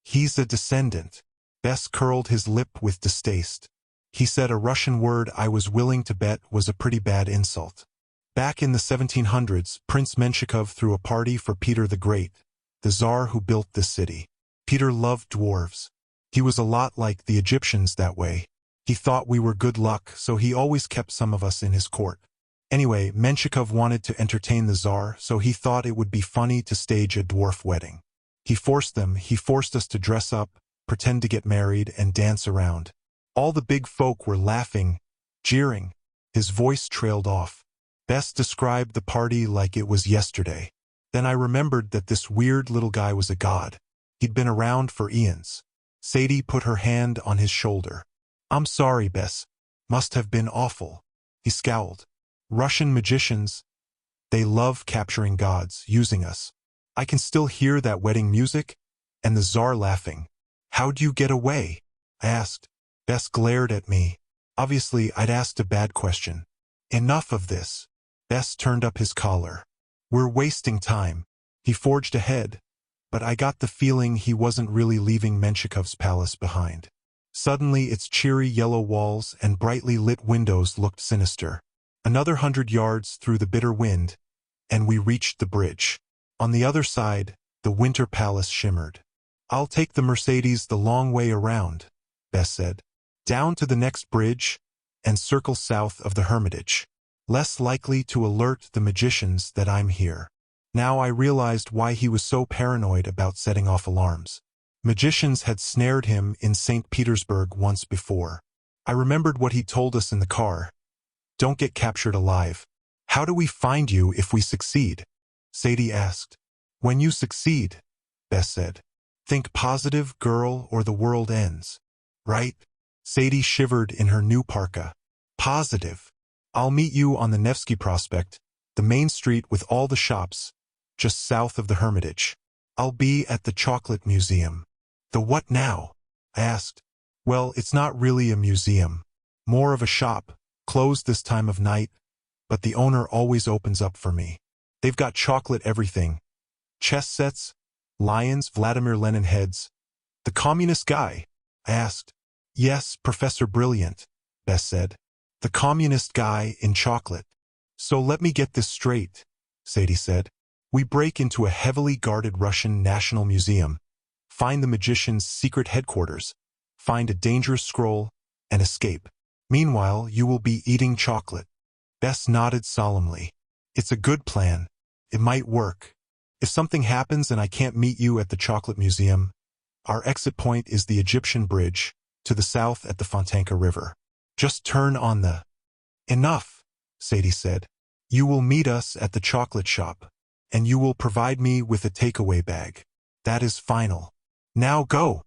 "He's a descendant." Bess curled his lip with distaste. He said a Russian word I was willing to bet was a pretty bad insult. Back in the 1700s, Prince Menshikov threw a party for Peter the Great, the Tsar who built this city. Peter loved dwarves. He was a lot like the Egyptians that way. He thought we were good luck, so he always kept some of us in his court. Anyway, Menshikov wanted to entertain the Tsar, so he thought it would be funny to stage a dwarf wedding. He forced us to dress up, pretend to get married, and dance around. All the big folk were laughing, jeering. His voice trailed off. Bess described the party like it was yesterday. Then I remembered that this weird little guy was a god. He'd been around for eons. Sadie put her hand on his shoulder. "I'm sorry, Bess. Must have been awful." He scowled. "Russian magicians, they love capturing gods, using us. I can still hear that wedding music, and the Tsar laughing." "How'd you get away?" I asked. Bess glared at me. Obviously, I'd asked a bad question. "Enough of this." Bess turned up his collar. "We're wasting time." He forged ahead, but I got the feeling he wasn't really leaving Menshikov's palace behind. Suddenly, its cheery yellow walls and brightly lit windows looked sinister. Another 100 yards through the bitter wind, and we reached the bridge. On the other side, the winter palace shimmered. "I'll take the Mercedes the long way around," Bess said. "Down to the next bridge, and circle south of the Hermitage. Less likely to alert the magicians that I'm here." Now I realized why he was so paranoid about setting off alarms. Magicians had snared him in St. Petersburg once before. I remembered what he told us in the car. "Don't get captured alive." "How do we find you if we succeed?" Sadie asked. "When you succeed," Bess said, "think positive, girl, or the world ends." "Right?" Sadie shivered in her new parka. "Positive. I'll meet you on the Nevsky Prospect, the main street with all the shops, just south of the Hermitage. I'll be at the Chocolate Museum." "The what now?" I asked. "Well, it's not really a museum. More of a shop, closed this time of night, but the owner always opens up for me. They've got chocolate everything. Chess sets, lions, Vladimir Lenin heads." "The communist guy?" I asked. "Yes, Professor Brilliant," Bess said. "The communist guy in chocolate." "So let me get this straight," Sadie said. "We break into a heavily guarded Russian National Museum, find the magician's secret headquarters, find a dangerous scroll, and escape. Meanwhile, you will be eating chocolate." Bess nodded solemnly. "It's a good plan. It might work. If something happens and I can't meet you at the Chocolate Museum, our exit point is the Egyptian Bridge, to the south at the Fontanka River. Just turn on the—" "Enough," Sadie said. You will meet us at the chocolate shop, and you will provide me with a takeaway bag. That is final. Now go.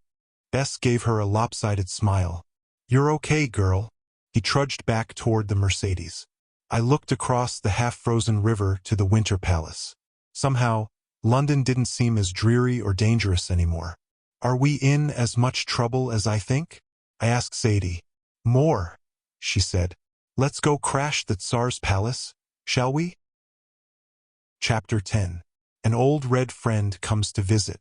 Bess gave her a lopsided smile. You're okay, girl. He trudged back toward the Mercedes. I looked across the half-frozen river to the Winter Palace. Somehow, London didn't seem as dreary or dangerous anymore. Are we in as much trouble as I think? I asked Sadie. More, she said. Let's go crash the Tsar's palace, shall we? Chapter 10. An old red friend comes to visit.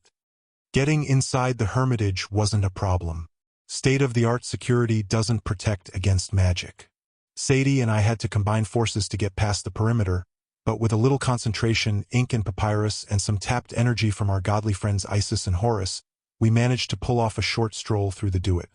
Getting inside the Hermitage wasn't a problem. State-of-the-art security doesn't protect against magic. Sadie and I had to combine forces to get past the perimeter, but with a little concentration, ink and papyrus, and some tapped energy from our godly friends Isis and Horus, we managed to pull off a short stroll through the Duet.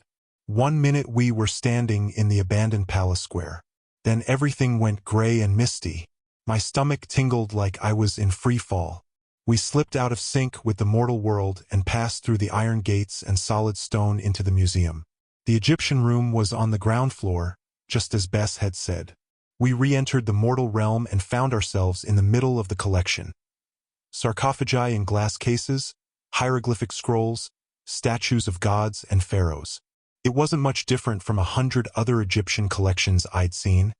1 minute we were standing in the abandoned palace square. Then everything went gray and misty. My stomach tingled like I was in free fall. We slipped out of sync with the mortal world and passed through the iron gates and solid stone into the museum. The Egyptian room was on the ground floor, just as Bess had said. We re-entered the mortal realm and found ourselves in the middle of the collection. Sarcophagi in glass cases, hieroglyphic scrolls, statues of gods and pharaohs. It wasn't much different from 100 other Egyptian collections I'd seen,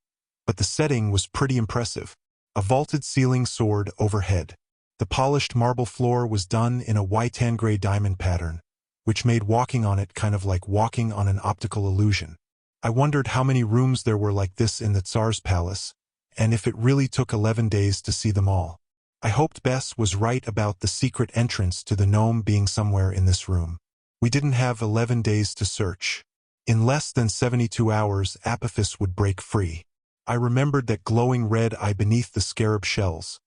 but the setting was pretty impressive. A vaulted ceiling soared overhead. The polished marble floor was done in a white-tan gray diamond pattern, which made walking on it kind of like walking on an optical illusion. I wondered how many rooms there were like this in the Tsar's palace, and if it really took 11 days to see them all. I hoped Bess was right about the secret entrance to the gnome being somewhere in this room. We didn't have 11 days to search. In less than 72 hours, Apophis would break free. I remembered that glowing red eye beneath the scarab shells.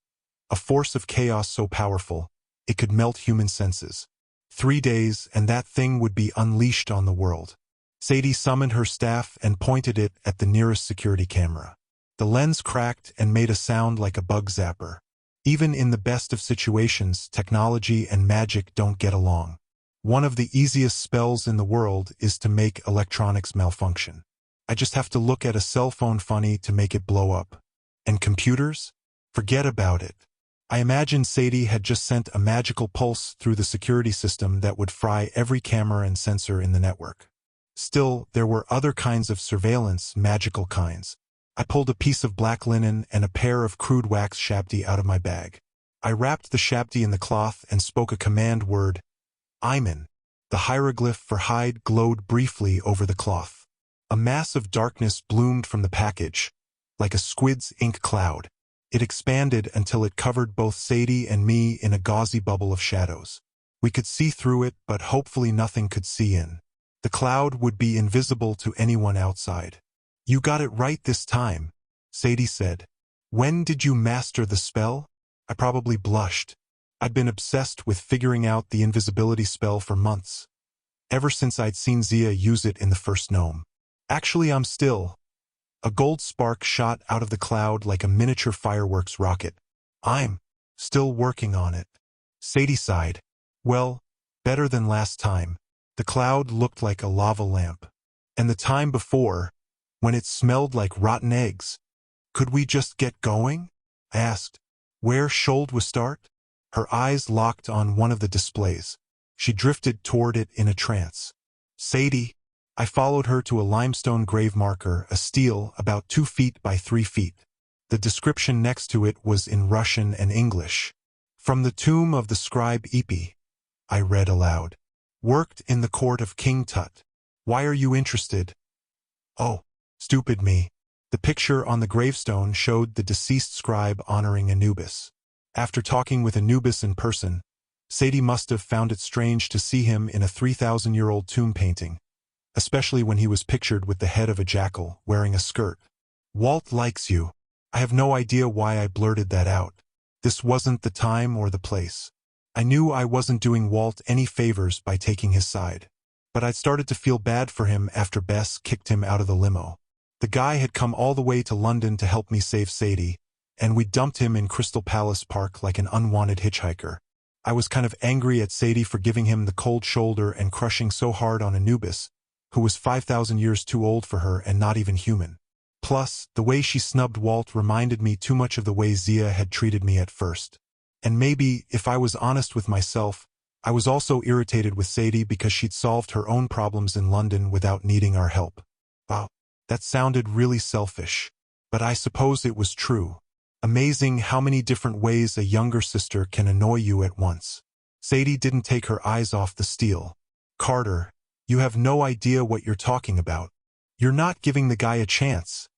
A force of chaos so powerful, it could melt human senses. 3 days, and that thing would be unleashed on the world. Sadie summoned her staff and pointed it at the nearest security camera. The lens cracked and made a sound like a bug zapper. Even in the best of situations, technology and magic don't get along. One of the easiest spells in the world is to make electronics malfunction. I just have to look at a cell phone funny to make it blow up. And computers? Forget about it. I imagine Sadie had just sent a magical pulse through the security system that would fry every camera and sensor in the network. Still, there were other kinds of surveillance, magical kinds. I pulled a piece of black linen and a pair of crude wax shabti out of my bag. I wrapped the shabti in the cloth and spoke a command word, Iman. The hieroglyph for hide glowed briefly over the cloth. A mass of darkness bloomed from the package, like a squid's ink cloud. It expanded until it covered both Sadie and me in a gauzy bubble of shadows. We could see through it, but hopefully nothing could see in. The cloud would be invisible to anyone outside. You got it right this time, Sadie said. When did you master the spell? I probably blushed. I'd been obsessed with figuring out the invisibility spell for months. Ever since I'd seen Zia use it in the first gnome. Actually, I'm still. A gold spark shot out of the cloud like a miniature fireworks rocket. I'm still working on it. Sadie sighed. Well, better than last time. The cloud looked like a lava lamp. And the time before, when it smelled like rotten eggs. Could we just get going? I asked. Where should we start? Her eyes locked on one of the displays. She drifted toward it in a trance. Sadie. I followed her to a limestone grave marker, a stele about 2 feet by 3 feet. The description next to it was in Russian and English. From the tomb of the scribe Epi, I read aloud. Worked in the court of King Tut. Why are you interested? Oh, stupid me. The picture on the gravestone showed the deceased scribe honoring Anubis. After talking with Anubis in person, Sadie must have found it strange to see him in a 3,000-year-old tomb painting, especially when he was pictured with the head of a jackal, wearing a skirt. Walt likes you. I have no idea why I blurted that out. This wasn't the time or the place. I knew I wasn't doing Walt any favors by taking his side. But I'd started to feel bad for him after Bess kicked him out of the limo. The guy had come all the way to London to help me save Sadie, and we dumped him in Crystal Palace Park like an unwanted hitchhiker. I was kind of angry at Sadie for giving him the cold shoulder and crushing so hard on Anubis, who was 5,000 years too old for her and not even human. Plus, the way she snubbed Walt reminded me too much of the way Zia had treated me at first. And maybe, if I was honest with myself, I was also irritated with Sadie because she'd solved her own problems in London without needing our help. Wow, that sounded really selfish. But I suppose it was true. Amazing how many different ways a younger sister can annoy you at once. Sadie didn't take her eyes off the steel. Carter, you have no idea what you're talking about. You're not giving the guy a chance,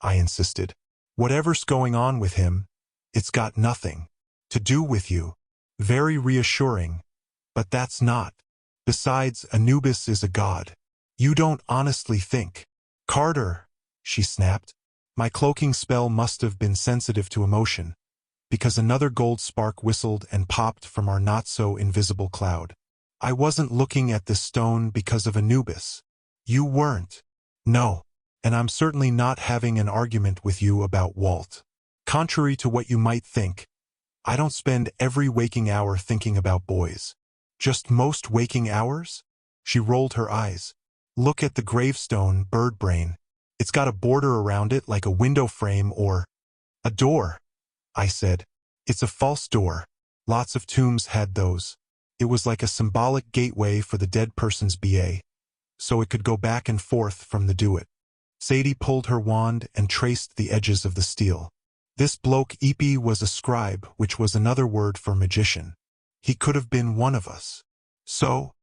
I insisted. Whatever's going on with him, it's got nothing to do with you. Very reassuring, but that's not. Besides, Anubis is a god. You don't honestly think. Carter, she snapped. My cloaking spell must have been sensitive to emotion, because another gold spark whistled and popped from our not-so-invisible cloud. I wasn't looking at this stone because of Anubis. You weren't. No. And I'm certainly not having an argument with you about Walt. Contrary to what you might think, I don't spend every waking hour thinking about boys. Just most waking hours? She rolled her eyes. Look at the gravestone, bird brain. It's got a border around it like a window frame or a door, I said. It's a false door. Lots of tombs had those. It was like a symbolic gateway for the dead person's BA, so it could go back and forth from the do-it. Sadie pulled her wand and traced the edges of the steel. This bloke Epi was a scribe, which was another word for magician. He could have been one of us. So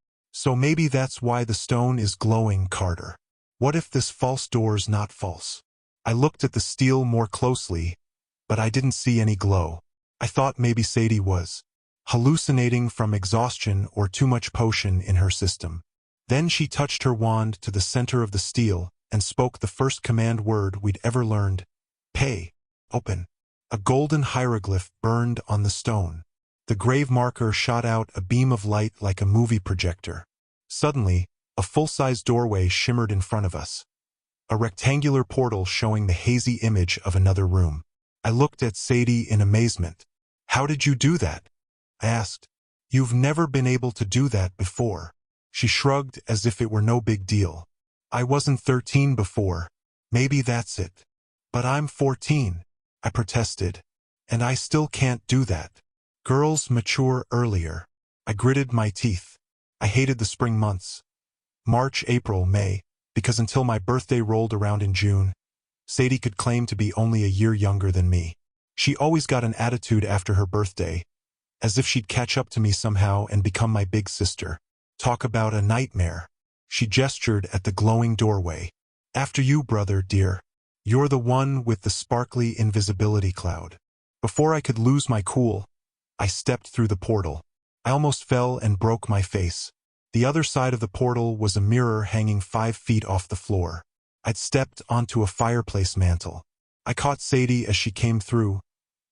maybe that's why the stone is glowing, Carter. What if this false door's not false? I looked at the steel more closely, but I didn't see any glow. I thought maybe Sadie was hallucinating from exhaustion or too much potion in her system. Then she touched her wand to the center of the steel and spoke the first command word we'd ever learned. Pay. Open. A golden hieroglyph burned on the stone. The grave marker shot out a beam of light like a movie projector. Suddenly, a full-size doorway shimmered in front of us. A rectangular portal showing the hazy image of another room. I looked at Sadie in amazement. How did you do that? I asked. You've never been able to do that before. She shrugged as if it were no big deal. I wasn't 13 before. Maybe that's it. But I'm 14, I protested. And I still can't do that. Girls mature earlier. I gritted my teeth. I hated the spring months. March, April, May, because until my birthday rolled around in June, Sadie could claim to be only a year younger than me. She always got an attitude after her birthday, as if she'd catch up to me somehow and become my big sister. Talk about a nightmare. She gestured at the glowing doorway. After you, brother, dear. You're the one with the sparkly invisibility cloud. Before I could lose my cool, I stepped through the portal. I almost fell and broke my face. The other side of the portal was a mirror hanging 5 feet off the floor. I'd stepped onto a fireplace mantle. I caught Sadie as she came through,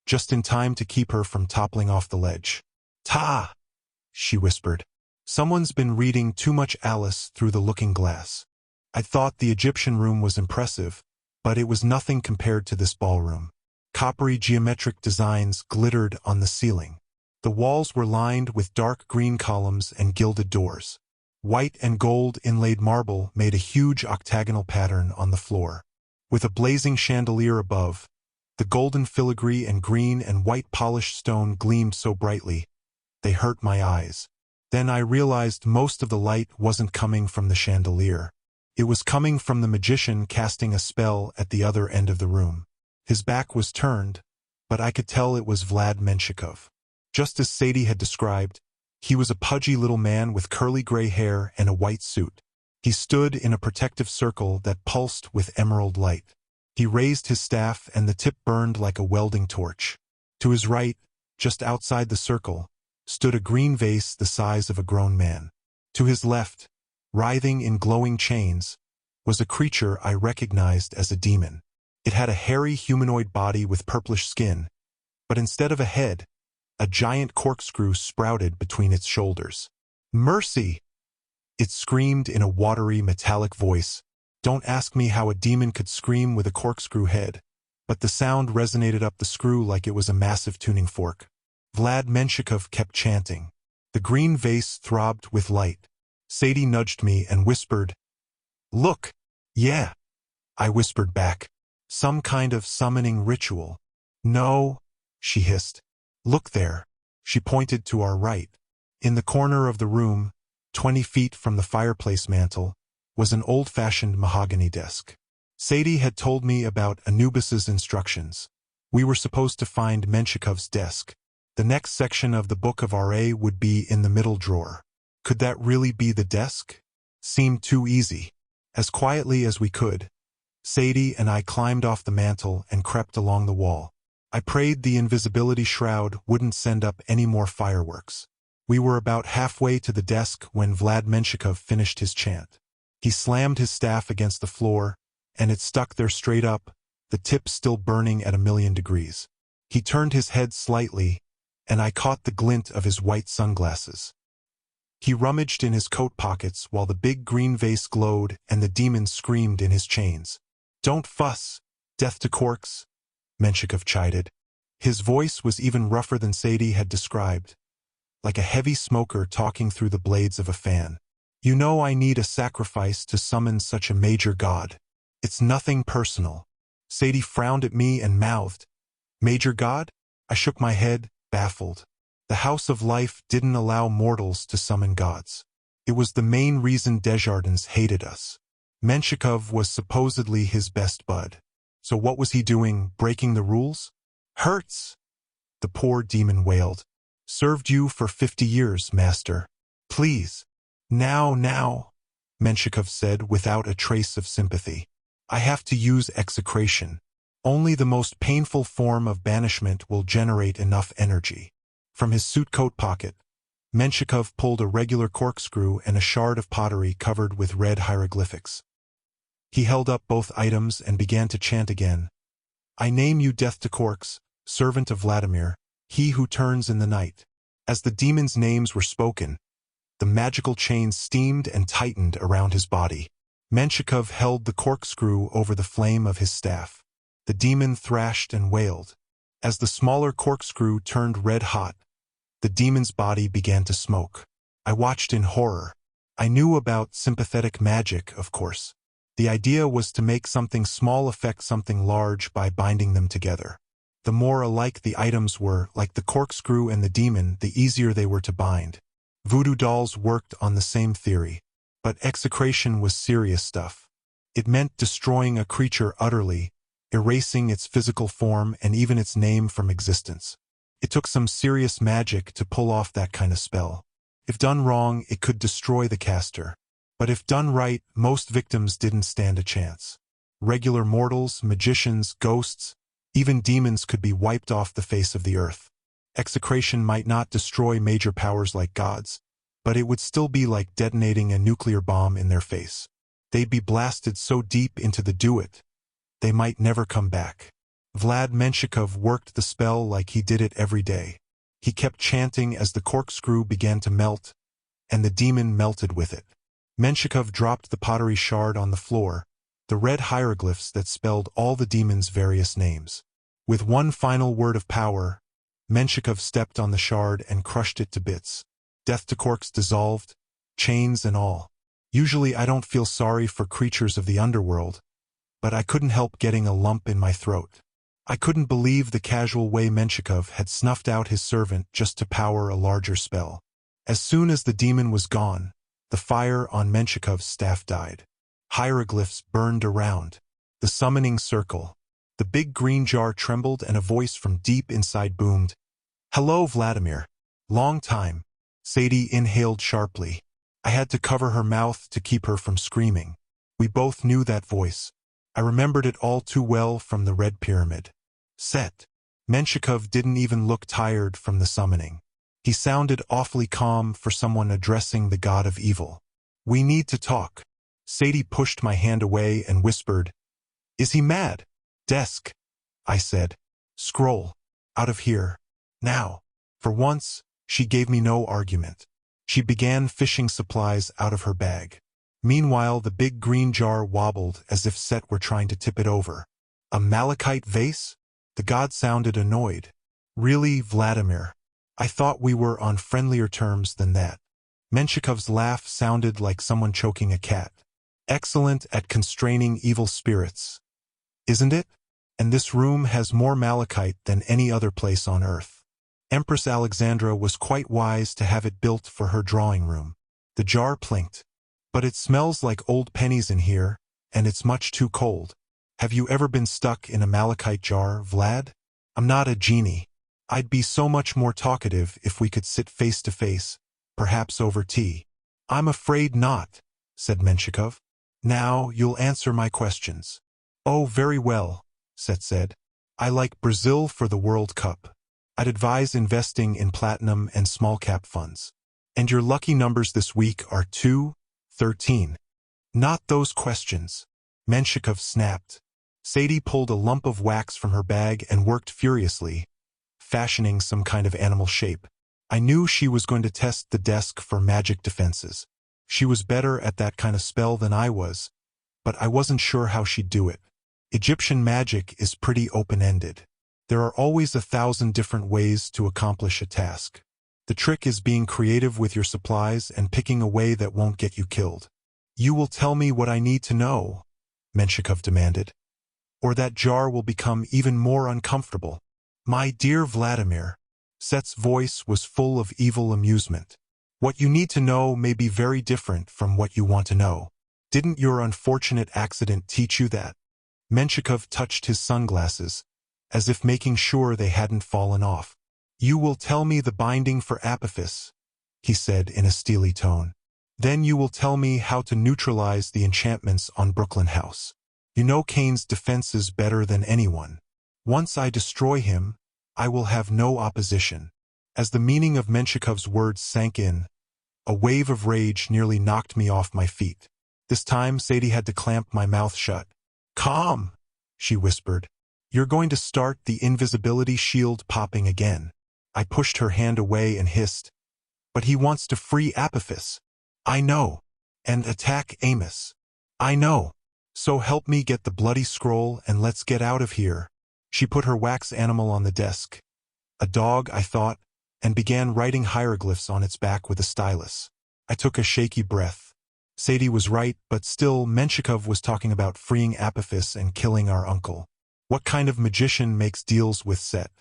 just in time to keep her from toppling off the ledge. Ta! She whispered. Someone's been reading too much Alice through the looking glass. I thought the Egyptian room was impressive, but it was nothing compared to this ballroom. Coppery geometric designs glittered on the ceiling. The walls were lined with dark green columns and gilded doors. White and gold inlaid marble made a huge octagonal pattern on the floor. With a blazing chandelier above, the golden filigree and green and white polished stone gleamed so brightly, they hurt my eyes. Then I realized most of the light wasn't coming from the chandelier. It was coming from the magician casting a spell at the other end of the room. His back was turned, but I could tell it was Vlad Menshikov. Just as Sadie had described, he was a pudgy little man with curly gray hair and a white suit. He stood in a protective circle that pulsed with emerald light. He raised his staff and the tip burned like a welding torch. To his right, just outside the circle, stood a green vase the size of a grown man. To his left, writhing in glowing chains, was a creature I recognized as a demon. It had a hairy humanoid body with purplish skin, but instead of a head, a giant corkscrew sprouted between its shoulders. Mercy! It screamed in a watery, metallic voice. Don't ask me how a demon could scream with a corkscrew head, but the sound resonated up the screw like it was a massive tuning fork. Vlad Menshikov kept chanting. The green vase throbbed with light. Sadie nudged me and whispered, "Look!" "Yeah," I whispered back. Some kind of summoning ritual. No, she hissed. Look there. She pointed to our right. In the corner of the room, 20 feet from the fireplace mantel, was an old-fashioned mahogany desk. Sadie had told me about Anubis's instructions. We were supposed to find Menshichov's desk. The next section of the Book of Ra would be in the middle drawer. Could that really be the desk? Seemed too easy. As quietly as we could, Sadie and I climbed off the mantel and crept along the wall. I prayed the invisibility shroud wouldn't send up any more fireworks. We were about halfway to the desk when Vlad Menshikov finished his chant. He slammed his staff against the floor, and it stuck there straight up, the tip still burning at 1,000,000 degrees. He turned his head slightly, and I caught the glint of his white sunglasses. He rummaged in his coat pockets while the big green vase glowed and the demon screamed in his chains. "Don't fuss, death to corks," Menshikov chided. His voice was even rougher than Sadie had described, like a heavy smoker talking through the blades of a fan. "You know I need a sacrifice to summon such a major god. It's nothing personal." Sadie frowned at me and mouthed, "Major god?" I shook my head, baffled. The House of Life didn't allow mortals to summon gods. It was the main reason Desjardins hated us. Menshikov was supposedly his best bud. So what was he doing, breaking the rules? "Hurts," the poor demon wailed. "Served you for 50 years, master. Please." Now, Menshikov said without a trace of sympathy. "I have to use execration. Only the most painful form of banishment will generate enough energy." From his suit coat pocket, Menshikov pulled a regular corkscrew and a shard of pottery covered with red hieroglyphics. He held up both items and began to chant again. "I name you Death to Corks, servant of Vladimir, he who turns in the night." As the demons' names were spoken, the magical chains steamed and tightened around his body. Menshikov held the corkscrew over the flame of his staff. The demon thrashed and wailed. As the smaller corkscrew turned red-hot, the demon's body began to smoke. I watched in horror. I knew about sympathetic magic, of course. The idea was to make something small affect something large by binding them together. The more alike the items were, like the corkscrew and the demon, the easier they were to bind. Voodoo dolls worked on the same theory. But execration was serious stuff. It meant destroying a creature utterly, erasing its physical form and even its name from existence. It took some serious magic to pull off that kind of spell. If done wrong, it could destroy the caster. But if done right, most victims didn't stand a chance. Regular mortals, magicians, ghosts, even demons could be wiped off the face of the earth. Execration might not destroy major powers like gods, but it would still be like detonating a nuclear bomb in their face. They'd be blasted so deep into the do-it, they might never come back. Vlad Menshikov worked the spell like he did it every day. He kept chanting as the corkscrew began to melt, and the demon melted with it. Menshikov dropped the pottery shard on the floor, the red hieroglyphs that spelled all the demon's various names. With one final word of power, Menshikov stepped on the shard and crushed it to bits. Death to corks dissolved, chains and all. Usually I don't feel sorry for creatures of the underworld, but I couldn't help getting a lump in my throat. I couldn't believe the casual way Menshikov had snuffed out his servant just to power a larger spell. As soon as the demon was gone, the fire on Menshikov's staff died. Hieroglyphs burned around. The summoning circle. The big green jar trembled and a voice from deep inside boomed. "Hello, Vladimir. Long time." Sadie inhaled sharply. I had to cover her mouth to keep her from screaming. We both knew that voice. I remembered it all too well from the Red Pyramid. Set. Menshikov didn't even look tired from the summoning. He sounded awfully calm for someone addressing the god of evil. "We need to talk." Sadie pushed my hand away and whispered, "Is he mad?" "Desk," I said. "Scroll. Out of here. Now." For once, she gave me no argument. She began fishing supplies out of her bag. Meanwhile, the big green jar wobbled as if Set were trying to tip it over. "A malachite vase?" The god sounded annoyed. "Really, Vladimir? I thought we were on friendlier terms than that." Menshikov's laugh sounded like someone choking a cat. "Excellent at constraining evil spirits. isn't it? And this room has more malachite than any other place on earth. Empress Alexandra was quite wise to have it built for her drawing room. The jar plinked. But it smells like old pennies in here, and it's much too cold. Have you ever been stuck in a malachite jar, Vlad? I'm not a genie. I'd be so much more talkative if we could sit face to face, perhaps over tea. I'm afraid not, said Menshikov. Now you'll answer my questions. Oh, very well, Set said. I like Brazil for the World Cup. I'd advise investing in platinum and small-cap funds. And your lucky numbers this week are 2, 13. Not those questions. Menshikov snapped. Sadie pulled a lump of wax from her bag and worked furiously, fashioning some kind of animal shape. I knew she was going to test the desk for magic defenses. She was better at that kind of spell than I was, but I wasn't sure how she'd do it. Egyptian magic is pretty open-ended. There are always 1,000 different ways to accomplish a task. The trick is being creative with your supplies and picking a way that won't get you killed. You will tell me what I need to know, Menshikov demanded, or that jar will become even more uncomfortable. My dear Vladimir, Set's voice was full of evil amusement. What you need to know may be very different from what you want to know. Didn't your unfortunate accident teach you that? Menshikov touched his sunglasses, as if making sure they hadn't fallen off. You will tell me the binding for Apophis, he said in a steely tone. Then you will tell me how to neutralize the enchantments on Brooklyn House. You know Kane's defenses better than anyone. Once I destroy him, I will have no opposition. As the meaning of Menshikov's words sank in, a wave of rage nearly knocked me off my feet. This time Sadie had to clamp my mouth shut. Calm, she whispered. You're going to start the invisibility shield popping again. I pushed her hand away and hissed. But he wants to free Apophis. I know. And attack Amos. I know. So help me get the bloody scroll and let's get out of here. She put her wax animal on the desk. A dog, I thought, and began writing hieroglyphs on its back with a stylus. I took a shaky breath. Sadie was right, but still Menshikov was talking about freeing Apophis and killing our uncle. What kind of magician makes deals with Set?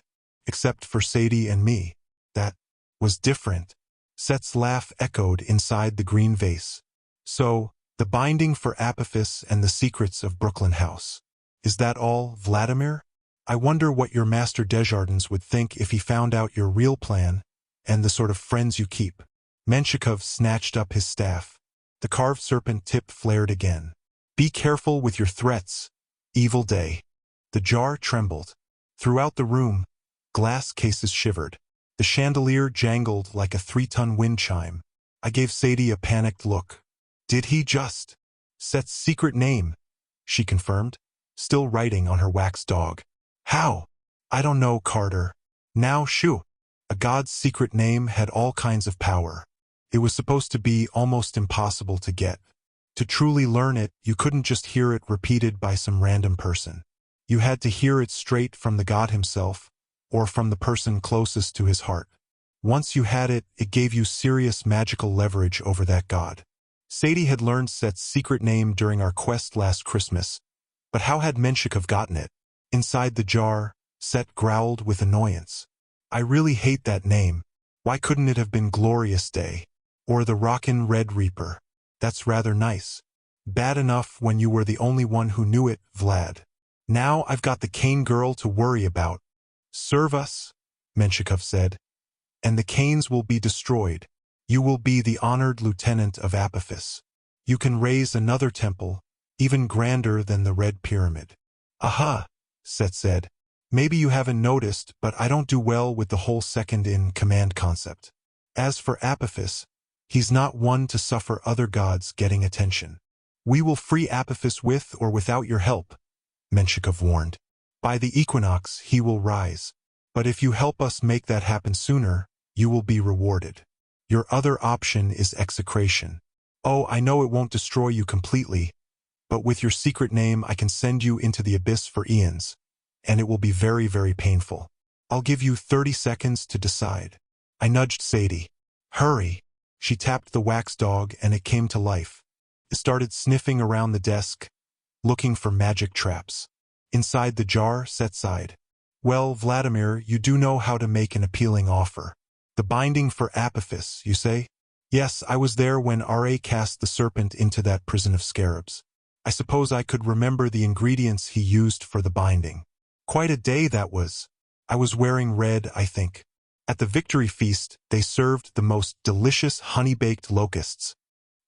Except for Sadie and me. That was different. Set's laugh echoed inside the green vase. So, the binding for Apophis and the secrets of Brooklyn House. Is that all, Vladimir? I wonder what your master Desjardins would think if he found out your real plan and the sort of friends you keep. Menshikov snatched up his staff. The carved serpent tip flared again. Be careful with your threats, evil day. The jar trembled. Throughout the room, glass cases shivered. The chandelier jangled like a 3-ton wind chime. I gave Sadie a panicked look. Did he just? Set's secret name, she confirmed, still writing on her wax dog. How? I don't know, Carter. Now shoo. A god's secret name had all kinds of power. It was supposed to be almost impossible to get. To truly learn it, you couldn't just hear it repeated by some random person. You had to hear it straight from the god himself, or from the person closest to his heart. Once you had it, it gave you serious magical leverage over that god. Sadie had learned Set's secret name during our quest last Christmas, but how had Menshikov gotten it? Inside the jar, Set growled with annoyance. I really hate that name. Why couldn't it have been Glorious Day? Or the Rockin' Red Reaper? That's rather nice. Bad enough when you were the only one who knew it, Vlad. Now I've got the Kane girl to worry about. Serve us, Menshikov said, and the Kanes will be destroyed. You will be the honored lieutenant of Apophis. You can raise another temple, even grander than the Red Pyramid. Aha, Set said. Maybe you haven't noticed, but I don't do well with the whole second-in-command concept. As for Apophis, he's not one to suffer other gods getting attention. We will free Apophis with or without your help, Menshikov warned. By the equinox, he will rise. But if you help us make that happen sooner, you will be rewarded. Your other option is execration. Oh, I know it won't destroy you completely, but with your secret name I can send you into the abyss for eons, and it will be very, very painful. I'll give you 30 seconds to decide. I nudged Sadie. Hurry. She tapped the wax dog and it came to life. It started sniffing around the desk, looking for magic traps. Inside the jar, Set sighed. Well, Vladimir, you do know how to make an appealing offer. The binding for Apophis, you say? Yes, I was there when R.A. cast the serpent into that prison of scarabs. I suppose I could remember the ingredients he used for the binding. Quite a day that was. I was wearing red, I think. At the victory feast, they served the most delicious honey-baked locusts.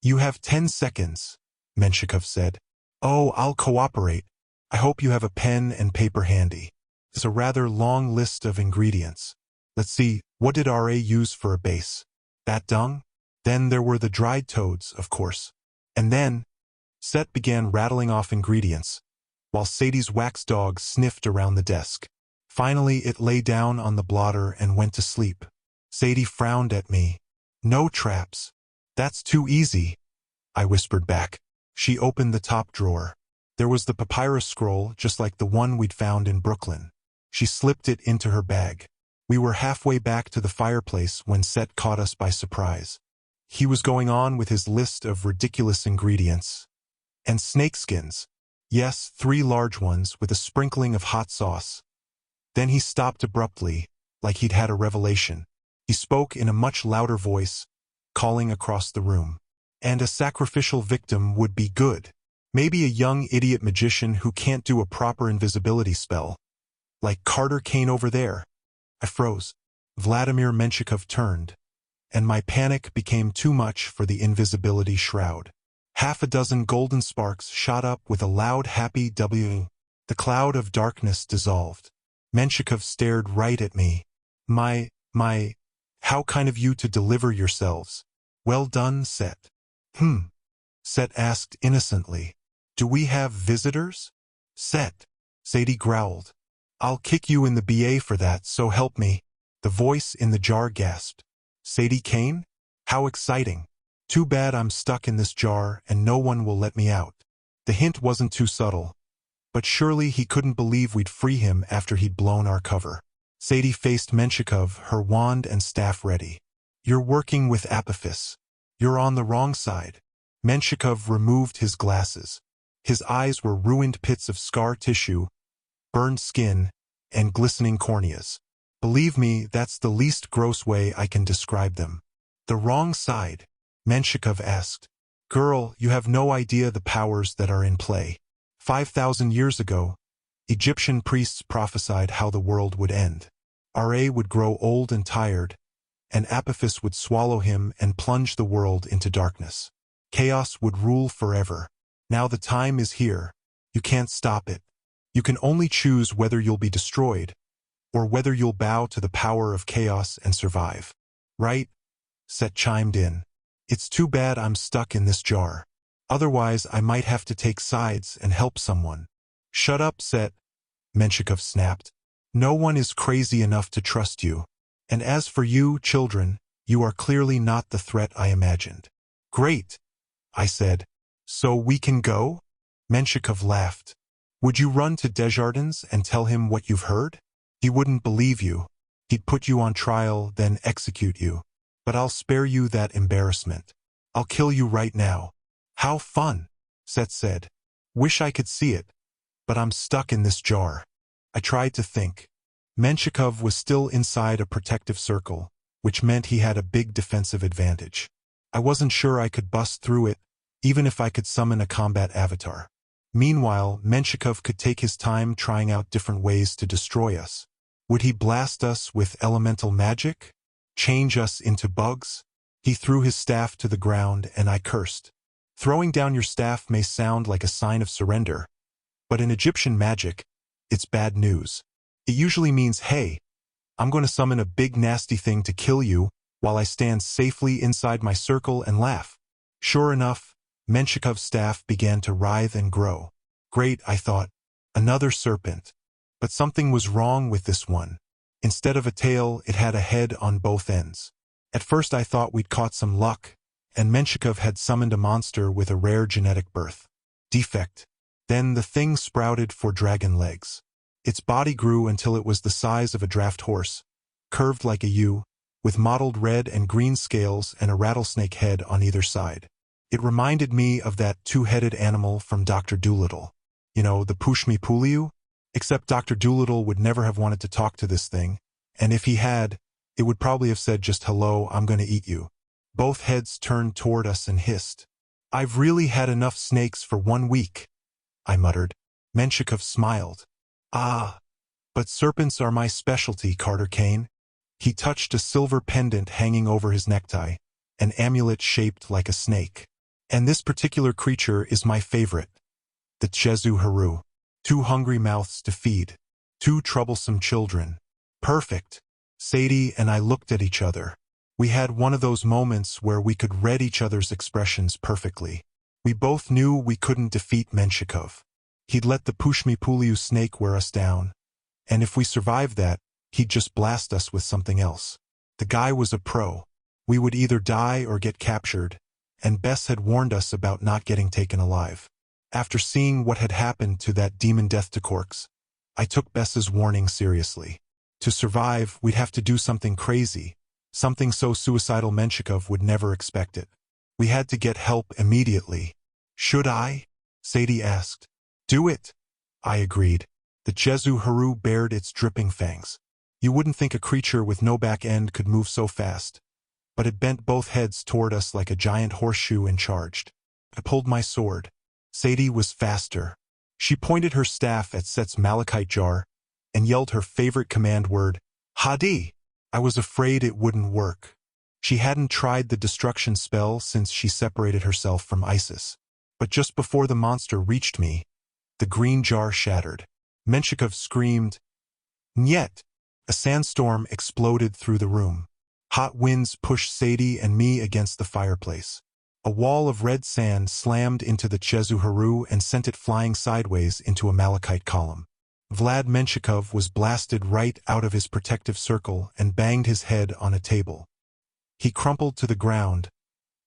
You have 10 seconds, Menshikov said. Oh, I'll cooperate. I hope you have a pen and paper handy. It's a rather long list of ingredients. Let's see, what did R.A. use for a base? Bat dung? Then there were the dried toads, of course. And then, Set began rattling off ingredients, while Sadie's wax dog sniffed around the desk. Finally, it lay down on the blotter and went to sleep. Sadie frowned at me. No traps. That's too easy, I whispered back. She opened the top drawer. There was the papyrus scroll, just like the one we'd found in Brooklyn. She slipped it into her bag. We were halfway back to the fireplace when Set caught us by surprise. He was going on with his list of ridiculous ingredients. And snakeskins. Yes, 3 large ones with a sprinkling of hot sauce. Then he stopped abruptly, like he'd had a revelation. He spoke in a much louder voice, calling across the room. And a sacrificial victim would be good. Maybe a young idiot magician who can't do a proper invisibility spell. Like Carter Kane over there. I froze. Vladimir Menshikov turned, and my panic became too much for the invisibility shroud. 6 golden sparks shot up with a loud happy W. The cloud of darkness dissolved. Menshikov stared right at me. How kind of you to deliver yourselves. Well done, Set. Set asked innocently. Do we have visitors? Set. Sadie growled. I'll kick you in the BA for that, so help me. The voice in the jar gasped. Sadie Kane? How exciting. Too bad I'm stuck in this jar and no one will let me out. The hint wasn't too subtle. But surely he couldn't believe we'd free him after he'd blown our cover. Sadie faced Menshikov, her wand and staff ready. You're working with Apophis. You're on the wrong side. Menshikov removed his glasses. His eyes were ruined pits of scar tissue, burned skin, and glistening corneas. Believe me, that's the least gross way I can describe them. The wrong side? Menshikov asked. Girl, you have no idea the powers that are in play. 5,000 years ago, Egyptian priests prophesied how the world would end. R.A. would grow old and tired, and Apophis would swallow him and plunge the world into darkness. Chaos would rule forever. Now the time is here. You can't stop it. You can only choose whether you'll be destroyed, or whether you'll bow to the power of chaos and survive. Right? Set chimed in. It's too bad I'm stuck in this jar. Otherwise, I might have to take sides and help someone. Shut up, Set, Menshikov snapped. No one is crazy enough to trust you. And as for you, children, you are clearly not the threat I imagined. Great, I said. So we can go? Menshikov laughed. Would you run to Desjardins and tell him what you've heard? He wouldn't believe you. He'd put you on trial, then execute you. But I'll spare you that embarrassment. I'll kill you right now. How fun, Set said. Wish I could see it, but I'm stuck in this jar. I tried to think. Menshikov was still inside a protective circle, which meant he had a big defensive advantage. I wasn't sure I could bust through it, even if I could summon a combat avatar. Meanwhile, Menshikov could take his time trying out different ways to destroy us. Would he blast us with elemental magic? Change us into bugs? He threw his staff to the ground and I cursed. Throwing down your staff may sound like a sign of surrender, but in Egyptian magic, it's bad news. It usually means, hey, I'm going to summon a big nasty thing to kill you while I stand safely inside my circle and laugh. Sure enough, Menshikov's staff began to writhe and grow. Great, I thought. Another serpent. But something was wrong with this one. Instead of a tail, it had a head on both ends. At first I thought we'd caught some luck, and Menshikov had summoned a monster with a rare genetic birth defect. Then the thing sprouted for dragon legs. Its body grew until it was the size of a draft horse, curved like a U, with mottled red and green scales and a rattlesnake head on either side. It reminded me of that two-headed animal from Dr. Dolittle. You know, the Pushmi Puliu? Except Dr. Doolittle would never have wanted to talk to this thing, and if he had, it would probably have said just hello, I'm gonna eat you. Both heads turned toward us and hissed. I've really had enough snakes for 1 week, I muttered. Menshikov smiled. Ah, but serpents are my specialty, Carter Kane. He touched a silver pendant hanging over his necktie, an amulet shaped like a snake. And this particular creature is my favorite, the Chezu Haru. 2 hungry mouths to feed. 2 troublesome children. Perfect. Sadie and I looked at each other. We had one of those moments where we could read each other's expressions perfectly. We both knew we couldn't defeat Menshikov. He'd let the Pushmi-Puliu snake wear us down, and if we survived that, he'd just blast us with something else. The guy was a pro. We would either die or get captured, and Bess had warned us about not getting taken alive. After seeing what had happened to that demon Death to Corks, I took Bess's warning seriously. To survive, we'd have to do something crazy, something so suicidal Menshikov would never expect it. We had to get help immediately. Should I? Sadie asked. Do it, I agreed. The Chezu Haru bared its dripping fangs. You wouldn't think a creature with no back end could move so fast, but it bent both heads toward us like a giant horseshoe and charged. I pulled my sword. Sadie was faster. She pointed her staff at Set's malachite jar and yelled her favorite command word, Hadi! I was afraid it wouldn't work. She hadn't tried the destruction spell since she separated herself from Isis. But just before the monster reached me, the green jar shattered. Menshikov screamed, Nyet! A sandstorm exploded through the room. Hot winds pushed Sadie and me against the fireplace. A wall of red sand slammed into the Chezu Haru and sent it flying sideways into a malachite column. Vlad Menshikov was blasted right out of his protective circle and banged his head on a table. He crumpled to the ground,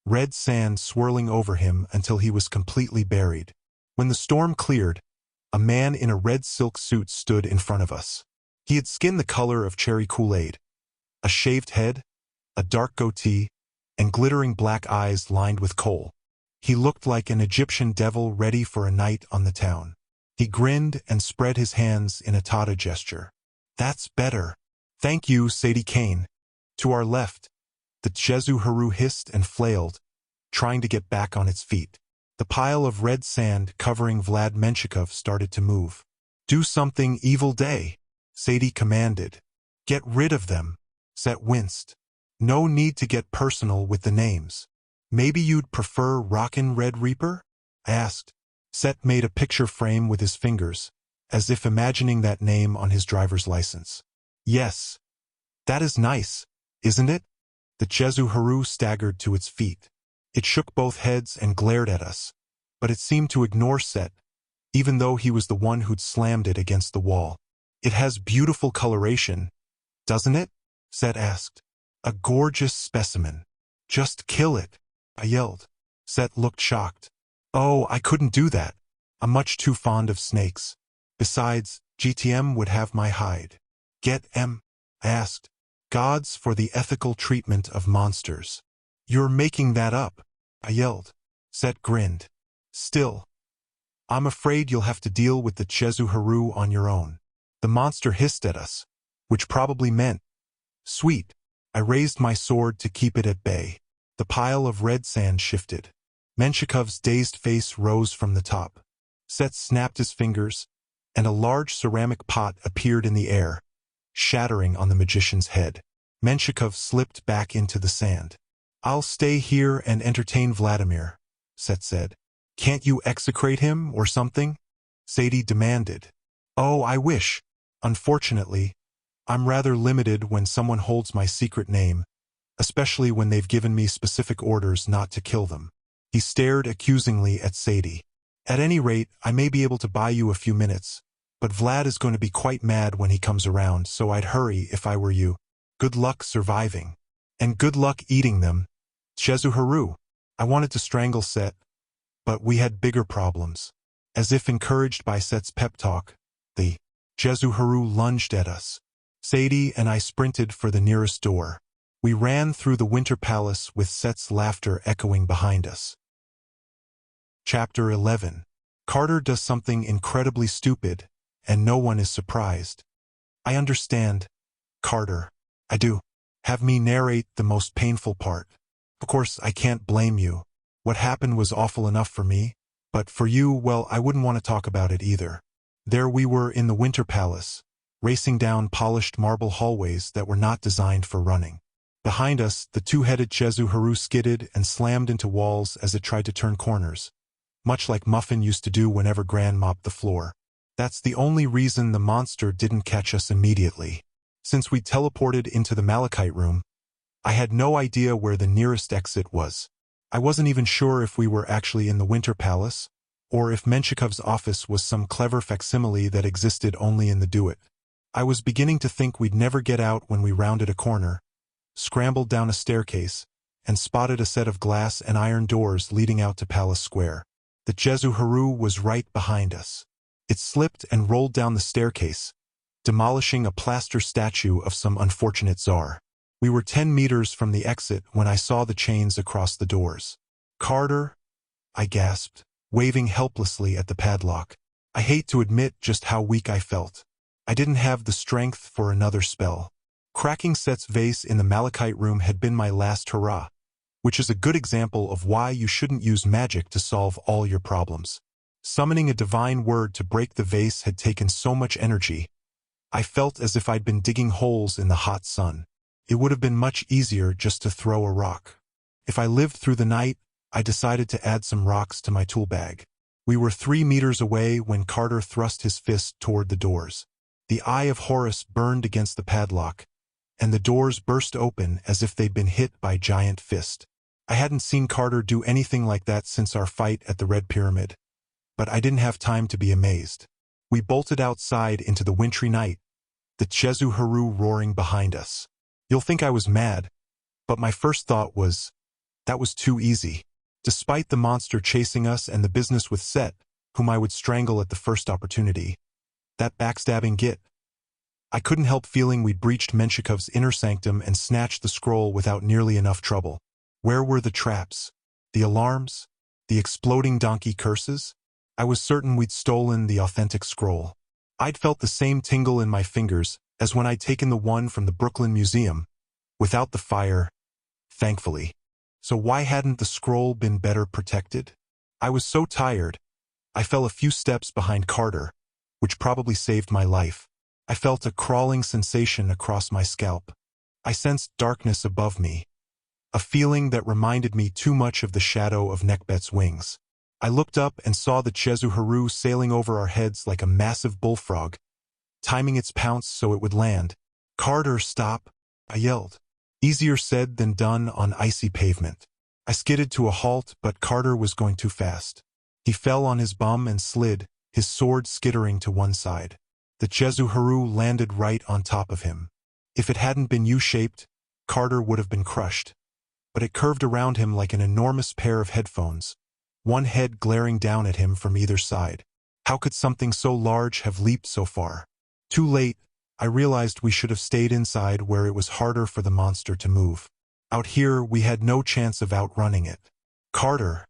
red sand swirling over him until he was completely buried. When the storm cleared, a man in a red silk suit stood in front of us. He had skin the color of cherry Kool-Aid, a shaved head, a dark goatee, and glittering black eyes lined with coal. He looked like an Egyptian devil ready for a night on the town. He grinned and spread his hands in a Tata gesture. That's better. Thank you, Sadie Kane. To our left, the Chezu Haru hissed and flailed, trying to get back on its feet. The pile of red sand covering Vlad Menshikov started to move. Do something, evil day, Sadie commanded. Get rid of them. Set winced. No need to get personal with the names. Maybe you'd prefer Rockin' Red Reaper? I asked. Set made a picture frame with his fingers, as if imagining that name on his driver's license. Yes. That is nice, isn't it? The Chezu Haru staggered to its feet. It shook both heads and glared at us, but it seemed to ignore Set, even though he was the one who'd slammed it against the wall. It has beautiful coloration, doesn't it? Set asked. A gorgeous specimen. Just kill it, I yelled. Set looked shocked. Oh, I couldn't do that. I'm much too fond of snakes. Besides, GTM would have my hide. Get M? I asked. Gods for the ethical treatment of monsters. You're making that up, I yelled. Set grinned. Still, I'm afraid you'll have to deal with the Chezu Haru on your own. The monster hissed at us, which probably meant, sweet. I raised my sword to keep it at bay. The pile of red sand shifted. Menshikov's dazed face rose from the top. Set snapped his fingers, and a large ceramic pot appeared in the air, shattering on the magician's head. Menshikov slipped back into the sand. I'll stay here and entertain Vladimir, Set said. Can't you execrate him or something? Sadie demanded. Oh, I wish. Unfortunately, I'm rather limited when someone holds my secret name, especially when they've given me specific orders not to kill them. He stared accusingly at Sadie. At any rate, I may be able to buy you a few minutes, but Vlad is going to be quite mad when he comes around, so I'd hurry if I were you. Good luck surviving. And good luck eating them. Chezu Haru. I wanted to strangle Set, but we had bigger problems. As if encouraged by Set's pep talk, the Chezu Haru lunged at us. Sadie and I sprinted for the nearest door. We ran through the Winter Palace with Set's laughter echoing behind us. Chapter 11. Carter does something incredibly stupid, and no one is surprised. I understand, Carter. I do. Have me narrate the most painful part. Of course, I can't blame you. What happened was awful enough for me, but for you, well, I wouldn't want to talk about it either. There we were in the Winter Palace, racing down polished marble hallways that were not designed for running. Behind us, the two-headed Chezu Haru skidded and slammed into walls as it tried to turn corners, much like Muffin used to do whenever Gran mopped the floor. That's the only reason the monster didn't catch us immediately. Since we teleported into the Malachite room, I had no idea where the nearest exit was. I wasn't even sure if we were actually in the Winter Palace, or if Menshikov's office was some clever facsimile that existed only in the Do-It. I was beginning to think we'd never get out when we rounded a corner, scrambled down a staircase, and spotted a set of glass and iron doors leading out to Palace Square. The Chezu Haru was right behind us. It slipped and rolled down the staircase, demolishing a plaster statue of some unfortunate czar. We were 10 meters from the exit when I saw the chains across the doors. "Carter," I gasped, waving helplessly at the padlock. I hate to admit just how weak I felt. I didn't have the strength for another spell. Cracking Set's vase in the Malachite room had been my last hurrah, which is a good example of why you shouldn't use magic to solve all your problems. Summoning a divine word to break the vase had taken so much energy. I felt as if I'd been digging holes in the hot sun. It would have been much easier just to throw a rock. If I lived through the night, I decided to add some rocks to my tool bag. We were 3 meters away when Carter thrust his fist toward the doors. The Eye of Horus burned against the padlock, and the doors burst open as if they'd been hit by a giant fist. I hadn't seen Carter do anything like that since our fight at the Red Pyramid, but I didn't have time to be amazed. We bolted outside into the wintry night, the Chezu Haru roaring behind us. You'll think I was mad, but my first thought was, that was too easy. Despite the monster chasing us and the business with Set, whom I would strangle at the first opportunity, that backstabbing git. I couldn't help feeling we'd breached Menshikov's inner sanctum and snatched the scroll without nearly enough trouble. Where were the traps? The alarms? The exploding donkey curses? I was certain we'd stolen the authentic scroll. I'd felt the same tingle in my fingers as when I'd taken the one from the Brooklyn Museum, without the fire, thankfully. So why hadn't the scroll been better protected? I was so tired, I fell a few steps behind Carter, which probably saved my life. I felt a crawling sensation across my scalp. I sensed darkness above me, a feeling that reminded me too much of the shadow of Nekbet's wings. I looked up and saw the Chezu Haru sailing over our heads like a massive bullfrog, timing its pounce so it would land. "Carter, stop!" I yelled. Easier said than done on icy pavement. I skidded to a halt, but Carter was going too fast. He fell on his bum and slid, his sword skittering to one side. The Chezu Haru landed right on top of him. If it hadn't been U-shaped, Carter would have been crushed. But it curved around him like an enormous pair of headphones, one head glaring down at him from either side. How could something so large have leaped so far? Too late, I realized we should have stayed inside where it was harder for the monster to move. Out here, we had no chance of outrunning it. "Carter,"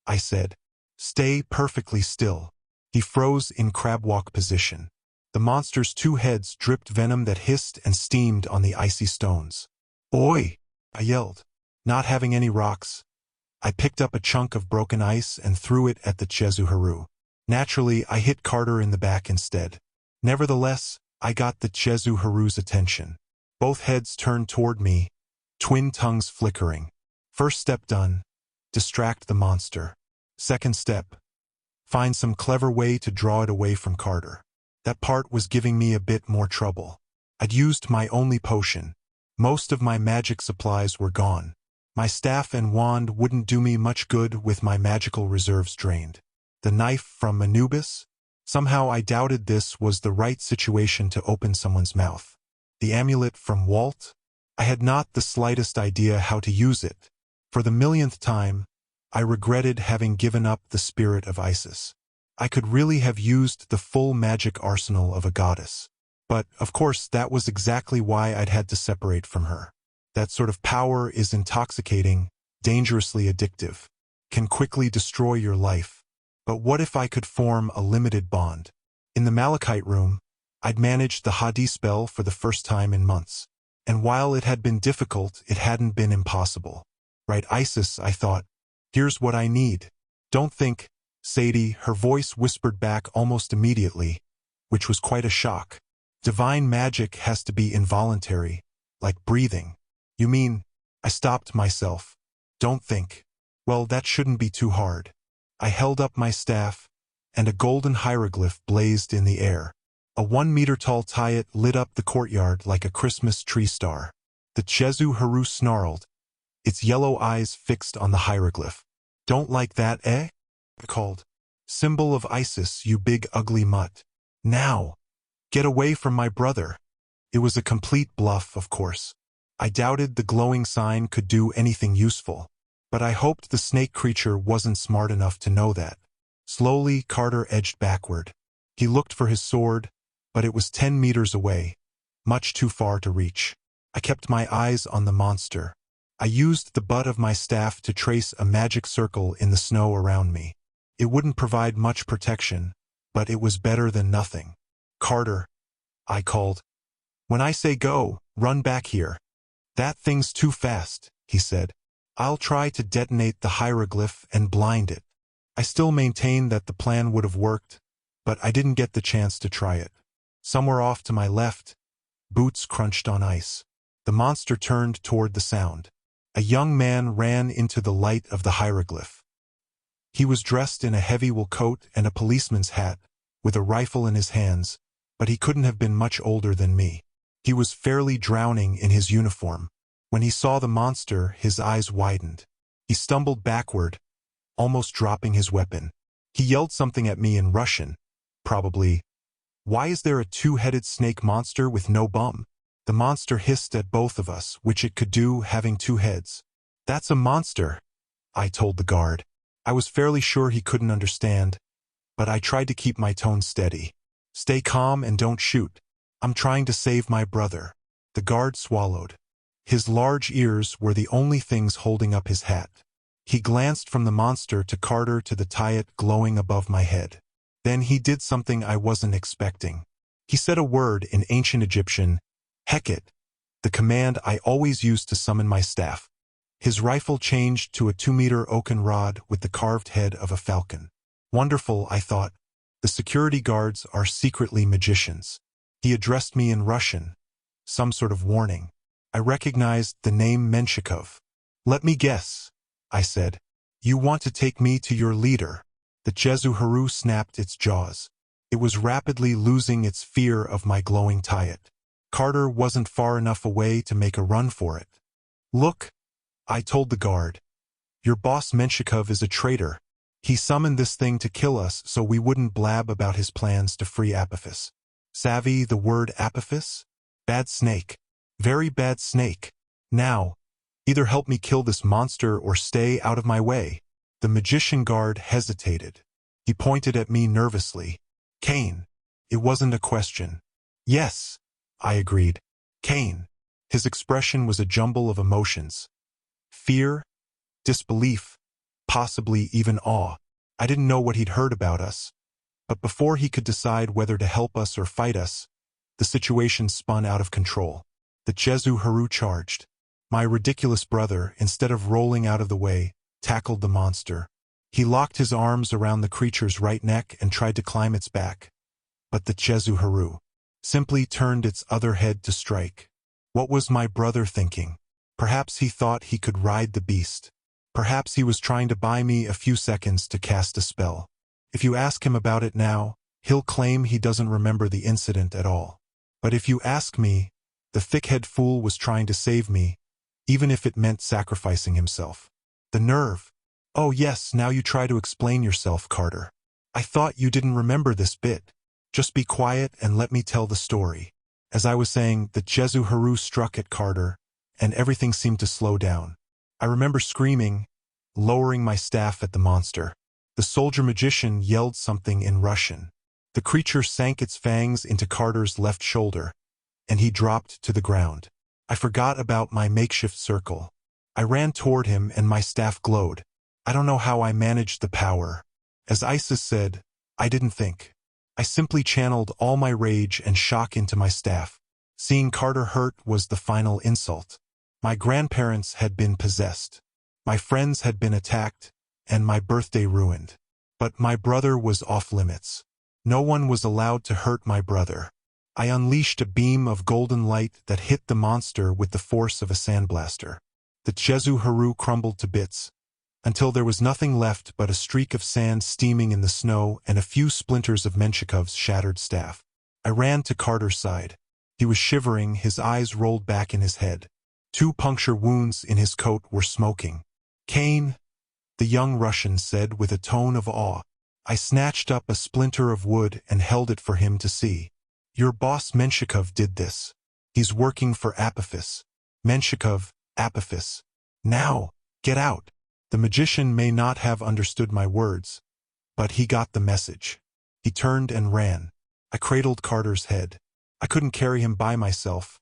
I said, "stay perfectly still." He froze in crab walk position. The monster's 2 heads dripped venom that hissed and steamed on the icy stones. "Oi!" I yelled. Not having any rocks, I picked up a chunk of broken ice and threw it at the Chezu Haru. Naturally, I hit Carter in the back instead. Nevertheless, I got the Chezu Haru's attention. Both heads turned toward me, twin tongues flickering. First step done, distract the monster. Second step, find some clever way to draw it away from Carter. That part was giving me a bit more trouble. I'd used my only potion. Most of my magic supplies were gone. My staff and wand wouldn't do me much good with my magical reserves drained. The knife from Anubis? Somehow I doubted this was the right situation to open someone's mouth. The amulet from Walt? I had not the slightest idea how to use it. For the millionth time, I regretted having given up the spirit of Isis. I could really have used the full magic arsenal of a goddess. But, of course, that was exactly why I'd had to separate from her. That sort of power is intoxicating, dangerously addictive, can quickly destroy your life. But what if I could form a limited bond? In the malachite room, I'd managed the Hadi spell for the first time in months. And while it had been difficult, it hadn't been impossible. Right, Isis, I thought. Here's what I need. Don't think, Sadie, her voice whispered back almost immediately, which was quite a shock. Divine magic has to be involuntary, like breathing. You mean? I stopped myself. Don't think. Well, that shouldn't be too hard. I held up my staff, and a golden hieroglyph blazed in the air. A 1-meter-tall tayat lit up the courtyard like a Christmas tree star. The Chezu Haru snarled, its yellow eyes fixed on the hieroglyph. Don't like that, eh? I called. Symbol of Isis, you big ugly mutt. Now! Get away from my brother. It was a complete bluff, of course. I doubted the glowing sign could do anything useful, but I hoped the snake creature wasn't smart enough to know that. Slowly, Carter edged backward. He looked for his sword, but it was 10 meters away, much too far to reach. I kept my eyes on the monster. I used the butt of my staff to trace a magic circle in the snow around me. It wouldn't provide much protection, but it was better than nothing. Carter, I called. When I say go, run back here. That thing's too fast, he said. I'll try to detonate the hieroglyph and blind it. I still maintain that the plan would have worked, but I didn't get the chance to try it. Somewhere off to my left, boots crunched on ice. The monster turned toward the sound. A young man ran into the light of the hieroglyph. He was dressed in a heavy wool coat and a policeman's hat, with a rifle in his hands, but he couldn't have been much older than me. He was fairly drowning in his uniform. When he saw the monster, his eyes widened. He stumbled backward, almost dropping his weapon. He yelled something at me in Russian, probably, "Why is there a two-headed snake monster with no bum?" The monster hissed at both of us, which it could do having two heads. "That's a monster," I told the guard. I was fairly sure he couldn't understand, but I tried to keep my tone steady. "Stay calm and don't shoot. I'm trying to save my brother." The guard swallowed. His large ears were the only things holding up his hat. He glanced from the monster to Carter to the tayat glowing above my head. Then he did something I wasn't expecting. He said a word in ancient Egyptian, Heket, the command I always used to summon my staff. His rifle changed to a 2-meter oaken rod with the carved head of a falcon. Wonderful, I thought. The security guards are secretly magicians. He addressed me in Russian, some sort of warning. I recognized the name Menshikov. "Let me guess," I said. "You want to take me to your leader." The Chezu Haru snapped its jaws. It was rapidly losing its fear of my glowing tayat. Carter wasn't far enough away to make a run for it. "Look," I told the guard. "Your boss Menshikov is a traitor. He summoned this thing to kill us so we wouldn't blab about his plans to free Apophis." Savvy the word Apophis? Bad snake. Very bad snake. Now, either help me kill this monster or stay out of my way. The magician guard hesitated. He pointed at me nervously. "Kane." It wasn't a question. "Yes," I agreed. "Kane." His expression was a jumble of emotions. Fear, disbelief, possibly even awe. I didn't know what he'd heard about us, but before he could decide whether to help us or fight us, the situation spun out of control. The Chezu Haru charged. My ridiculous brother, instead of rolling out of the way, tackled the monster. He locked his arms around the creature's right neck and tried to climb its back. But the Chezu Haru simply turned its other head to strike. What was my brother thinking? Perhaps he thought he could ride the beast. Perhaps he was trying to buy me a few seconds to cast a spell. If you ask him about it now, he'll claim he doesn't remember the incident at all. But if you ask me, the thick-head fool was trying to save me, even if it meant sacrificing himself. The nerve. "Oh yes, now you try to explain yourself, Carter. I thought you didn't remember this bit. Just be quiet and let me tell the story." As I was saying, the Chezu Haru struck at Carter, and everything seemed to slow down. I remember screaming, lowering my staff at the monster. The soldier magician yelled something in Russian. The creature sank its fangs into Carter's left shoulder, and he dropped to the ground. I forgot about my makeshift circle. I ran toward him and my staff glowed. I don't know how I managed the power. As Isis said, I didn't think. I simply channeled all my rage and shock into my staff. Seeing Carter hurt was the final insult. My grandparents had been possessed. My friends had been attacked, and my birthday ruined. But my brother was off limits. No one was allowed to hurt my brother. I unleashed a beam of golden light that hit the monster with the force of a sandblaster. The Jesu Haru crumbled to bits, until there was nothing left but a streak of sand steaming in the snow and a few splinters of Menshikov's shattered staff. I ran to Carter's side. He was shivering, his eyes rolled back in his head. 2 puncture wounds in his coat were smoking. "Kane," the young Russian said with a tone of awe. I snatched up a splinter of wood and held it for him to see. "Your boss Menshikov did this. He's working for Apophis." Menshikov, Apophis. "Now, get out." The magician may not have understood my words, but he got the message. He turned and ran. I cradled Carter's head. I couldn't carry him by myself,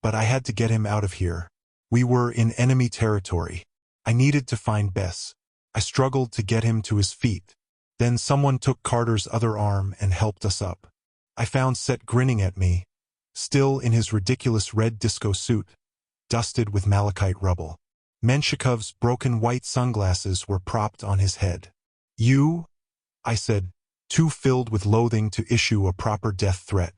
but I had to get him out of here. We were in enemy territory. I needed to find Bess. I struggled to get him to his feet. Then someone took Carter's other arm and helped us up. I found Set grinning at me, still in his ridiculous red disco suit, dusted with malachite rubble. Menshikov's broken white sunglasses were propped on his head. "You?" I said, too filled with loathing to issue a proper death threat.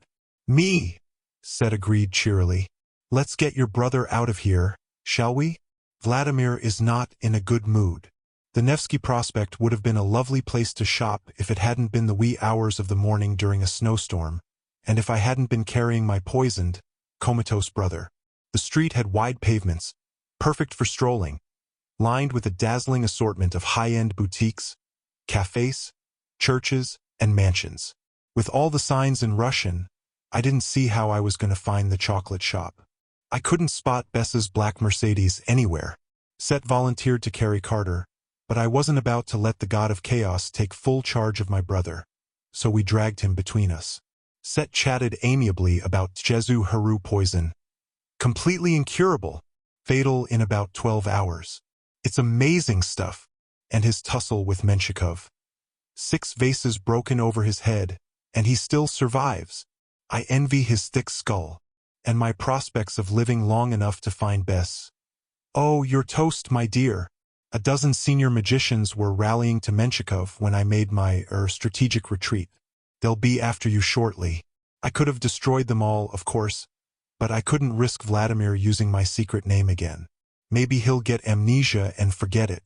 "Me," Set agreed cheerily. "Let's get your brother out of here, shall we? Vladimir is not in a good mood." The Nevsky Prospect would have been a lovely place to shop if it hadn't been the wee hours of the morning during a snowstorm, and if I hadn't been carrying my poisoned, comatose brother. The street had wide pavements, perfect for strolling, lined with a dazzling assortment of high-end boutiques, cafes, churches, and mansions. With all the signs in Russian, I didn't see how I was going to find the chocolate shop. I couldn't spot Bess's black Mercedes anywhere. Set volunteered to carry Carter, but I wasn't about to let the god of chaos take full charge of my brother, so we dragged him between us. Set chatted amiably about Jesu Haru poison. Completely incurable, fatal in about 12 hours. It's amazing stuff. And his tussle with Menshikov. 6 vases broken over his head, and he still survives. I envy his thick skull, and my prospects of living long enough to find Bess. "Oh, you're toast, my dear." A dozen senior magicians were rallying to Menshikov when I made my strategic retreat. "They'll be after you shortly." I could have destroyed them all, of course, but I couldn't risk Vladimir using my secret name again. Maybe he'll get amnesia and forget it.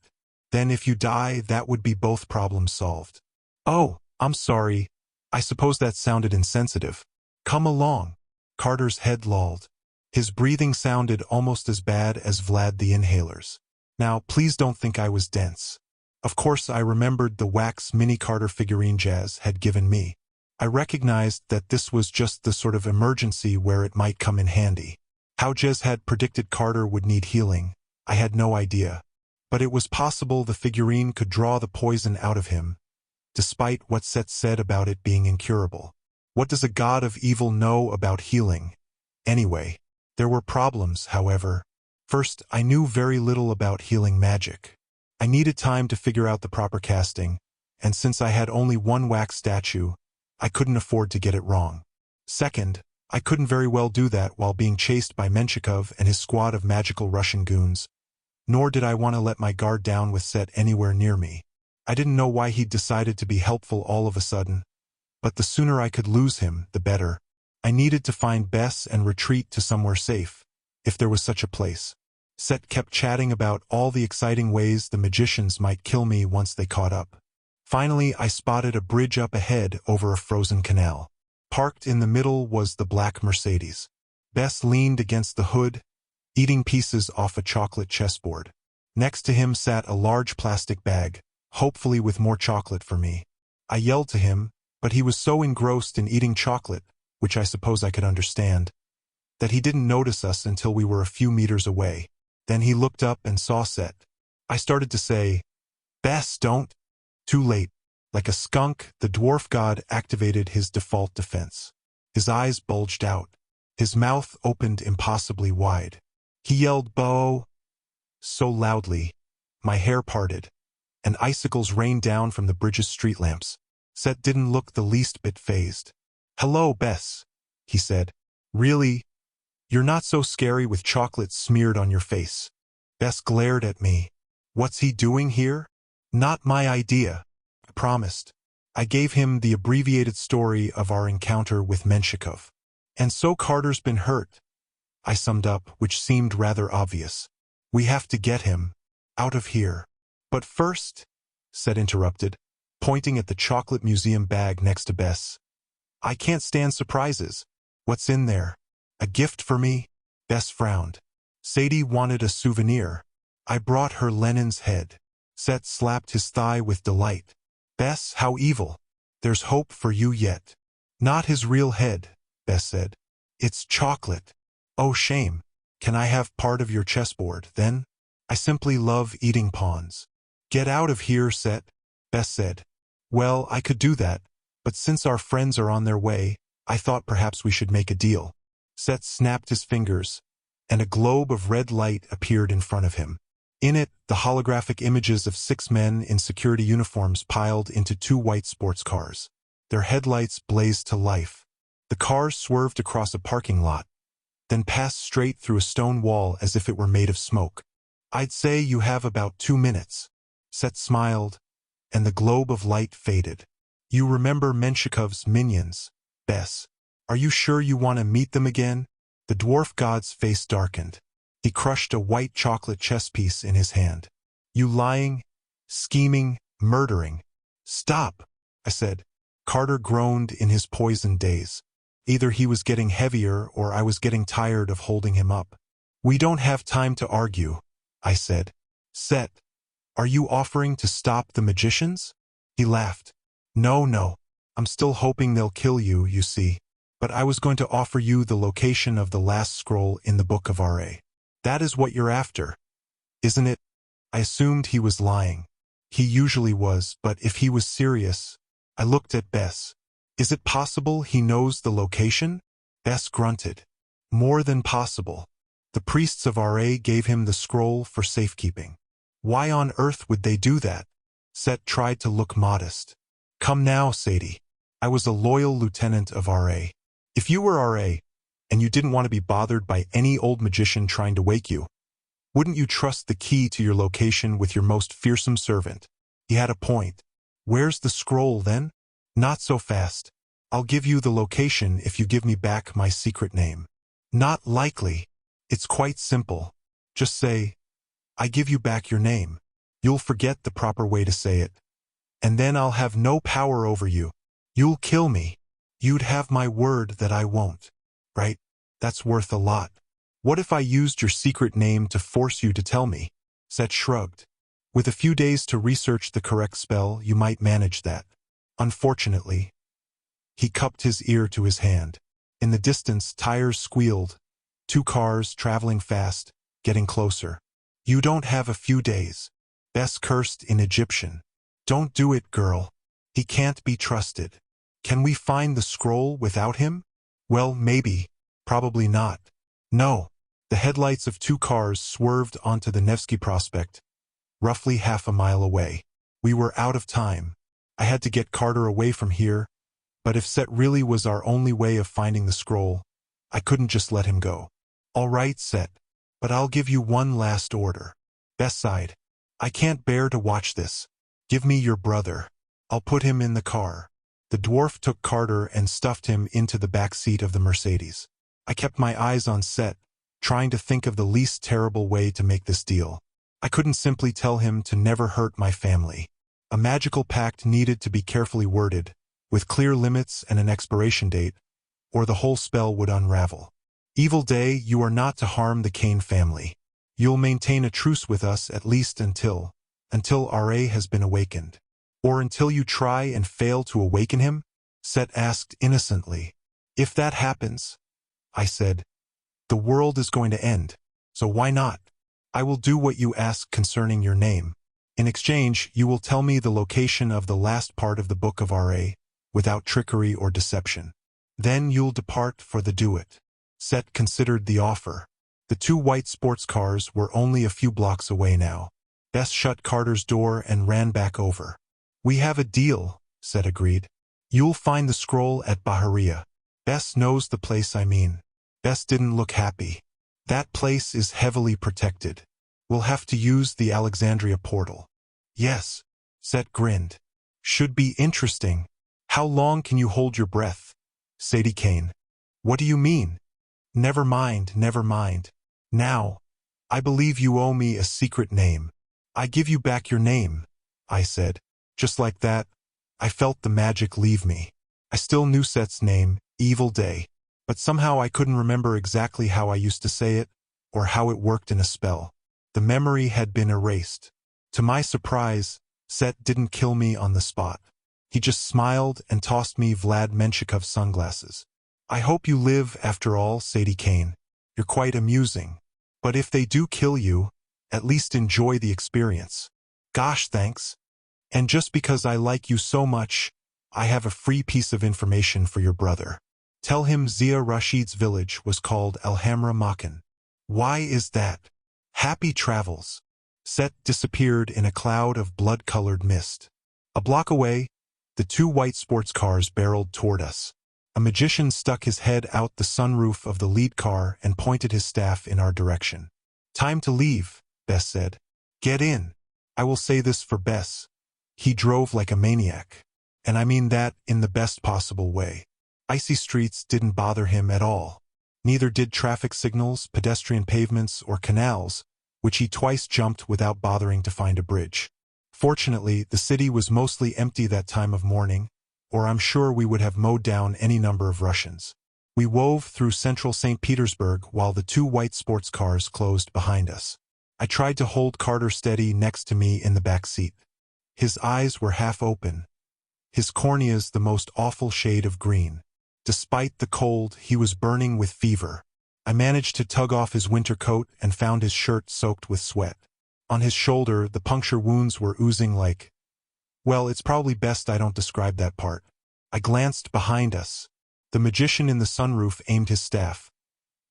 Then if you die, that would be both problems solved. "Oh, I'm sorry. I suppose that sounded insensitive. Come along." Carter's head lolled. His breathing sounded almost as bad as Vlad the Inhaler's. Now, please don't think I was dense. Of course, I remembered the wax mini Carter figurine Jazz had given me. I recognized that this was just the sort of emergency where it might come in handy. How Jez had predicted Carter would need healing, I had no idea. But it was possible the figurine could draw the poison out of him, despite what Set said about it being incurable. What does a god of evil know about healing? Anyway, there were problems, however. First, I knew very little about healing magic. I needed time to figure out the proper casting, and since I had only one wax statue, I couldn't afford to get it wrong. Second, I couldn't very well do that while being chased by Menshikov and his squad of magical Russian goons, nor did I want to let my guard down with Set anywhere near me. I didn't know why he'd decided to be helpful all of a sudden, but the sooner I could lose him, the better. I needed to find Bess and retreat to somewhere safe, if there was such a place. Set kept chatting about all the exciting ways the magicians might kill me once they caught up. Finally, I spotted a bridge up ahead over a frozen canal. Parked in the middle was the black Mercedes. Bess leaned against the hood, eating pieces off a chocolate chessboard. Next to him sat a large plastic bag, hopefully with more chocolate for me. I yelled to him, but he was so engrossed in eating chocolate, which I suppose I could understand, that he didn't notice us until we were a few meters away. Then he looked up and saw Set. I started to say, "Bess, don't." Too late. Like a skunk, the dwarf god activated his default defense. His eyes bulged out. His mouth opened impossibly wide. He yelled, "Bo!" so loudly, my hair parted, and icicles rained down from the bridge's street lamps. Set didn't look the least bit fazed. "Hello, Bess," he said. "Really? You're not so scary with chocolate smeared on your face." Bess glared at me. "What's he doing here?" "Not my idea," I promised. I gave him the abbreviated story of our encounter with Menshikov. "And so Carter's been hurt," I summed up, which seemed rather obvious. "We have to get him out of here." "But first," Set interrupted, pointing at the chocolate museum bag next to Bess. "I can't stand surprises. What's in there? A gift for me?" Bess frowned. Sadie wanted a souvenir. "I brought her Lenin's head." Set slapped his thigh with delight. "Bess, how evil. There's hope for you yet." "Not his real head," Bess said. "It's chocolate." "Oh, shame. Can I have part of your chessboard, then? I simply love eating pawns." "Get out of here, Set," Bess said. "Well, I could do that, but since our friends are on their way, I thought perhaps we should make a deal." Set snapped his fingers, and a globe of red light appeared in front of him. In it, the holographic images of 6 men in security uniforms piled into 2 white sports cars. Their headlights blazed to life. The cars swerved across a parking lot, then passed straight through a stone wall as if it were made of smoke. "I'd say you have about 2 minutes." Set smiled, and the globe of light faded. "You remember Menshikov's minions, Bess? Are you sure you want to meet them again?" The dwarf god's face darkened. He crushed a white chocolate chess piece in his hand. "You lying, scheming, murdering." "Stop," I said. Carter groaned in his poisoned daze. Either he was getting heavier or I was getting tired of holding him up. "We don't have time to argue," I said. "Set, are you offering to stop the magicians?" He laughed. No, I'm still hoping they'll kill you, you see. But I was going to offer you the location of the last scroll in the Book of R.A. That is what you're after, isn't it?" I assumed he was lying. He usually was, but if he was serious, I looked at Bess. "Is it possible he knows the location?" Bess grunted. "More than possible. The priests of R.A. gave him the scroll for safekeeping." "Why on earth would they do that?" Set tried to look modest. "Come now, Sadie. I was a loyal lieutenant of R.A. If you were R.A., and you didn't want to be bothered by any old magician trying to wake you, wouldn't you trust the key to your location with your most fearsome servant?" He had a point. "Where's the scroll, then?" "Not so fast. I'll give you the location if you give me back my secret name." "Not likely. It's quite simple. Just say, 'I give you back your name.' You'll forget the proper way to say it. And then I'll have no power over you. You'll kill me. You'd have my word that I won't. Right? That's worth a lot. What if I used your secret name to force you to tell me?" Set shrugged. "With a few days to research the correct spell, you might manage that. Unfortunately." He cupped his ear to his hand. In the distance, tires squealed. 2 cars, traveling fast, getting closer. "You don't have a few days." Bess cursed in Egyptian. "Don't do it, girl. He can't be trusted." "Can we find the scroll without him?" "Well, maybe. Probably not." "No." The headlights of 2 cars swerved onto the Nevsky Prospect, roughly half a mile away. We were out of time. I had to get Carter away from here, but if Set really was our only way of finding the scroll, I couldn't just let him go. "All right, Set, but I'll give you one last order." Bess sighed. "I can't bear to watch this. Give me your brother. I'll put him in the car." The dwarf took Carter and stuffed him into the back seat of the Mercedes. I kept my eyes on Set, trying to think of the least terrible way to make this deal. I couldn't simply tell him to never hurt my family. A magical pact needed to be carefully worded, with clear limits and an expiration date, or the whole spell would unravel. "Evil Day, you are not to harm the Kane family. You'll maintain a truce with us at least until R.A. has been awakened." "Or until you try and fail to awaken him?" Set asked innocently. "If that happens," I said, "the world is going to end, so why not? I will do what you ask concerning your name. In exchange, you will tell me the location of the last part of the Book of R.A., without trickery or deception. Then you'll depart for the do-it." Set considered the offer. The 2 white sports cars were only a few blocks away now. Bess shut Carter's door and ran back over. "We have a deal," Set agreed. You'll find the scroll at Baharia. Bess knows the place I mean. Bess didn't look happy. That place is heavily protected. We'll have to use the Alexandria portal. Yes. Set grinned. Should be interesting. How long can you hold your breath? Sadie Kane. What do you mean? Never mind, never mind. Now, I believe you owe me a secret name. I give you back your name, I said. Just like that, I felt the magic leave me. I still knew Set's name, Evil Day, but somehow I couldn't remember exactly how I used to say it, or how it worked in a spell. The memory had been erased. To my surprise, Set didn't kill me on the spot. He just smiled and tossed me Vlad Menchikov's sunglasses. I hope you live after all, Sadie Kane. You're quite amusing. But if they do kill you, at least enjoy the experience. Gosh, thanks. And just because I like you so much, I have a free piece of information for your brother. Tell him Zia Rashid's village was called Alhamra Makan. Why is that? Happy travels. Set disappeared in a cloud of blood-colored mist. A block away, the two white sports cars barreled toward us. A magician stuck his head out the sunroof of the lead car and pointed his staff in our direction. Time to leave, Bess said. Get in. I will say this for Bess. He drove like a maniac. And I mean that in the best possible way. Icy streets didn't bother him at all. Neither did traffic signals, pedestrian pavements, or canals, which he twice jumped without bothering to find a bridge. Fortunately, the city was mostly empty that time of morning, or I'm sure we would have mowed down any number of Russians. We wove through central St. Petersburg while the two white sports cars closed behind us. I tried to hold Carter steady next to me in the back seat. His eyes were half open, his corneas the most awful shade of green. Despite the cold, he was burning with fever. I managed to tug off his winter coat and found his shirt soaked with sweat. On his shoulder, the puncture wounds were oozing like... Well, it's probably best I don't describe that part. I glanced behind us. The magician in the sunroof aimed his staff.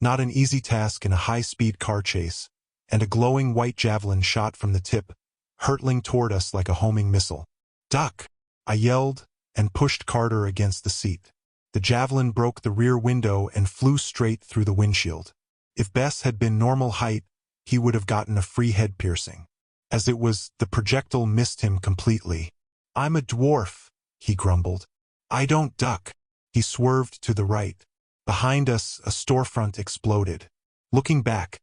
Not an easy task in a high-speed car chase, and a glowing white javelin shot from the tip, hurtling toward us like a homing missile. Duck! I yelled, and pushed Carter against the seat. The javelin broke the rear window and flew straight through the windshield. If Bess had been normal height, he would have gotten a free head piercing. As it was, the projectile missed him completely. I'm a dwarf, he grumbled. I don't duck. He swerved to the right. Behind us, a storefront exploded. Looking back,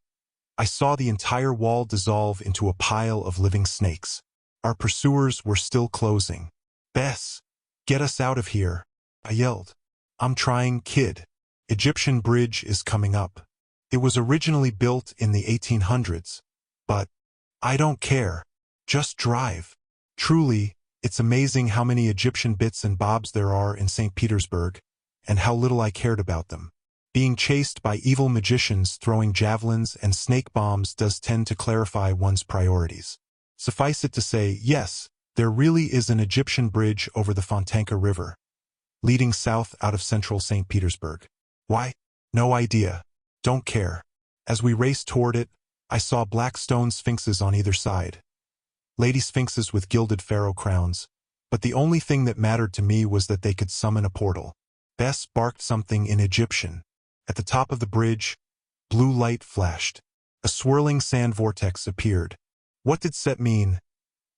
I saw the entire wall dissolve into a pile of living snakes. Our pursuers were still closing. Bess, get us out of here, I yelled. I'm trying, kid. Egyptian bridge is coming up. It was originally built in the 1800s, but I don't care. Just drive. Truly, it's amazing how many Egyptian bits and bobs there are in St. Petersburg, and how little I cared about them. Being chased by evil magicians throwing javelins and snake bombs does tend to clarify one's priorities. Suffice it to say, yes, there really is an Egyptian bridge over the Fontanka River, leading south out of central St. Petersburg. Why? No idea. Don't care. As we raced toward it, I saw black stone sphinxes on either side. Lady sphinxes with gilded pharaoh crowns, but the only thing that mattered to me was that they could summon a portal. Bess barked something in Egyptian. At the top of the bridge, blue light flashed. A swirling sand vortex appeared. What did Set mean?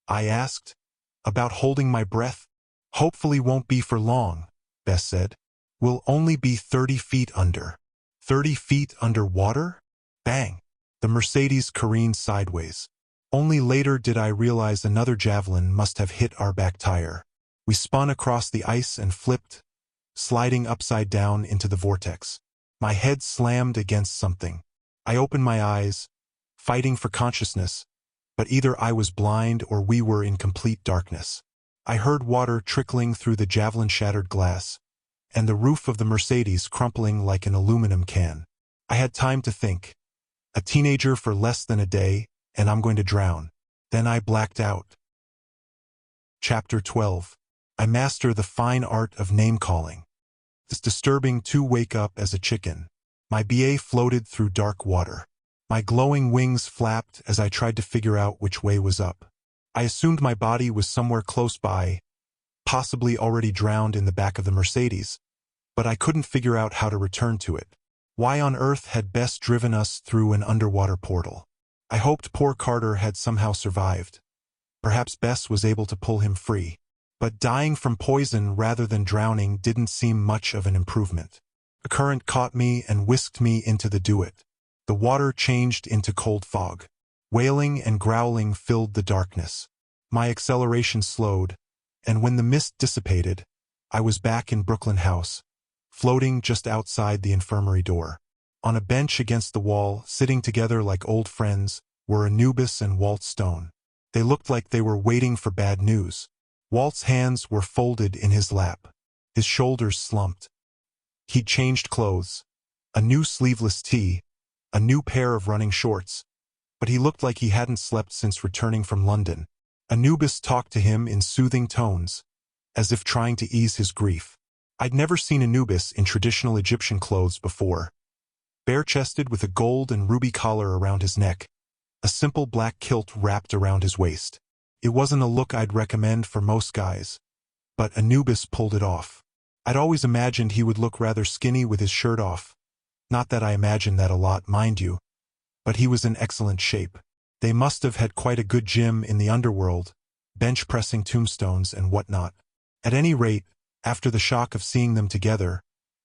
I asked. About holding my breath? Hopefully won't be for long, Bess said. We'll only be 30 feet under. 30 feet under water? Bang! The Mercedes careened sideways. Only later did I realize another javelin must have hit our back tire. We spun across the ice and flipped, sliding upside down into the vortex. My head slammed against something. I opened my eyes, fighting for consciousness, but either I was blind or we were in complete darkness. I heard water trickling through the javelin-shattered glass, and the roof of the Mercedes crumpling like an aluminum can. I had time to think. A teenager for less than a day, and I'm going to drown. Then I blacked out. Chapter 12. I master the fine art of name-calling. It's disturbing to wake up as a chicken. My BA floated through dark water. My glowing wings flapped as I tried to figure out which way was up. I assumed my body was somewhere close by, possibly already drowned in the back of the Mercedes, but I couldn't figure out how to return to it. Why on earth had Bess driven us through an underwater portal? I hoped poor Carter had somehow survived. Perhaps Bess was able to pull him free. But dying from poison rather than drowning didn't seem much of an improvement. A current caught me and whisked me into the Duet. The water changed into cold fog. Wailing and growling filled the darkness. My acceleration slowed, and when the mist dissipated, I was back in Brooklyn House, floating just outside the infirmary door. On a bench against the wall, sitting together like old friends, were Anubis and Walt Stone. They looked like they were waiting for bad news. Walt's hands were folded in his lap. His shoulders slumped. He'd changed clothes. A new sleeveless tee, a new pair of running shorts. But he looked like he hadn't slept since returning from London. Anubis talked to him in soothing tones, as if trying to ease his grief. I'd never seen Anubis in traditional Egyptian clothes before. Bare-chested with a gold and ruby collar around his neck, a simple black kilt wrapped around his waist. It wasn't a look I'd recommend for most guys, but Anubis pulled it off. I'd always imagined he would look rather skinny with his shirt off. Not that I imagined that a lot, mind you, but he was in excellent shape. They must have had quite a good gym in the underworld, bench-pressing tombstones and whatnot. At any rate, after the shock of seeing them together,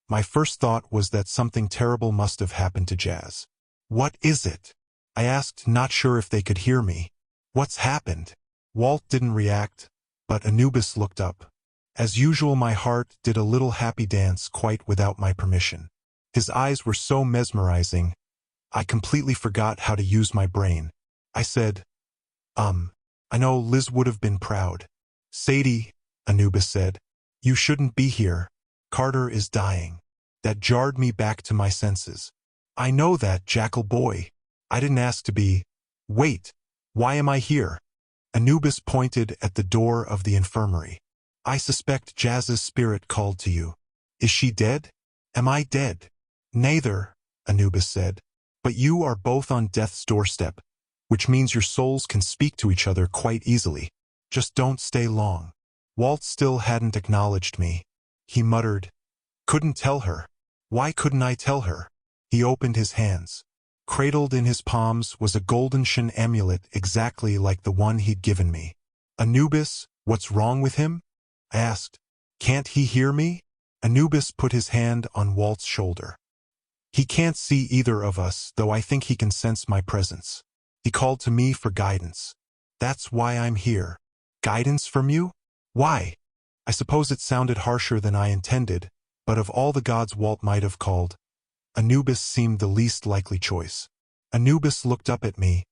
my first thought was that something terrible must have happened to Jazz. "What is it?" I asked, not sure if they could hear me. "What's happened?" Walt didn't react, but Anubis looked up. As usual, my heart did a little happy dance quite without my permission. His eyes were so mesmerizing, I completely forgot how to use my brain. I said, I know Liz would have been proud." "Sadie," Anubis said, "you shouldn't be here. Carter is dying." That jarred me back to my senses. "I know that, jackal boy. I didn't ask to be. Wait, why am I here?" Anubis pointed at the door of the infirmary. "I suspect Jazz's spirit called to you. Is she dead? Am I dead?" "Neither," Anubis said. "But you are both on death's doorstep, which means your souls can speak to each other quite easily. Just don't stay long." Walt still hadn't acknowledged me. He muttered, "Couldn't tell her. Why couldn't I tell her?" He opened his hands. Cradled in his palms was a golden shin amulet exactly like the one he'd given me. "Anubis, what's wrong with him?" I asked. "Can't he hear me?" Anubis put his hand on Walt's shoulder. "He can't see either of us, though I think he can sense my presence. He called to me for guidance. That's why I'm here." "Guidance from you? Why?" I suppose it sounded harsher than I intended, but of all the gods Walt might have called, Anubis seemed the least likely choice. Anubis looked up at me,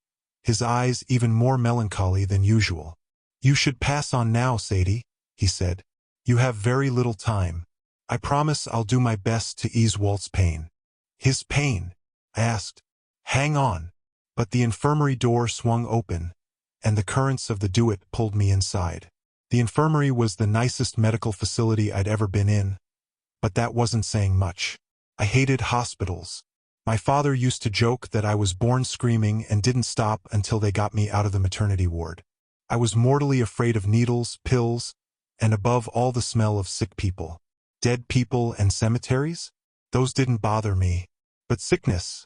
his eyes even more melancholy than usual. "You should pass on now, Sadie," he said. "You have very little time. I promise I'll do my best to ease Walt's pain." "His pain?" I asked. "Hang on." But the infirmary door swung open, and the currents of the Duet pulled me inside. The infirmary was the nicest medical facility I'd ever been in, but that wasn't saying much. I hated hospitals. My father used to joke that I was born screaming and didn't stop until they got me out of the maternity ward. I was mortally afraid of needles, pills, and above all the smell of sick people. Dead people and cemeteries? Those didn't bother me. But sickness?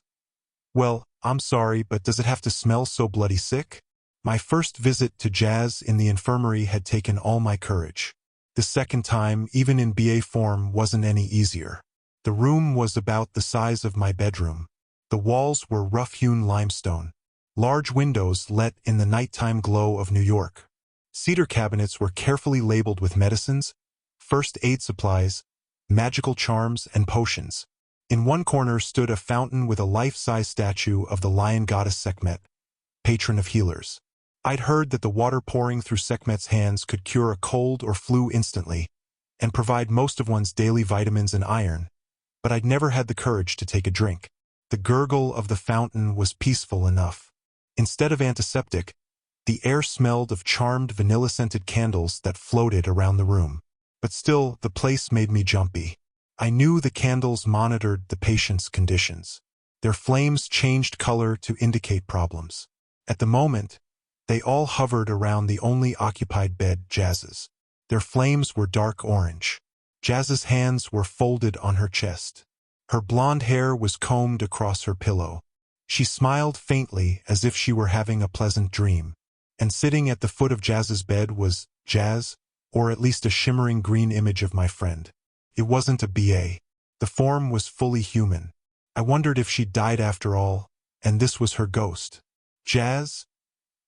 Well, I'm sorry, but does it have to smell so bloody sick? My first visit to Jazz in the infirmary had taken all my courage. The second time, even in BA form, wasn't any easier. The room was about the size of my bedroom. The walls were rough-hewn limestone. Large windows let in the nighttime glow of New York. Cedar cabinets were carefully labeled with medicines, first aid supplies, magical charms, and potions. In one corner stood a fountain with a life-size statue of the lion goddess Sekhmet, patron of healers. I'd heard that the water pouring through Sekhmet's hands could cure a cold or flu instantly, and provide most of one's daily vitamins and iron, but I'd never had the courage to take a drink. The gurgle of the fountain was peaceful enough. Instead of antiseptic, the air smelled of charmed vanilla-scented candles that floated around the room. But still, the place made me jumpy. I knew the candles monitored the patient's conditions. Their flames changed color to indicate problems. At the moment, they all hovered around the only occupied bed, Jazz's. Their flames were dark orange. Jazz's hands were folded on her chest. Her blonde hair was combed across her pillow. She smiled faintly as if she were having a pleasant dream. And sitting at the foot of Jazz's bed was Jazz, or at least a shimmering green image of my friend. It wasn't a BA. The form was fully human. I wondered if she'd died after all, and this was her ghost. Jazz?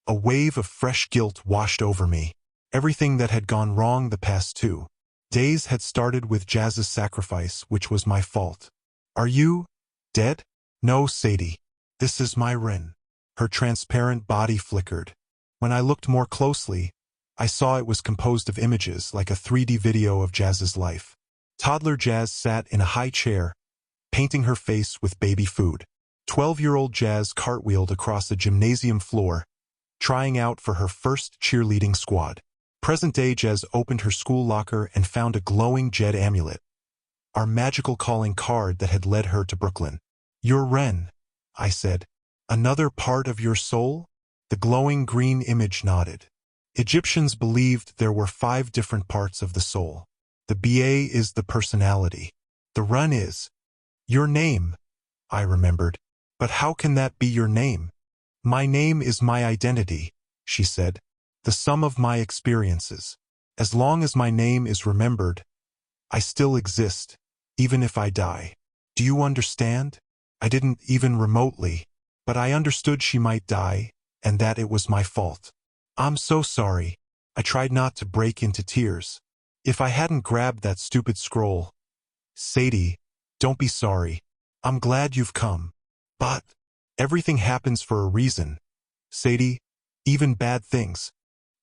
A wave of fresh guilt washed over me. Everything that had gone wrong the past 2 days had started with Jazz's sacrifice, which was my fault. Are you dead? No, Sadie. This is my Ren. Her transparent body flickered. When I looked more closely, I saw it was composed of images like a 3D video of Jazz's life. Toddler Jazz sat in a high chair, painting her face with baby food. 12-year-old Jazz cartwheeled across the gymnasium floor, trying out for her first cheerleading squad. Present-day Jazz opened her school locker and found a glowing Jed amulet, our magical calling card that had led her to Brooklyn. You're Ren, I said. Another part of your soul? The glowing green image nodded. Egyptians believed there were 5 different parts of the soul. The BA is the personality. The Ren is your name, I remembered. But how can that be your name? My name is my identity, she said. The sum of my experiences. As long as my name is remembered, I still exist, even if I die. Do you understand? I didn't even remotely, but I understood she might die, and that it was my fault. I'm so sorry. I tried not to break into tears. If I hadn't grabbed that stupid scroll. Sadie, don't be sorry. I'm glad you've come. But everything happens for a reason. Sadie, even bad things.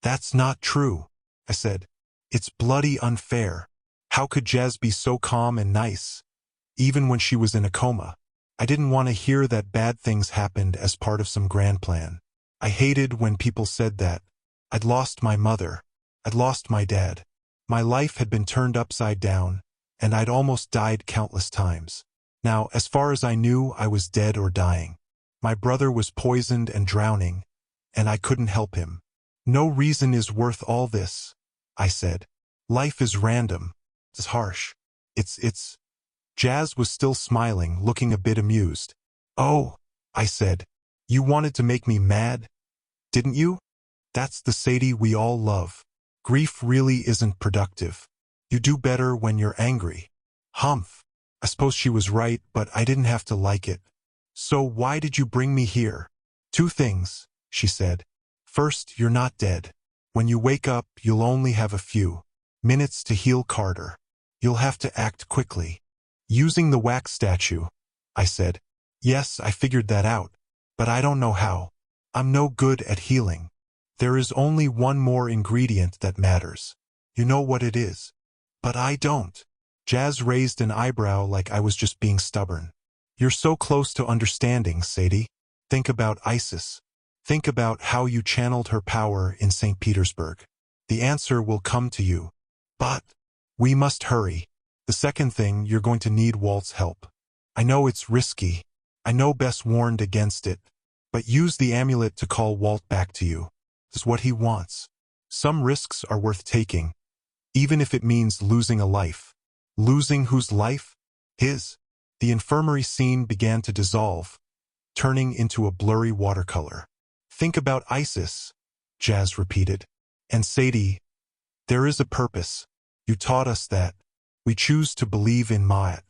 That's not true, I said. It's bloody unfair. How could Jazz be so calm and nice, even when she was in a coma? I didn't want to hear that bad things happened as part of some grand plan. I hated when people said that. I'd lost my mother. I'd lost my dad. My life had been turned upside down, and I'd almost died countless times. Now, as far as I knew, I was dead or dying. My brother was poisoned and drowning, and I couldn't help him. No reason is worth all this, I said. Life is random. It's harsh. It's... Jazz was still smiling, looking a bit amused. Oh, I said. You wanted to make me mad, didn't you? That's the Sadie we all love. Grief really isn't productive. You do better when you're angry. Humph. I suppose she was right, but I didn't have to like it. So why did you bring me here? 2 things, she said. First, you're not dead. When you wake up, you'll only have a few minutes to heal Carter. You'll have to act quickly. Using the wax statue, I said. Yes, I figured that out, but I don't know how. I'm no good at healing. There is only one more ingredient that matters. You know what it is. But I don't. Jazz raised an eyebrow like I was just being stubborn. You're so close to understanding, Sadie. Think about Isis. Think about how you channeled her power in St. Petersburg. The answer will come to you. But we must hurry. The second thing, you're going to need Walt's help. I know it's risky. I know Bess warned against it. But use the amulet to call Walt back to you. It's what he wants. Some risks are worth taking, even if it means losing a life. Losing whose life? His. The infirmary scene began to dissolve, turning into a blurry watercolor. Think about Isis, Jazz repeated. And Sadie, there is a purpose. You taught us that. We choose to believe in Ma'at.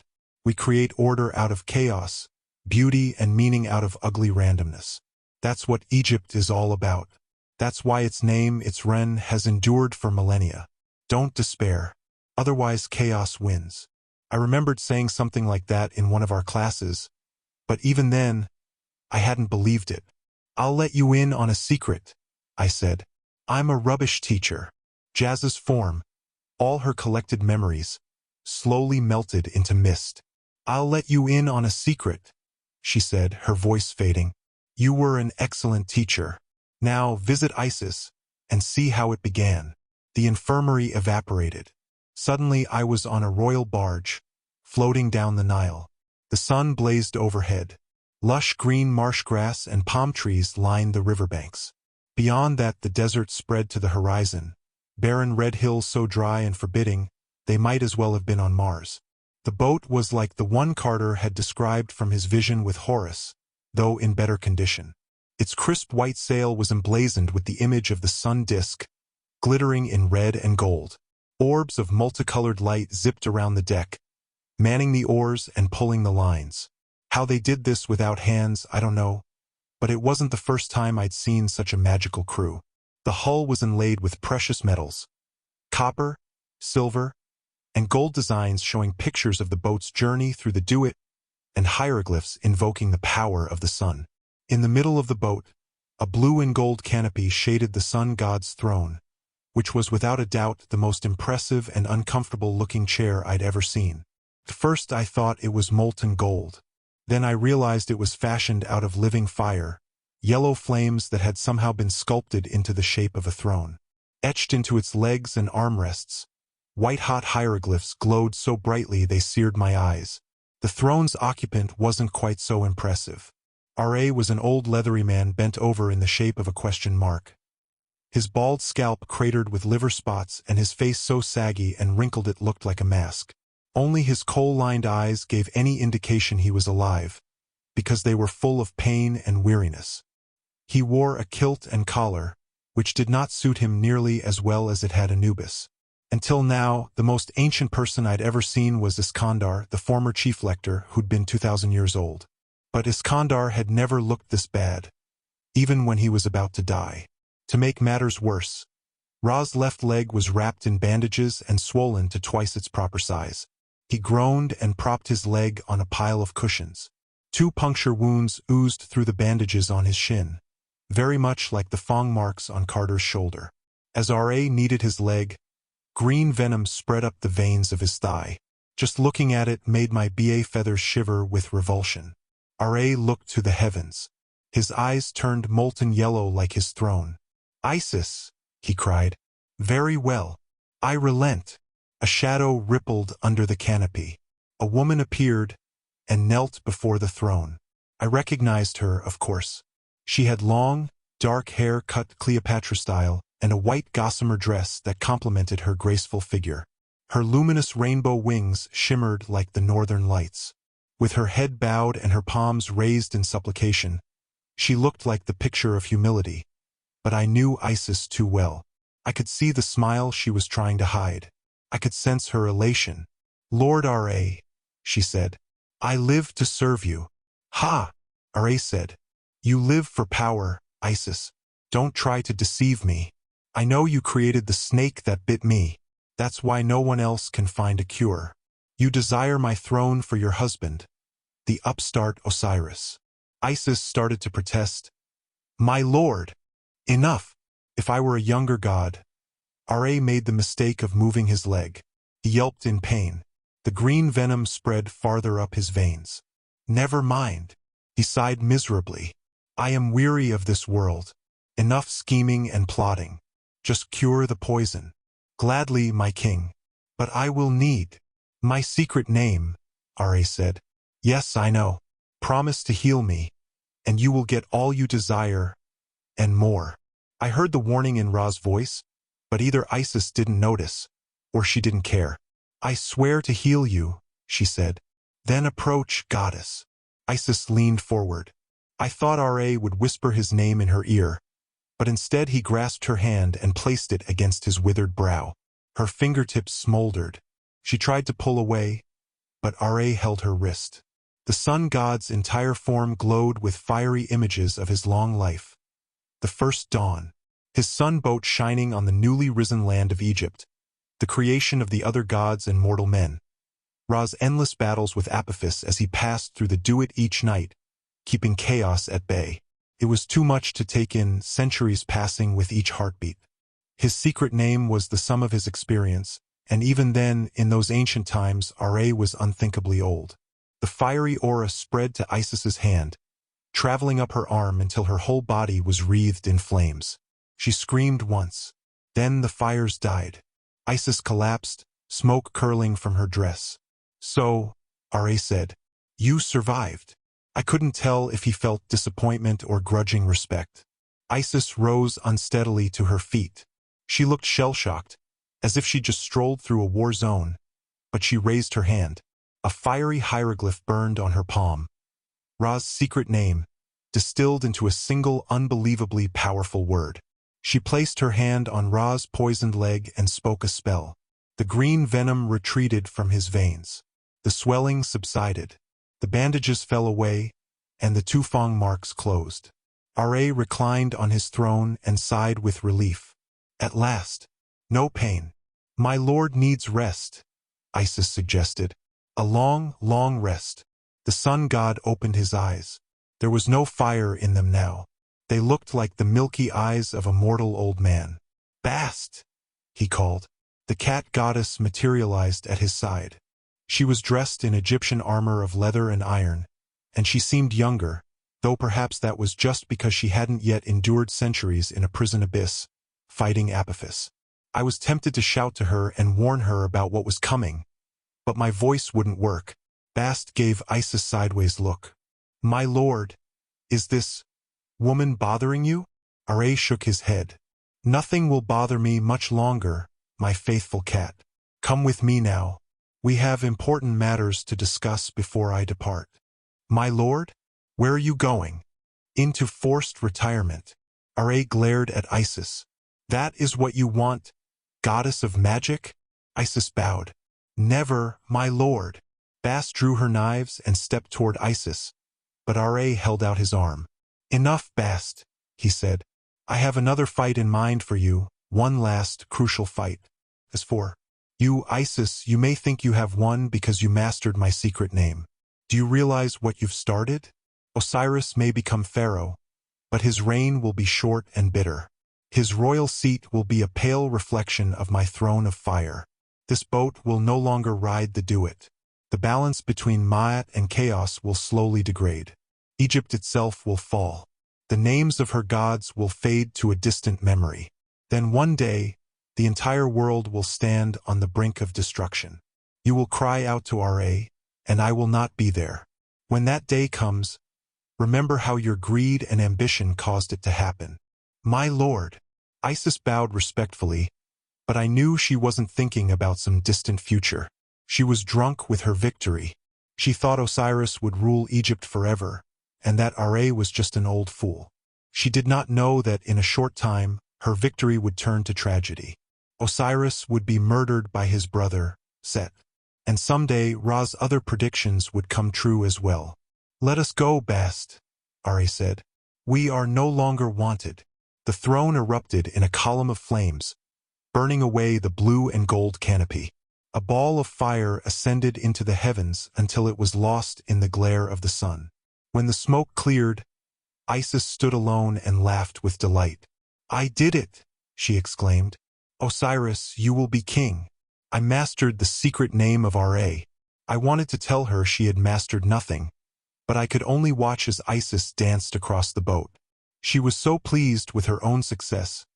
We create order out of chaos, beauty and meaning out of ugly randomness. That's what Egypt is all about. That's why its name, its Ren, has endured for millennia. Don't despair. Otherwise chaos wins. I remembered saying something like that in one of our classes, but even then, I hadn't believed it. I'll let you in on a secret, I said. I'm a rubbish teacher. Jazz's form, all her collected memories, slowly melted into mist. I'll let you in on a secret, she said, her voice fading. You were an excellent teacher. Now visit Isis and see how it began. The infirmary evaporated. Suddenly I was on a royal barge, floating down the Nile. The sun blazed overhead. Lush green marsh grass and palm trees lined the riverbanks. Beyond that, the desert spread to the horizon, Barren red hills so dry and forbidding, they might as well have been on Mars. The boat was like the one Carter had described from his vision with Horus, though in better condition. Its crisp white sail was emblazoned with the image of the sun disk, glittering in red and gold. Orbs of multicolored light zipped around the deck, manning the oars and pulling the lines. How they did this without hands, I don't know, but it wasn't the first time I'd seen such a magical crew. The hull was inlaid with precious metals, copper, silver, and gold designs showing pictures of the boat's journey through the Duat and hieroglyphs invoking the power of the sun. In the middle of the boat, a blue and gold canopy shaded the sun god's throne, which was without a doubt the most impressive and uncomfortable-looking chair I'd ever seen. At first I thought it was molten gold. Then I realized it was fashioned out of living fire, yellow flames that had somehow been sculpted into the shape of a throne. Etched into its legs and armrests, white-hot hieroglyphs glowed so brightly they seared my eyes. The throne's occupant wasn't quite so impressive. R.A. was an old leathery man bent over in the shape of a question mark. His bald scalp cratered with liver spots and his face so saggy and wrinkled it looked like a mask. Only his coal-lined eyes gave any indication he was alive, because they were full of pain and weariness. He wore a kilt and collar, which did not suit him nearly as well as it had Anubis. Until now, the most ancient person I'd ever seen was Iskandar, the former chief lector who'd been 2,000 years old. But Iskandar had never looked this bad, even when he was about to die. To make matters worse, Ra's left leg was wrapped in bandages and swollen to twice its proper size. He groaned and propped his leg on a pile of cushions. 2 puncture wounds oozed through the bandages on his shin, very much like the fang marks on Carter's shoulder. As R.A. kneaded his leg, green venom spread up the veins of his thigh. Just looking at it made my BA feathers shiver with revulsion. R.A. looked to the heavens. His eyes turned molten yellow like his throne. "Isis," he cried. "Very well. I relent." A shadow rippled under the canopy. A woman appeared and knelt before the throne. I recognized her, of course. She had long, dark hair cut Cleopatra style and a white gossamer dress that complemented her graceful figure. Her luminous rainbow wings shimmered like the northern lights. With her head bowed and her palms raised in supplication, she looked like the picture of humility. But I knew Isis too well. I could see the smile she was trying to hide. I could sense her elation. "Lord R.A.," she said, "I live to serve you." "Ha!" R.A. said. "You live for power, Isis. Don't try to deceive me. I know you created the snake that bit me. That's why no one else can find a cure. You desire my throne for your husband, the upstart Osiris." Isis started to protest. "My lord! Enough! If I were a younger god." R.A. made the mistake of moving his leg. He yelped in pain. The green venom spread farther up his veins. "Never mind." He sighed miserably. "I am weary of this world. Enough scheming and plotting. Just cure the poison." "Gladly, my king. But I will need my secret name," R.A. said. "Yes, I know. Promise to heal me, and you will get all you desire, and more." I heard the warning in Ra's voice, but either Isis didn't notice, or she didn't care. "I swear to heal you," she said. "Then approach, goddess." Isis leaned forward. I thought R.A. would whisper his name in her ear, but instead he grasped her hand and placed it against his withered brow. Her fingertips smoldered. She tried to pull away, but R.A. held her wrist. The sun god's entire form glowed with fiery images of his long life. The first dawn, his sun boat shining on the newly risen land of Egypt, the creation of the other gods and mortal men, Ra's endless battles with Apophis as he passed through the Duat each night, keeping chaos at bay. It was too much to take in, centuries passing with each heartbeat. His secret name was the sum of his experience, and even then, in those ancient times, R.A. was unthinkably old. The fiery aura spread to Isis's hand, traveling up her arm until her whole body was wreathed in flames. She screamed once. Then the fires died. Isis collapsed, smoke curling from her dress. "So," R.A. said, "you survived." I couldn't tell if he felt disappointment or grudging respect. Isis rose unsteadily to her feet. She looked shell-shocked, as if she'd just strolled through a war zone, but she raised her hand. A fiery hieroglyph burned on her palm. Ra's secret name, distilled into a single unbelievably powerful word. She placed her hand on Ra's poisoned leg and spoke a spell. The green venom retreated from his veins. The swelling subsided. The bandages fell away, and the two-fang marks closed. Ra reclined on his throne and sighed with relief. At last. No pain. My lord needs rest, Isis suggested. A long, long rest. The sun god opened his eyes. There was no fire in them now. They looked like the milky eyes of a mortal old man. Bast, he called. The cat goddess materialized at his side. She was dressed in Egyptian armor of leather and iron, and she seemed younger, though perhaps that was just because she hadn't yet endured centuries in a prison abyss, fighting Apophis. I was tempted to shout to her and warn her about what was coming, but my voice wouldn't work. Bast gave Isis sideways look. My lord, is this woman bothering you? Ra shook his head. Nothing will bother me much longer, my faithful cat. Come with me now. We have important matters to discuss before I depart. My lord? Where are you going? Into forced retirement. Ra glared at Isis. That is what you want, goddess of magic? Isis bowed. Never, my lord. Bast drew her knives and stepped toward Isis, but Ra held out his arm. Enough, Bast, he said. I have another fight in mind for you, one last, crucial fight. As for you, Isis, you may think you have won because you mastered my secret name. Do you realize what you've started? Osiris may become pharaoh, but his reign will be short and bitter. His royal seat will be a pale reflection of my throne of fire. This boat will no longer ride the Duet. The balance between Ma'at and chaos will slowly degrade. Egypt itself will fall. The names of her gods will fade to a distant memory. Then one day, the entire world will stand on the brink of destruction. You will cry out to Ra, and I will not be there. When that day comes, remember how your greed and ambition caused it to happen. My lord. Isis bowed respectfully, but I knew she wasn't thinking about some distant future. She was drunk with her victory. She thought Osiris would rule Egypt forever, and that Ra was just an old fool. She did not know that in a short time, her victory would turn to tragedy. Osiris would be murdered by his brother, Set. And someday Ra's other predictions would come true as well. Let us go, Bast, Ra said. We are no longer wanted. The throne erupted in a column of flames, burning away the blue and gold canopy. A ball of fire ascended into the heavens until it was lost in the glare of the sun. When the smoke cleared, Isis stood alone and laughed with delight. I did it, she exclaimed. Osiris, you will be king. I mastered the secret name of Ra. I wanted to tell her she had mastered nothing, but I could only watch as Isis danced across the boat. She was so pleased with her own success,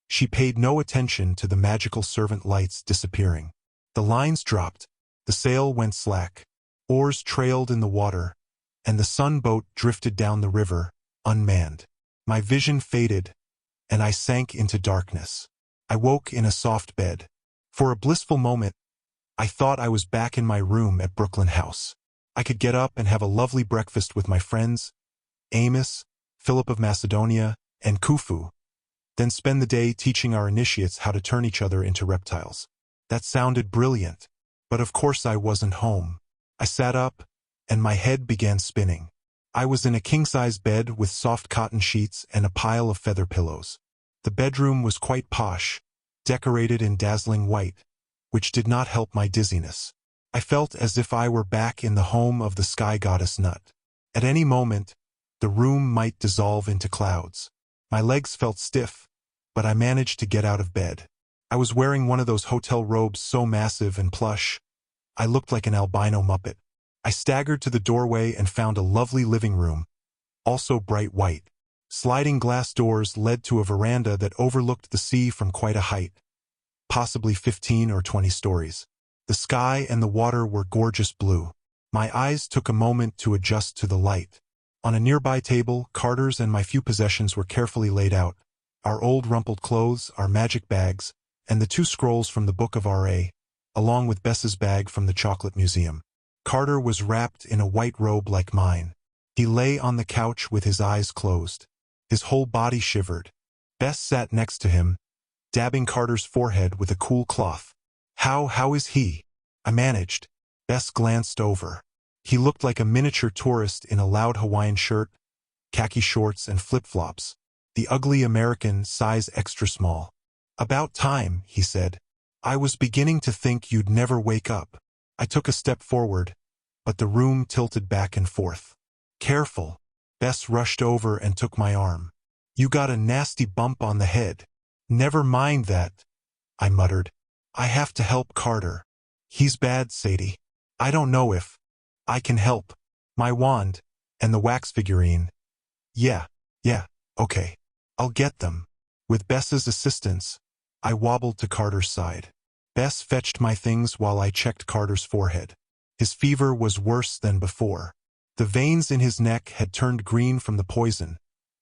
she paid no attention to the magical servant lights disappearing. The lines dropped, the sail went slack, oars trailed in the water, and the sun boat drifted down the river, unmanned. My vision faded, and I sank into darkness. I woke in a soft bed. For a blissful moment, I thought I was back in my room at Brooklyn House. I could get up and have a lovely breakfast with my friends, Amos, Philip of Macedonia, and Khufu, then spend the day teaching our initiates how to turn each other into reptiles. That sounded brilliant, but of course I wasn't home. I sat up, and my head began spinning. I was in a king-size bed with soft cotton sheets and a pile of feather pillows. The bedroom was quite posh, decorated in dazzling white, which did not help my dizziness. I felt as if I were back in the home of the sky goddess Nut. At any moment, the room might dissolve into clouds. My legs felt stiff, but I managed to get out of bed. I was wearing one of those hotel robes so massive and plush, I looked like an albino muppet. I staggered to the doorway and found a lovely living room, also bright white. Sliding glass doors led to a veranda that overlooked the sea from quite a height, possibly 15 or 20 stories. The sky and the water were gorgeous blue. My eyes took a moment to adjust to the light. On a nearby table, Carter's and my few possessions were carefully laid out, our old rumpled clothes, our magic bags, and the 2 scrolls from the Book of R.A., along with Bess's bag from the Chocolate Museum. Carter was wrapped in a white robe like mine. He lay on the couch with his eyes closed. His whole body shivered. Bess sat next to him, dabbing Carter's forehead with a cool cloth. How is he? I managed. Bess glanced over. He looked like a miniature tourist in a loud Hawaiian shirt, khaki shorts, and flip-flops. The ugly American, size extra small. About time, he said. I was beginning to think you'd never wake up. I took a step forward, but the room tilted back and forth. Careful. Bess rushed over and took my arm. You got a nasty bump on the head. Never mind that, I muttered. I have to help Carter. He's bad, Sadie. I don't know if I can help. My wand and the wax figurine. Yeah, okay. I'll get them. With Bess's assistance, I wobbled to Carter's side. Bess fetched my things while I checked Carter's forehead. His fever was worse than before. The veins in his neck had turned green from the poison,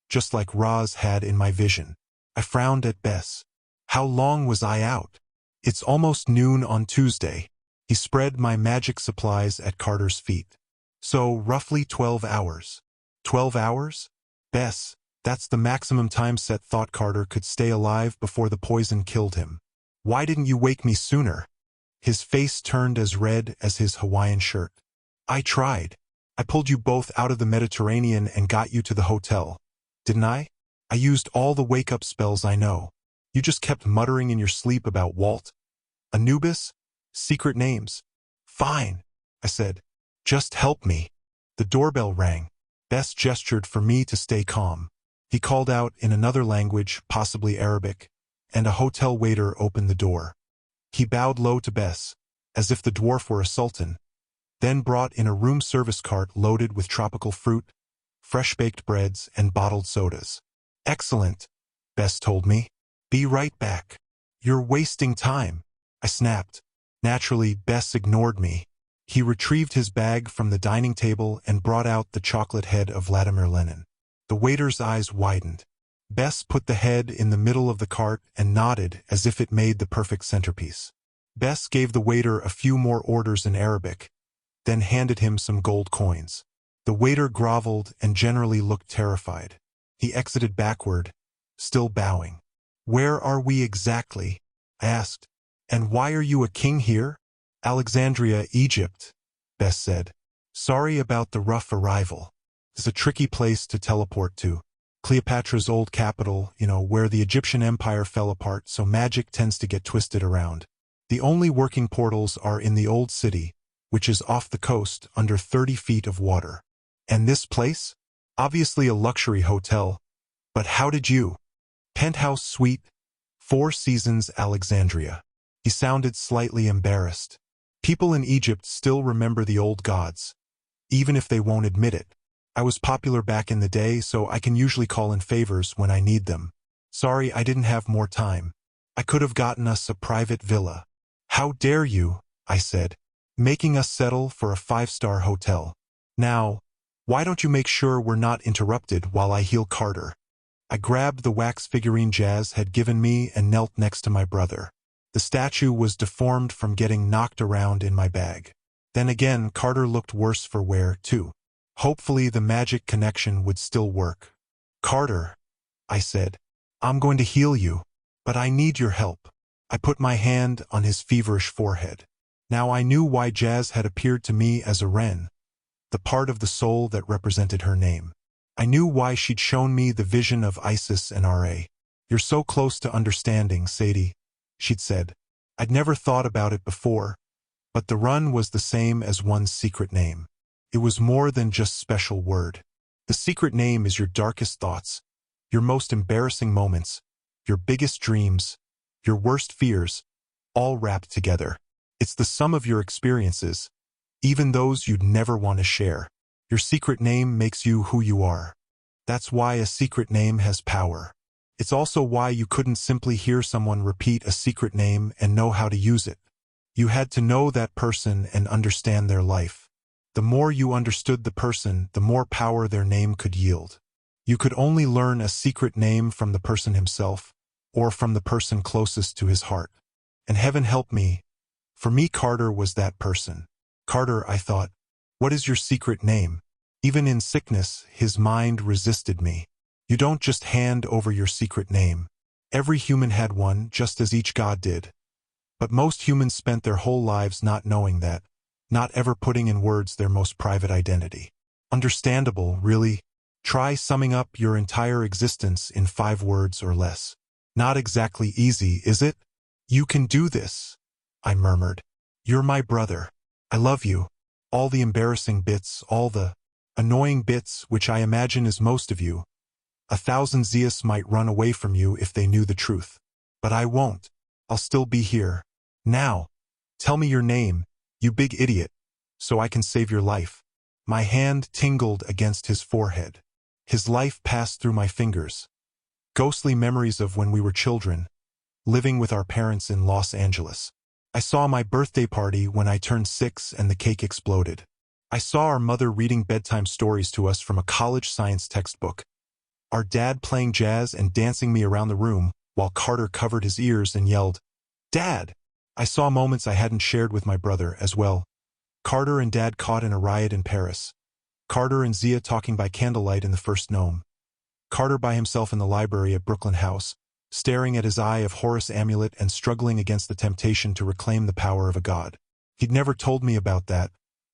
just like Roz had in my vision. I frowned at Bess. How long was I out? It's almost noon on Tuesday. He spread my magic supplies at Carter's feet. So, roughly 12 hours. 12 hours? Bess, that's the maximum time Set thought Carter could stay alive before the poison killed him. Why didn't you wake me sooner? His face turned as red as his Hawaiian shirt. I tried. I pulled you both out of the Mediterranean and got you to the hotel. Didn't I? I used all the wake-up spells I know. You just kept muttering in your sleep about Walt, Anubis, secret names. Fine, I said. Just help me. The doorbell rang. Bess gestured for me to stay calm. He called out in another language, possibly Arabic, and a hotel waiter opened the door. He bowed low to Bess, as if the dwarf were a sultan, then brought in a room service cart loaded with tropical fruit, fresh-baked breads, and bottled sodas. Excellent, Bess told me. Be right back. You're wasting time, I snapped. Naturally, Bess ignored me. He retrieved his bag from the dining table and brought out the chocolate head of Vladimir Lenin. The waiter's eyes widened. Bess put the head in the middle of the cart and nodded as if it made the perfect centerpiece. Bess gave the waiter a few more orders in Arabic, then handed him some gold coins. The waiter groveled and generally looked terrified. He exited backward, still bowing. Where are we exactly? I asked. And why are you a king here? Alexandria, Egypt, Bess said. Sorry about the rough arrival. It's a tricky place to teleport to. Cleopatra's old capital, where the Egyptian empire fell apart, so magic tends to get twisted around. The only working portals are in the old city, which is off the coast under 30 feet of water. And this place? Obviously a luxury hotel. But how did you? Penthouse suite, 4 Seasons, Alexandria. He sounded slightly embarrassed. People in Egypt still remember the old gods, even if they won't admit it. I was popular back in the day, so I can usually call in favors when I need them. Sorry I didn't have more time. I could have gotten us a private villa. How dare you, I said, making us settle for a 5-star hotel. Now, why don't you make sure we're not interrupted while I heal Carter? I grabbed the wax figurine Jazz had given me and knelt next to my brother. The statue was deformed from getting knocked around in my bag. Then again, Carter looked worse for wear, too. Hopefully the magic connection would still work. Carter, I said, I'm going to heal you, but I need your help. I put my hand on his feverish forehead. Now I knew why Jazz had appeared to me as a wren, the part of the soul that represented her name. I knew why she'd shown me the vision of Isis and R.A. You're so close to understanding, Sadie, she'd said. I'd never thought about it before, but the run was the same as one's secret name. It was more than just special word. The secret name is your darkest thoughts, your most embarrassing moments, your biggest dreams, your worst fears, all wrapped together. It's the sum of your experiences, even those you'd never want to share. Your secret name makes you who you are. That's why a secret name has power. It's also why you couldn't simply hear someone repeat a secret name and know how to use it. You had to know that person and understand their life. The more you understood the person, the more power their name could yield. You could only learn a secret name from the person himself, or from the person closest to his heart. And heaven help me, for me Carter was that person. Carter, I thought, what is your secret name? Even in sickness, his mind resisted me. You don't just hand over your secret name. Every human had one, just as each god did. But most humans spent their whole lives not knowing that, not ever putting in words their most private identity. Understandable, really. Try summing up your entire existence in 5 words or less. Not exactly easy, is it? You can do this, I murmured. You're my brother. I love you. All the embarrassing bits, all the annoying bits, which I imagine is most of you. 1,000 Zeus might run away from you if they knew the truth. But I won't. I'll still be here. Now, tell me your name, you big idiot, so I can save your life. My hand tingled against his forehead. His life passed through my fingers. Ghostly memories of when we were children, living with our parents in Los Angeles. I saw my birthday party when I turned 6 and the cake exploded. I saw our mother reading bedtime stories to us from a college science textbook. Our dad playing jazz and dancing me around the room while Carter covered his ears and yelled, "Dad!" I saw moments I hadn't shared with my brother as well. Carter and Dad caught in a riot in Paris. Carter and Zia talking by candlelight in the first gnome. Carter by himself in the library at Brooklyn House, staring at his Eye of Horus amulet and struggling against the temptation to reclaim the power of a god. He'd never told me about that,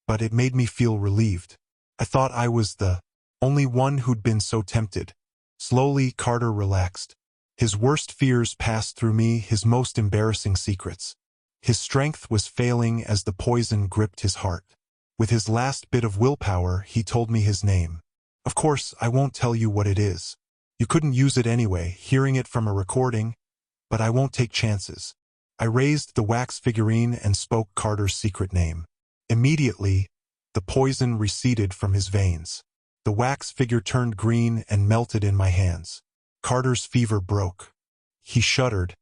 but it made me feel relieved. I thought I was the only one who'd been so tempted. Slowly, Carter relaxed. His worst fears passed through me, his most embarrassing secrets. His strength was failing as the poison gripped his heart. With his last bit of willpower, he told me his name. Of course, I won't tell you what it is. You couldn't use it anyway, hearing it from a recording, but I won't take chances. I raised the wax figurine and spoke Carter's secret name. Immediately, the poison receded from his veins. The wax figure turned green and melted in my hands. Carter's fever broke. He shuddered,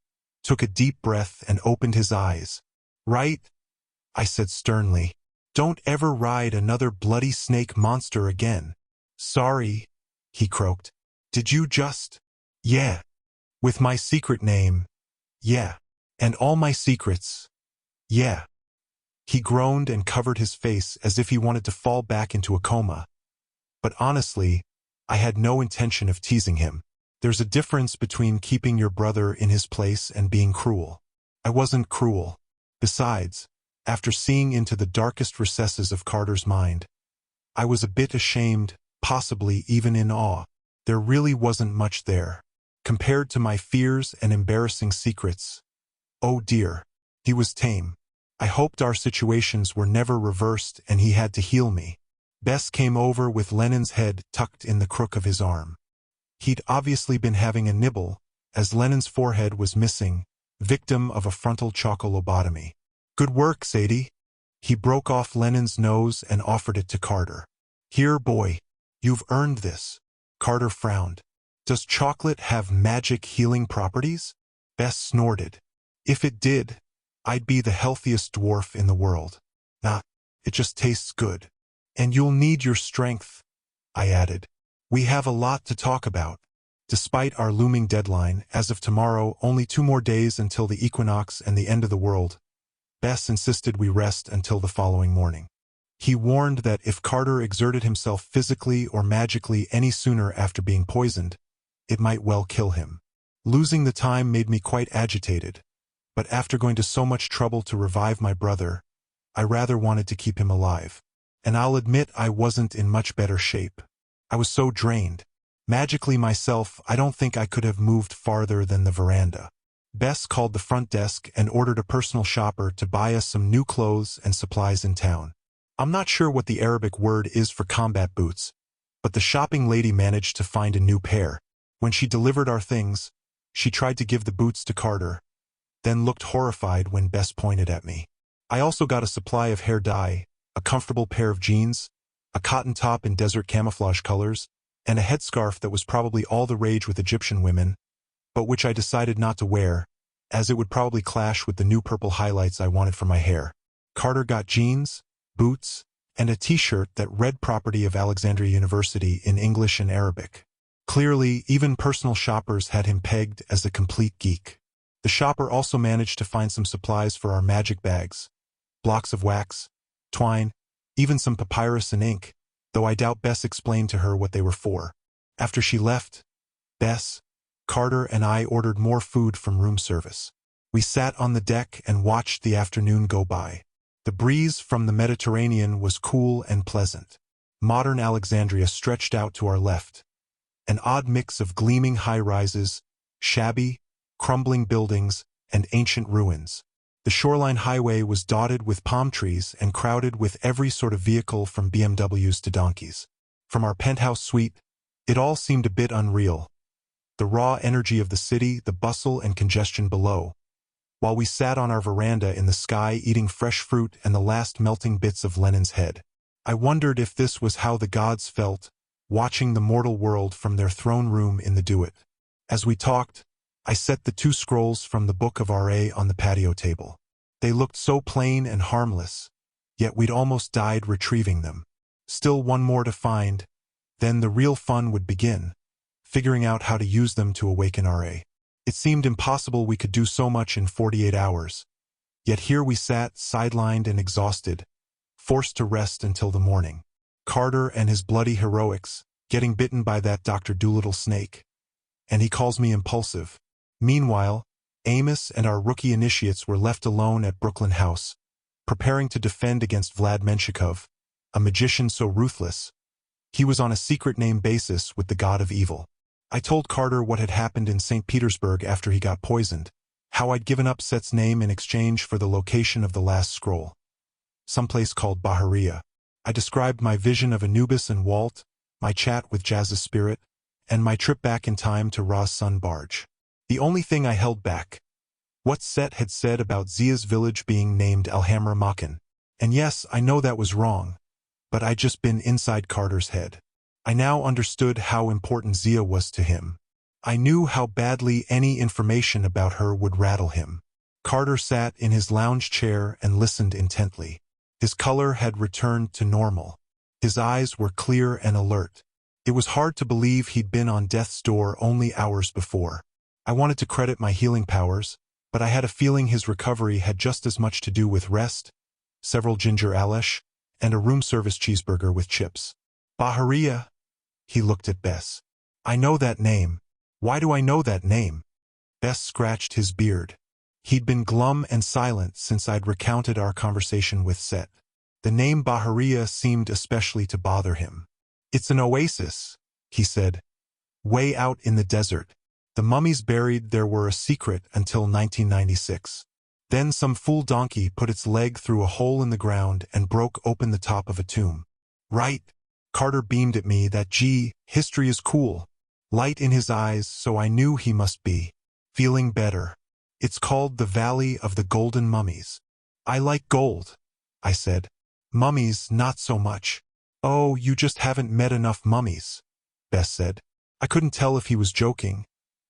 took a deep breath and opened his eyes. "Right?" I said sternly. "Don't ever ride another bloody snake monster again." "Sorry," he croaked. "Did you just—" "Yeah. With my secret name. Yeah. And all my secrets. Yeah." He groaned and covered his face as if he wanted to fall back into a coma. But honestly, I had no intention of teasing him. There's a difference between keeping your brother in his place and being cruel. I wasn't cruel. Besides, after seeing into the darkest recesses of Carter's mind, I was a bit ashamed, possibly even in awe. There really wasn't much there. Compared to my fears and embarrassing secrets, oh dear, he was tame. I hoped our situations were never reversed and he had to heal me. Bess came over with Lennon's head tucked in the crook of his arm. He'd obviously been having a nibble, as Lennon's forehead was missing, victim of a frontal choco-lobotomy. "Good work, Sadie." He broke off Lennon's nose and offered it to Carter. "Here, boy. You've earned this." Carter frowned. "Does chocolate have magic healing properties?" Bess snorted. "If it did, I'd be the healthiest dwarf in the world. Nah, it just tastes good. And you'll need your strength," I added. "We have a lot to talk about." Despite our looming deadline, as of tomorrow, only 2 more days until the equinox and the end of the world, Bess insisted we rest until the following morning. He warned that if Carter exerted himself physically or magically any sooner after being poisoned, it might well kill him. Losing the time made me quite agitated, but after going to so much trouble to revive my brother, I rather wanted to keep him alive. And I'll admit I wasn't in much better shape. I was so drained. Magically myself, I don't think I could have moved farther than the veranda. Bess called the front desk and ordered a personal shopper to buy us some new clothes and supplies in town. I'm not sure what the Arabic word is for combat boots, but the shopping lady managed to find a new pair. When she delivered our things, she tried to give the boots to Carter, then looked horrified when Bess pointed at me. I also got a supply of hair dye, a comfortable pair of jeans, a cotton top in desert camouflage colors, and a headscarf that was probably all the rage with Egyptian women, but which I decided not to wear, as it would probably clash with the new purple highlights I wanted for my hair. Carter got jeans, boots, and a t-shirt that read Property of Alexandria University in English and Arabic. Clearly, even personal shoppers had him pegged as a complete geek. The shopper also managed to find some supplies for our magic bags, blocks of wax, twine, even some papyrus and ink, though I doubt Bess explained to her what they were for. After she left, Bess, Carter, and I ordered more food from room service. We sat on the deck and watched the afternoon go by. The breeze from the Mediterranean was cool and pleasant. Modern Alexandria stretched out to our left, an odd mix of gleaming high-rises, shabby, crumbling buildings, and ancient ruins. The shoreline highway was dotted with palm trees and crowded with every sort of vehicle from BMWs to donkeys. From our penthouse suite, it all seemed a bit unreal. The raw energy of the city, the bustle and congestion below. While we sat on our veranda in the sky eating fresh fruit and the last melting bits of Lenin's head. I wondered if this was how the gods felt, watching the mortal world from their throne room in the Duet. As we talked, I set the 2 scrolls from the Book of Ra on the patio table. They looked so plain and harmless, yet we'd almost died retrieving them. Still one more to find, then the real fun would begin, figuring out how to use them to awaken Ra. It seemed impossible we could do so much in 48 hours, yet here we sat, sidelined and exhausted, forced to rest until the morning. Carter and his bloody heroics, getting bitten by that Dr. Dolittle snake. And he calls me impulsive. Meanwhile, Amos and our rookie initiates were left alone at Brooklyn House, preparing to defend against Vlad Menshikov, a magician so ruthless. He was on a secret name basis with the god of evil. I told Carter what had happened in St. Petersburg after he got poisoned, how I'd given up Set's name in exchange for the location of the last scroll, someplace called Baharia. I described my vision of Anubis and Walt, my chat with Jazz's spirit, and my trip back in time to Ra's sun barge. The only thing I held back, what Set had said about Zia's village being named Alhamra Makan. And yes, I know that was wrong, but I'd just been inside Carter's head. I now understood how important Zia was to him. I knew how badly any information about her would rattle him. Carter sat in his lounge chair and listened intently. His color had returned to normal. His eyes were clear and alert. It was hard to believe he'd been on death's door only hours before. I wanted to credit my healing powers, but I had a feeling his recovery had just as much to do with rest, several ginger alesh, and a room service cheeseburger with chips. Baharia. He looked at Bess. I know that name. Why do I know that name? Bess scratched his beard. He'd been glum and silent since I'd recounted our conversation with Set. The name Baharia seemed especially to bother him. It's an oasis, he said. Way out in the desert. The mummies buried there were a secret until 1996. Then some fool donkey put its leg through a hole in the ground and broke open the top of a tomb. Right. Carter beamed at me that history is cool. Light in his eyes, so I knew he must be feeling better. It's called the Valley of the Golden Mummies. I like gold, I said. Mummies, not so much. Oh, you just haven't met enough mummies, Bess said. I couldn't tell if he was joking,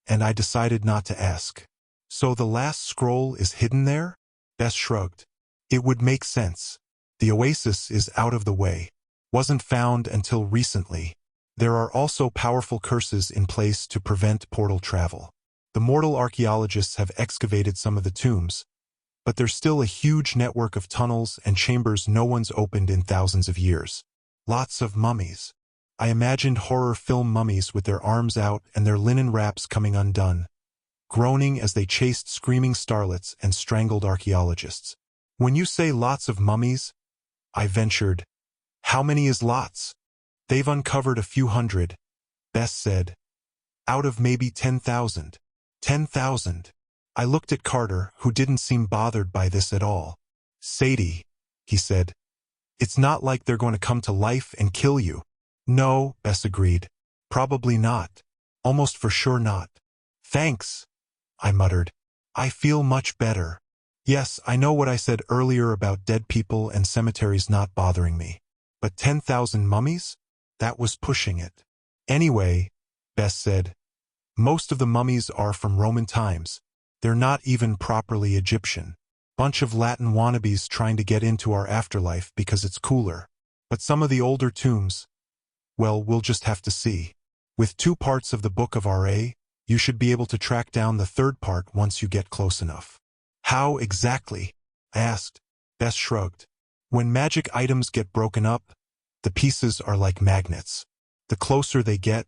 and I decided not to ask. So the last scroll is hidden there? Bess shrugged. It would make sense. The oasis is out of the way. Wasn't found until recently. There are also powerful curses in place to prevent portal travel. The mortal archaeologists have excavated some of the tombs, but there's still a huge network of tunnels and chambers no one's opened in thousands of years. Lots of mummies. I imagined horror film mummies with their arms out and their linen wraps coming undone, groaning as they chased screaming starlets and strangled archaeologists. When you say lots of mummies, I ventured, how many is lots? They've uncovered a few hundred, Bess said. Out of maybe 10,000. 10,000. I looked at Carter, who didn't seem bothered by this at all. Sadie, he said. It's not like they're going to come to life and kill you. No, Bess agreed. Probably not. Almost for sure not. Thanks, I muttered. I feel much better. Yes, I know what I said earlier about dead people and cemeteries not bothering me. But 10,000 mummies? That was pushing it. Anyway, Bess said, most of the mummies are from Roman times. They're not even properly Egyptian. Bunch of Latin wannabes trying to get into our afterlife because it's cooler. But some of the older tombs, well, we'll just have to see. With 2 parts of the Book of R.A., you should be able to track down the 3rd part once you get close enough. How exactly? I asked. Bess shrugged. When magic items get broken up, the pieces are like magnets. The closer they get,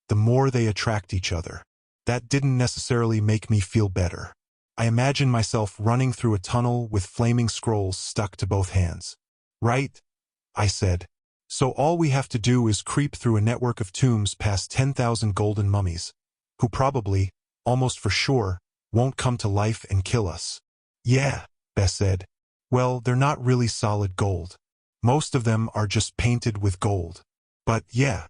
the more they attract each other. That didn't necessarily make me feel better. I imagined myself running through a tunnel with flaming scrolls stuck to both hands. Right? I said. So all we have to do is creep through a network of tombs past 10,000 golden mummies, who probably, almost for sure, won't come to life and kill us. Yeah, Bess said. Well, they're not really solid gold. Most of them are just painted with gold. But yeah,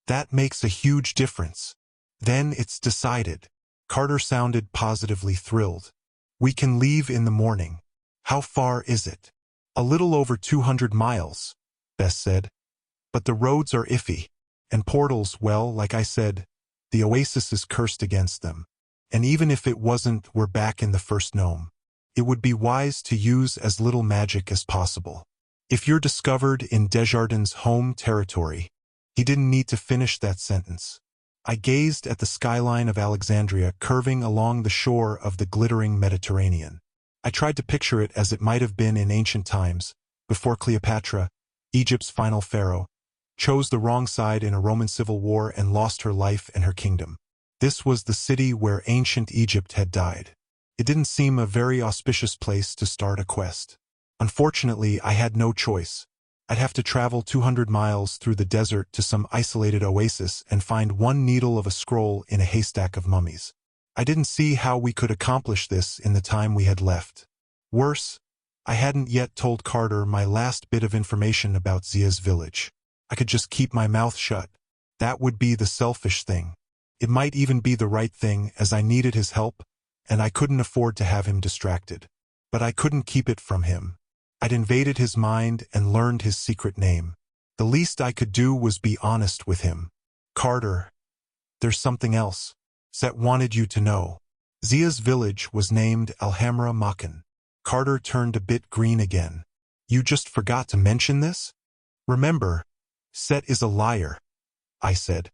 that makes a huge difference. Then it's decided. Carter sounded positively thrilled. We can leave in the morning. How far is it? A little over 200 miles, Bess said. But the roads are iffy. And portals, well, like I said, the oasis is cursed against them. And even if it wasn't, we're back in the first gnome. It would be wise to use as little magic as possible. If you're discovered in Desjardins' home territory, he didn't need to finish that sentence. I gazed at the skyline of Alexandria curving along the shore of the glittering Mediterranean. I tried to picture it as it might have been in ancient times, before Cleopatra, Egypt's final pharaoh, chose the wrong side in a Roman civil war and lost her life and her kingdom. This was the city where ancient Egypt had died. It didn't seem a very auspicious place to start a quest. Unfortunately, I had no choice. I'd have to travel 200 miles through the desert to some isolated oasis and find one needle of a scroll in a haystack of mummies. I didn't see how we could accomplish this in the time we had left. Worse, I hadn't yet told Carter my last bit of information about Zia's village. I could just keep my mouth shut. That would be the selfish thing. It might even be the right thing, as I needed his help, and I couldn't afford to have him distracted. But I couldn't keep it from him. I'd invaded his mind and learned his secret name. The least I could do was be honest with him. Carter, there's something else. Set wanted you to know. Zia's village was named Alhambra Makan. Carter turned a bit green again. You just forgot to mention this? Remember, Set is a liar, I said.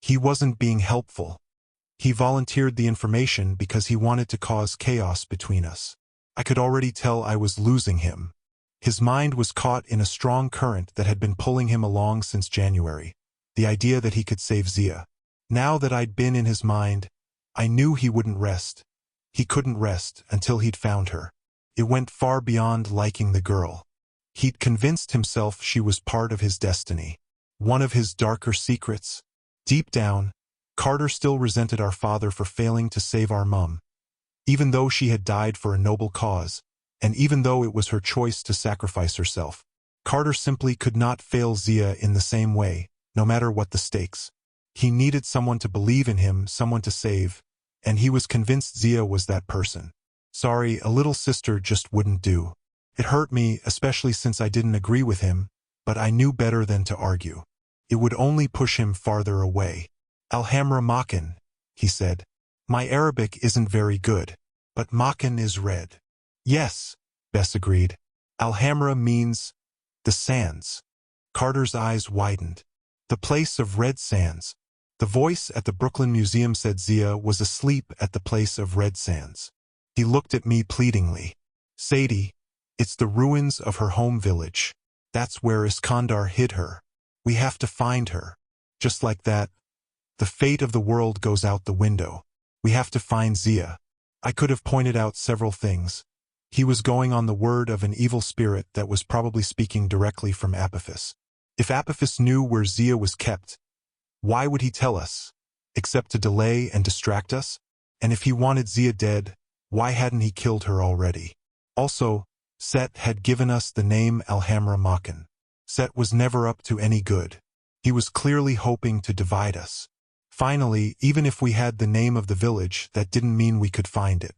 He wasn't being helpful. He volunteered the information because he wanted to cause chaos between us. I could already tell I was losing him. His mind was caught in a strong current that had been pulling him along since January, the idea that he could save Zia. Now that I'd been in his mind, I knew he wouldn't rest. He couldn't rest until he'd found her. It went far beyond liking the girl. He'd convinced himself she was part of his destiny, one of his darker secrets. Deep down, Carter still resented our father for failing to save our mum, even though she had died for a noble cause, and even though it was her choice to sacrifice herself. Carter simply could not fail Zia in the same way, no matter what the stakes. He needed someone to believe in him, someone to save, and he was convinced Zia was that person. Sorry, a little sister just wouldn't do. It hurt me, especially since I didn't agree with him, but I knew better than to argue. It would only push him farther away. Alhambra Makan, he said. My Arabic isn't very good, but Makan is red. Yes, Bess agreed. Alhambra means the sands. Carter's eyes widened. The place of red sands. The voice at the Brooklyn Museum said Zia was asleep at the place of red sands. He looked at me pleadingly. Sadie, it's the ruins of her home village. That's where Iskandar hid her. We have to find her. Just like that, the fate of the world goes out the window. We have to find Zia. I could have pointed out several things. He was going on the word of an evil spirit that was probably speaking directly from Apophis. If Apophis knew where Zia was kept, why would he tell us? Except to delay and distract us? And if he wanted Zia dead, why hadn't he killed her already? Also, Set had given us the name Alhambra Makan. Set was never up to any good. He was clearly hoping to divide us. Finally, even if we had the name of the village, that didn't mean we could find it.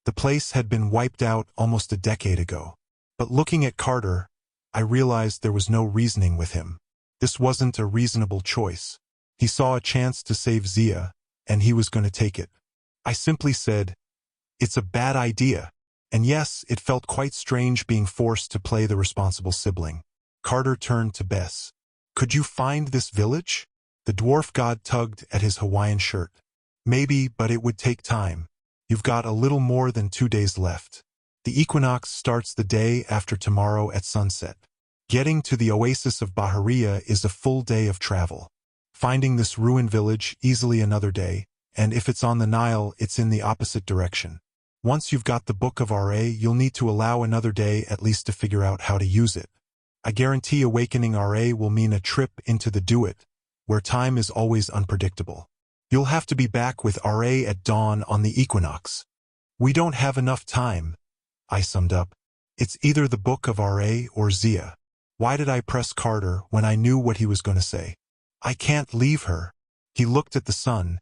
The place had been wiped out almost a decade ago. But looking at Carter, I realized there was no reasoning with him. This wasn't a reasonable choice. He saw a chance to save Zia, and he was going to take it. I simply said, it's a bad idea. And yes, it felt quite strange being forced to play the responsible sibling. Carter turned to Bess. Could you find this village? The dwarf god tugged at his Hawaiian shirt. Maybe, but it would take time. You've got a little more than 2 days left. The equinox starts the day after tomorrow at sunset. Getting to the oasis of Bahariya is a full day of travel. Finding this ruined village easily another day, and if it's on the Nile, it's in the opposite direction. Once you've got the Book of Ra, you'll need to allow another day at least to figure out how to use it. I guarantee awakening Ra will mean a trip into the Do-It, where time is always unpredictable. You'll have to be back with Ra at dawn on the equinox. We don't have enough time, I summed up. It's either the Book of Ra or Zia. Why did I press Carter when I knew what he was going to say? I can't leave her. He looked at the sun,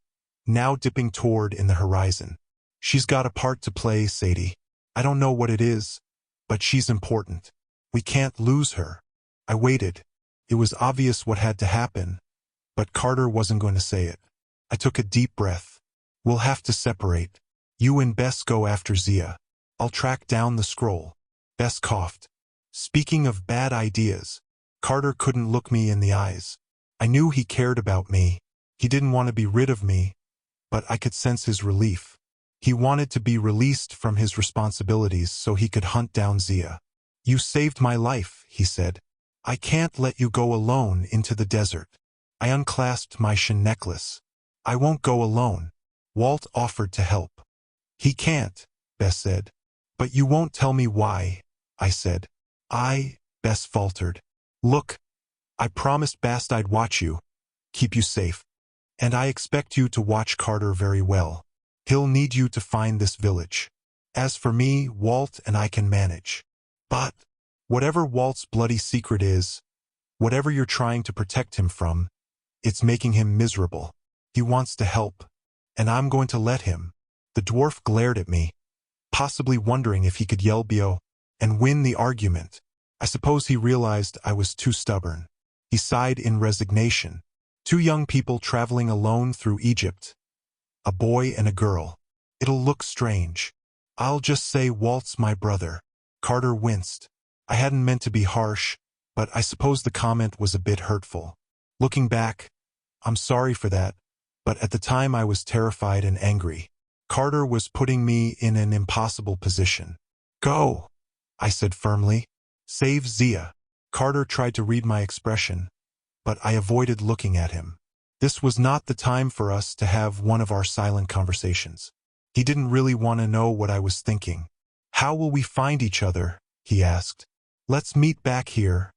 now dipping toward in the horizon. She's got a part to play, Sadie. I don't know what it is, but she's important. We can't lose her. I waited. It was obvious what had to happen, but Carter wasn't going to say it. I took a deep breath. We'll have to separate. You and Bess go after Zia. I'll track down the scroll. Bess coughed. Speaking of bad ideas, Carter couldn't look me in the eyes. I knew he cared about me. He didn't want to be rid of me, but I could sense his relief. He wanted to be released from his responsibilities so he could hunt down Zia. You saved my life, he said. I can't let you go alone into the desert. I unclasped my shin necklace. I won't go alone. Walt offered to help. He can't, Bess said. But you won't tell me why, I said. Bess faltered. Look, I promised Bast I'd watch you, keep you safe. And I expect you to watch Carter very well. He'll need you to find this village. As for me, Walt and I can manage. But whatever Walt's bloody secret is, whatever you're trying to protect him from, it's making him miserable. He wants to help, and I'm going to let him. The dwarf glared at me, possibly wondering if he could yell Bio and win the argument. I suppose he realized I was too stubborn. He sighed in resignation. 2 young people traveling alone through Egypt. A boy and a girl. It'll look strange. I'll just say Walt's my brother. Carter winced. I hadn't meant to be harsh, but I suppose the comment was a bit hurtful. Looking back, I'm sorry for that, but at the time I was terrified and angry. Carter was putting me in an impossible position. Go, I said firmly. Save Zia. Carter tried to read my expression, but I avoided looking at him. This was not the time for us to have one of our silent conversations. He didn't really want to know what I was thinking. How will we find each other? He asked. Let's meet back here,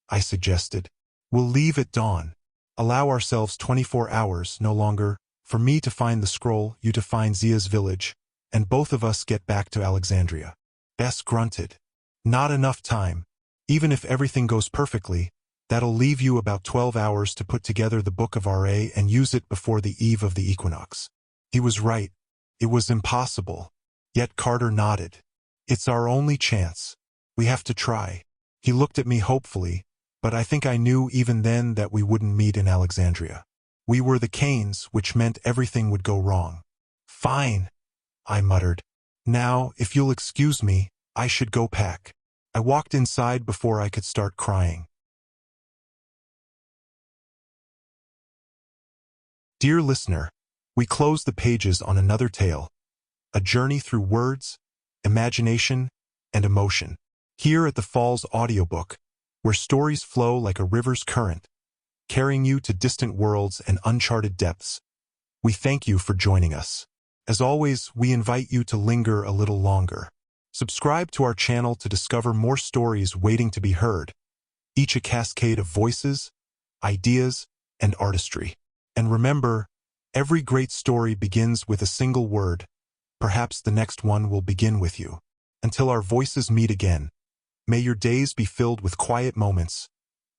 I suggested. We'll leave at dawn. Allow ourselves 24 hours, no longer, for me to find the scroll, you to find Zia's village, and both of us get back to Alexandria. Bess grunted. Not enough time. Even if everything goes perfectly, that'll leave you about 12 hours to put together the Book of Ra and use it before the eve of the equinox. He was right. It was impossible. Yet Carter nodded. It's our only chance. We have to try. He looked at me hopefully, but I think I knew even then that we wouldn't meet in Alexandria. We were the Kanes, which meant everything would go wrong. Fine, I muttered. Now, if you'll excuse me, I should go pack. I walked inside before I could start crying. Dear listener, we close the pages on another tale, a journey through words, imagination, and emotion. Here at the Falls Audiobook, where stories flow like a river's current, carrying you to distant worlds and uncharted depths. We thank you for joining us. As always, we invite you to linger a little longer. Subscribe to our channel to discover more stories waiting to be heard, each a cascade of voices, ideas, and artistry. And remember, every great story begins with a single word. Perhaps the next one will begin with you. Until our voices meet again, may your days be filled with quiet moments,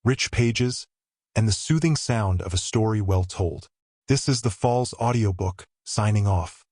rich pages, and the soothing sound of a story well told. This is the Falls Audiobook, signing off.